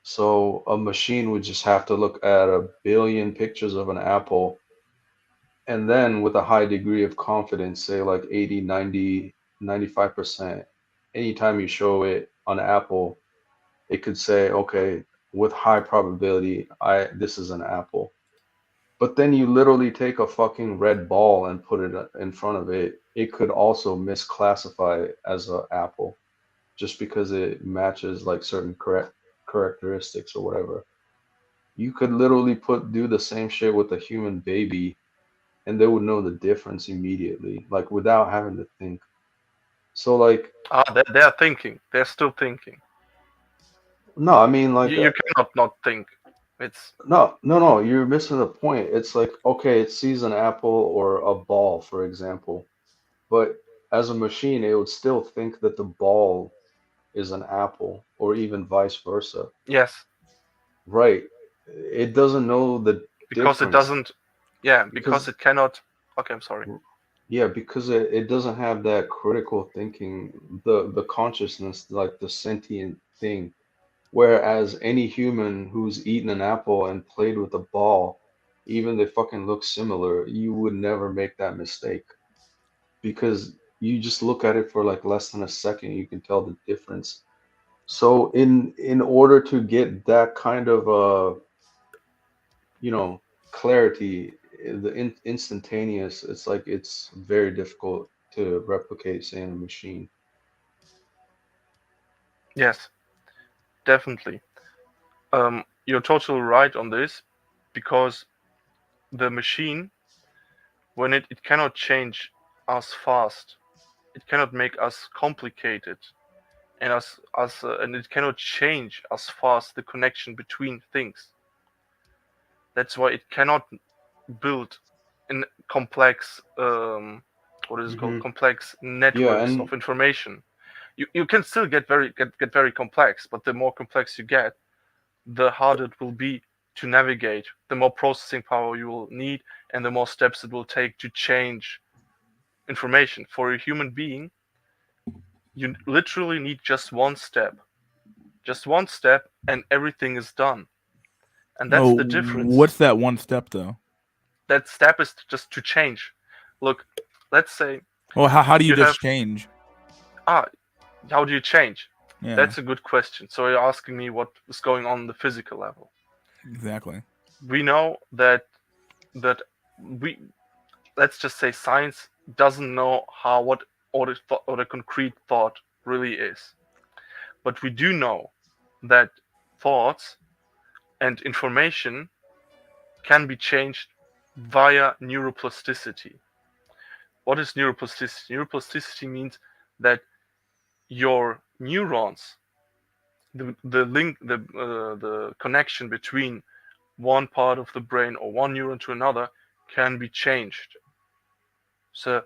So a machine would just have to look at 1 billion pictures of an apple and then with a high degree of confidence, say like 80, 90, 95%, anytime you show it on Apple, it could say, okay, with high probability, this is an apple. But then you literally take a fucking red ball and put it in front of it. It could also misclassify it as an apple just because it matches like certain correct characteristics or whatever. You could literally do the same shit with a human baby and they would know the difference immediately, like without having to think. So like, They're thinking. They're still thinking. no, I mean like, You cannot not think. It's no, you're missing the point. It's like, okay, it sees an apple or a ball, for example, but as a machine, it would still think that the ball is an apple, or even vice versa. yes, Right. It doesn't know the because it difference doesn't. Yeah, because because, it cannot. Okay, I'm sorry. yeah, because it doesn't have that critical thinking, the consciousness, like the sentient thing. Whereas any human who's eaten an apple and played with a ball, even they fucking look similar, you would never make that mistake because you just look at it for like less than a second, you can tell the difference. So in order to get that kind of you know, clarity, the instantaneous, it's like it's very difficult to replicate, say, in a machine. Yes, definitely. You're totally right on this, because the machine, when it cannot change us fast, it cannot make us complicated, and and it cannot change as fast the connection between things. That's why it cannot build in complex what is it called, Hmm. complex Yeah, networks and of information. You can still get very complex, but the more complex you get, the harder it will be to navigate, the more processing power you will need, and the more steps it will take to change information. For a human being, you literally need just one step, and everything is done. And that's No, the difference. what's that one step though? That step is just to change. Look, let's say Well, how do you you have just change? ah how do you change? Yeah, That's a good question. So you're asking me what is going on the physical level. exactly. We know that that we, let's just say, science doesn't know what the concrete thought really is, but we do know that thoughts and information can be changed via neuroplasticity. What is neuroplasticity? Neuroplasticity means that your neurons, the connection between one part of the brain or one neuron to another, can be changed. So,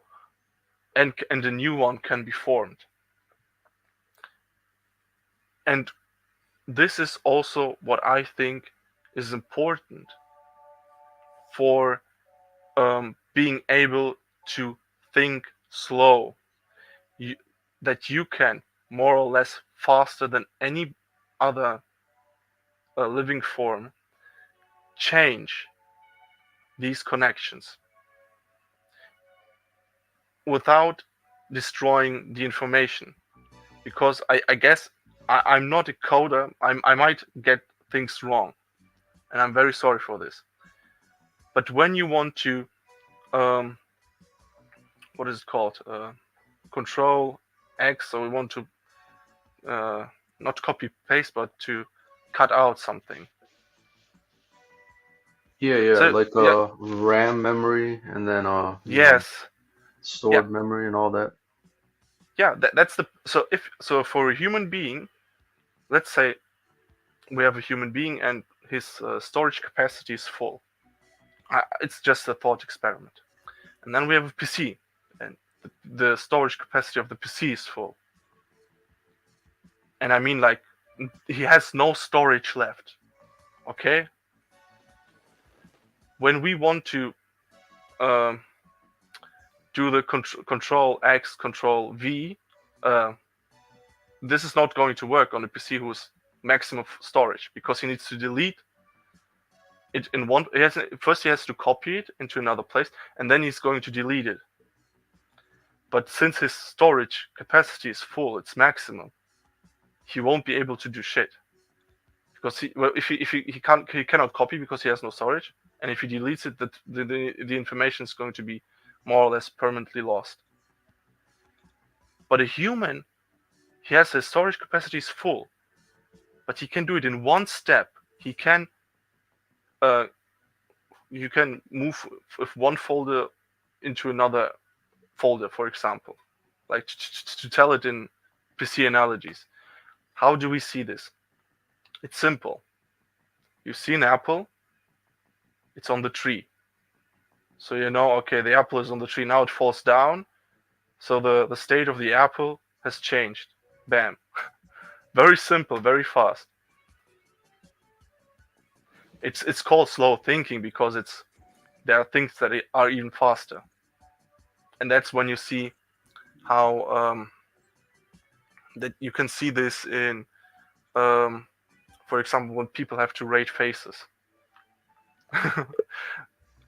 and a new one can be formed. And this is also what I think is important for being able to think slow. That you can more or less faster than any other living form change these connections without destroying the information. Because I guess I'm not a coder. I might get things wrong, and I'm very sorry for this. But when you want to, what is it called? Control X, so we want to not copy paste, but to cut out something. Yeah, So like yeah, RAM memory and then yes, stored memory and all that. yeah. That's the so for a human being, let's say we have a human being and his storage capacity is full. It's just a thought experiment. And then we have a PC, and the storage capacity of the PC is full. And I mean, like, he has no storage left. Okay? When we want to um, do the control X, control V, this is not going to work on a PC who's maximum storage, because he needs to delete it in one. First, he has to copy it into another place, and then he's going to delete it. But since his storage capacity is full, it's maximum, he won't be able to do shit. Because he cannot copy because he has no storage, and if he deletes it, the information is going to be more or less permanently lost. But a human, he has his storage capacity is full, but he can do it in one step. He can you can move with one folder into another folder, for example, like to tell it in PC analogies. How do we see this? It's simple. You see an apple, it's on the tree. So you know, okay, the apple is on the tree, now it falls down. So the state of the apple has changed. Bam. Very simple, very fast. It's called slow thinking because there are things that are even faster. And that's when you see how that you can see this in for example, when people have to rate faces.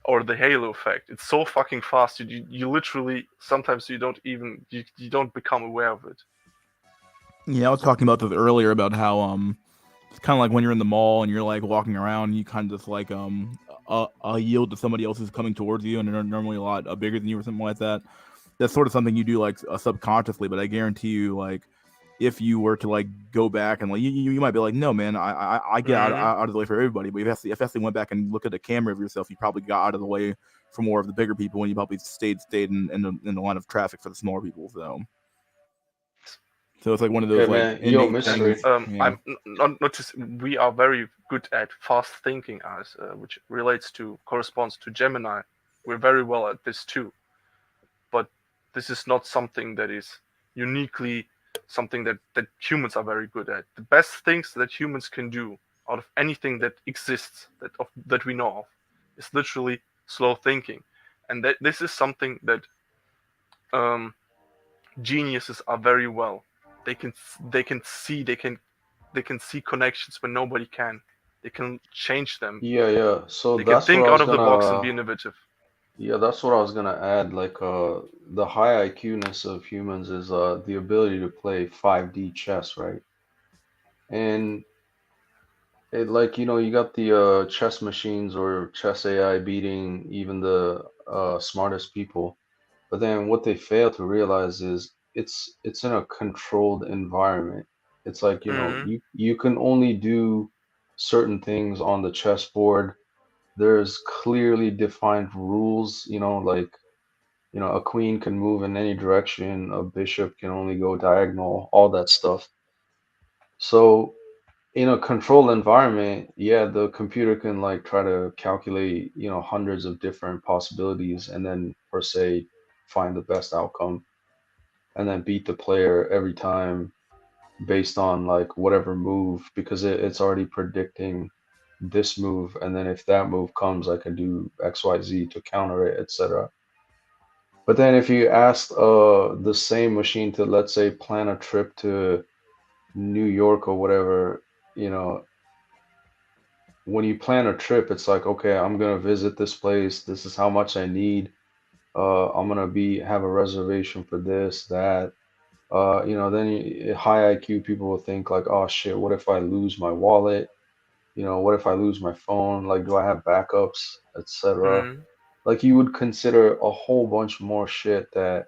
Or the halo effect. It's so fucking fast. You literally, sometimes you don't even you don't become aware of it. Yeah, I was talking about this earlier about how it's kind of like when you're in the mall and you're like walking around, you kind of just like yield to somebody else who's coming towards you, and they're normally a lot bigger than you or something like that. That's sort of something you do like subconsciously, but I guarantee you, like, if you were to like go back and like you might be like, no man, I get out of the way for everybody. But if Essie went back and looked at a camera of yourself, you probably got out of the way for more of the bigger people, and you probably stayed in the line of traffic for the smaller people. So it's like one of those Okay, like man. Yo, innate mystery. things. Yeah. I'm not just, we are very good at fast thinking, as which corresponds to Gemini. We're very well at this too, but this is not something that is uniquely something that humans are very good at. The best things that humans can do out of anything that exists that we know of is literally slow thinking, and that this is something that geniuses are very well. They can see connections when nobody can. They can change them. Yeah. So They can that's what think I out was of the box and be gonna. innovative. Yeah, that's what I was gonna add. Like, the high IQ-ness of humans is the ability to play 5D chess, right? And It like you got the chess machines or chess AI beating even the smartest people. But then what they fail to realize is it's in a controlled environment. It's like, Mm. you can only do certain things on the chessboard. There's clearly defined rules, like, a queen can move in any direction, a bishop can only go diagonal, all that stuff. So in a controlled environment, yeah, the computer can like try to calculate, hundreds of different possibilities and then per se find the best outcome and then beat the player every time based on like whatever move because it's already predicting this move and then if that move comes I can do XYZ to counter it, etc. But then if you ask the same machine to, let's say, plan a trip to New York or whatever, you know, when you plan a trip, it's like, okay, I'm gonna visit this place. This is how much I need. I'm gonna be have a reservation for this, that. Then high IQ people will think like, oh shit, what if I lose my wallet? What if I lose my phone? Like, do I have backups, etc. Mm. Like, you would consider a whole bunch more shit that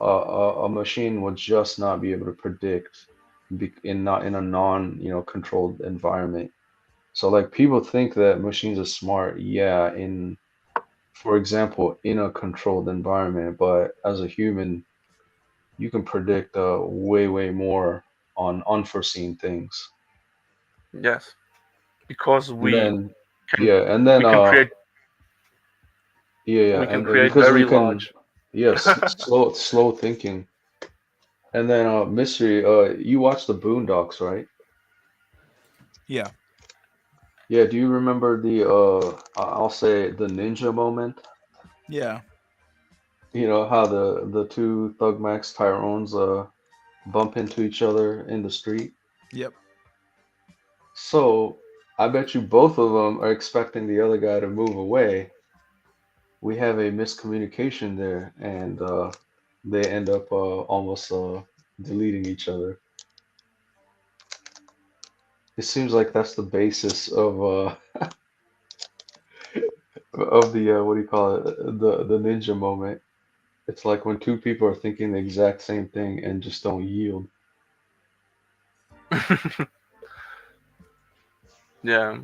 a machine would just not be able to predict in not in a non, controlled environment. So like people think that machines are smart, yeah, for example, in a controlled environment, but as a human, you can predict way, way more on unforeseen things. Yes, because And then can yeah, and then we can create yeah, yeah, we can and create because we very can, large. yes, slow thinking. And then mystery, you watched the Boondocks, right? Yeah. Yeah, do you remember the I'll say the ninja moment? Yeah. You know how the two Thug Max Tyrones bump into each other in the street. Yep. So I bet you both of them are expecting the other guy to move away. We have a miscommunication there, and they end up almost deleting each other. It seems like that's the basis of the what do you call it, the ninja moment. It's like when two people are thinking the exact same thing and just don't yield. Yeah,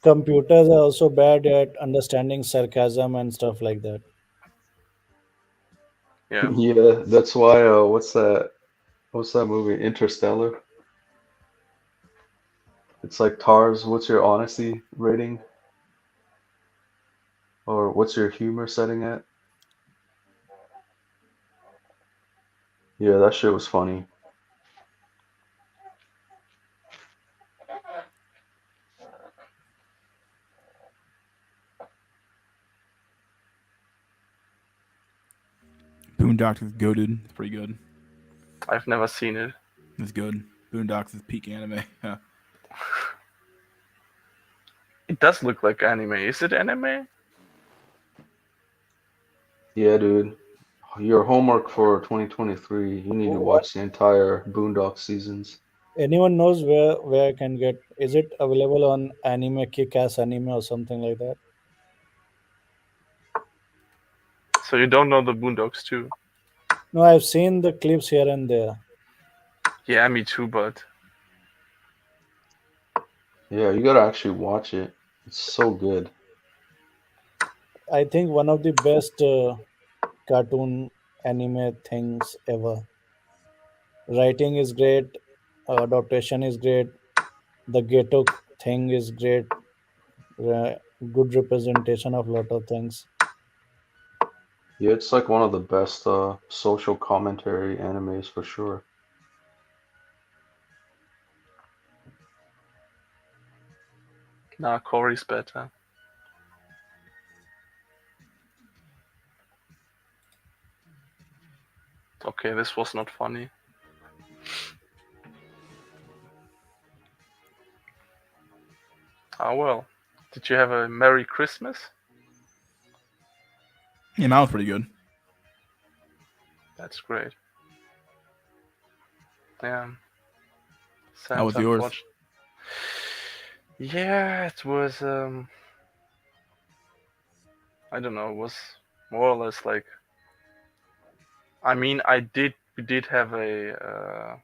Computers are also bad at understanding sarcasm and stuff like that. yeah. Yeah, that's why what's that movie, Interstellar? It's like Tars, what's your honesty rating? Or what's your humor setting at? Yeah, that shit was funny. Boondocks is goaded. It's pretty good. I've never seen it. It's good. Boondocks is peak anime. Yeah. It does look like anime. Is it anime? Yeah, dude. Your homework for 2023, you need to What? watch the entire Boondock seasons. Anyone knows where I can get? Is it available on Anime Kick-Ass Anime or something like that? So you don't know the Boondocks too? No, I've seen the clips here and there. Yeah, me too. But Yeah, you gotta actually watch it. It's so good. I think one of the best cartoon anime things ever. Writing is great, adaptation is great, the ghetto thing is great, good representation of lot of things. Yeah, it's like one of the best social commentary animes for sure. nah, Corey's better. Okay, this was not funny. Ah well. Did you have a Merry Christmas? Yeah, mine was pretty good. That's great. Yeah. How was Santa, yours? Yeah, it was. I don't know. It was more or less like. I mean, We did have a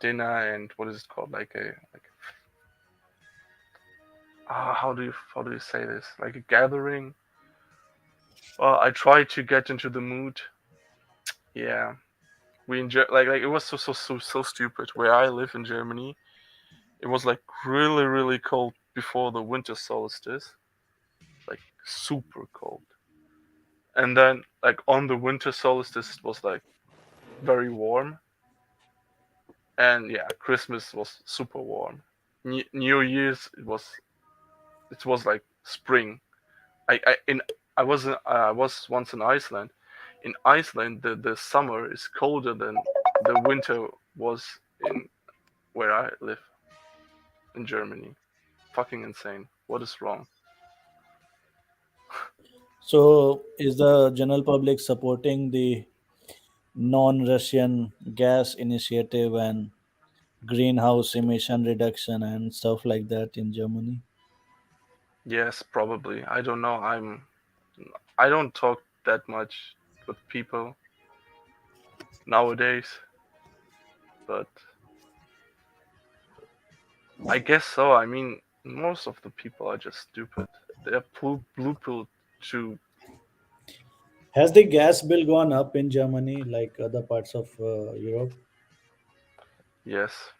dinner and what is it called? Like a like. How do you say this? Like a gathering. Well, I tried to get into the mood. Yeah, we enjoy like it was so stupid. Where I live in Germany, it was like really cold before the winter solstice, like super cold. And then like on the winter solstice it was like very warm. And yeah, Christmas was super warm. New Year's it was like spring. I in I was once in Iceland. In Iceland, the summer is colder than the winter was in where I live in Germany. Fucking insane. What is wrong? So, is the general public supporting the non-Russian gas initiative and greenhouse emission reduction and stuff like that in Germany? Yes, probably. I don't know. I don't talk that much with people nowadays, but I guess so. I mean, most of the people are just stupid. They're blue pilled to Has the gas bill gone up in Germany like other parts of Europe? yes,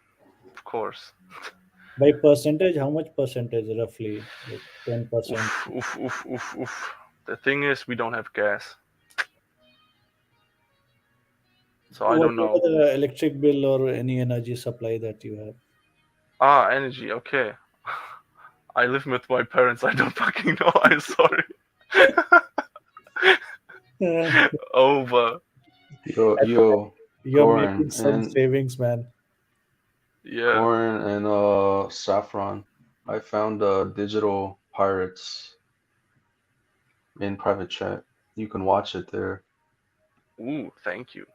of course. By percentage, how much percentage roughly? Like 10%. Oof, oof, oof, oof, oof. The thing is, we don't have gas, so I What don't about know. the electric bill or any energy supply that you have? Ah, energy. Okay, I live with my parents. I don't fucking know. I'm sorry. Over. Yo, You're making Goran some and savings, man. Yeah. Saffron. I found Digital Pirates in private chat. You can watch it there. Ooh, thank you.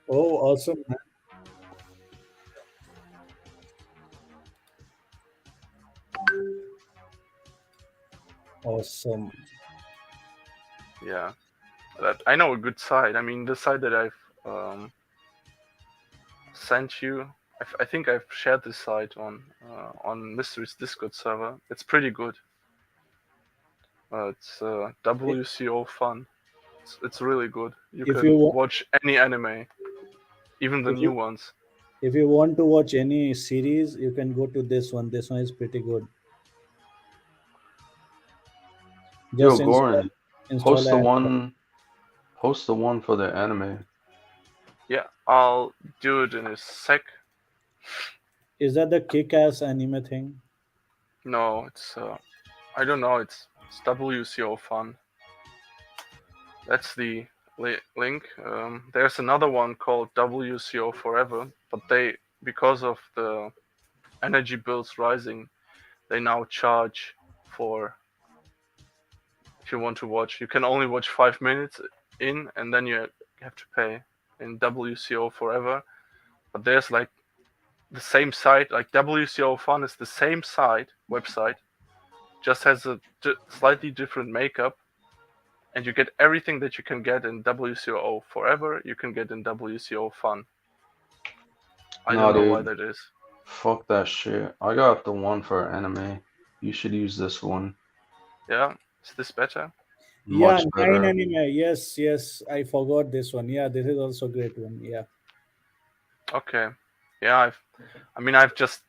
Oh, awesome, man. Awesome. Yeah, that I know a good site. I mean, the site that I've sent you. I think I've shared this site on Mystery's Discord server. It's pretty good. It's WCO Fun. It's really good. You If you can want, watch any anime, even the if new you ones. if you want to watch any series, you can go to this one. This one is pretty good. Yo, Just Goran, install post the app. one, post the one for the anime. Yeah, I'll do it in a sec. Is that the kick-ass anime thing? No, it's I don't know. It's WCO Fun. That's the link. There's another one called WCO Forever, but they because of the energy bills rising, they now charge for if you want to watch. You can only watch 5 minutes in, and then you have to pay in WCO Forever. But there's like the same site, like WCO Fun is the same website, just has a slightly different makeup, and you get everything that you can get in WCO Forever. You can get in WCO Fun. I don't No, know why dude, that is. fuck that shit. I got the one for anime. You should use this one. Yeah, is this better? Yeah, Much nine better. anime. Yes, yes. I forgot this one. Yeah, this is also a great one. Yeah. Okay. Yeah, I mean, I just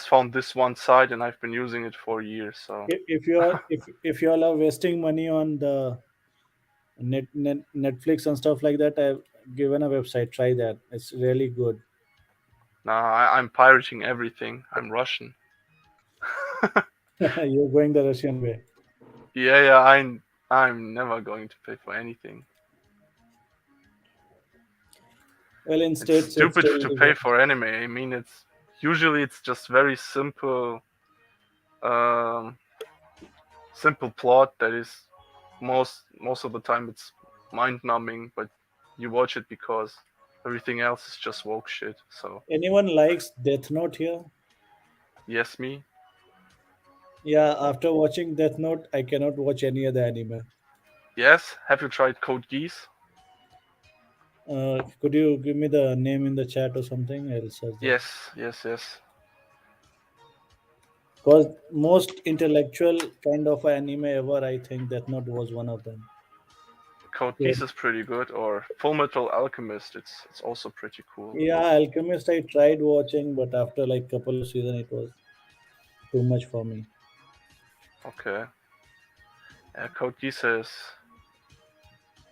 found this one site and I've been using it for years. So If you all are wasting money on the Netflix and stuff like that, I've given a website. Try that. It's really good. now I'm pirating everything. I'm Russian. You're going the Russian way. Yeah, I'm never going to pay for anything. Well, in It's states, it's stupid still to pay legal. for anime. I mean, it's just very simple, um, simple plot that is most of the time it's mind numbing, but you watch it because Everything else is just woke shit. So Anyone likes Death Note here? yes, me. Yeah, after watching Death Note, I cannot watch any other anime. Yes. Have you tried Code Geass? Could you give me the name in the chat or something? I'll search that. Yes. Because most intellectual kind of anime ever, I think Death Note was one of them. Code Yeah, Geass is pretty good. Or Full Metal Alchemist. It's also pretty cool. yeah, Alchemist I tried watching, but after like couple of seasons, it was too much for me. Okay. Yeah, Code Geass is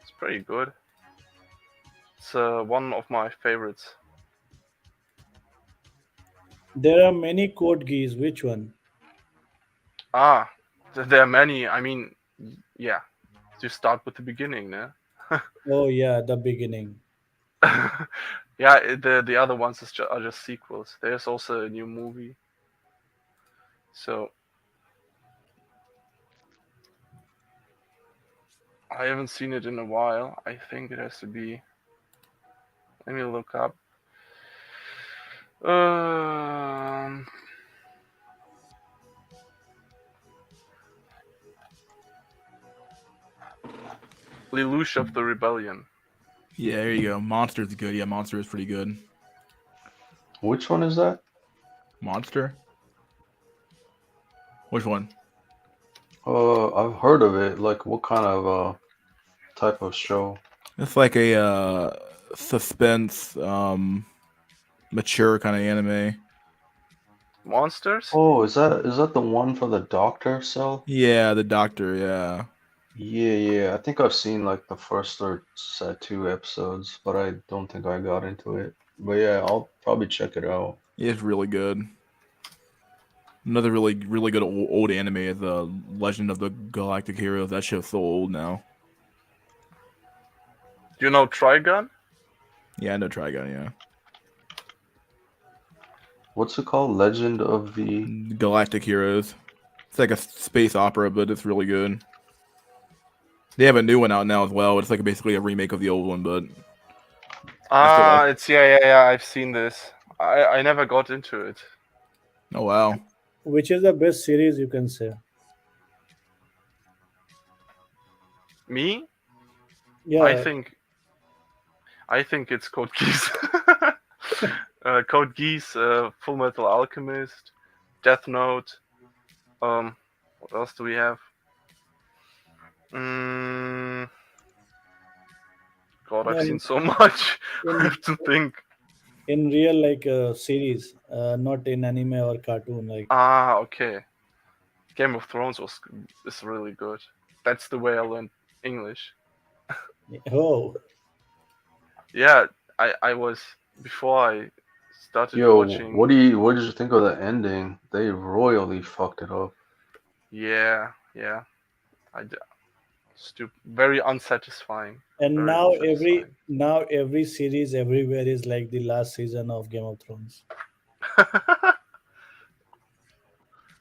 it's pretty good. It's one of my favorites. There are many Code Geass. Which one? Ah, there are many. I mean, yeah. You start with the beginning, né? Oh yeah, the beginning. Yeah, the other ones are just sequels. There's also a new movie. So I haven't seen it in a while. I think it has to be. Let me look up. Lelouch of the Rebellion. Yeah, there you go. Monster's good. Yeah, Monster is pretty good. Which one is that? Monster? Which one? I've heard of it. Like, what kind of type of show? It's like a suspense, mature kind of anime. Monsters? Oh, is that the one for the doctor cell? Yeah, the Doctor. Yeah, Yeah. I think I've seen like the first or 2 episodes, but I don't think I got into it. But yeah, I'll probably check it out. it's really good. Another really good old anime is Legend of the Galactic Heroes. That show's so old now. Do you know Trigun? Yeah, I know Trigun. Yeah, What's it called? Legend of the. Galactic Heroes. It's like a space opera, but it's really good. They have a new one out now as well. It's like basically a remake of the old one, but I still like. It's yeah. I've seen this. I never got into it. Oh wow. Which is the best series you can say? Me? Yeah, I think it's Code Geass. Code Geass, Full Metal Alchemist, Death Note. What else do we have? God, I've no, seen so much. I have to think. in real like series, not in anime or cartoon. Like Okay. Game of Thrones is really good. That's the way I learned English. oh, Yeah, I was before I started Yo, watching. what did you think of the ending? They royally fucked it up. Yeah. Very unsatisfying. and Very now unsatisfying. every series everywhere is like the last season of Game of Thrones.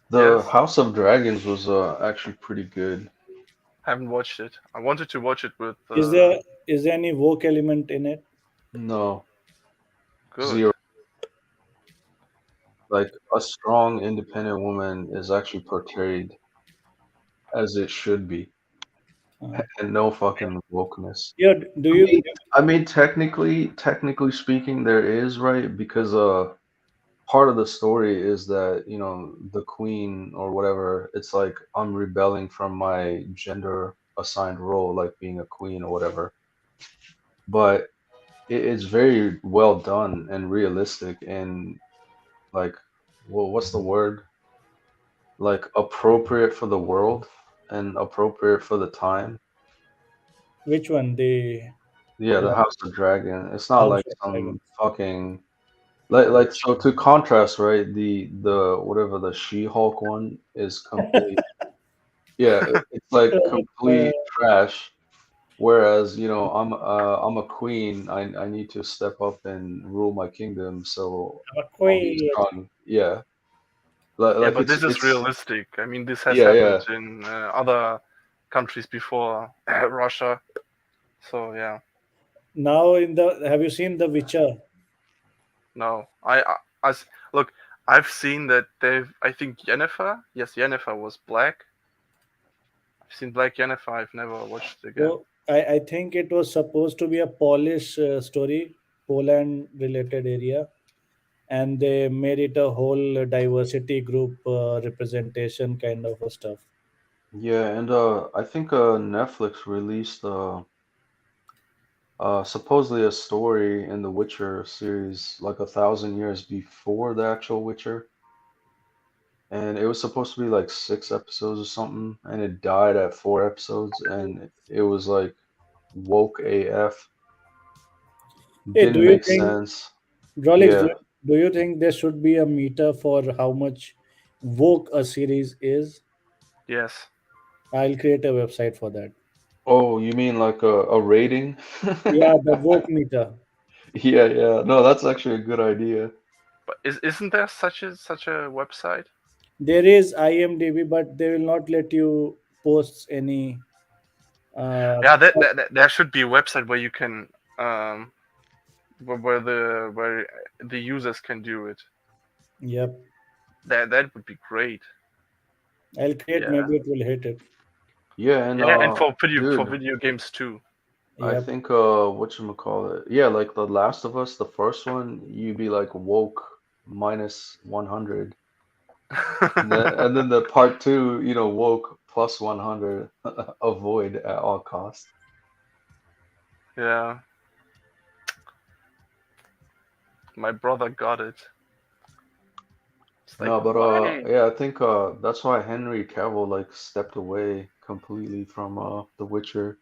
The Yes, House of Dragons was actually pretty good. haven't watched it. I wanted to watch it with. Is there any woke element in it? No, Good. zero. Like a strong, independent woman is actually portrayed as it should be, Uh, and no fucking wokeness. yeah, do you? I mean, technically speaking, there is, right, because part of the story is that the queen or whatever, it's like I'm rebelling from my gender assigned role, like being a queen or whatever. But it's very well done and realistic and like, well, what's the word? Like appropriate for the world and appropriate for the time. Which one? Yeah, the Uh, House of Dragon. It's not House like of some Dragons. fucking like so to contrast, right? The whatever the She-Hulk one is complete. Yeah, it's like Uh, complete trash. Whereas, I'm a queen. I need to step up and rule my kingdom, so I'll be queen. strong. Yeah. Like Yeah, like but this is it's realistic. I mean, this has yeah. happened in other countries before Russia. So yeah. Now have you seen The Witcher? No, look. I've seen that they've. I think Yennefer. Yes, Yennefer was black. I've seen Black Yennefer. I've never watched it again. So I think it was supposed to be a Polish story, Poland related area, and they made it a whole diversity group representation kind of a stuff. Yeah, and I think Netflix released supposedly a story in the Witcher series like 1,000 years before the actual Witcher, and it was supposed to be like 6 episodes or something, and it died at 4 episodes, and it was like woke AF, Hey, do didn't you make think, sense. Rolex, Yeah. do you think there should be a meter for how much woke a series is? Yes. I'll create a website for that. Oh, you mean like a rating? Yeah, the woke meter. Yeah, yeah. No, that's actually a good idea. But isn't there such a website? There is IMDb, but they will not let you post any. Uh, Yeah, there should be a website where you can um where the users can do it. yep, That would be great. I'll create. Yeah. Maybe it will hit it. Yeah, and Yeah, and for dude, video games too. I Yep. think whatchamacallit? Yeah, like The Last of Us, the first one, you'd be like woke minus 100. And then the part two, woke plus 100, avoid at all costs. Yeah, my brother got it. It's like No, but why? yeah, I think that's why Henry Cavill like stepped away completely from The Witcher.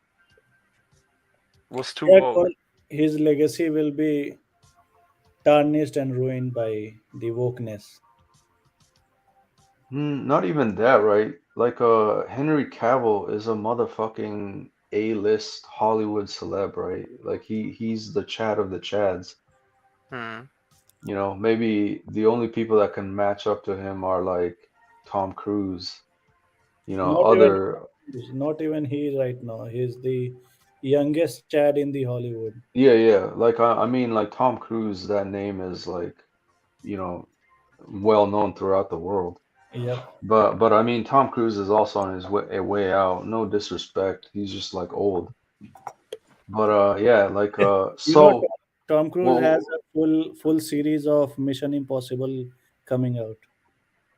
Was too Yeah, woke. 'cause his legacy will be tarnished and ruined by the wokeness. Not even that, right? Like Henry Cavill is a motherfucking A-list Hollywood celeb, right? Like he's the Chad of the Chads. Hmm. Maybe the only people that can match up to him are like Tom Cruise, Not even, other. not even he right now. He's the youngest Chad in the Hollywood. Yeah, yeah. Like I mean like Tom Cruise, that name is like, you know, well known throughout the world. Yep. But I mean Tom Cruise is also on his way out. No disrespect. He's just like old. But yeah, like You know, so Tom Cruise has well a full series of Mission Impossible coming out.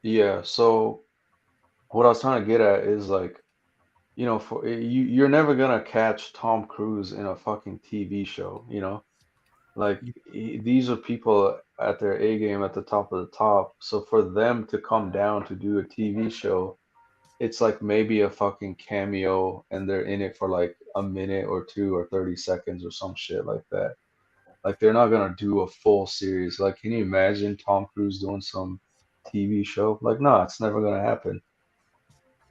yeah, so what I was trying to get at is like, you're never gonna catch Tom Cruise in a fucking TV show. Like these are people at their A game at the top of the top. So for them to come down to do a TV show, it's like maybe a fucking cameo and they're in it for like a minute or two or 30 seconds or some shit like that. Like they're not gonna do a full series. Like, can you imagine Tom Cruise doing some TV show? Like, no, it's never gonna happen.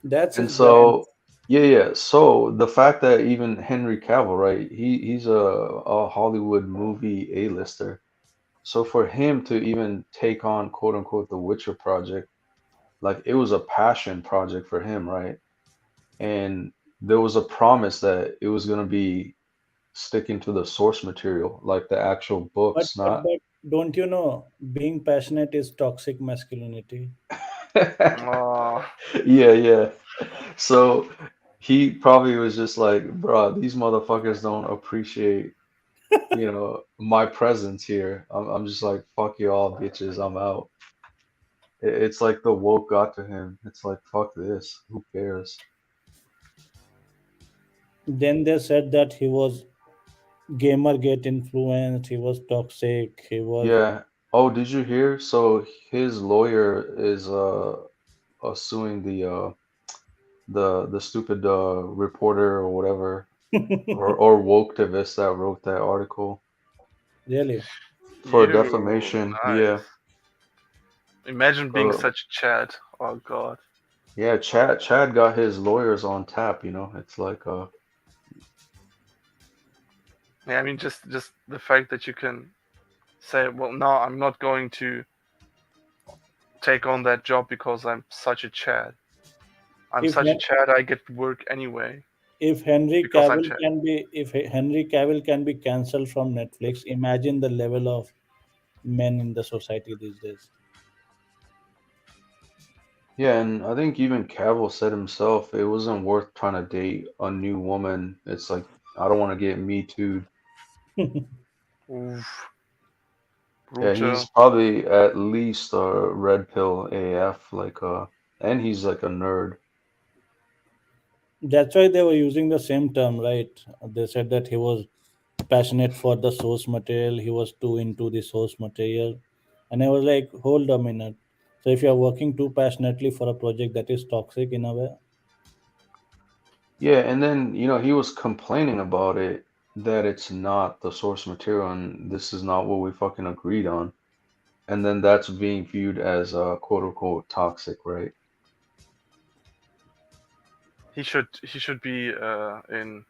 That's And his brand. so, yeah, yeah. So the fact that even Henry Cavill, right? He's a Hollywood movie A-lister. So for him to even take on quote unquote the Witcher project, like it was a passion project for him, right? And there was a promise that it was gonna be sticking to the source material, like the actual But, books, but not. but don't you know, being passionate is toxic masculinity. Oh, Yeah, yeah. So he probably was just like, bro, these motherfuckers don't appreciate, my presence here. I'm just like, fuck you all, bitches, I'm out. It's like the woke got to him. It's like, fuck this, who cares? Then they said that he was gamer get influenced, he was toxic, he was. Yeah. Oh, did you hear? So his lawyer is suing the stupid reporter or whatever, or woketivist that wrote that article Really? for you defamation. Yeah. nice. Imagine being Uh, such a Chad. Oh God. yeah, Chad got his lawyers on tap. It's like Yeah, I mean just the fact that you can say, well, no, I'm not going to take on that job because I'm such a Chad. I'm If such a Chad. I get work anyway. If Henry because I'm Cavill Chet. can be if Henry Cavill can be cancelled from Netflix, imagine the level of men in the society these days. Yeah, and I think even Cavill said himself it wasn't worth trying to date a new woman. It's like I don't want to get me too. Oof, Yeah, he's brutal. probably at least a red pill AF, and he's like a nerd. That's why they were using the same term, right? They said that he was passionate for the source material, he was too into the source material. And I was like, hold a minute. So if you're working too passionately for a project that is toxic in a way, Yeah, and then, he was complaining about it that it's not the source material and this is not what we fucking agreed on. And then that's being viewed as quote unquote toxic, right? He should be in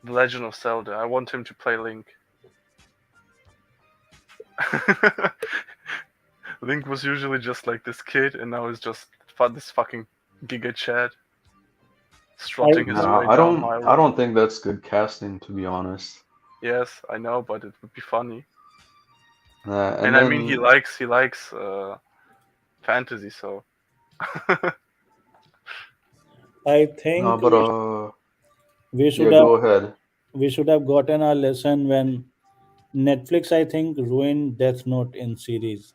The Legend of Zelda. I want him to play Link. Link was usually just like this kid, and now he's just this fucking Giga Chad I strutting his No, way I down don't I Hyrule. don't think that's good casting, to be honest. Yes, I know, but it would be funny. And And I mean, he then likes fantasy, so I no, think but we should yeah, have go ahead. we should have gotten our lesson when Netflix, I think, ruined Death Note in series.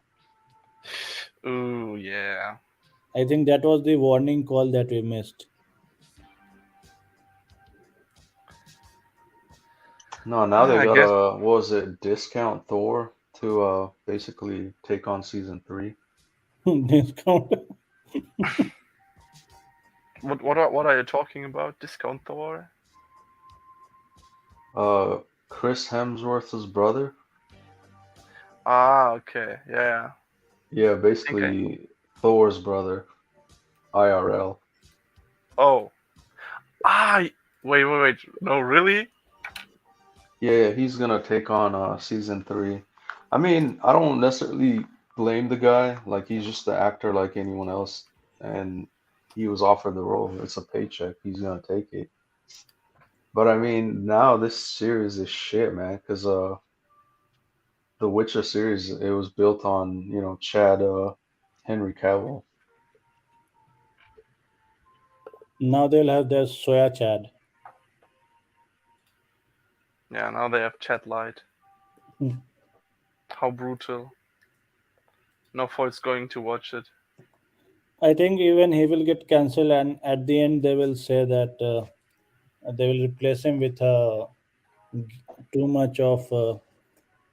ooh yeah. I think that was the warning call that we missed. No, now they I got guess a what was it, discount Thor to basically take on season 3. Discount. what are you talking about? Discount Thor? Chris Hemsworth's brother. Ah, okay, yeah. Yeah, I think I. basically Thor's brother, IRL. Oh, wait. No, really? Yeah, he's gonna take on season 3. I mean, I don't necessarily blame the guy. Like he's just the actor like anyone else, and he was offered the role. It's a paycheck. He's gonna take it. But I mean, now this series is shit, man. Because the Witcher series, it was built on, Chad Henry Cavill. Now they'll have their Soya Chad. Yeah, now they have chat light. Hmm. How brutal. No fault's going to watch it. I think even he will get cancelled, and at the end they will say that they will replace him with too much of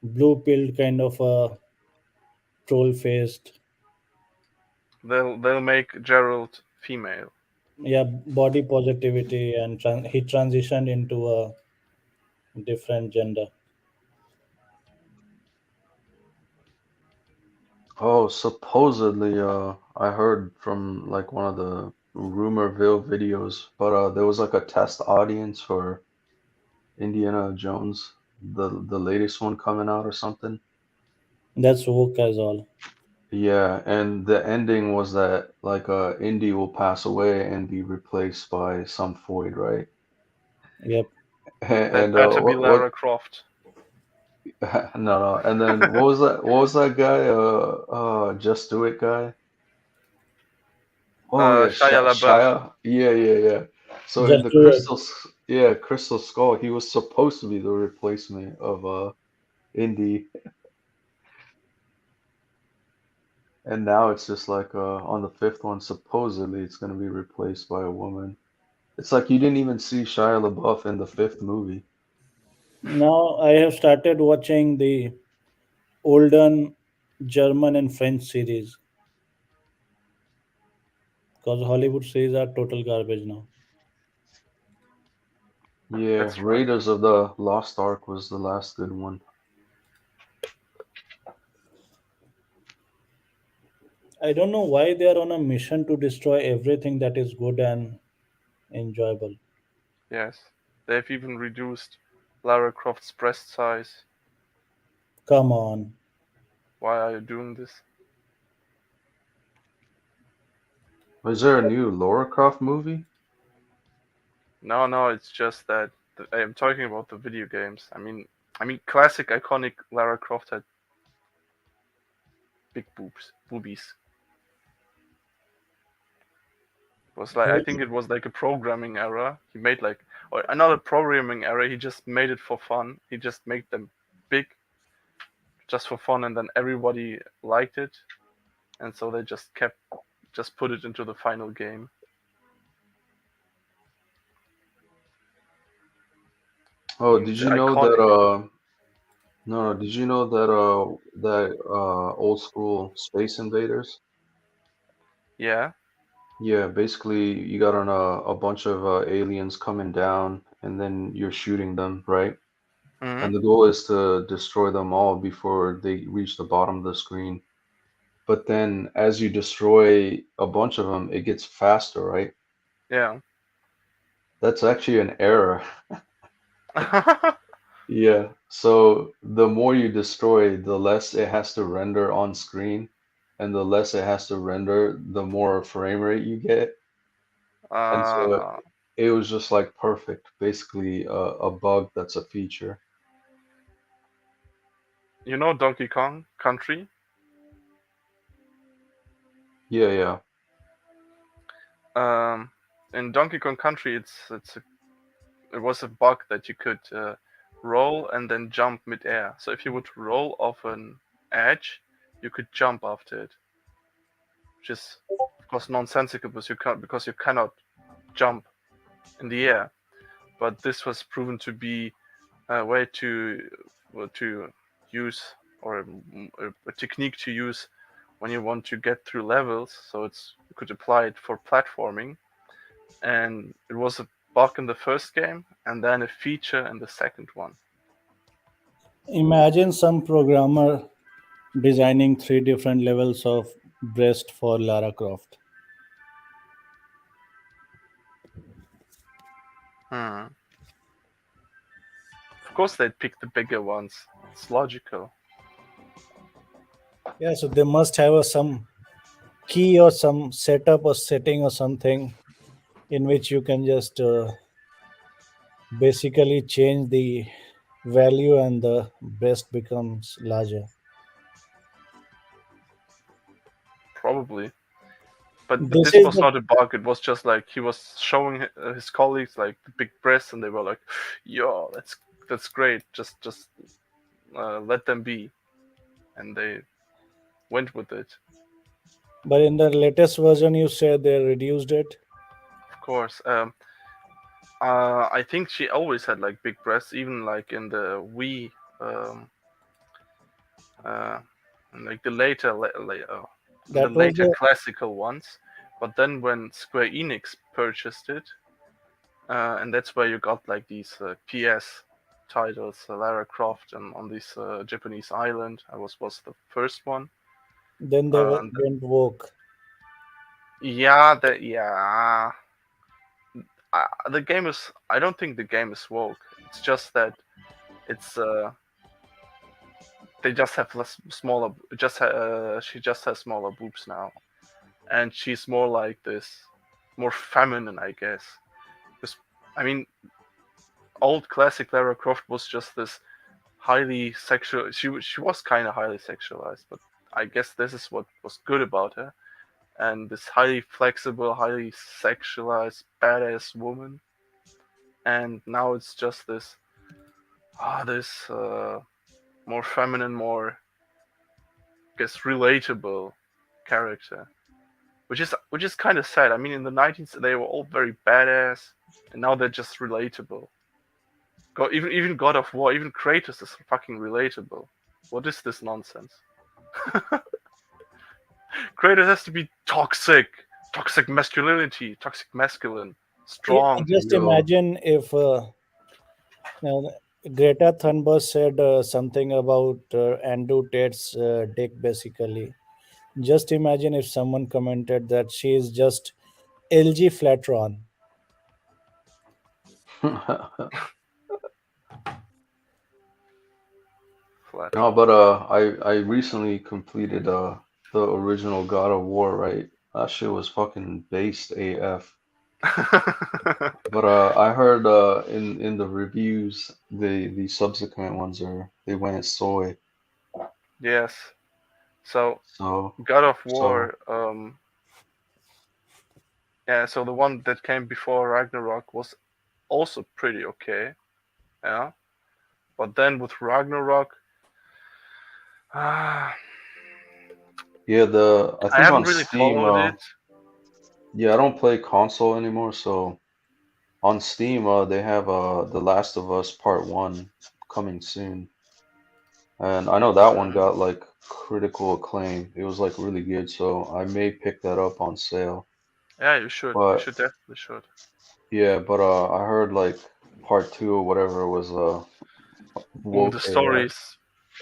blue pilled kind of troll faced, They'll make Gerald female. yeah, body positivity, and he transitioned into a different gender. Oh, supposedly, I heard from like one of the Rumorville videos, but there was like a test audience for Indiana Jones, the latest one coming out or something. That's woke as all. Yeah, and the ending was that like Indy will pass away and be replaced by some Foyd, right? Yep. That And better be what Lara Croft. no, no. And then what was that? What was that guy? Just Do It guy. Oh yeah, Shia LaBeouf. Shia. Yeah. So in Just the do it. Crystal Skull, he was supposed to be the replacement of Indy, and now it's just like on the fifth one, supposedly it's gonna be replaced by a woman. It's like you didn't even see Shia LaBeouf in the fifth movie. Now I have started watching the olden German and French series because Hollywood series are total garbage now. Yeah, That's right. Raiders of the Lost Ark was the last good one. I don't know why they are on a mission to destroy everything that is good and enjoyable. Yes. They've even reduced Lara Croft's breast size. Come on. Why are you doing this? Was there a new Lara Croft movie? No, it's just that I am talking about the video games. I mean, classic, iconic Lara Croft had big boobies. It was like I think it was like a programming error. He made like or another programming error. He just made it for fun. He just made them big, just for fun, and then everybody liked it, and so they just put it into the final game. I Oh, mean, did the you know that iconic. no, did you know that old school Space Invaders? Yeah. Yeah, basically you got on a bunch of aliens coming down and then you're shooting them, right? Hmm. And the goal is to destroy them all before they reach the bottom of the screen. But then as you destroy a bunch of them, it gets faster, right? Yeah. That's actually an error. Yeah. So the more you destroy, the less it has to render on screen, and the less it has to render, the more frame rate you get. And so uh, it was just like perfect, basically a bug that's a feature. you know Donkey Kong Country? Yeah, yeah. Um, in Donkey Kong Country, it was a bug that you could roll and then jump mid-air. So if you would roll off an edge, you could jump after it, which is of course nonsensical because you cannot jump in the air. But this was proven to be a way to use or a technique to use when you want to get through levels. So you could apply it for platforming, and it was a bug in the first game and then a feature in the second one. Imagine some programmer designing three different levels of breast for Lara Croft. Hmm. Of course, they'd pick the bigger ones. It's logical. Yeah, so they must have some key or some setup or setting or something in which you can just basically change the value and the breast becomes larger. Probably. But This this is was the not a bug. It was just like he was showing his colleagues like the big breasts, and they were like, "Yo, that's great. Just let them be," and they went with it. but in the latest version you said they reduced it. Of course. I think she always had like big breasts, even like in the Wii, um, uh, and, like the That was later the classical ones. But then when Square Enix purchased it, and that's where you got like these PS titles, Lara Croft, and on this Japanese island. I was the first one. then they And went woke. yeah, the game is. I don't think the game is woke. It's just that it's they just have less smaller. She just has smaller boobs now, and she's more like this, more feminine, I guess. Because I mean, old classic Lara Croft was just this highly sexual. She was kind of highly sexualized, but I guess this is what was good about her. And this highly flexible, highly sexualized, badass woman. And now it's just this more feminine, more I guess relatable character, which is kind of sad. I mean, in the 90s they were all very badass, and now they're just relatable. Even God of War, even Kratos is fucking relatable. What is this nonsense? Kratos has to be toxic masculinity, toxic masculine, strong. Just Yo, imagine if uh, Greta Thunberg said something about Andrew Tate's dick basically. Just imagine if someone commented that she is just LG Flatron. no, Flatron. but I recently completed the original God of War, right? That shit was fucking based AF. But I heard in the reviews the subsequent ones they went as soy. Yes. So So God of so War, yeah, so the one that came before Ragnarok was also pretty okay. Yeah. But then with Ragnarok, I yeah, I think haven't on really Steam, followed it. yeah, I don't play console anymore, so on Steam, they have The Last of Us Part 1 coming soon. And I know that one got like critical acclaim. It was like really good, so I may pick that up on sale. Yeah, you should. You But should definitely should. yeah, but I heard like part two or whatever was Ooh, the woke story AF. is,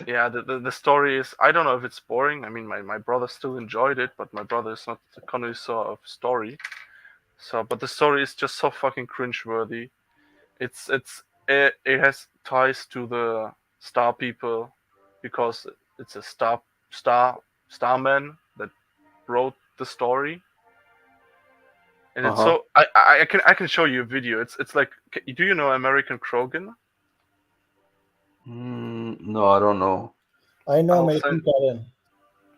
yeah, the story is. I don't know if it's boring. I mean, my brother still enjoyed it, but my brother is not a connoisseur of story. So, but the story is just so fucking cringeworthy. It has ties to the Star People, because it's a starman that wrote the story, and it's Uh-huh. so I can show you a video. It's like, do you know American Krogan? No, I don't know. I know I'll send. American Karen.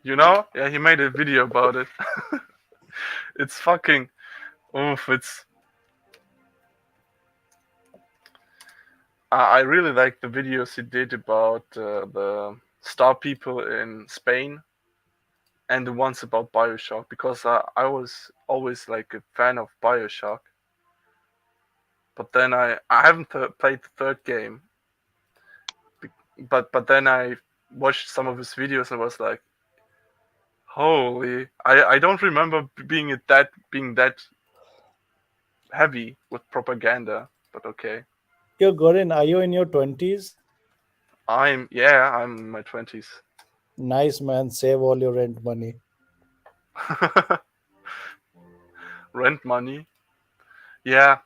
You know? Yeah, he made a video about it. It's fucking oof. It's I really like the videos he did about the Star People in Spain, and the ones about Bioshock, because I was always like a fan of Bioshock, but then I haven't played the third game, but then I watched some of his videos and was like, holy, I don't remember being that heavy with propaganda, but okay. Yo, Gorin, are you in your 20s? I'm in my 20s. Nice, man. Save all your rent money. Rent money, yeah,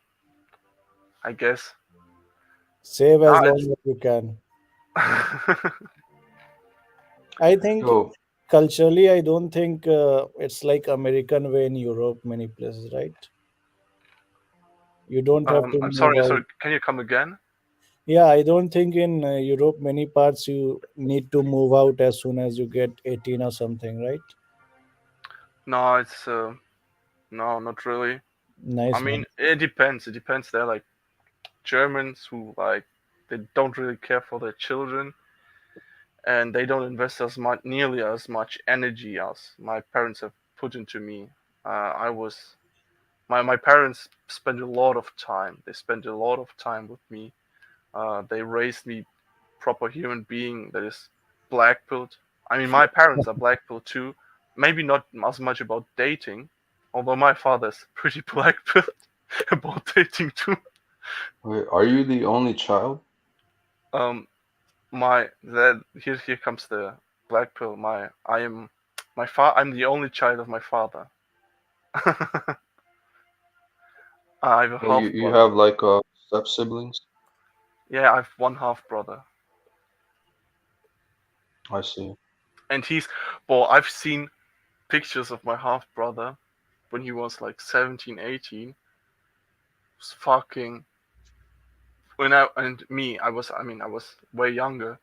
I guess. Save as Ah, long it's as you can. I think Yo, culturally, I don't think it's like American way in Europe, many places, right? You don't have to I'm move sorry, out. sorry. Can you come again? Yeah, I don't think in Europe, many parts you need to move out as soon as you get 18 or something, right? No, it's no, not really. I Nice, mean, man. it depends. It depends. They're like Germans who like they don't really care for their children, and they don't invest as much, nearly as much energy as my parents have put into me. I was my parents spent a lot of time. They spent a lot of time with me. They raised me proper human being that is black pilled. I mean, my parents are black pilled too. Maybe not as much about dating, although my father's pretty black pilled about dating too. wait, are you the only child? Um, my that here comes the black pill. I'm the only child of my father. I have a Oh, half you brother. have like step siblings? Yeah, I have one half brother, I see. and well, I've seen pictures of my half brother when he was like 17, 18. It was fucking when I and me, I was way younger.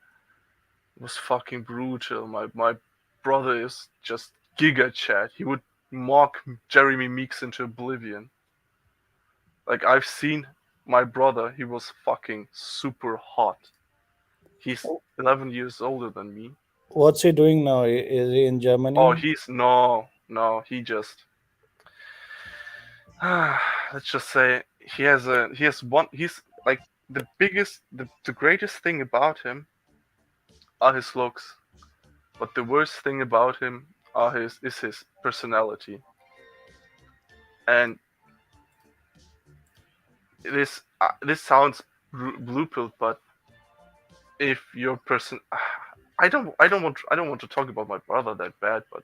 It was fucking brutal. My brother is just giga chat. He would mock Jeremy Meeks into oblivion. Like, I've seen my brother. He was fucking super hot. He's 11 years older than me. What's he doing now? Is he in Oh, Germany? he's no. He just let's just say he has one. He's like the greatest thing about him are his looks, but the worst thing about him is his personality. And this sounds blue pilled, but if your person, I don't want to talk about my brother that bad, but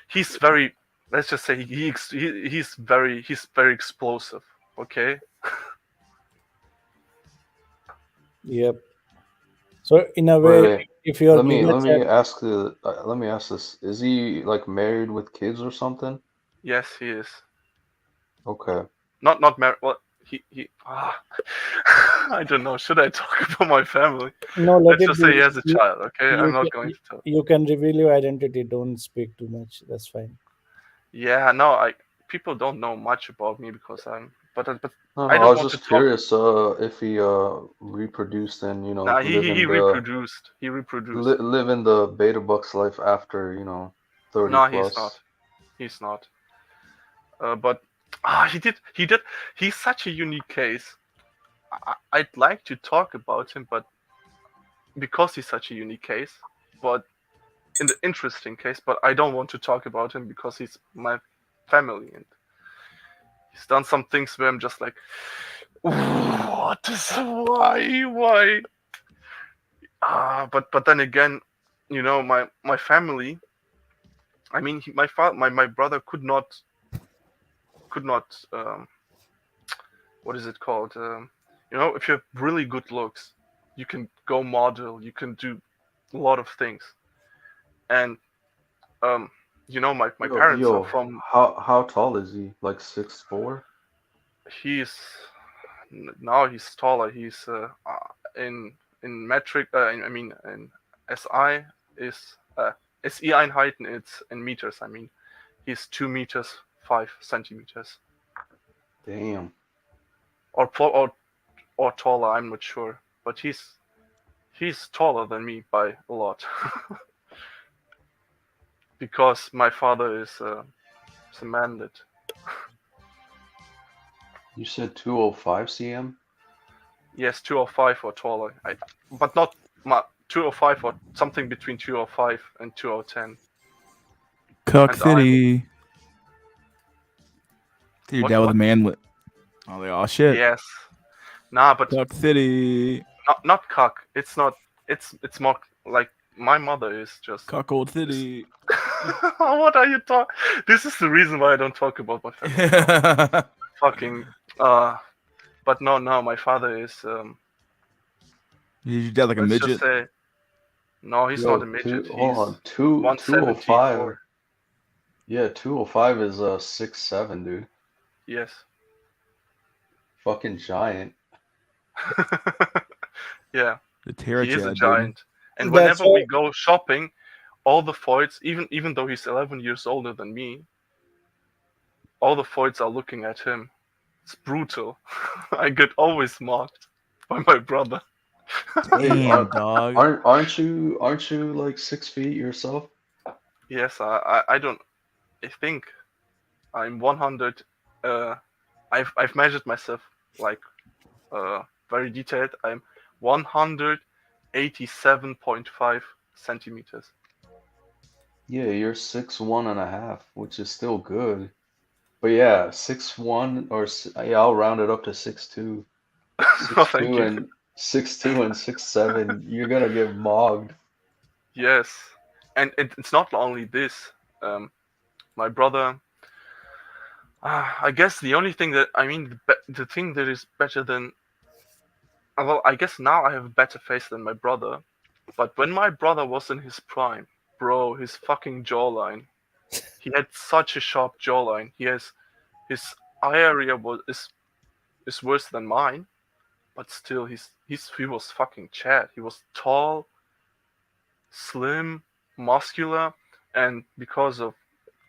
he's very, let's just say he's very explosive. Okay. Yep. So in a Wait, way, wait. if you're giga Let chat, me ask let me ask this. Is he like married with kids or something? Yes, he is. Okay. Not married. Well, he. I don't know. Should I talk about my family? No, let Let's it just say be. he has a child. Okay, I'm You not can, going to tell. you can reveal your identity. Don't speak too much. That's fine. Yeah, no, people don't know much about me because but No, I I don't was want to just talk. curious if he reproduced and Nah, live he in the reproduced. He reproduced. live in the beta bucks life after 30 No, he's not. plus. He's not. But he did. He's such a unique case. I'd like to talk about him, but because he's such a unique case, but in the interesting case, but I don't want to talk about him because he's my family and he's done some things where I'm just like, what is why? But then again, my family. I mean, my brother could not what is it called? If you have really good looks, you can go model, you can do a lot of things, and my parents are from. How tall is he? Like 6'4"? He's now he's taller. He's in metric. I mean in SI is SI Einheiten. It's in meters. I mean, he's 2 meters 5 centimeters, Damn. or taller. I'm not sure, but he's taller than me by a lot. Because my father is a man that. You said 205 cm? Yes, 205 or taller. But not 205 or something between 205 and 2010. Cook And City. Your What- dad was a what? man with. Oh, like, oh shit. Yes. Nah, but Cook City. not cock. It's not. It's more like my mother is just. Cuckold City. What are you talking? This is the reason why I don't talk about my family. Fucking. But no, my father is. Is your dad like a Let's midget? just say. No, he's not a midget. Hold on. He's 205. 174. Yeah, 205 is 6'7", dude. Yes. Fucking giant. Yeah. The Terra He is a Chad, giant. And That's whenever why- we go shopping, all the foids, even though he's 11 years older than me, all the foids are looking at him. It's brutal. I get always mocked by my brother. dude. Damn, dog. Aren't you like 6 feet yourself? Yes, I don't. I think I'm 100. I've measured myself like very detailed. I'm 187.5 centimeters. Yeah, you're 6'1.5", which is still good. But yeah, 6'1" or yeah, I'll round it up to 6'2". Oh, thank you. And 6'2" and 6'7", you're gonna get mogged. Yes, and it's not only this. My brother. I guess the only thing that the thing that is better than. Well, I guess now I have a better face than my brother, but when my brother was in his prime, bro, his fucking jawline. He had such a sharp jawline. His eye area is worse than mine, but still he was fucking Chad. He was tall, slim, muscular, and because of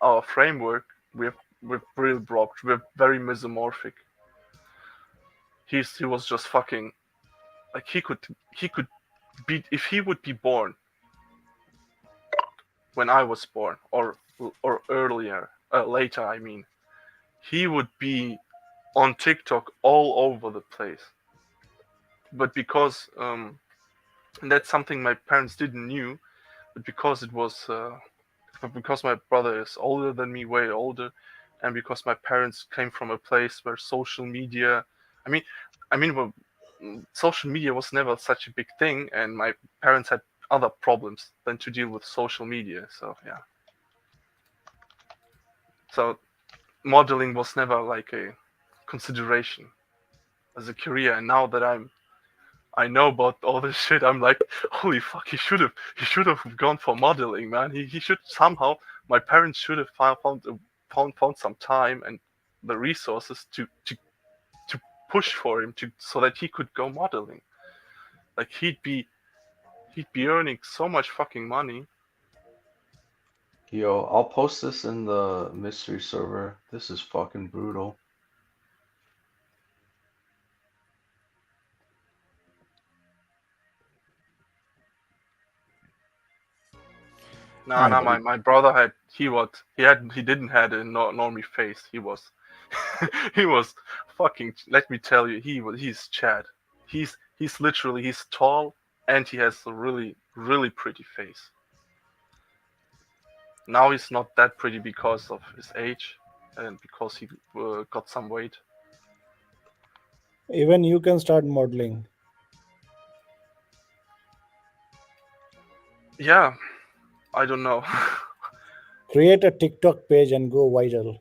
our framework, we're real broad. We're very mesomorphic. He was just fucking like he could be if he would be born when I was born or earlier later. I mean, he would be on TikTok all over the place. But because that's something my parents didn't knew, but because it was because my brother is older than me, way older, and because my parents came from a place where social media, well, social media was never such a big thing, and my parents had other problems than to deal with social media. So yeah. So modeling was never like a consideration as a career, and now that I know about all this shit, I'm like, holy fuck, he should have gone for modeling, man. He should somehow. My parents should have found some time and the resources to push for him so that he could go modeling. Like he'd be earning so much fucking money. Yo, I'll post this in the mystery server. This is fucking brutal. Nah, Alright, my brother he didn't have a normie face. He was he was fucking, let me tell you, he's Chad. He's literally, he's tall and he has a really, really pretty face. Now he's not that pretty because of his age and because he got some weight. Even you can start modeling. Yeah, I don't know. Create a TikTok page and go viral.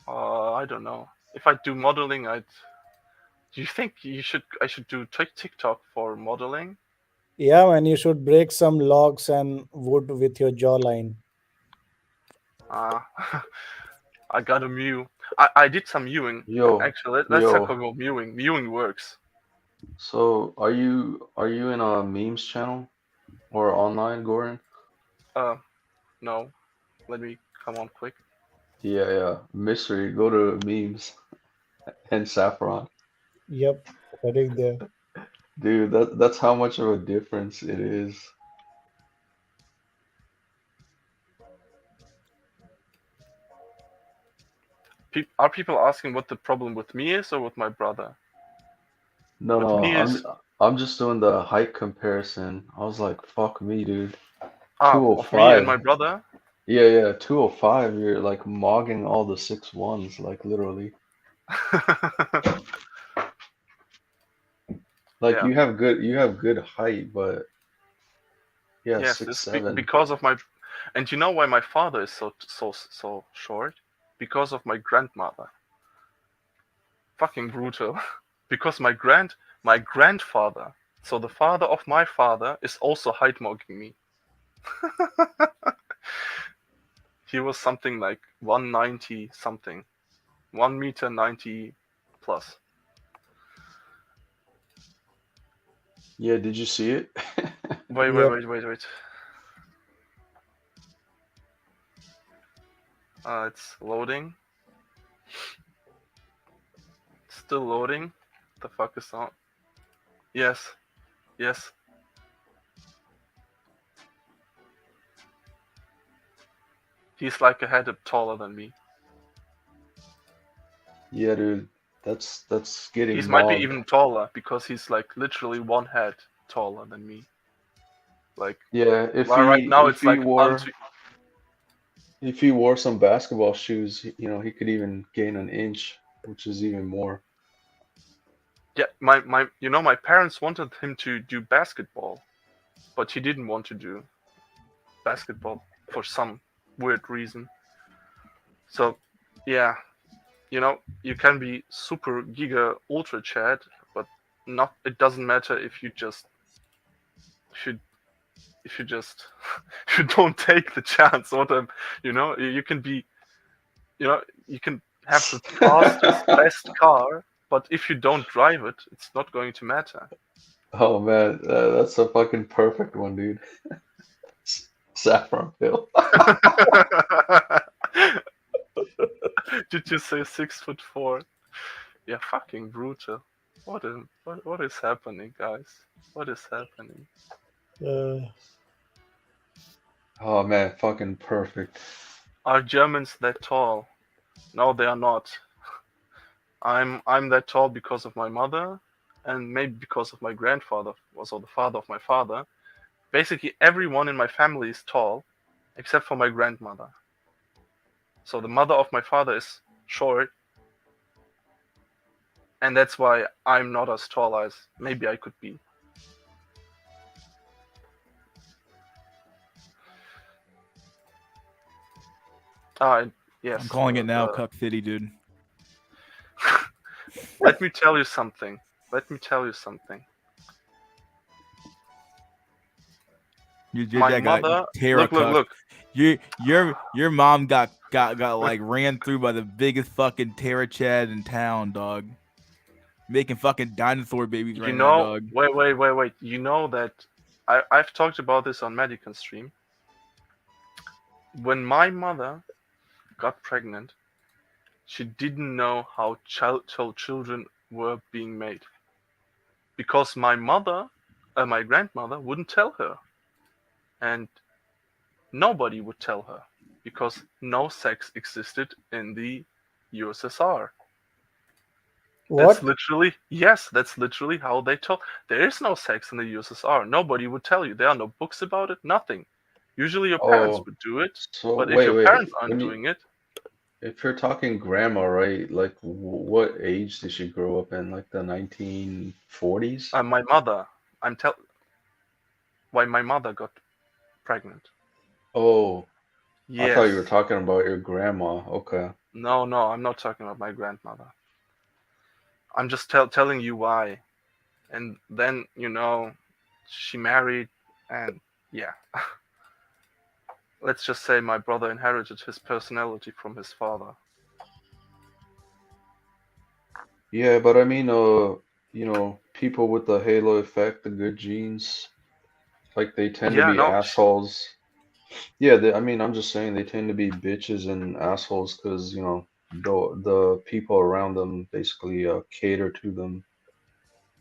I don't know. If I do modeling, do you think I should do TikTok for modeling? Yeah, man, you should break some logs and wood with your jawline. I got a mew. I did some mewing. Yo, Actually, let's talk yo. about mewing. Mewing works. So, are you in a memes channel or online, Goran? No. Let me come on quick. Yeah. Mystery, go to memes and Saffron. Yep, heading there. Dude, that's how much of a difference it is. Are people asking what the problem with me is or with my brother? No, With no, me is I'm just doing the height comparison. I was like, fuck me, dude. of me and 205. my brother. Yeah, 205. You're like mogging all the 6'1s, like literally. Like Yeah. you have good height, but yeah, Yes, 6'7". because of my, and you know why my father is so short? Because of my grandmother. Fucking brutal. Because my grandfather, so the father of my father, is also height mogging me. He was something like 190 something, 1 meter 90 plus. Yeah, did you see it? Wait. It's loading. Still loading. The fuck is on? Yes. He's like a head taller than me. Yeah, dude, that's getting He might be mogged. even taller because he's like literally one head taller than me. Like Yeah, right now it's like if he wore some basketball shoes, you know, he could even gain an inch, which is even more. yeah, my parents wanted him to do basketball, but he didn't want to do basketball for some weird reason. So, yeah, you can be super giga ultra Chad, but it doesn't matter if you just if you just if you don't take the chance. You can be, you can have the fastest best car, but if you don't drive it, it's not going to matter. Oh man, that's a fucking perfect one, dude. Saffron Hill. Did you say 6'4"? Yeah, fucking brutal. What is happening, guys? What is happening? Oh man, fucking perfect. Are Germans that tall? No, they are not. I'm that tall because of my mother, and maybe because of my grandfather, also the father of my father. Basically, everyone in my family is tall, except for my grandmother. So the mother of my father is short, and that's why I'm not as tall as maybe I could be. Yes. I'm calling it now, Cuck City, dude. Let me tell you something. You My that guy, mother. Tara Cuck. Look. Your mom got like ran through by the biggest fucking Terra Chad in town, dog. Making fucking dinosaur babies You right now, know, dog. wait. You know that I've talked about this on Medican stream. When my mother got pregnant, she didn't know how children were being made because my grandmother wouldn't tell her, and nobody would tell her because no sex existed in the USSR. That's What? literally, yes, that's literally how they told. There is no sex in the USSR. Nobody would tell you. There are no books about it, nothing. Usually your parents Oh, would do it, so but if your wait. parents aren't When you doing it, if you're talking grandma, right? Like, what age did she grow up in? Like the 1940s? my mother, I'm tell why my mother got pregnant. Oh, I thought Yes. you were talking about your grandma. Okay. No, I'm not talking about my grandmother. I'm just telling you why. And then, she married, and yeah. Let's just say my brother inherited his personality from his father. Yeah, but I mean, people with the halo effect, the good genes, like they tend to Yeah, be no, assholes. Yeah, I mean, I'm just saying they tend to be bitches and assholes because, the people around them basically cater to them,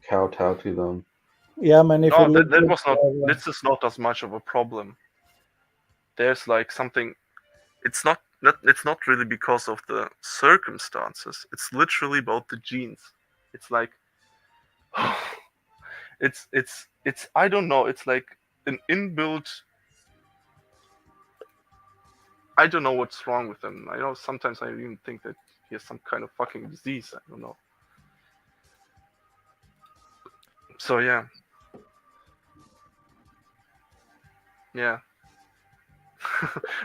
kowtow to them. Yeah, man. If you no, live that with was not. This is not as much of a problem. There's like something. It's not really because of the circumstances. It's literally about the genes. It's like, it's. I don't know. It's like an inbuilt. I don't know what's wrong with him. I know sometimes I even think that he has some kind of fucking disease. I don't know. So yeah.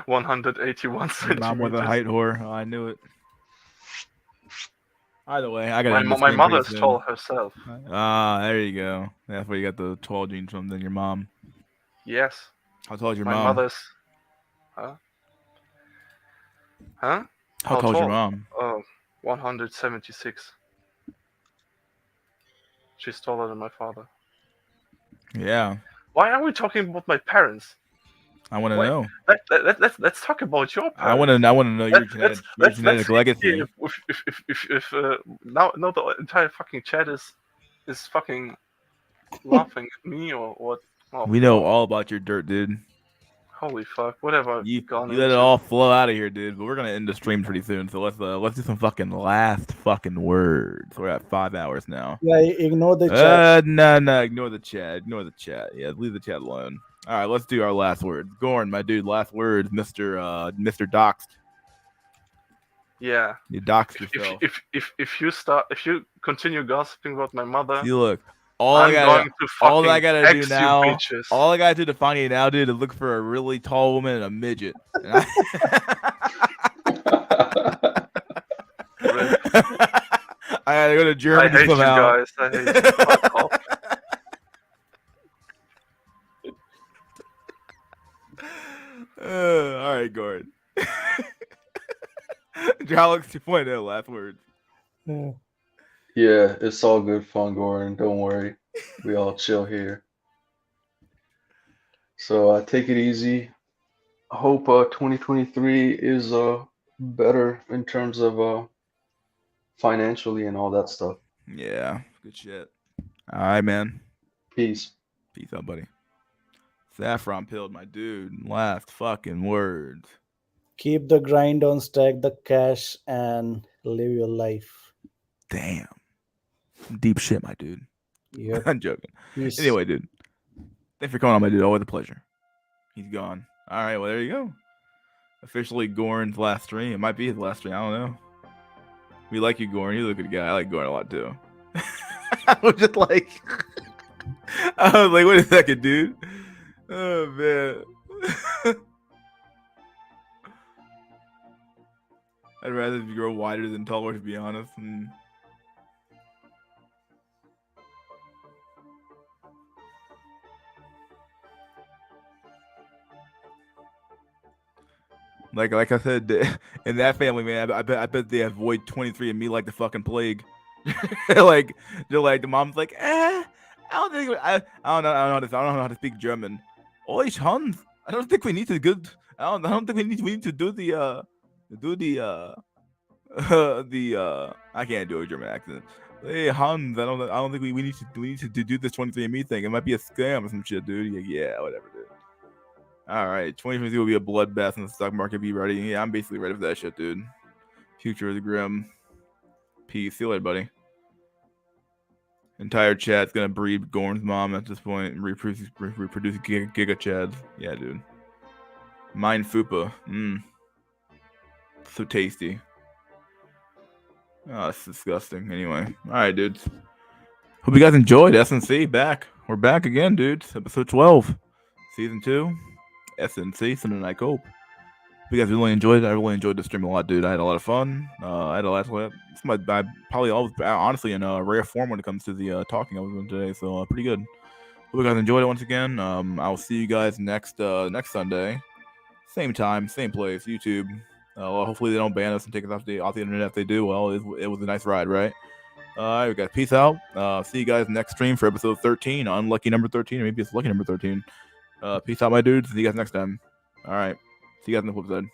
181 Your mom was a centimeters. height whore. Oh, I knew it. Either way, I gotta end the My stream pretty mother is tall soon. herself. Ah, there you go. That's where you got the tall genes from. Then your mom. Yes, How tall is your my mom? mother's. Huh? Huh? How How tall is your tall? mom? 176. She's taller than my father. Yeah, Why are we talking about my parents? I want to Wait, know. let's talk about your I parents. want to know your genetic Let's see legacy. if now the entire fucking chat is fucking laughing at me or what? Oh We know fuck! all about your dirt, dude. Holy fuck! What have I You gone you let it into? all flow out of here, dude. But we're gonna end the stream pretty soon. So let's do some fucking last fucking words. We're at 5 hours now. Yeah, ignore the chat. No, ignore the chat. Ignore the chat. Yeah, leave the chat alone. All right, let's do our last words. Gorn, my dude, last words, Mr. Doxed. Yeah. You doxed yourself. If you continue gossiping about my mother, See, look, I'm going to all I fucking gotta do X you now, bitches. all I gotta do to find you now, dude, is look for a really tall woman and a midget. And Rip. I gotta go to I Germany hate somehow. you guys. I hate you. Fuck off. All right, Gordon. Jolix 2.0, last words. Yeah. Yeah, it's all good fun, Gordon. Don't worry. We all chill here. So take it easy. I hope 2023 is better in terms of financially and all that stuff. Yeah, good shit. All right, man. Peace. Peace out, buddy. Saffron pilled, my dude. Last fucking words. Keep the grind on, stack the cash, and live your life. Damn. Deep shit, my dude. Yep. I'm joking. Peace. Anyway, dude. Thanks for coming on, my dude. Always a pleasure. He's gone. All right, well, there you go. Officially Gorn's last stream. It might be his last stream. I don't know. We like you, Gorn. You're a good guy. I like Gorn a lot, too. I was just like... I was like, wait a second, dude. Oh, man. I'd rather grow wider than taller, to be honest. Like I said, in that family, man, I bet they avoid 23andMe like the fucking plague. Like they're like the mom's like, I don't think I don't know I don't know how to speak German. Oi, Hans, I don't think we need to good. I don't think we need to do the I can't do a German accent. Hey Hans, I don't think we need to do this 23andMe thing. It might be a scam or some shit, dude. Yeah, whatever, dude. All right, 2023 will be a bloodbath in the stock market. Be ready. Yeah, I'm basically ready for that shit, dude. Future is grim. Peace. See you later, buddy. Entire chat's gonna breed Gorn's mom at this point and reproduce Giga Chads. Yeah, dude. Mine Fupa. So tasty. Oh, that's disgusting. Anyway. Alright, dudes. Hope you guys enjoyed SNC. Back. We're back again, dudes. Episode 12. Season 2. SNC. Sunday Night Cope. Hope you guys really enjoyed it. I really enjoyed the stream a lot, dude. I had a lot of fun. I had a lot of it's my probably always honestly in a rare form when it comes to the talking I was doing today. So pretty good. Hope you guys enjoyed it once again. I'll see you guys next Sunday. Same time, same place, YouTube. Well, hopefully they don't ban us and take us off the internet. If they do, well, it was a nice ride, right? All right, guys, peace out. See you guys next stream for episode 13, unlucky number 13, or maybe it's lucky number 13. Peace out, my dudes. See you guys next time. All right, see you guys on the flip side.